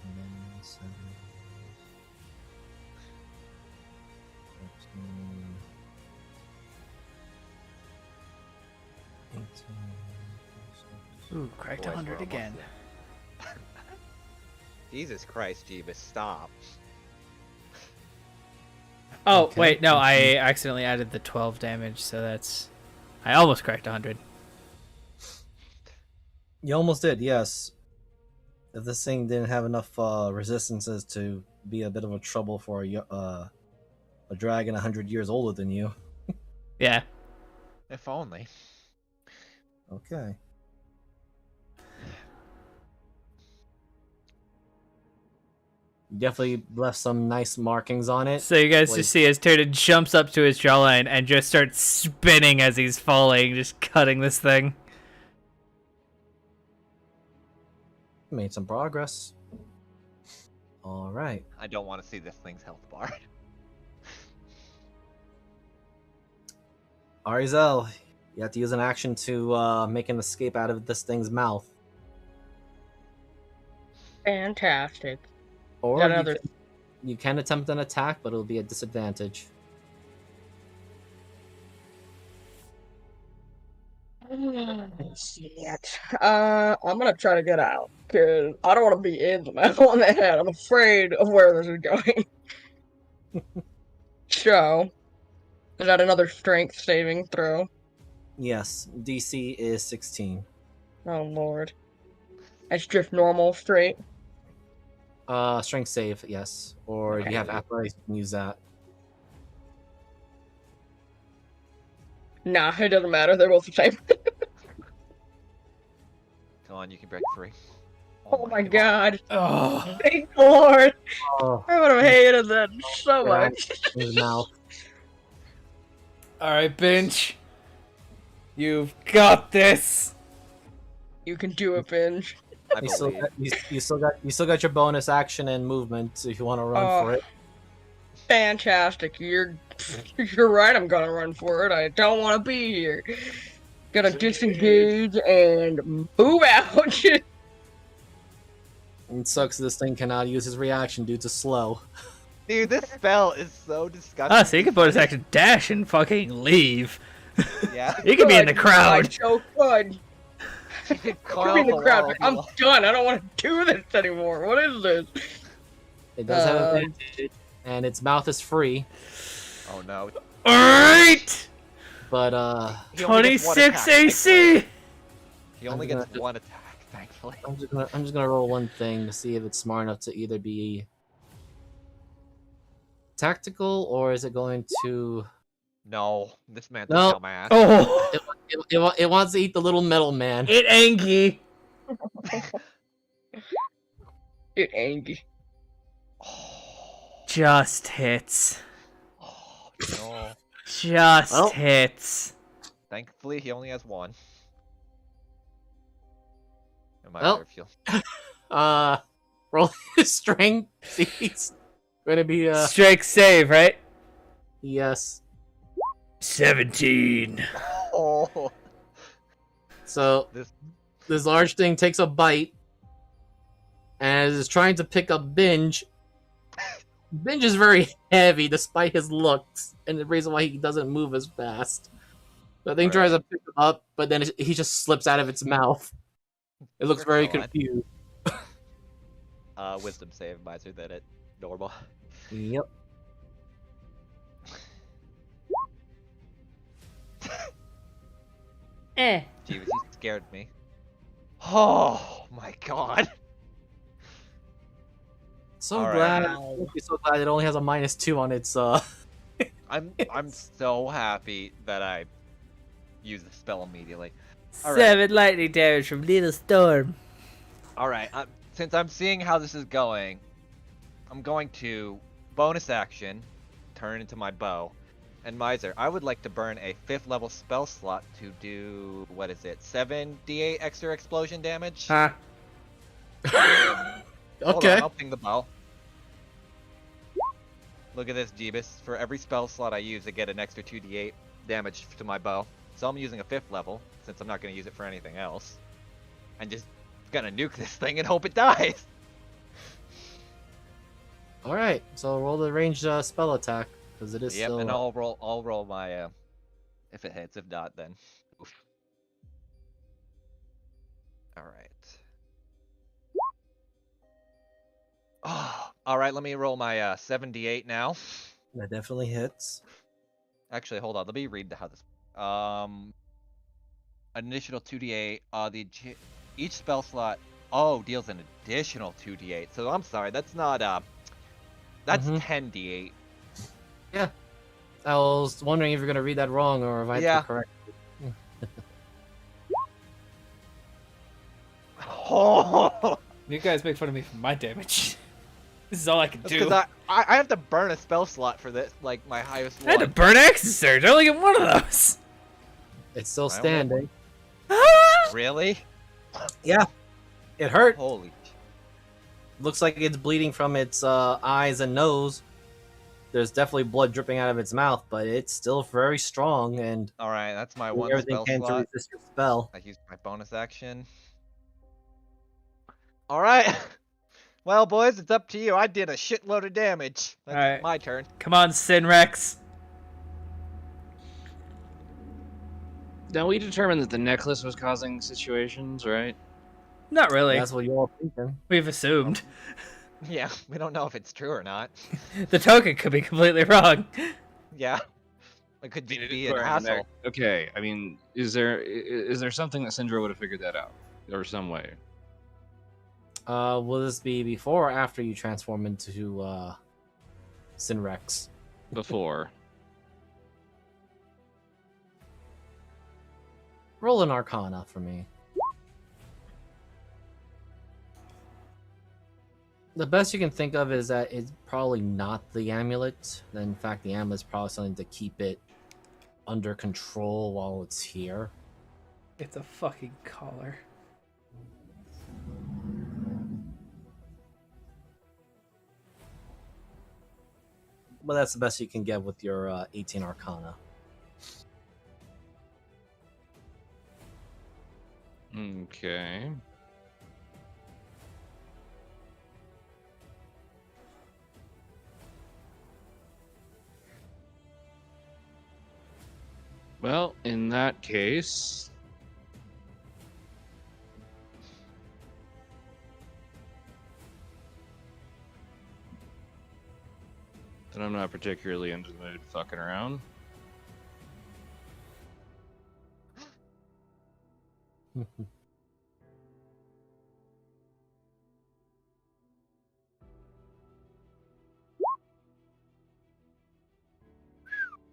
And then 7, 13, 18. Ooh, cracked Boys, we're 100 almost again. there. Jesus Christ, Jeebus, stop. Oh, Okay. wait, no, I accidentally added the 12 damage, so that's... I almost cracked 100. You almost did, yes. If this thing didn't have enough resistances to be a bit of a trouble for a dragon 100 years older than you. Yeah. If only. Okay. Definitely left some nice markings on it. So you guys Like- just see as Turtle jumps up to his jawline and just starts spinning as he's falling, just cutting this thing. Made some progress. All right. I don't want to see this thing's health bar. Arizel, you have to use an action to make an escape out of this thing's mouth. Fantastic. Or Got another. you can attempt an attack, but it'll be a disadvantage. Shit. I'm gonna try to get out because I don't want to be in the metal on the head. I'm afraid of where this is going. So, is that another strength saving throw? Yes, DC is 16. Oh lord. It's just normal straight. Strength save, yes. Or if you have Okay. athletics, you can use that. Nah, it doesn't matter. They're both the same. Come on, you can break free. Oh my god. Oh. Thank the Lord. Oh, I would have hated that so yeah, much. in his mouth. All right, Binge. You've got this. You can do it, Binge. I You still, believe. got, you still got your bonus action and movement if you want to run Oh. for it. Fantastic. You're right, I'm gonna run for it. I don't want to be here. Gonna disengage and move out. It sucks this thing cannot use his reaction due to slow. Dude, this spell is so disgusting. Ah, so you can bonus action dash and fucking leave. Yeah. You can be in the I crowd. so could. You could Could coil be in the the crowd. wall Like, if you I'm want. done. I don't want to do this anymore. What is this? It does have advantage, and its mouth is free, Oh no. Alright! but He only gets one 26 attack, AC! thankfully. He only I'm gets gonna- one attack, thankfully. I'm just gonna roll one thing to see if it's smart enough to either be tactical or is it going to. No, this man No. took out my ass. Oh! It wants to eat the little metal man. It Angie! Get angry. Just hits. Oh, no. Just Well. hits. Thankfully, he only has one. In my Well. other field. Roll his strength. He's gonna be Strike save, right? yes. 17. Oh. So This. this large thing takes a bite and is trying to pick up Binge. Binge is very heavy despite his looks, and the reason why he doesn't move as fast. The thing tries to pick him up, but then he just slips out of its mouth. It looks very Go on. confused. Wisdom save miser than it normal. Yep. Jeez, he scared me. Oh my god. So All glad. right. I'm so glad it only has a -2 on its I'm so happy that I used the spell immediately. All right. 7 lightning damage from Little Storm. All right. Since I'm seeing how this is going, I'm going to bonus action, turn into my bow, and miser. I would like to burn a 5th level spell slot to do what is it? 7d8 extra explosion damage. Huh? Hold Okay. on, I'll ping the bow. Look at this, Jeebus. For every spell slot I use, I get an extra 2d8 damage to my bow. So I'm using a 5th level, since I'm not going to use it for anything else. And just gonna nuke this thing and hope it dies. All right. So roll the ranged spell attack because it is Yep, still. and I'll roll my if it hits. If not, then oof. All right. Oh, all right. Let me roll my 78 now. That definitely hits. Actually, hold on. Let me read how this. An additional 2d8. Each spell slot deals an additional 2d8. So I'm sorry, that's not that's Mhm. 10d8. I was wondering if you're gonna read that wrong or if I had Yeah. to correct. Oh, You guys make fun of me for my damage. This is all I can do. because I have to burn a spell slot for this, like my highest I had to one. burn Axis Surge. I only get one of those. It's still I only have standing. Really? Yeah. It hurt. Holy. Looks like it's bleeding from its eyes and nose. There's definitely blood dripping out of its mouth, but it's still very strong and All right, that's my doing one everything spell can to slot. resist your spell. I used my bonus action. All right. Well, boys, it's up to you. I did a shitload of damage. That's Alright. my turn. Come on, Sinrex. Now we determined that the necklace was causing situations, right? Not really. That's what you're all thinking. We've assumed. Yeah, we don't know if it's true or not. The token could be completely wrong. Yeah. It could I mean, be it an is asshole. Okay, I mean, is there something that Syndra would have figured that out, or some way? Will this be before or after you transform into Sinrex? Before. Roll an Arcana for me. The best you can think of is that it's probably not the amulet. That in fact, the amulet's probably something to keep it under control while it's here. It's a fucking collar. But that's the best you can get with your 18 Arcana. Okay. Well, in that case, then I'm not particularly into the mood fucking around.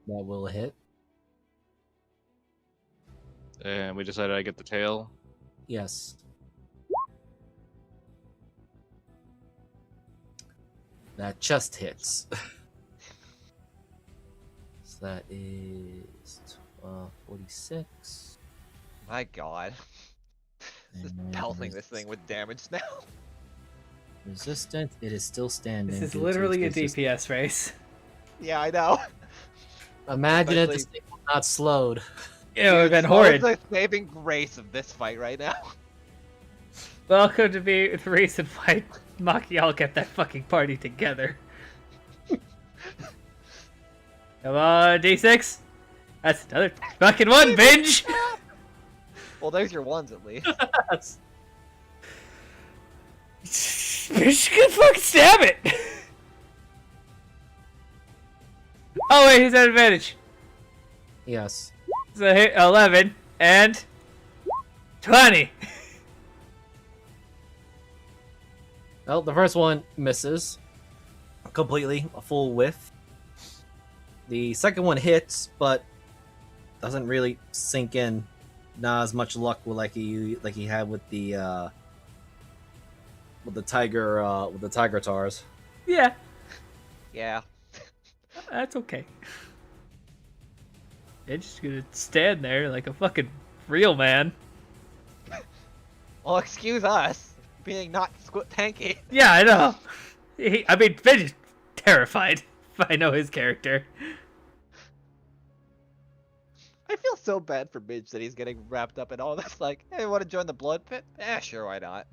That will hit. And we decided I get the tail. Yes. That just hits. So that is 46. My god. Just And pelting this thing with damage now. Resistant. It is still standing. This is due to literally a its resistance. DPS race. Yeah, I know. Imagine if this Especially- thing was not slowed. It would have been What horrid. is the saving grace of this fight right now? Welcome to be the reason why Machiel kept that fucking party together. Come on, D6. That's another fucking one, binge! Well, there's your ones at least. Binge can fucking stab it! Oh wait, he's at advantage. Yes. So hit 11 and 20. Well, the first one misses completely, a full whiff. The second one hits, but doesn't really sink in. Not as much luck like he had with the tiger tars. Yeah, Yeah. that's okay. It's just gonna stand there like a fucking real man. Well, excuse us being not tanky. Yeah, I know. I mean, Finch is terrified. If I know his character. I feel so bad for Midge that he's getting wrapped up in all this. Like, hey, want to join the blood pit? Sure, why not?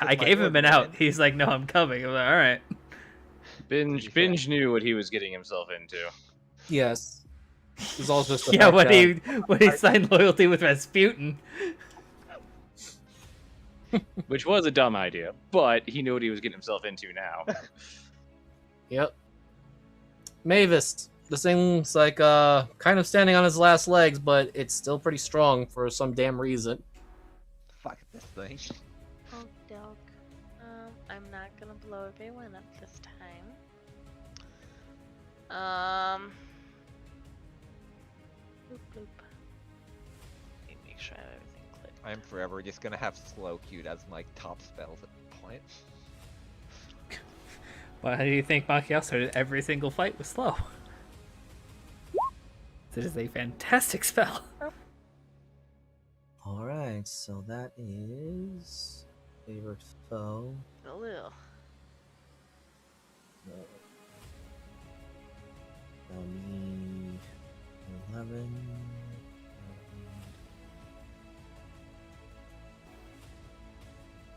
I gave him an out. He's like, no, I'm coming. I'm like, all right. Binge knew what he was getting himself into. Yes. It's also just the Yeah, fact when he signed loyalty with Rasputin. Which was a dumb idea, but he knew what he was getting himself into now. Yep. Mavis. This thing's like kind of standing on his last legs, but it's still pretty strong for some damn reason. Fuck this thing. Oh, dog. I'm not gonna blow everyone up this time. Bloop bloop. Let me make sure I have everything clicked. I'm forever just gonna have slow queued as my top spells at the point. Why do you think Machiel started every single fight with slow? This is a fantastic spell. Alright, so that is favorite foe. Oh, ew. That'll be 11.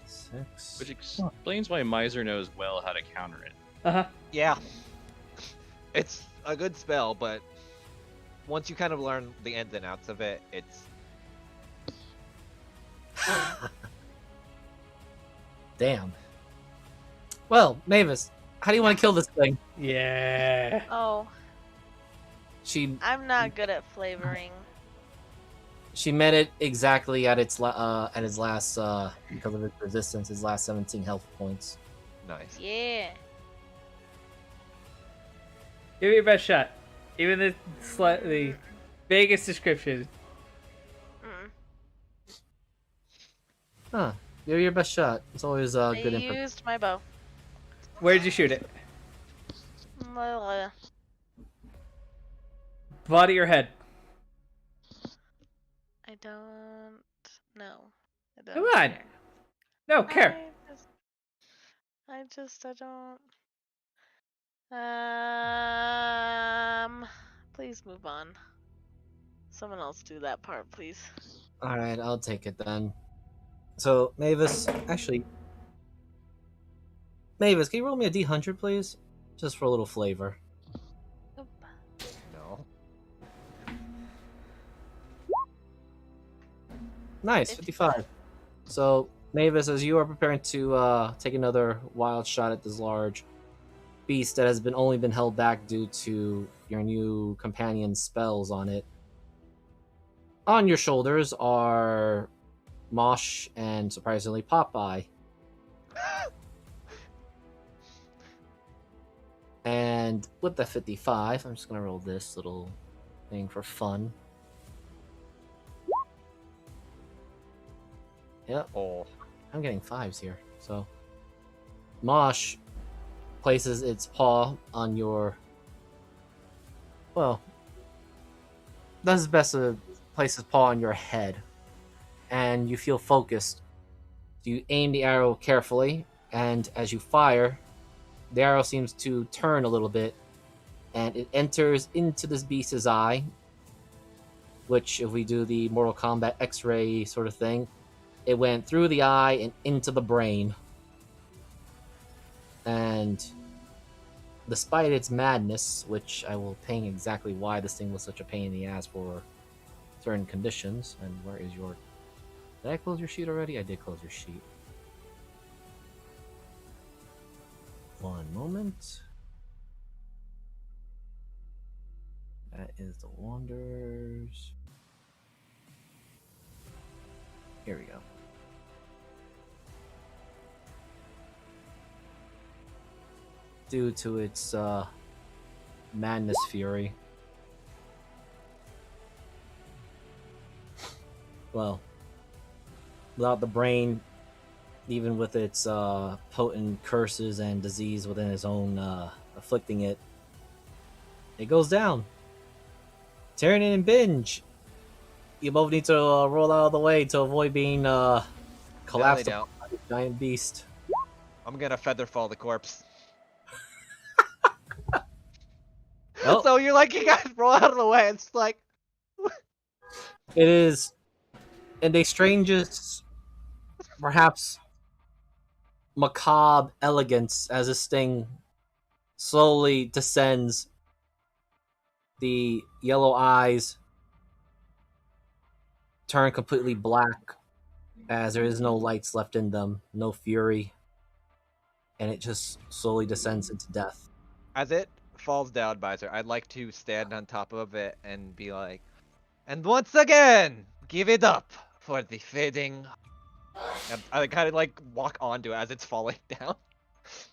6. Which explains why Miser knows well how to counter it. Uh-huh. Yeah. It's a good spell, but once you kind of learn the ins and outs of it, it's... Damn. Well, Mavis, how do you want to kill this thing? Yeah. Oh, I'm not good at flavoring. She met it exactly at his last because of its resistance, his last 17 health points. Nice. Yeah. Give me your best shot. Even the biggest description. Huh. You're your best shot. It's always I good information. used my bow. Where did you shoot it? I Body or head? don't know. I Come don't on. care. No, care. I don't. Please move on. Someone else do that part, please. Alright, I'll take it then. So, Mavis, actually, Mavis, can you roll me a D100, please? Just for a little flavor. Nope. No. Nice, 55. So, Mavis, as you are preparing to take another wild shot at this large beast that has only been held back due to your new companion's spells on it, on your shoulders are Mosh and, surprisingly, Popeye. And with the 55, I'm just going to roll this little thing for fun. Yep, Oh. I'm getting 5s here. So, Mosh places its paw on your. Well, does its best to place its paw on your head, and you feel focused. You aim the arrow carefully, and as you fire, the arrow seems to turn a little bit, and it enters into this beast's eye, which, if we do the Mortal Kombat X-ray sort of thing, it went through the eye and into the brain. And despite its madness, which I will paint exactly why this thing was such a pain in the ass for certain conditions, and where is your... Did I close your sheet already? I did close your sheet. One moment. That is the Wonders. Here we go. Due to its madness fury. Well, without the brain, even with its potent curses and disease within its own afflicting it, it goes down. Tyranny and Binge. You both need to roll out of the way to avoid being collapsed down. by the giant beast. I'm gonna feather fall the corpse. Well, So you're like, you guys roll out of the way. It's like, it is in the strangest, perhaps macabre elegance as this thing slowly descends. The yellow eyes turn completely black as there is no lights left in them, no fury, and it just slowly descends into death. as it falls down, Bison, I'd like to stand on top of it and be like, and once again, give it up for the fading. And I kind of like walk onto it as it's falling down.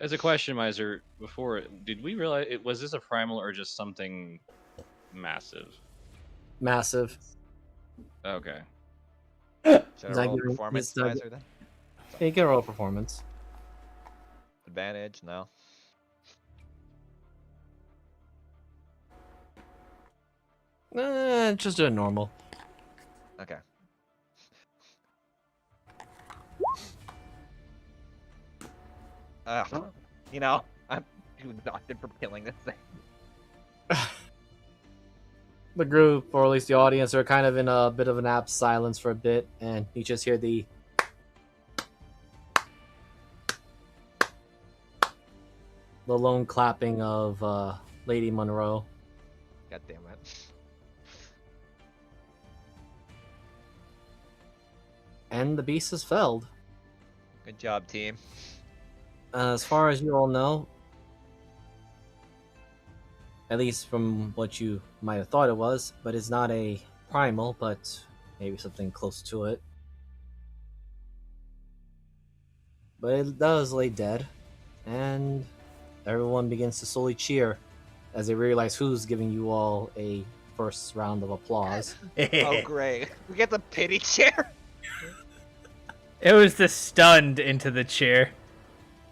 As a question, Miser, before, did we realize was this a primal or just something massive? Massive. Okay. Should Is I that roll giving- performance, is that- Miser, then? Yeah, you can roll performance. Advantage? No. Just do it normal. Okay. You know, I'm too exhausted from killing this thing. The group, or at least the audience, are kind of in a bit of an apt silence for a bit, and you just hear the lone clapping of Lady Monroe. God damn it. And the beast is felled. Good job, team. As far as you all know, at least from what you might have thought it was, but it's not a primal, but maybe something close to it. But it does lay dead, and everyone begins to slowly cheer as they realize who's giving you all a first round of applause. Oh, great. We get the pity chair. It was the stunned into the chair.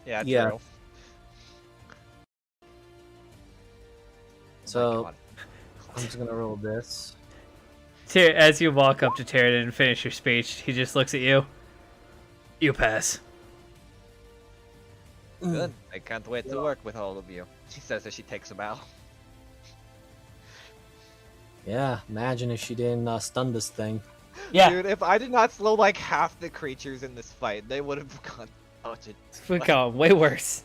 Yeah, Yeah. true. So God. I'm just gonna roll this. As you walk up to Terran and finish your speech, he just looks at you. You pass. Good. I can't wait to work with all of you. She says as she takes a bow. Yeah, imagine if she didn't stun this thing. Yeah. Dude, if I did not slow like half the creatures in this fight, they would have gone. Oh, It's gone way worse.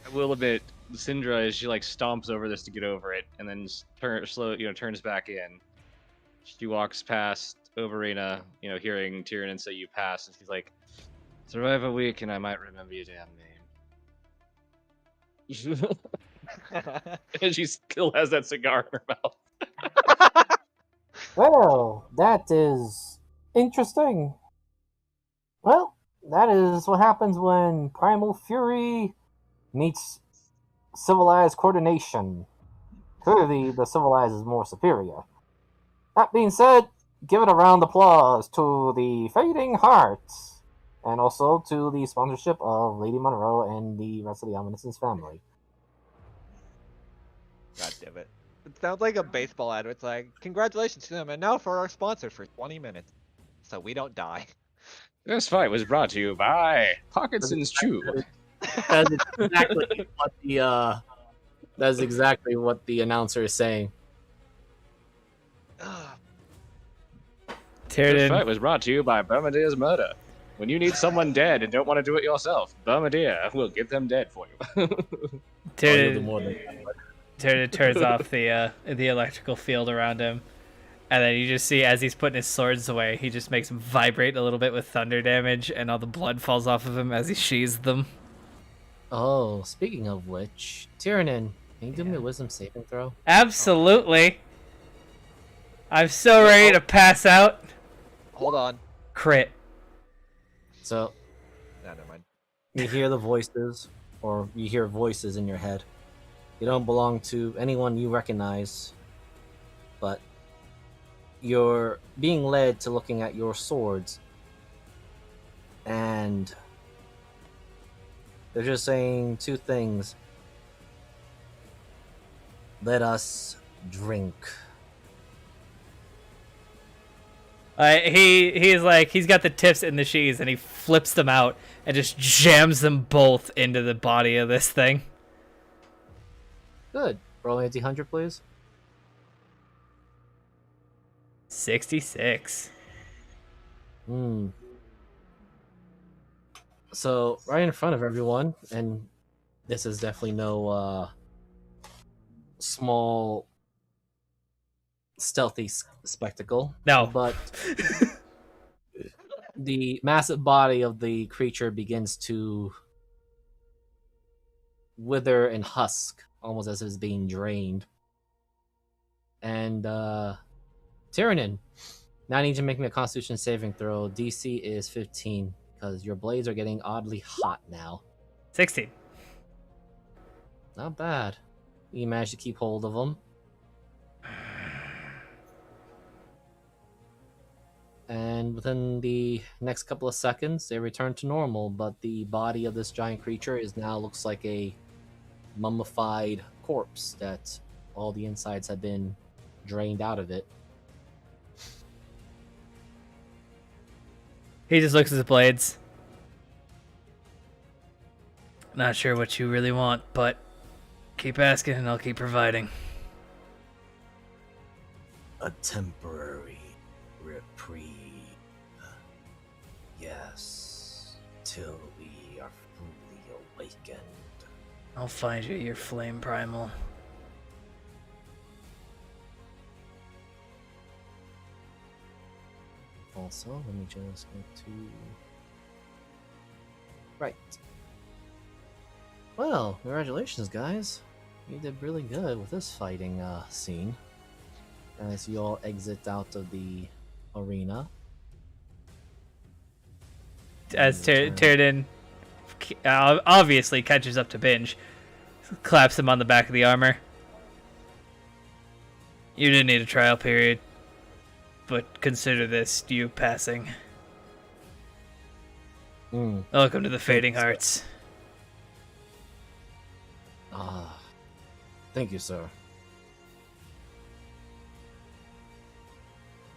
I will admit, Syndra, as she like stomps over this to get over it, and then turns back in. She walks past Oberina, hearing Tyrion say you pass, and she's like, "Survive a week, and I might remember your damn name." And she still has that cigar in her mouth. Well, that is interesting. Well, that is what happens when primal fury meets civilized coordination. Clearly, the civilized is more superior. That being said, give it a round of applause to the Fading Hearts, and also to the sponsorship of Lady Monroe and the rest of the Omniscience family. God damn it. It sounds like a baseball ad. It's like, congratulations to them, and now for our sponsor for 20 minutes. So we don't die. This fight was brought to you by Parkinson's Chew. That's exactly what the that's exactly what the announcer is saying. This Tyrion, fight was brought to you by Bermadeer's Murder. When you need someone dead and don't want to do it yourself, Bermadeer will get them dead for you. Tyrion turns off the electrical field around him, and then you just see as he's putting his swords away, he just makes them vibrate a little bit with thunder damage, and all the blood falls off of him as he sheathes them. Oh, speaking of which, Tyrion, can you do me a wisdom saving throw? Absolutely. I'm so ready to pass out. Hold on. Crit. So Nah, never mind. you hear the voices, or you hear voices in your head. You don't belong to anyone you recognize, but you're being led to looking at your swords, and they're just saying two things. Let us drink. He's like, he's got the tips in the sheaths, and he flips them out and just jams them both into the body of this thing. Good. Roll me a d100, please. 66. So, right in front of everyone, and this is definitely no small stealthy spectacle. No. But the massive body of the creature begins to wither and husk, almost as if it's being drained. And Tyrion, now I need you to make me a Constitution saving throw. DC is 15, because your blades are getting oddly hot now. 16. Not bad. You managed to keep hold of them. And within the next couple of seconds, they return to normal, but the body of this giant creature looks like a mummified corpse that all the insides have been drained out of it. He just looks at the blades. Not sure what you really want, but keep asking and I'll keep providing. A temporary reprieve. Yes, till we are fully awakened. I'll find you your flame primal. Also, let me just go to... Right. Well, congratulations, guys. You did really good with this fighting scene. As you all exit out of the arena. As Tyrion obviously catches up to Binge, claps him on the back of the armor. You didn't need a trial period, but consider this you passing. Welcome to the Fading Hearts. Thank you, sir.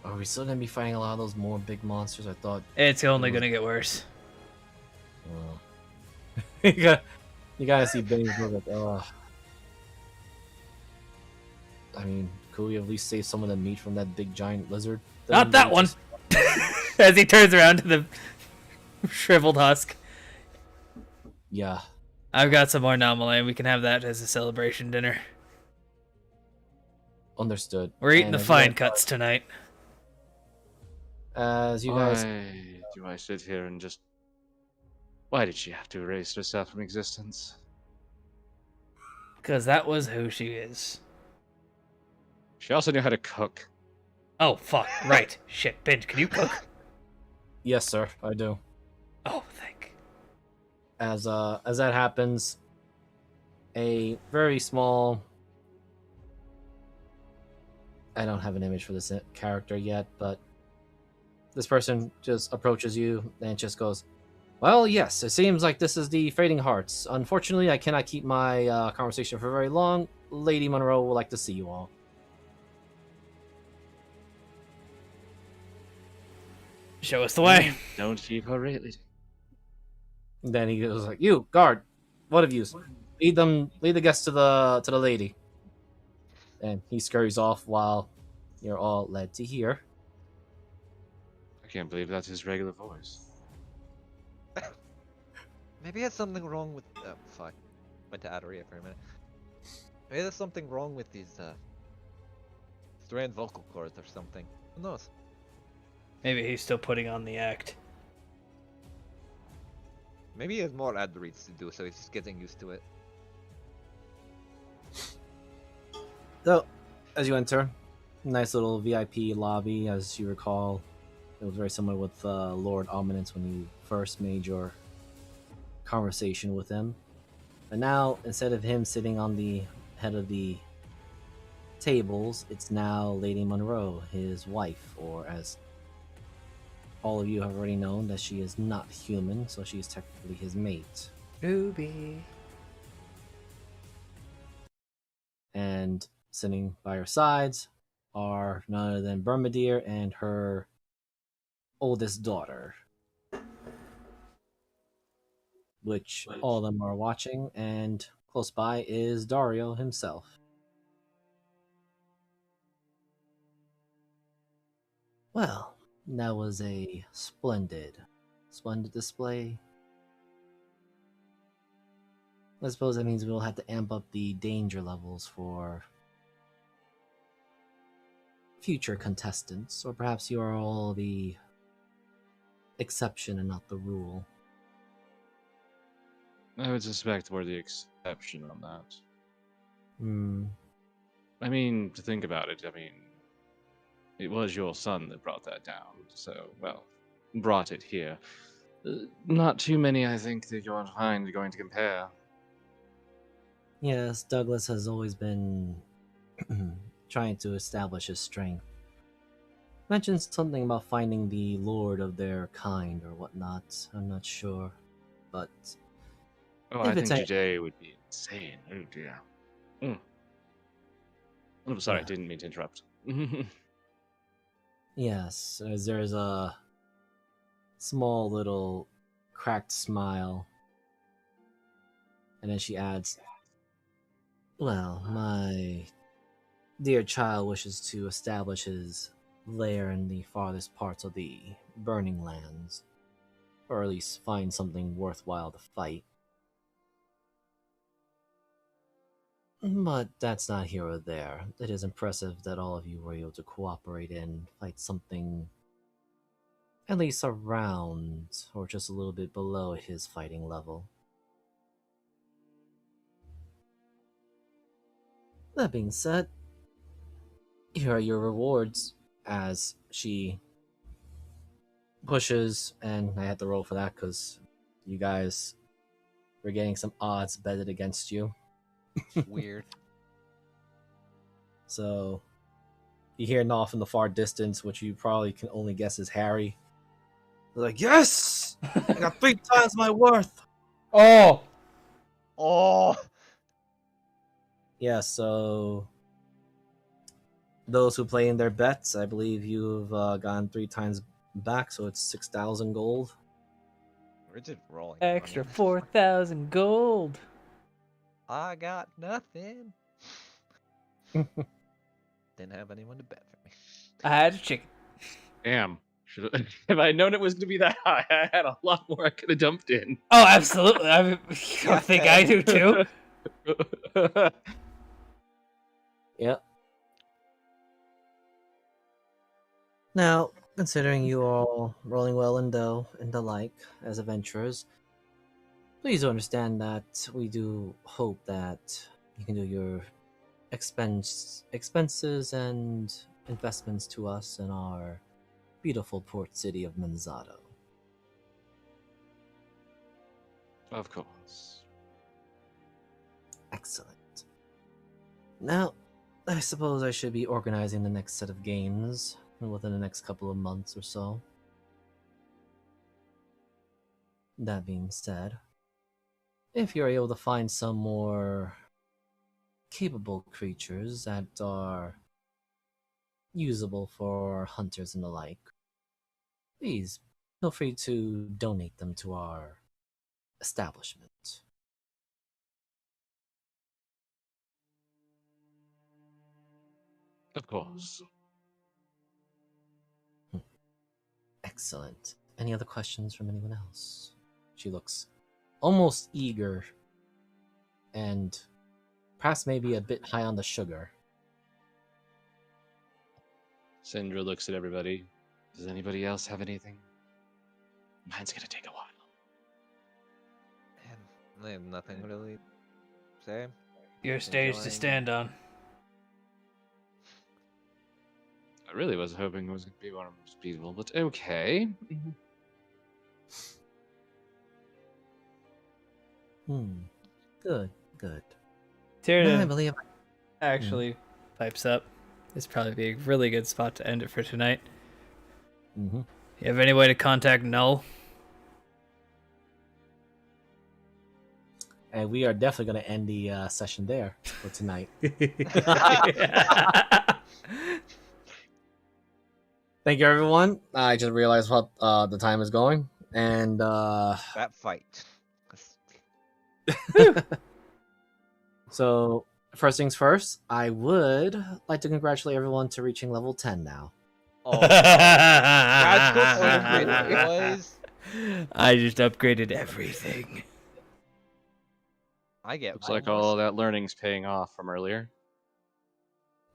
Are we still gonna be fighting a lot of those more big monsters? I thought. It's only gonna get worse. You gotta see Benny's look like, I mean, could we at least save some of the meat from that big giant lizard? Not that one! As he turns around to the shriveled husk. Yeah. I've got some more Nomalan. We can have that as a celebration dinner. Understood. We're eating And the as fine you cuts tonight. As you guys, Why do I sit here and just... Why did she have to erase herself from existence? Because that was who she is. She also knew how to cook. Oh, fuck. Right. Shit. Binge, can you cook? yes, sir, I do. Oh, thank. As that happens, a very small. I don't have an image for this character yet, but this person just approaches you and just goes, "Well, yes, it seems like this is the Fading Hearts. Unfortunately, I cannot keep my conversation for very long. Lady Monroe would like to see you all." Show us the way. Don't keep her really. Then he goes like, "You guard, what of you? Lead the guests to the lady." And he scurries off while you're all led to here. I can't believe that's his regular voice. Maybe there's something wrong with. Fuck. Went to Adoria for a minute. Maybe there's something wrong with these strained vocal cords or something. Who knows? Maybe he's still putting on the act. Maybe he has more ad reads to do, so he's just getting used to it. So, as you enter, nice little VIP lobby. As you recall, it was very similar with Lord Ominence when you first made your conversation with him. But now, instead of him sitting on the head of the tables, it's now Lady Monroe, his wife, or as all of you have already known, that she is not human, so she is technically his mate. Ruby. And sitting by her sides are none other than Bermadeer and her oldest daughter, which all of them are watching, and close by is Dario himself. Well, that was a splendid display. I suppose that means we'll have to amp up the danger levels for future contestants, or perhaps you are all the exception and not the rule. I would suspect we're the exception on that. Hmm. I mean, to think about it, it was your son that brought that down, so, well, brought it here. Not too many, I think, that you'll find going to compare. Yes, Douglas has always been trying to establish his strength. Mentioned something about finding the lord of their kind or whatnot. I'm not sure, but Oh, if I it's think today would be insane. Oh, dear. I'm sorry, Yeah. didn't mean to interrupt. Yes, as there's a small little cracked smile, and then she adds, "Well, my dear child wishes to establish his lair in the farthest parts of the Burning Lands, or at least find something worthwhile to fight. But that's not here or there. It is impressive that all of you were able to cooperate and fight something at least around or just a little bit below his fighting level. That being said, here are your rewards," as she pushes, and I had to roll for that because you guys were getting some odds betted against you. Weird. So you hear Knopf in the far distance, which you probably can only guess is Harry. They're like, "Yes! I got 3 times my worth. Oh, Oh, Yeah, so those who play in their bets, I believe you've gone 3 times back, so it's 6,000 gold. we're just rolling. extra money. 4,000 gold. I got nothing. Didn't have anyone to bet for me. I had a chicken. Damn. If I known it was going to be that high, I had a lot more I could have dumped in. Oh, absolutely. I Yeah. think I do too. Yep. Now, considering you all rolling well in the like as adventurers, please understand that we do hope that you can do your expenses and investments to us in our beautiful port city of Manzado. Of course. Excellent. Now, I suppose I should be organizing the next set of games within the next couple of months or so. That being said, if you're able to find some more capable creatures that are usable for hunters and the like, please feel free to donate them to our establishment. Of course. Excellent. Any other questions from anyone else? She looks almost eager and perhaps maybe a bit high on the sugar. Sindra looks at everybody. Does anybody else have anything? Mine's gonna take a while. And I have nothing really to say. Your stage to Enjoying- stand on. I really was hoping it was gonna be one of those people, but okay. Good, good. Now I Tyrion believe actually pipes up. This probably be a really good spot to end it for tonight. Mhm. You have any way to contact Null? And we are definitely going to end the session there for tonight. Thank you, everyone. I just realized what the time is going, and That fight. so first things first, I would like to congratulate everyone to reaching level 10 now. Oh, practical upgrade, boys. I just upgraded everything. I get Looks like almost- all that learning's paying off from earlier.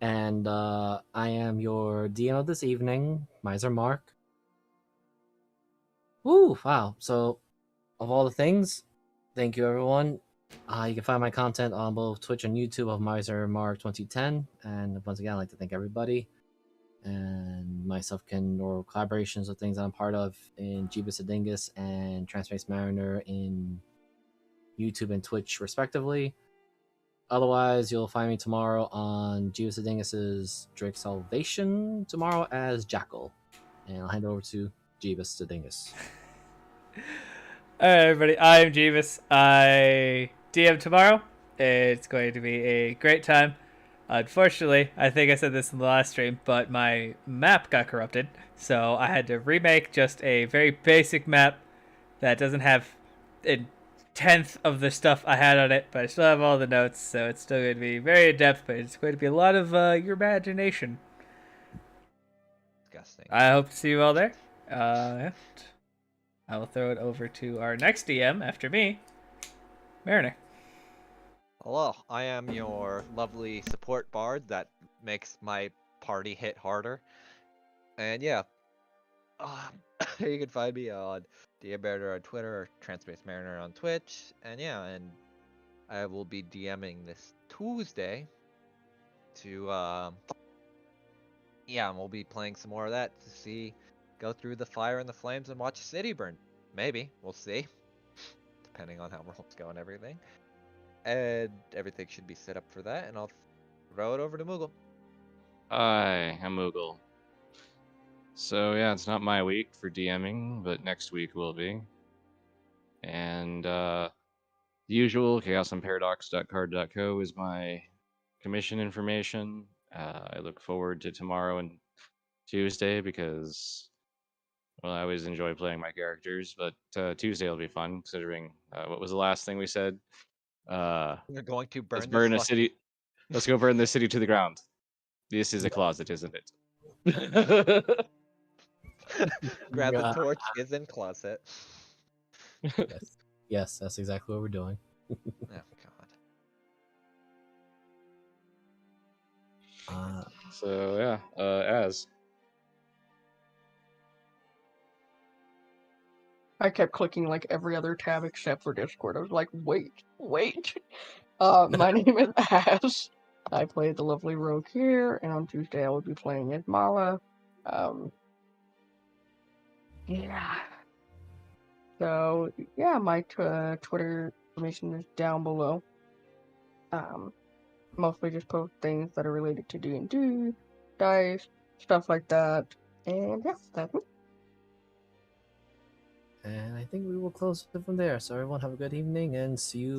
And I am your DM of this evening, Miser Mark. Woo, wow. So, of all the things, thank you, everyone. You can find my content on both Twitch and YouTube of Miser Mark 2010. And once again, I'd like to thank everybody. And myself or collaborations with things I'm part of in Jeebus Adingus and Transpace Mariner in YouTube and Twitch, respectively. Otherwise, you'll find me tomorrow on Jeebus Adingus's Drake Salvation tomorrow as Jackal. And I'll hand it over to Jeebus Adingus. Alright, everybody. I'm Jeeves. I DM tomorrow. It's going to be a great time. Unfortunately, I think I said this in the last stream, but my map got corrupted. So I had to remake just a very basic map that doesn't have a tenth of the stuff I had on it, but I still have all the notes, so it's still going to be very in-depth, but it's going to be a lot of your imagination. Disgusting. I hope to see you all there. I will throw it over to our next DM after me, Mariner. Hello, I am your lovely support bard that makes my party hit harder. And yeah, you can find me on DM on Twitter or Transpace Mariner on Twitch. And yeah, and I will be DMing this Tuesday to yeah, and we'll be playing some more of that to go through the fire and the flames and watch a city burn. Maybe, we'll see. Depending on how rolls go and everything. And everything should be set up for that, and I'll throw it over to Moogle. Hi, I'm Moogle. So yeah, it's not my week for DMing, but next week will be. And the usual chaosandparadox.card.co is my commission information. I look forward to tomorrow and Tuesday because, well, I always enjoy playing my characters, but Tuesday will be fun considering what was the last thing we said? You're going to Let's burn burn a this city. Let's go burn the city to the ground. This is a closet, isn't it? Grab the Yeah. torch, is in closet. Yes. Yes, that's exactly what we're doing. Oh god. So yeah, as I kept clicking like every other tab except for Discord. I was like, wait. My name is Ash. I play the lovely rogue here, and on Tuesday I will be playing as Mala. Yeah. So yeah, my Twitter information is down below. Mostly just post things that are related to D&D, dice, stuff like that. And yeah, that's it. And I think we will close it from there. So everyone have a good evening and see you